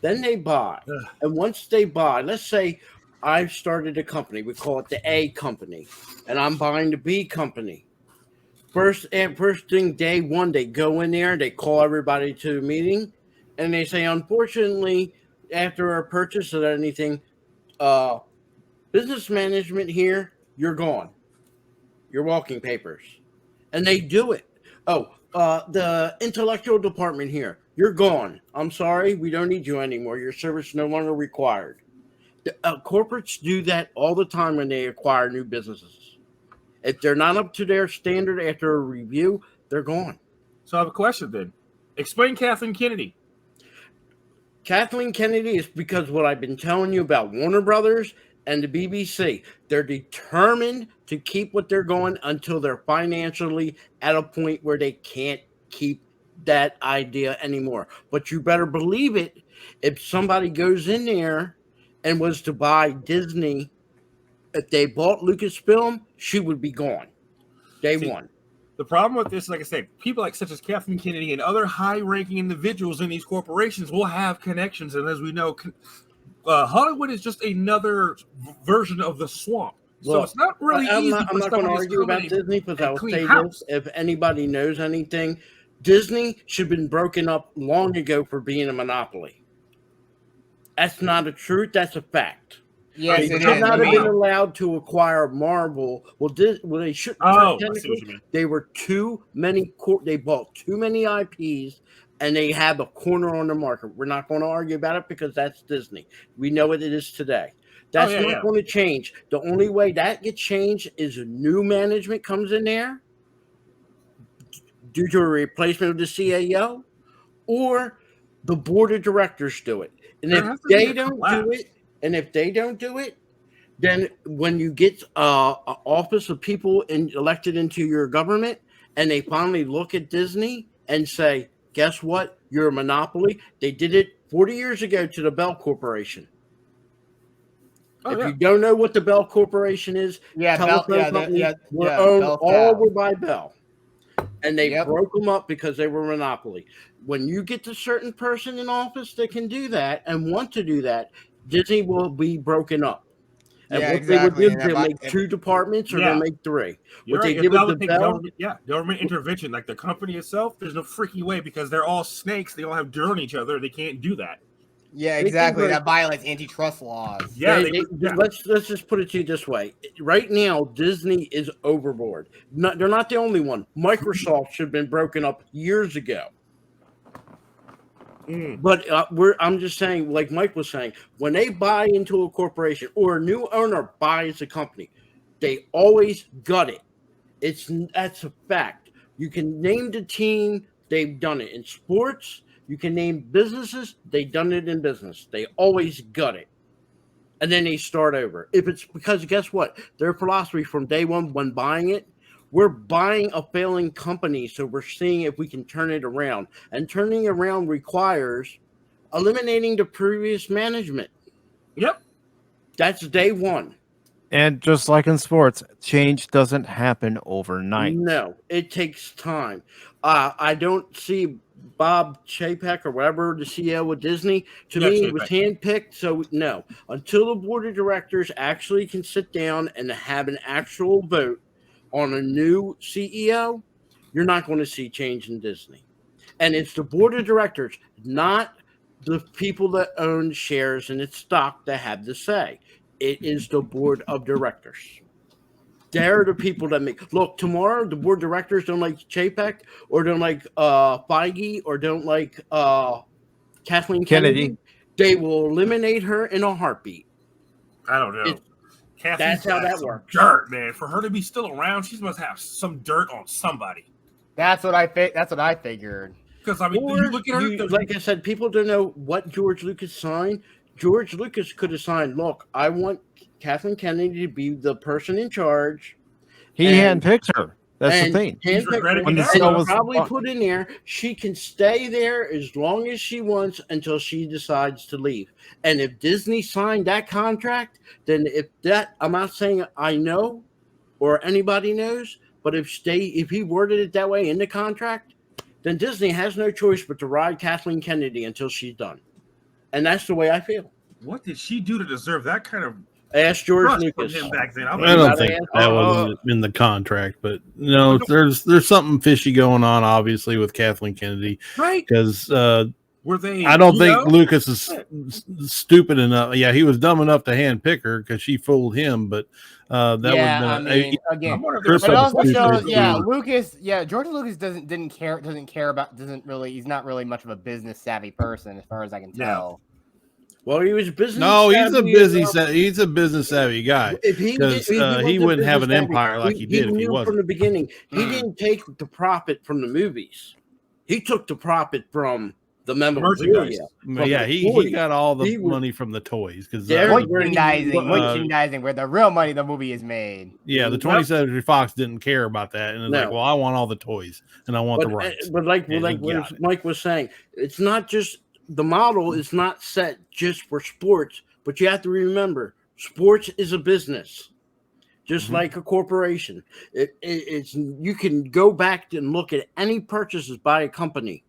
then they buy. And once they buy, let's say I've started a company, we call it the A company, and I'm buying the B company. First thing, day one, they go in there, they call everybody to a meeting, and they say, unfortunately, after a purchase or anything, business management here, you're gone. Your walking papers. And they do it. The intellectual department here, you're gone. I'm sorry, we don't need you anymore. Your service is no longer required. Corporates do that all the time when they acquire new businesses. If they're not up to their standard after a review, they're gone. So I have a question then. Explain Kathleen Kennedy. Kathleen Kennedy is because what I've been telling you about Warner Brothers and the BBC. They're determined to keep what they're going until they're financially at a point where they can't keep that idea anymore. But you better believe it, if somebody goes in there and was to buy Disney, if they bought Lucasfilm, she would be gone. Day one. The problem with this, like I said, people like such as Kathleen Kennedy and other high-ranking individuals in these corporations will have connections. And as we know, Hollywood is just another version of the swamp. So it's not really easy. I'm not going to argue about Disney, because I will say this. If anybody knows anything, Disney should have been broken up long ago for being a monopoly. That's not a truth. That's a fact. Yes, they should not have been allowed to acquire Marvel. Well, they shouldn't. I see what you mean. They were too many. They bought too many IPs, and they have a corner on the market. We're not going to argue about it because that's Disney. We know what it is today. That's not going to change. The only way that gets changed is a new management comes in there due to a replacement of the CEO, or the board of directors do it. And if they don't do it, then when you get an office of people elected into your government, and they finally look at Disney and say, guess what? You're a monopoly. They did it 40 years ago to the Bell Corporation. If you don't know what the Bell Corporation is, telephone companies were owned all by Bell. And they broke them up because they were a monopoly. When you get a certain person in office that can do that and want to do that, Disney will be broken up. And what they would do is they'll make two departments, or they'll make three. What they did with the Bell, government intervention, like the company itself, there's no freaking way, because they're all snakes. They all have dirt on each other. They can't do that. Yeah, exactly. That violates antitrust laws. Yeah, let's just put it to you this way. Right now, Disney is overboard. They're not the only one. Microsoft should have been broken up years ago. But I'm just saying, like Mike was saying, when they buy into a corporation or a new owner buys a company, they always gut it. That's a fact. You can name the team. They've done it in sports. You can name businesses. They've done it in business. They always gut it. and then they start over. If it's because guess what? Their philosophy from day one when buying it, we're buying a failing company, so we're seeing if we can turn it around. And turning around requires eliminating the previous management. Yep. That's day one. And just like in sports, change doesn't happen overnight. No, it takes time. I don't see Bob Chapek or whatever, the CEO of Disney. To me, it was handpicked. So no, until the board of directors actually can sit down and have an actual vote on a new CEO, you're not going to see change in Disney. And it's the board of directors, not the people that own shares in its stock that have the say. It is the board of directors. They're the people that make. Look, tomorrow the board of directors don't like Chapek or don't like Feige or don't like Kathleen Kennedy. They will eliminate her in a heartbeat. I don't know. That's how that works. Dirt, man. For her to be still around, she must have some dirt on somebody. That's what I figured. Because I mean, you look at her. Like I said, people don't know what George Lucas signed. George Lucas could have signed. Look, I want Kathleen Kennedy to be the person in charge. He handpicked her. That's the thing. When the show was probably put in there, she can stay there as long as she wants until she decides to leave. And if Disney signed that contract, then I'm not saying I know or anybody knows, but if he worded it that way in the contract, then Disney has no choice but to ride Kathleen Kennedy until she's done. And that's the way I feel. What did she do to deserve that kind of? Ask George Lucas. Him back then. I don't think that was in the contract, but no, there's something fishy going on, obviously, with Kathleen Kennedy, right? Because were they? I don't think Lucas is stupid enough. Yeah, he was dumb enough to handpick her because she fooled him, but that would again. But it also shows, George Lucas doesn't care about. He's not really much of a business savvy person, as far as I can tell. Well, he was business. No, he's a business savvy guy. Because he wouldn't have an empire like he did if he wasn't. From the beginning, he didn't take the profit from the movies. He took the profit from the memorabilia. Yeah, he got all the money from the toys because merchandising, where the real money of the movie is made. Yeah, the 20th Century Fox didn't care about that, and it's like, well, I want all the toys and I want the rights. But like what Mike was saying, it's not just. The model is not set just for sports, but you have to remember, sports is a business, just like a corporation. It's you can go back and look at any purchases by a company.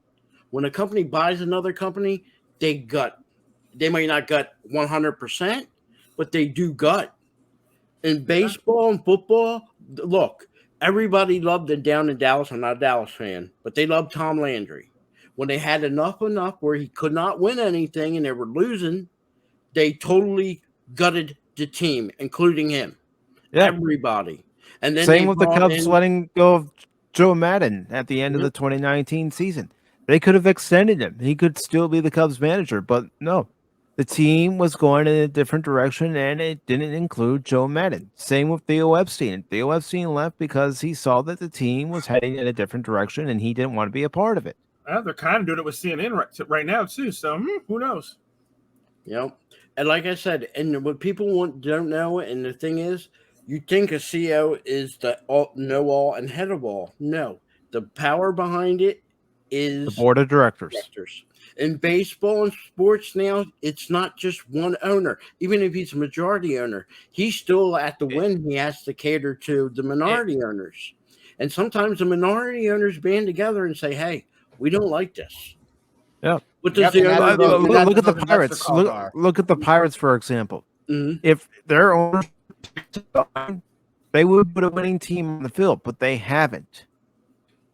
When a company buys another company, they may not gut 100%, but they do gut. In baseball and football, look, everybody loved it down in Dallas. I'm not a Dallas fan, but they loved Tom Landry. When they had enough where he could not win anything and they were losing, they totally gutted the team, including him. Yeah. Everybody. And then same with the Cubs letting go of Joe Madden at the end of the 2019 season. They could have extended him. He could still be the Cubs manager, but no. The team was going in a different direction, and it didn't include Joe Madden. Same with Theo Epstein. Theo Epstein left because he saw that the team was heading in a different direction, and he didn't want to be a part of it. They're kind of doing it with CNN right now too. So who knows? Yep. And like I said, and what people don't know, and the thing is, you think a CEO is the know-all and head of all. No, the power behind it is the board of directors. In baseball and sports now, it's not just one owner. Even if he's a majority owner, he's still at the win. He has to cater to the minority owners, and sometimes the minority owners band together and say, "Hey, we don't like this." Yeah. What does look at the Pirates. Look at the Pirates, for example. Mm-hmm. If their owners, they would put a winning team on the field, but they haven't.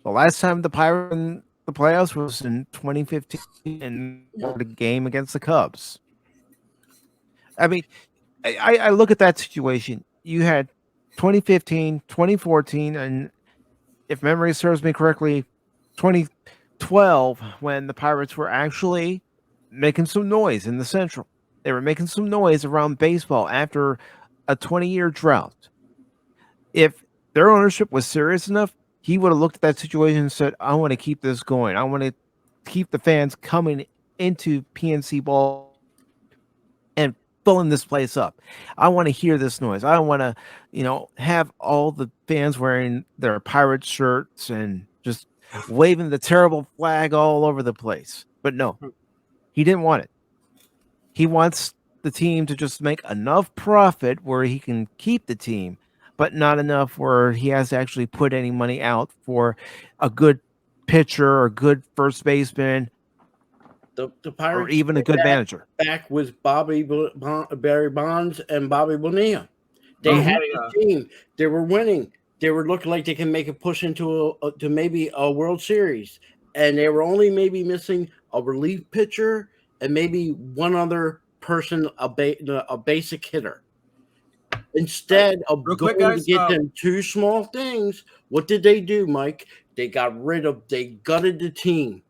The last time the Pirates in the playoffs was in 2015 in the game against the Cubs. I mean, I look at that situation. You had 2015, 2014, and if memory serves me correctly, 2012, when the Pirates were actually making some noise in the Central. They were making some noise around baseball after a 20-year drought. If their ownership was serious enough, he would have looked at that situation and said, I want to keep this going. I want to keep the fans coming into PNC ball and filling this place up. I want to hear this noise. I want to, have all the fans wearing their pirate shirts and just waving the terrible flag all over the place. But no, he didn't want it. He wants the team to just make enough profit where he can keep the team, but not enough where he has to actually put any money out for a good pitcher or good first baseman. The Pirates, or even a good manager. Back with Barry Bonds and Bobby Bonilla. They had a team. They were winning. They were looking like they can make a push into to maybe a World Series, and they were only maybe missing a relief pitcher and maybe one other person, a basic hitter. Instead of going to get them two small things, what did they do, Mike? They gutted the team.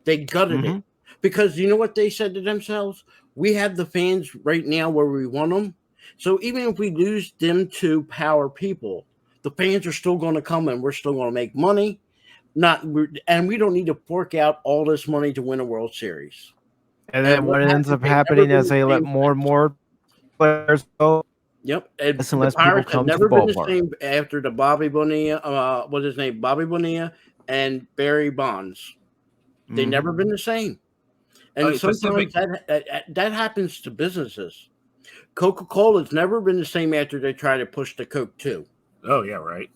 They gutted it. Because you know what they said to themselves? We have the fans right now where we want them. So even if we lose them to power people, the fans are still going to come and we're still going to make money. And we don't need to fork out all this money to win a World Series. And then what ends up happening is they let more and more players go. Yep. And less the Pirates have to never the been the ballpark. same after the Bobby Bonilla, what's his name? Bobby Bonilla and Barry Bonds. They've never been the same. And sometimes that happens to businesses. Coca-Cola's never been the same after they try to push the Coke too. Oh yeah, right.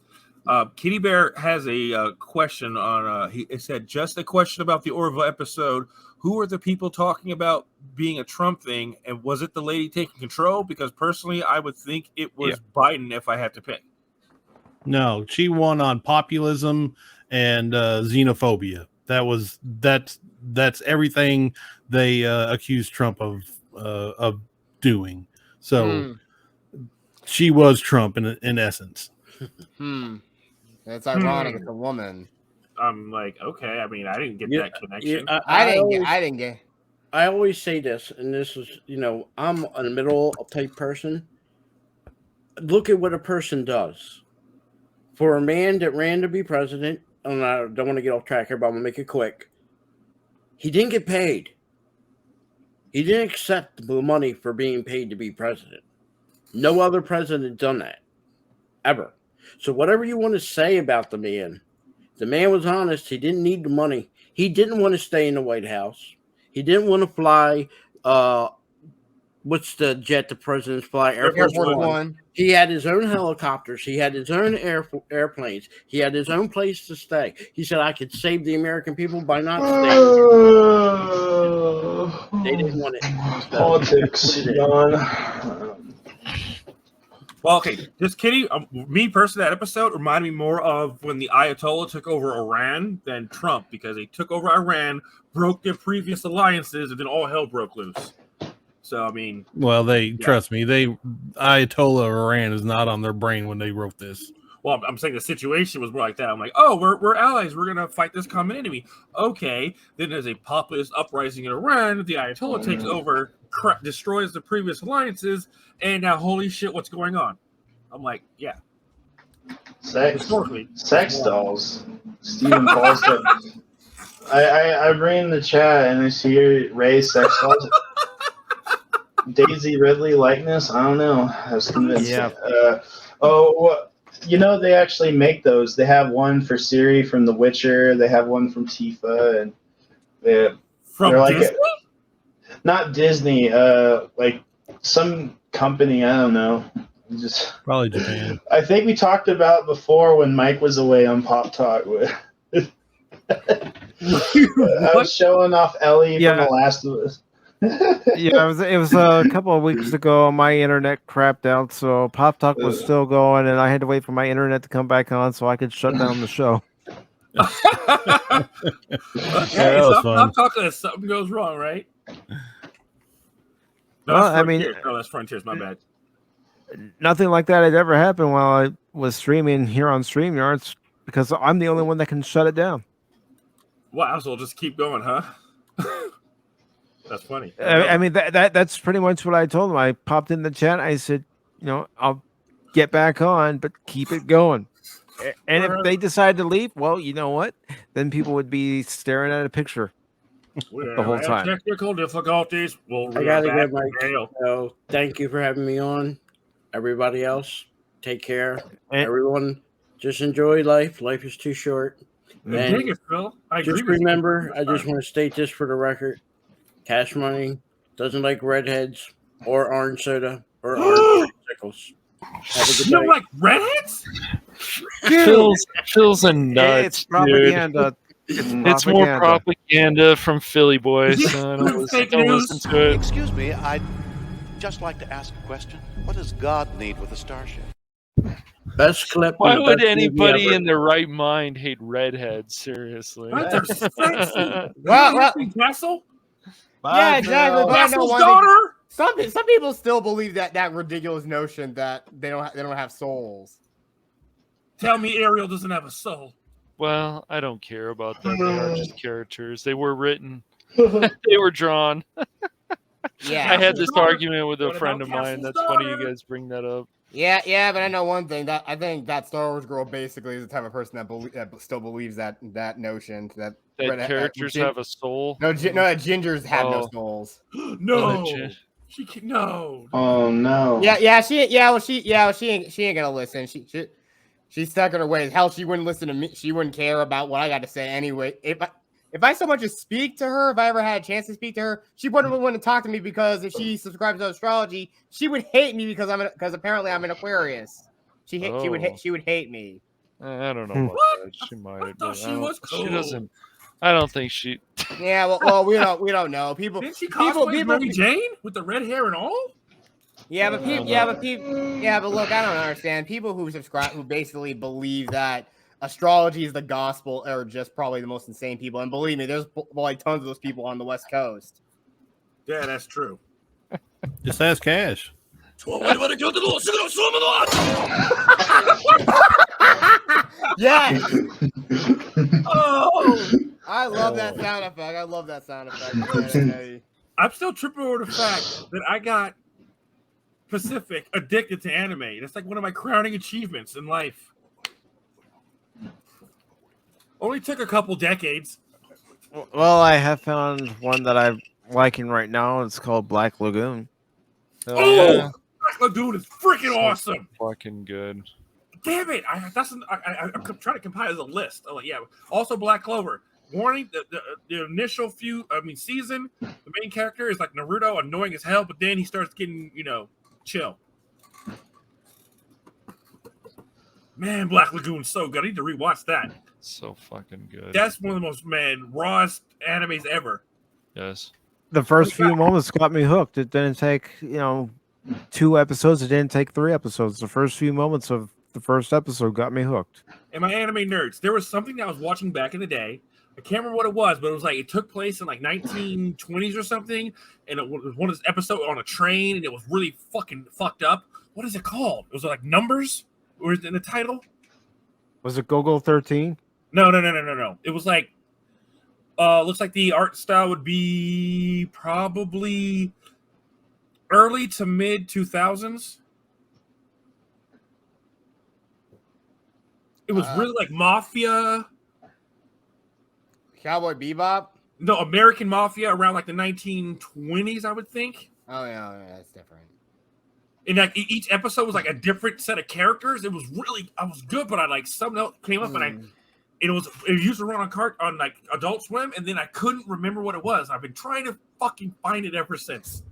Kitty Bear has a question on. It said just a question about the Orville episode. Who are the people talking about being a Trump thing, and was it the lady taking control? Because personally, I would think it was Biden if I had to pick. No, she won on populism and xenophobia. That's everything they accused Trump of doing. So she was Trump in essence. That's ironic. It's a woman. I'm like, okay. I mean, I didn't get that connection. I didn't get. I always say this, and this is, I'm a middle type person. Look at what a person does. For a man that ran to be president, and I don't want to get off track here, but I'm going to make it quick. He didn't get paid. He didn't accept the money for being paid to be president. No other president done that, ever. So whatever you want to say about the man was honest. He didn't need the money. He didn't want to stay in the White House. He didn't want to fly. What's the jet the presidents fly? Air Force One. He had his own helicopters. He had his own airplanes. He had his own place to stay. He said, I could save the American people by not staying. They didn't want it. Politics, John. Well, okay, just kidding. Me personally, that episode reminded me more of when the Ayatollah took over Iran than Trump, because they took over Iran, broke their previous alliances, and then all hell broke loose. So, I mean... Well, trust me, Ayatollah Iran is not on their brain when they wrote this. Well, I'm saying the situation was more like that. I'm like, oh, we're allies. We're going to fight this common enemy. Okay. Then there's a populist uprising in Iran. The Ayatollah takes over, destroys the previous alliances, and now, holy shit, what's going on? I'm like, yeah. Sex dolls. Stephen Paul said. I bring in the chat and I see Ray sex dolls. Daisy Ridley likeness? I don't know. I was convinced. Yeah. They actually make those. They have one for Siri from The Witcher. They have one from Tifa, and they're like Disney? Not Disney. Like some company. I don't know. Just probably Japan. I think we talked about before when Mike was away on Pop Talk. I was showing off Ellie from The Last of Us. Yeah, it was a couple of weeks ago. My internet crapped out, so Pop Talk was still going, and I had to wait for my internet to come back on so I could shut down the show. Hey, I'm talking if something goes wrong, right? No, that's Frontiers. My bad. Nothing like that had ever happened while I was streaming here on StreamYards, because I'm the only one that can shut it down. Wow, so we'll just keep going, huh? That's funny. I mean, that's pretty much what I told them. I popped in the chat. I said, I'll get back on, but keep it going. And if they decide to leave, well, you know what? Then people would be staring at a picture. the whole time. Technical difficulties. I gotta go, Mike. So thank you for having me on. Everybody else, take care. Everyone, just enjoy life. Life is too short. And Dig it, Phil. I agree just with you. remember, I just want to state this for the record: Cash Money doesn't like redheads or orange soda or orange pickles. You don't like redheads? Phil's a nut. It's propaganda. It's more propaganda from Philly boys. So don't listen to it. Excuse me, I'd just like to ask a question. What does God need with a starship? Best clip. Why would anybody in their right mind hate redheads? Seriously. What? They're sexy. Well, Castle? Yeah, exactly. But I know Castle's one daughter? thing, some people still believe that ridiculous notion that they don't have souls. Tell me Ariel doesn't have a soul. Well, I don't care about them. They are just characters. They were written. They were drawn. Yeah. I had this argument with a friend of mine. That's funny you guys bring that up. Yeah, but I know one thing that I think that Star Wars girl basically is the type of person that still believes that notion that characters have a soul. No, that gingers have no souls. No, she can, no. Oh no. She ain't gonna listen. She's stuck in her ways. Hell, she wouldn't listen to me. She wouldn't care about what I got to say anyway. If I so much as speak to her, if I ever had a chance to speak to her, she wouldn't want to talk to me because if she subscribes to astrology, she would hate me because apparently I'm an Aquarius. She would hate me. I don't know about that. She might. But she was cool. She doesn't. I don't think she. Yeah, well, we don't know. People. Didn't she cosplay Mary Jane with the red hair and all? Yeah, but look, I don't understand. People who basically believe that astrology is the gospel are just probably the most insane people. And believe me, there's like tons of those people on the West Coast. Yeah, that's true. Just ask Cash. Yeah. Oh, I love that sound effect. I'm still tripping over the fact that I got Pacific addicted to anime. That's like one of my crowning achievements in life. Only took a couple decades. Well, I have found one that I'm liking right now. It's called Black Lagoon. Black Lagoon is freaking awesome. Fucking good. Damn it! I'm trying to compile as a list. Oh yeah. Also, Black Clover. Warning: the initial season, the main character is like Naruto, annoying as hell, but then he starts getting chill. Man, Black Lagoon's so good. I need to rewatch that. So fucking good. That's one of the most rawest animes ever. Yes. The first few moments got me hooked. It didn't take 2 episodes. It didn't take 3 episodes. The first few moments of the first episode got me hooked. And my anime nerds, there was something that I was watching back in the day. I can't remember what it was, but it was like it took place in like 1920s or something, and it was one of those episodes on a train, and it was really fucking fucked up. What is it called? Was it like Numbers? Or is it in the title? Was it Go-Go 13? No. It was like looks like the art style would be probably early to mid 2000s. It was really like Mafia. Cowboy Bebop? No, American Mafia around like the 1920s, I would think. Oh yeah, that's different. And like each episode was like a different set of characters. I was good, but I like something else came up and it used to run on like Adult Swim, and then I couldn't remember what it was. I've been trying to fucking find it ever since.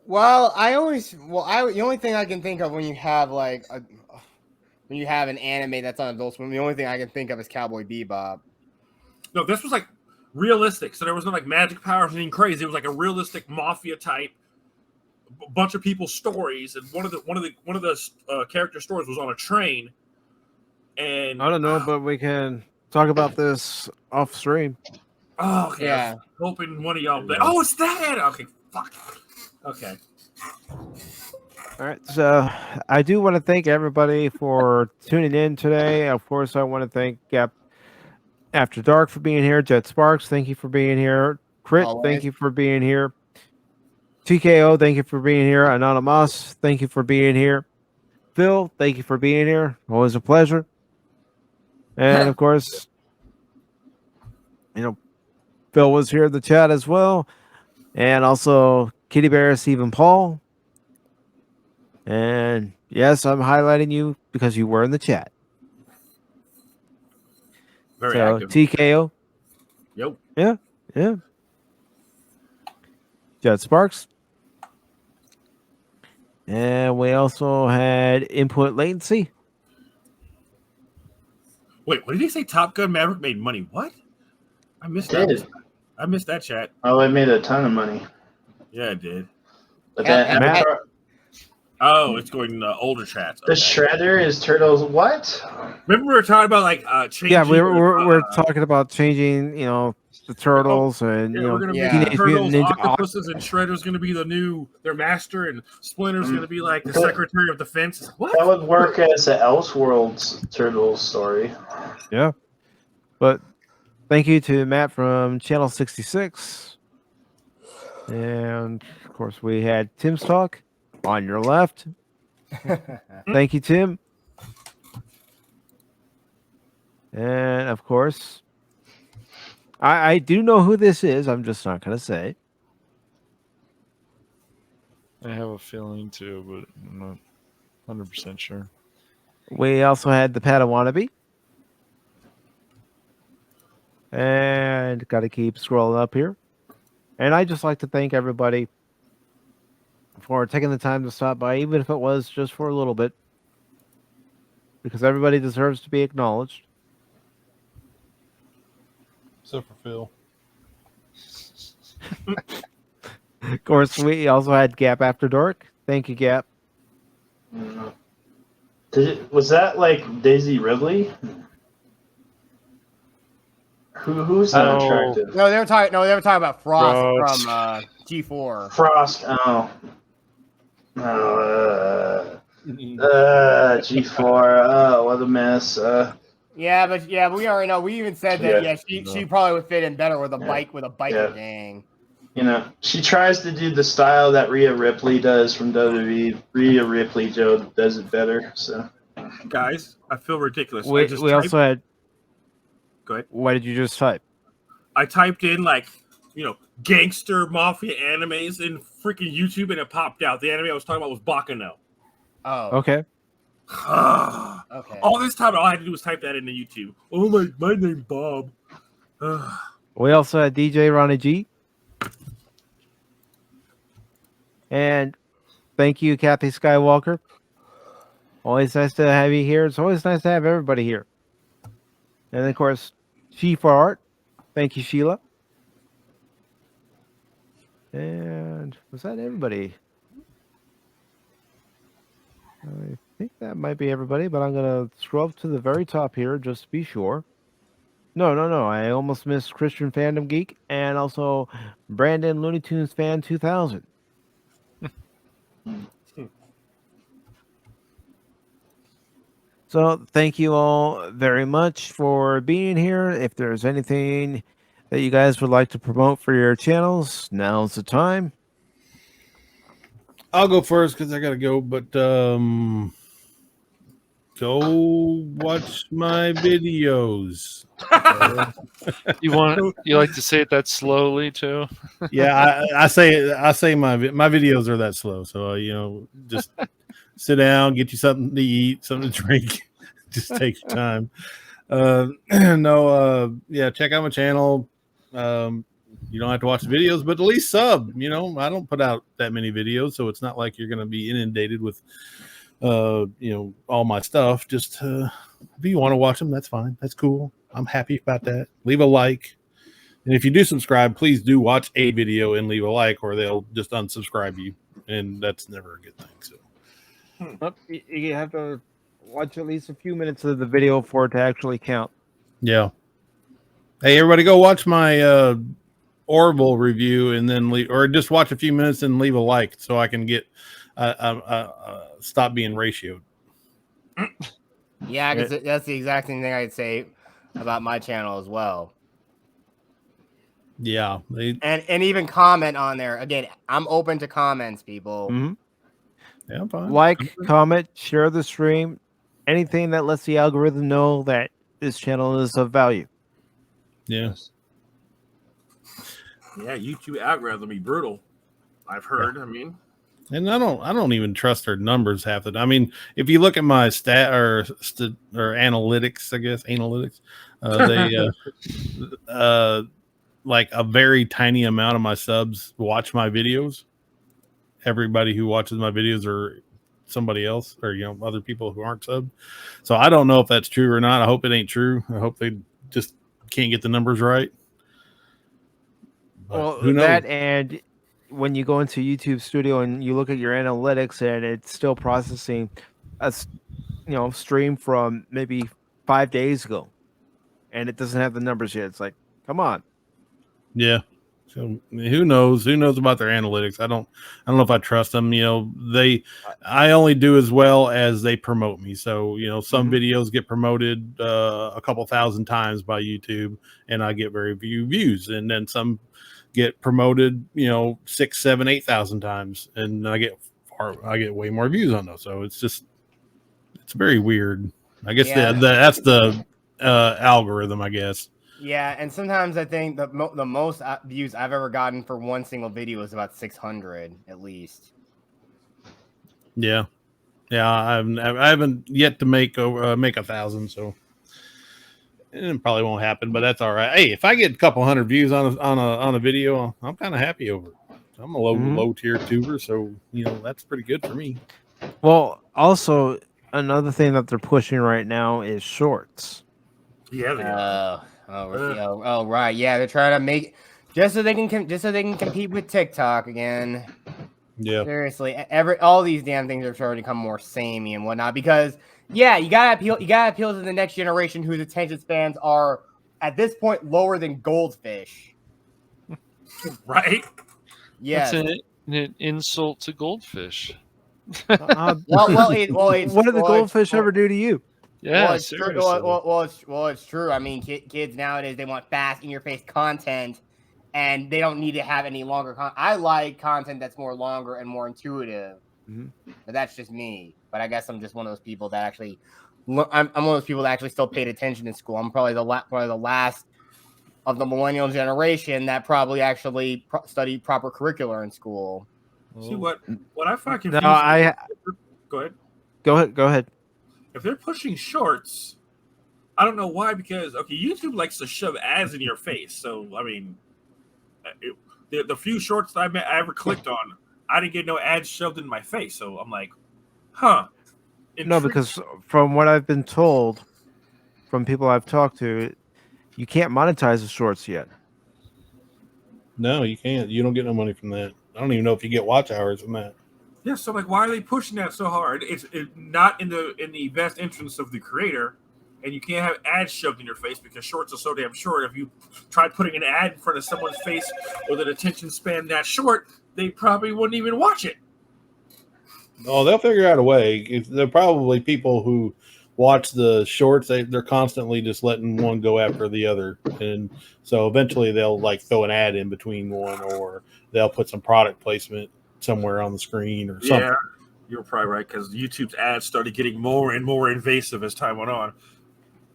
Well, the only thing I can think of when you have an anime that's on Adult Swim, the only thing I can think of is Cowboy Bebop. No, this was like realistic. So there was no like magic powers or anything crazy. It was like a realistic mafia type, bunch of people's stories, and one of the character stories was on a train. And I don't know, but we can talk about this off stream. Oh, okay. Yeah. Hoping one of y'all. Oh, it's that. Okay, fuck. Okay. All right, so I do want to thank everybody for tuning in today. Of course, I want to thank After Dark for being here. Jet Sparks, thank you for being here. Crit, thank you for being here. TKO, thank you for being here. Anonymous, thank you for being here. Phil, thank you for being here. Always a pleasure. And of course, Phil was here in the chat as well. And also Kitty Bear, Stephen Paul. And yes, I'm highlighting you because you were in the chat. Very active. TKO. Yep. Yeah. Judd Sparks. And we also had input latency. Wait, what did he say? Top Gun Maverick made money. What? I missed that. I missed that chat. Oh, it made a ton of money. Yeah, it did. But then Avatar, oh, it's going older chats. the Shredder is Turtles. What? Remember we were talking about like changing. Yeah, we're talking about changing, the Turtles and we're gonna make Teenage Turtles, Mutant Ninja Octopuses, and Shredder's gonna be their master, and Splinter's gonna be like the Secretary of Defense. What? That would work as an Elseworlds Turtles story. Yeah. But thank you to Matt from Channel 66. And of course we had Tim's talk on your left. Thank you, Tim. And of course, I do know who this is. I'm just not going to say. I have a feeling too, but I'm not 100% sure. We also had the Padawannabe. And got to keep scrolling up here. And I just like to thank everybody for taking the time to stop by, even if it was just for a little bit. Because everybody deserves to be acknowledged. Except for Phil. Of course, we also had Gap After Dark. Thank you, Gap. Was that like Daisy Ridley? Who's not attractive? No, they were talking about Frost from G4. Frost. Oh. G4. Oh, what a mess. Yeah, but we already know. We even said that. She probably would fit in better with a biker gang. She tries to do the style that Rhea Ripley does from WWE. Rhea Ripley does it better. So, guys, I feel ridiculous. We also had. Go ahead. What did you just type? I typed in gangster mafia animes in freaking YouTube, and it popped out. The anime I was talking about was Baccano. Oh. Okay. Okay. All this time, all I had to do was type that into YouTube. Oh my name's Bob. We also had DJ Ronnie G. And thank you, Kathy Skywalker. Always nice to have you here. It's always nice to have everybody here. And of course, She for Art. Thank you, Sheila. And was that everybody? I think that might be everybody, but I'm going to scroll up to the very top here just to be sure. No. I almost missed Christian Fandom Geek and also Brandon Looney Tunes Fan 2000. So thank you all very much for being here. If there's anything that you guys would like to promote for your channels, now's the time. I'll go first because I gotta go, but go watch my videos. You like to say it that slowly too? Yeah, I say my videos are that slow, so just sit down, get you something to eat, something to drink. Just take your time. Check out my channel. You don't have to watch the videos, but at least sub. I don't put out that many videos, so it's not like you're going to be inundated with, all my stuff. Just if you want to watch them, that's fine. That's cool. I'm happy about that. Leave a like, and if you do subscribe, please do watch a video and leave a like, or they'll just unsubscribe you, and that's never a good thing. So you have to watch at least a few minutes of the video for it to actually count. Yeah. Hey, everybody, go watch my Orville review and then or just watch a few minutes and leave a like so I can get stop being ratioed. Yeah, because that's the exact same thing I'd say about my channel as well. Yeah, and even comment on there. Again, I'm open to comments, people. Mm-hmm. Yeah, I'm fine. Like, comment, share the stream, anything that lets the algorithm know that this channel is of value. Yes. Yeah, YouTube algorithm be brutal. I've heard. Yeah. I mean, and I don't even trust their numbers half the time. I mean, if you look at my or analytics, I guess they like a very tiny amount of my subs watch my videos. Everybody who watches my videos are somebody else, or other people who aren't subbed. So I don't know if that's true or not. I hope it ain't true. I hope they just can't get the numbers right. But Well, who knows? that, and when you go into YouTube Studio and you look at your analytics, and it's still processing a stream from maybe 5 days ago, and it doesn't have the numbers yet. It's like, come on. Yeah. So who knows? Who knows about their analytics? I don't know if I trust them. I only do as well as they promote me. So, some videos get promoted a couple thousand times by YouTube, and I get very few views. And then some get promoted, 6, 7, 8,000 times, and I get way more views on those. So it's very weird. I guess that's the algorithm, I guess. Yeah, and sometimes I think the most views I've ever gotten for one single video is about 600 at least. Yeah, I haven't yet to make 1,000, so it probably won't happen. But that's all right. Hey, if I get a couple hundred views on a video, I'm kind of happy over it. I'm a low tier tuber, so that's pretty good for me. Well, also another thing that they're pushing right now is shorts. Yeah, they are. Oh, right. Yeah, they're trying to make just so they can compete with TikTok again. Yeah. Seriously, all these damn things are starting to become more samey and whatnot because you gotta appeal to the next generation whose attention spans are at this point lower than goldfish. Right? Yes. That's an insult to goldfish. What did the goldfish ever do to you? Yeah, it's true. I mean, kids nowadays, they want fast, in-your-face content, and they don't need to have any longer content. I like content that's more longer and more intuitive, but that's just me. But I guess I'm just one of those people that actually, I'm one of those people that actually still paid attention in school. I'm probably the last of the millennial generation that probably actually studied proper curricular in school. See what I find confusing. Go ahead. Go ahead. If they're pushing shorts, I don't know why. Because YouTube likes to shove ads in your face. So I mean, the few shorts that I ever clicked on, I didn't get no ads shoved in my face. So I'm like, huh. No, because from what I've been told from people I've talked to, you can't monetize the shorts yet. No, you can't. You don't get no money from that. I don't even know if you get watch hours from that. Yeah, so why are they pushing that so hard? It's not in the best interest of the creator, and you can't have ads shoved in your face because shorts are so damn short. If you try putting an ad in front of someone's face with an attention span that short, they probably wouldn't even watch it. Oh, they'll figure out a way. They're probably people who watch the shorts. They're constantly just letting one go after the other, and so eventually they'll throw an ad in between one, or they'll put some product placement somewhere on the screen or something. Yeah, you're probably right because YouTube's ads started getting more and more invasive as time went on.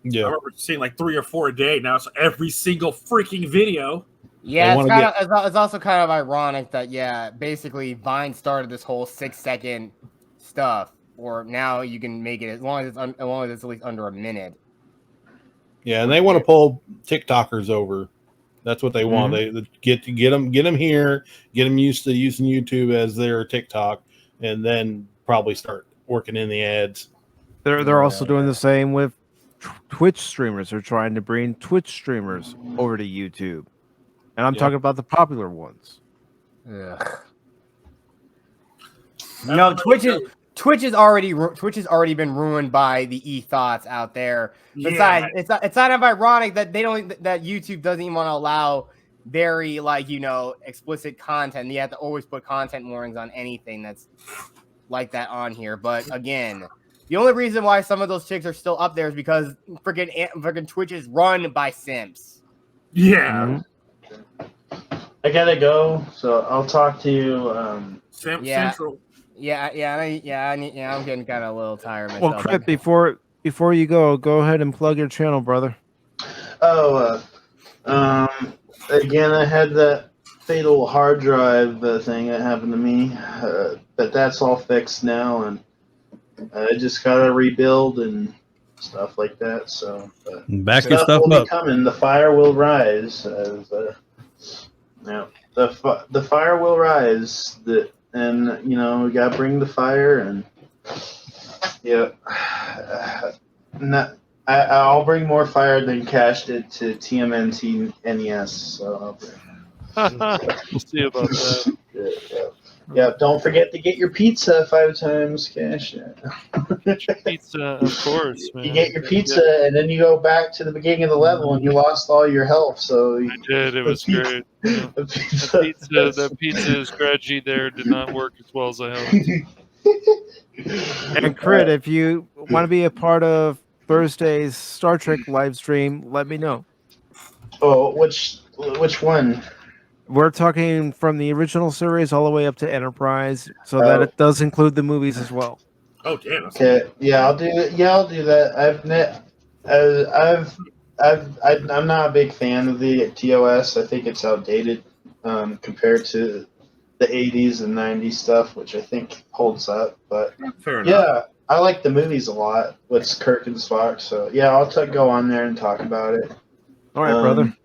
Yeah, I remember seeing 3 or 4 a day. Now it's every single freaking video. Yeah, it's also kind of ironic that basically Vine started this whole 6-second stuff, or now you can make it as long as it's at least under a minute. Yeah, and they want to pull TikTokers over. That's what they want. They get them here, get them used to using YouTube as their TikTok, and then probably start working in the ads. They're also doing the same with Twitch streamers. They're trying to bring Twitch streamers over to YouTube, and I'm talking about the popular ones. Yeah. No, Twitch has already been ruined by the e-thoughts out there. Besides, it's kind of ironic that that YouTube doesn't even want to allow very explicit content. You have to always put content warnings on anything that's like that on here. But again, the only reason why some of those chicks are still up there is because freaking Twitch is run by simps. Yeah. I gotta go, so I'll talk to you. Central. Yeah. I'm getting kind of a little tired myself. Well, Crip, before you go ahead and plug your channel, brother. Again, I had that fatal hard drive thing that happened to me, but that's all fixed now, and I just gotta rebuild and stuff like that. So, but Back your stuff will be up. coming. The fire will rise. The fire will rise. And you know, we gotta bring the fire, and I'll bring more fire than Cash did to TMNT NES. So We'll see about that. Yeah, don't forget to get your pizza 5 times, Cash. Pizza, of course, man. You get your pizza, and then you go back to the beginning of the level, and you lost all your health. So I did. It was great. Yeah. The pizza strategy there did not work as well as I hoped. And Crit, if you want to be a part of Thursday's Star Trek live stream, let me know. Oh, which one? We're talking from the original series all the way up to Enterprise, so that it does include the movies as well. Oh damn! Okay, yeah, I'll do it. Yeah, I'll do that. I'm not a big fan of the TOS. I think it's outdated compared to the 80s and 90s stuff, which I think holds up. But Fair enough. yeah, I like the movies a lot with Kirk and Spock. So yeah, I'll go on there and talk about it. All right, brother.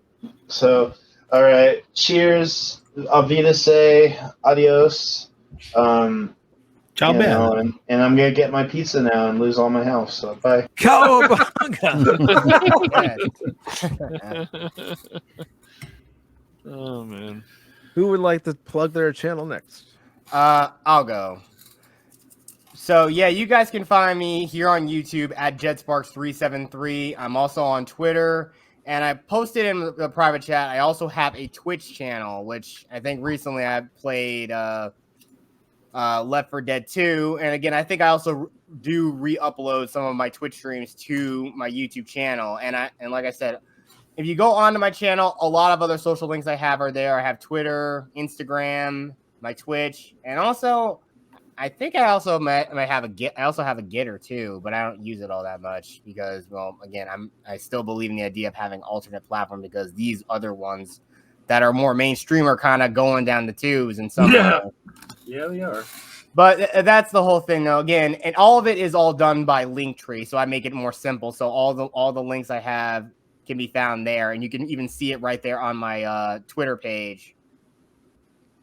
So, all right. Cheers. Auf Wiedersehen. Adios. Ciao, you know, and I'm gonna get my pizza now and lose all my health. So bye. Oh man. Who would like to plug their channel next? I'll go. So yeah, you guys can find me here on YouTube at JetSparks373. I'm also on Twitter, and I posted in the private chat. I also have a Twitch channel, which I think recently I played Left 4 Dead 2, and again, I think I also do re-upload some of my Twitch streams to my YouTube channel. And like I said, if you go onto my channel, a lot of other social links I have are there. I have Twitter, Instagram, my Twitch, and also I think I also might have I also have a Gitter too, but I don't use it all that much because, well, again, I still believe in the idea of having alternate platform because these other ones that are more mainstream are kind of going down the tubes and some. Yeah, they are. But that's the whole thing, though. Again, and all of it is all done by Linktree, so I make it more simple. So all the links I have can be found there, and you can even see it right there on my Twitter page.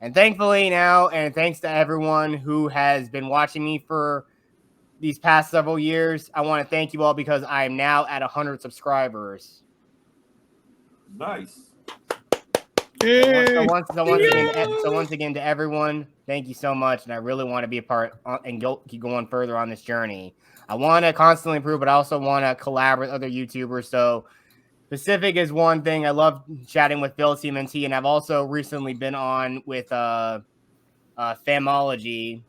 And thankfully now, and thanks to everyone who has been watching me for these past several years, I want to thank you all because I am now at 100 subscribers. Nice. So once again, to everyone, thank you so much, and I really want to be a part and keep going further on this journey. I want to constantly improve, but I also want to collaborate with other YouTubers. So Pacific is one thing. I love chatting with Bill TMNT, and I've also recently been on with Famology,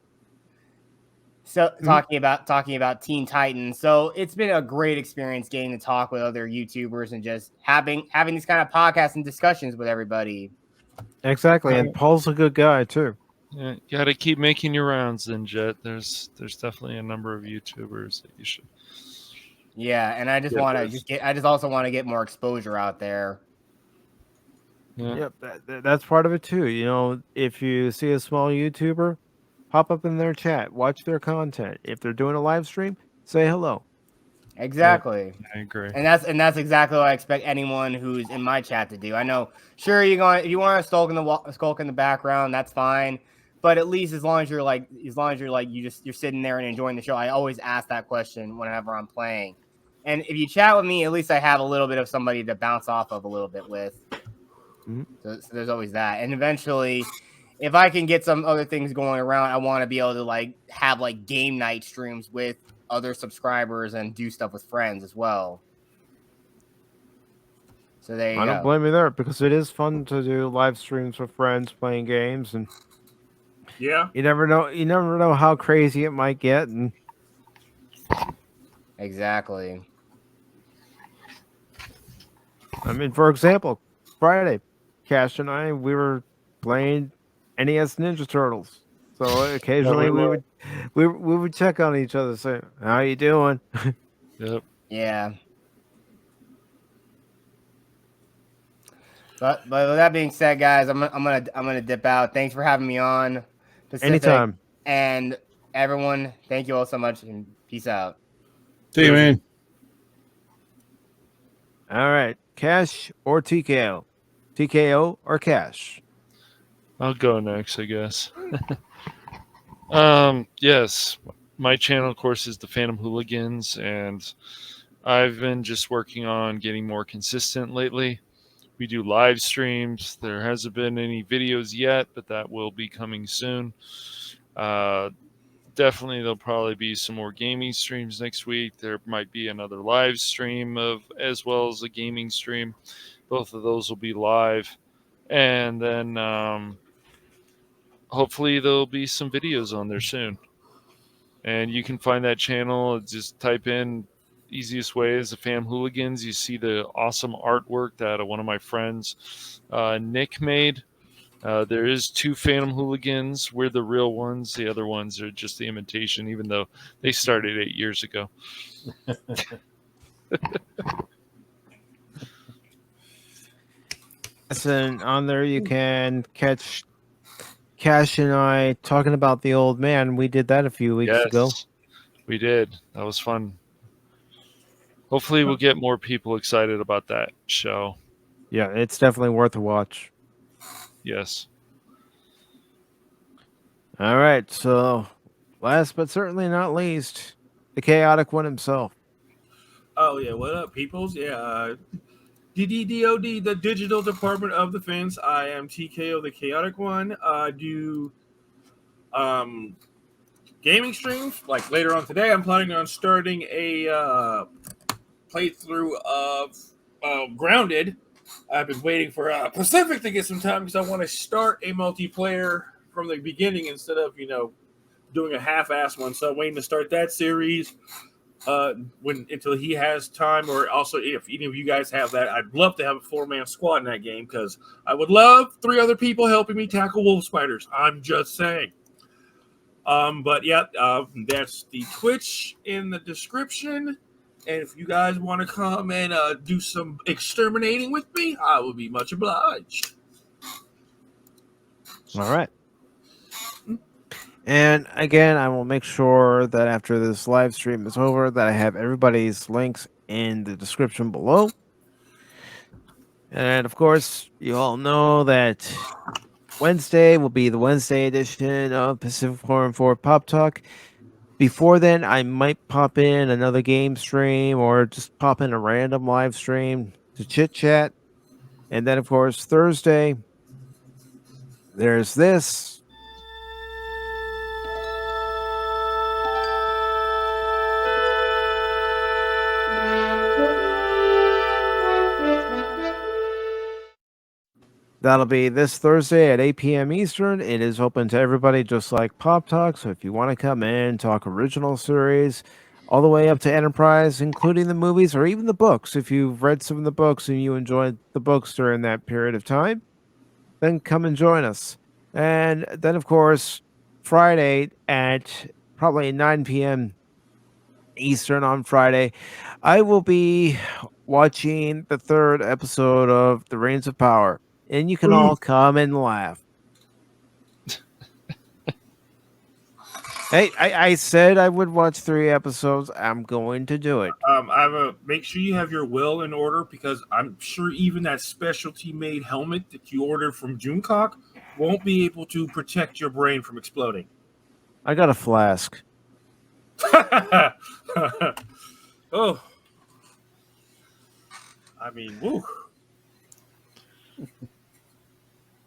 so talking about Teen Titans. So it's been a great experience getting to talk with other YouTubers and just having these kind of podcasts and discussions with everybody. Exactly, and Paul's a good guy too. Yeah, you got to keep making your rounds, then, Jet. There's definitely a number of YouTubers that you should. Yeah, and I just want to I just also want to get more exposure out there. Yeah. Yep, that's part of it too. You know, if you see a small YouTuber, pop up in their chat, watch their content. If they're doing a live stream, say hello. Exactly. Yeah, I agree. And that's exactly what I expect anyone who's in my chat to do. I know, sure, if you want to skulk in the background, that's fine. But at least as long as you're you're sitting there and enjoying the show, I always ask that question whenever I'm playing. And if you chat with me, at least I have a little bit of somebody to bounce off of a little bit with. Mm-hmm. So there's always that. And eventually, if I can get some other things going around, I want to be able to have game night streams with other subscribers and do stuff with friends as well. So there you go. I don't blame you there because it is fun to do live streams with friends playing games, and yeah, you never know how crazy it might get. And exactly. I mean, for example, Friday, Cash and I, we were playing NES Ninja Turtles. So occasionally we would check on each other, say, "How you doing?" Yep. Yeah. But with that being said, guys, I'm gonna dip out. Thanks for having me on. Pacific. Anytime. And everyone, thank you all so much, and peace out. See you, man. All right, Cash or TKO? TKO or Cash? I'll go next, I guess. Yes, my channel, of course, is the Phantom Hooligans, and I've been just working on getting more consistent lately. We do live streams. There hasn't been any videos yet, but that will be coming soon. Definitely, there'll probably be some more gaming streams next week. There might be another live stream as well as a gaming stream. Both of those will be live. And then hopefully there'll be some videos on there soon. And you can find that channel. Just type in, easiest way is the Fam Hooligans. You see the awesome artwork that one of my friends, Nick, made. There is 2 Phantom Hooligans. We're the real ones. The other ones are just the imitation, even though they started 8 years ago. And on there you can catch Cash and I talking about the old man. We did that a few weeks ago. We did. That was fun. Hopefully we'll get more people excited about that show. Yeah, it's definitely worth a watch. Yes. All right, so last but certainly not least, the chaotic one himself. Oh yeah, what up, peoples? Yeah, DDDOD, the Digital Department of Defense. I am TKO, the chaotic one. Do gaming streams like later on today. I'm planning on starting a playthrough of Grounded. I've been waiting for Pacific to get some time because I want to start a multiplayer from the beginning instead of doing a half-ass one. So I'm waiting to start that series until he has time, or also if any of you guys have that, I'd love to have a 4-man squad in that game because I would love 3 other people helping me tackle wolf spiders. I'm just saying. But yeah, that's the Twitch in the description. And if you guys want to come and do some exterminating with me, I would be much obliged. All right. And again, I will make sure that after this live stream is over that I have everybody's links in the description below. And of course, you all know that Wednesday will be the Wednesday edition of PACIFIC414 Pop Talk. Before then, I might pop in another game stream or just pop in a random live stream to chit chat. And then, of course, Thursday, there's this. That'll be this Thursday at 8 p.m. Eastern. It is open to everybody, just like Pop Talk. So if you want to come in, talk original series, all the way up to Enterprise, including the movies or even the books. If you've read some of the books and you enjoyed the books during that period of time, then come and join us. And then, of course, Friday at probably 9 p.m. Eastern on Friday, I will be watching the 3rd episode of The Reigns of Power. And you can all come and laugh. Hey, I said I would watch 3 episodes. I'm going to do it. Make sure you have your will in order because I'm sure even that specialty made helmet that you ordered from Junecock won't be able to protect your brain from exploding. I got a flask. Oh. I mean, woo.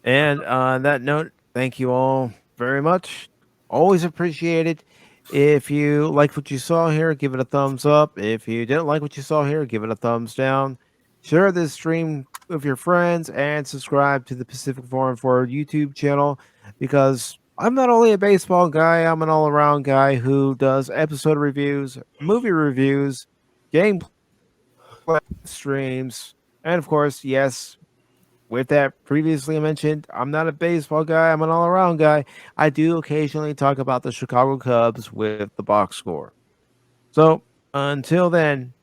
And on that note, thank you all very much. Always appreciate it. If you liked what you saw here, give it a thumbs up. If you didn't like what you saw here, give it a thumbs down. Share this stream with your friends and subscribe to the PACIFIC414 YouTube channel because I'm not only a baseball guy, I'm an all-around guy who does episode reviews, movie reviews, game streams, and of course, yes, with that previously mentioned, I'm not a baseball guy. I'm an all-around guy. I do occasionally talk about the Chicago Cubs with the box score. So until then,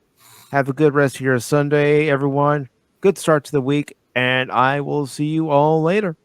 have a good rest of your Sunday, everyone. Good start to the week, and I will see you all later.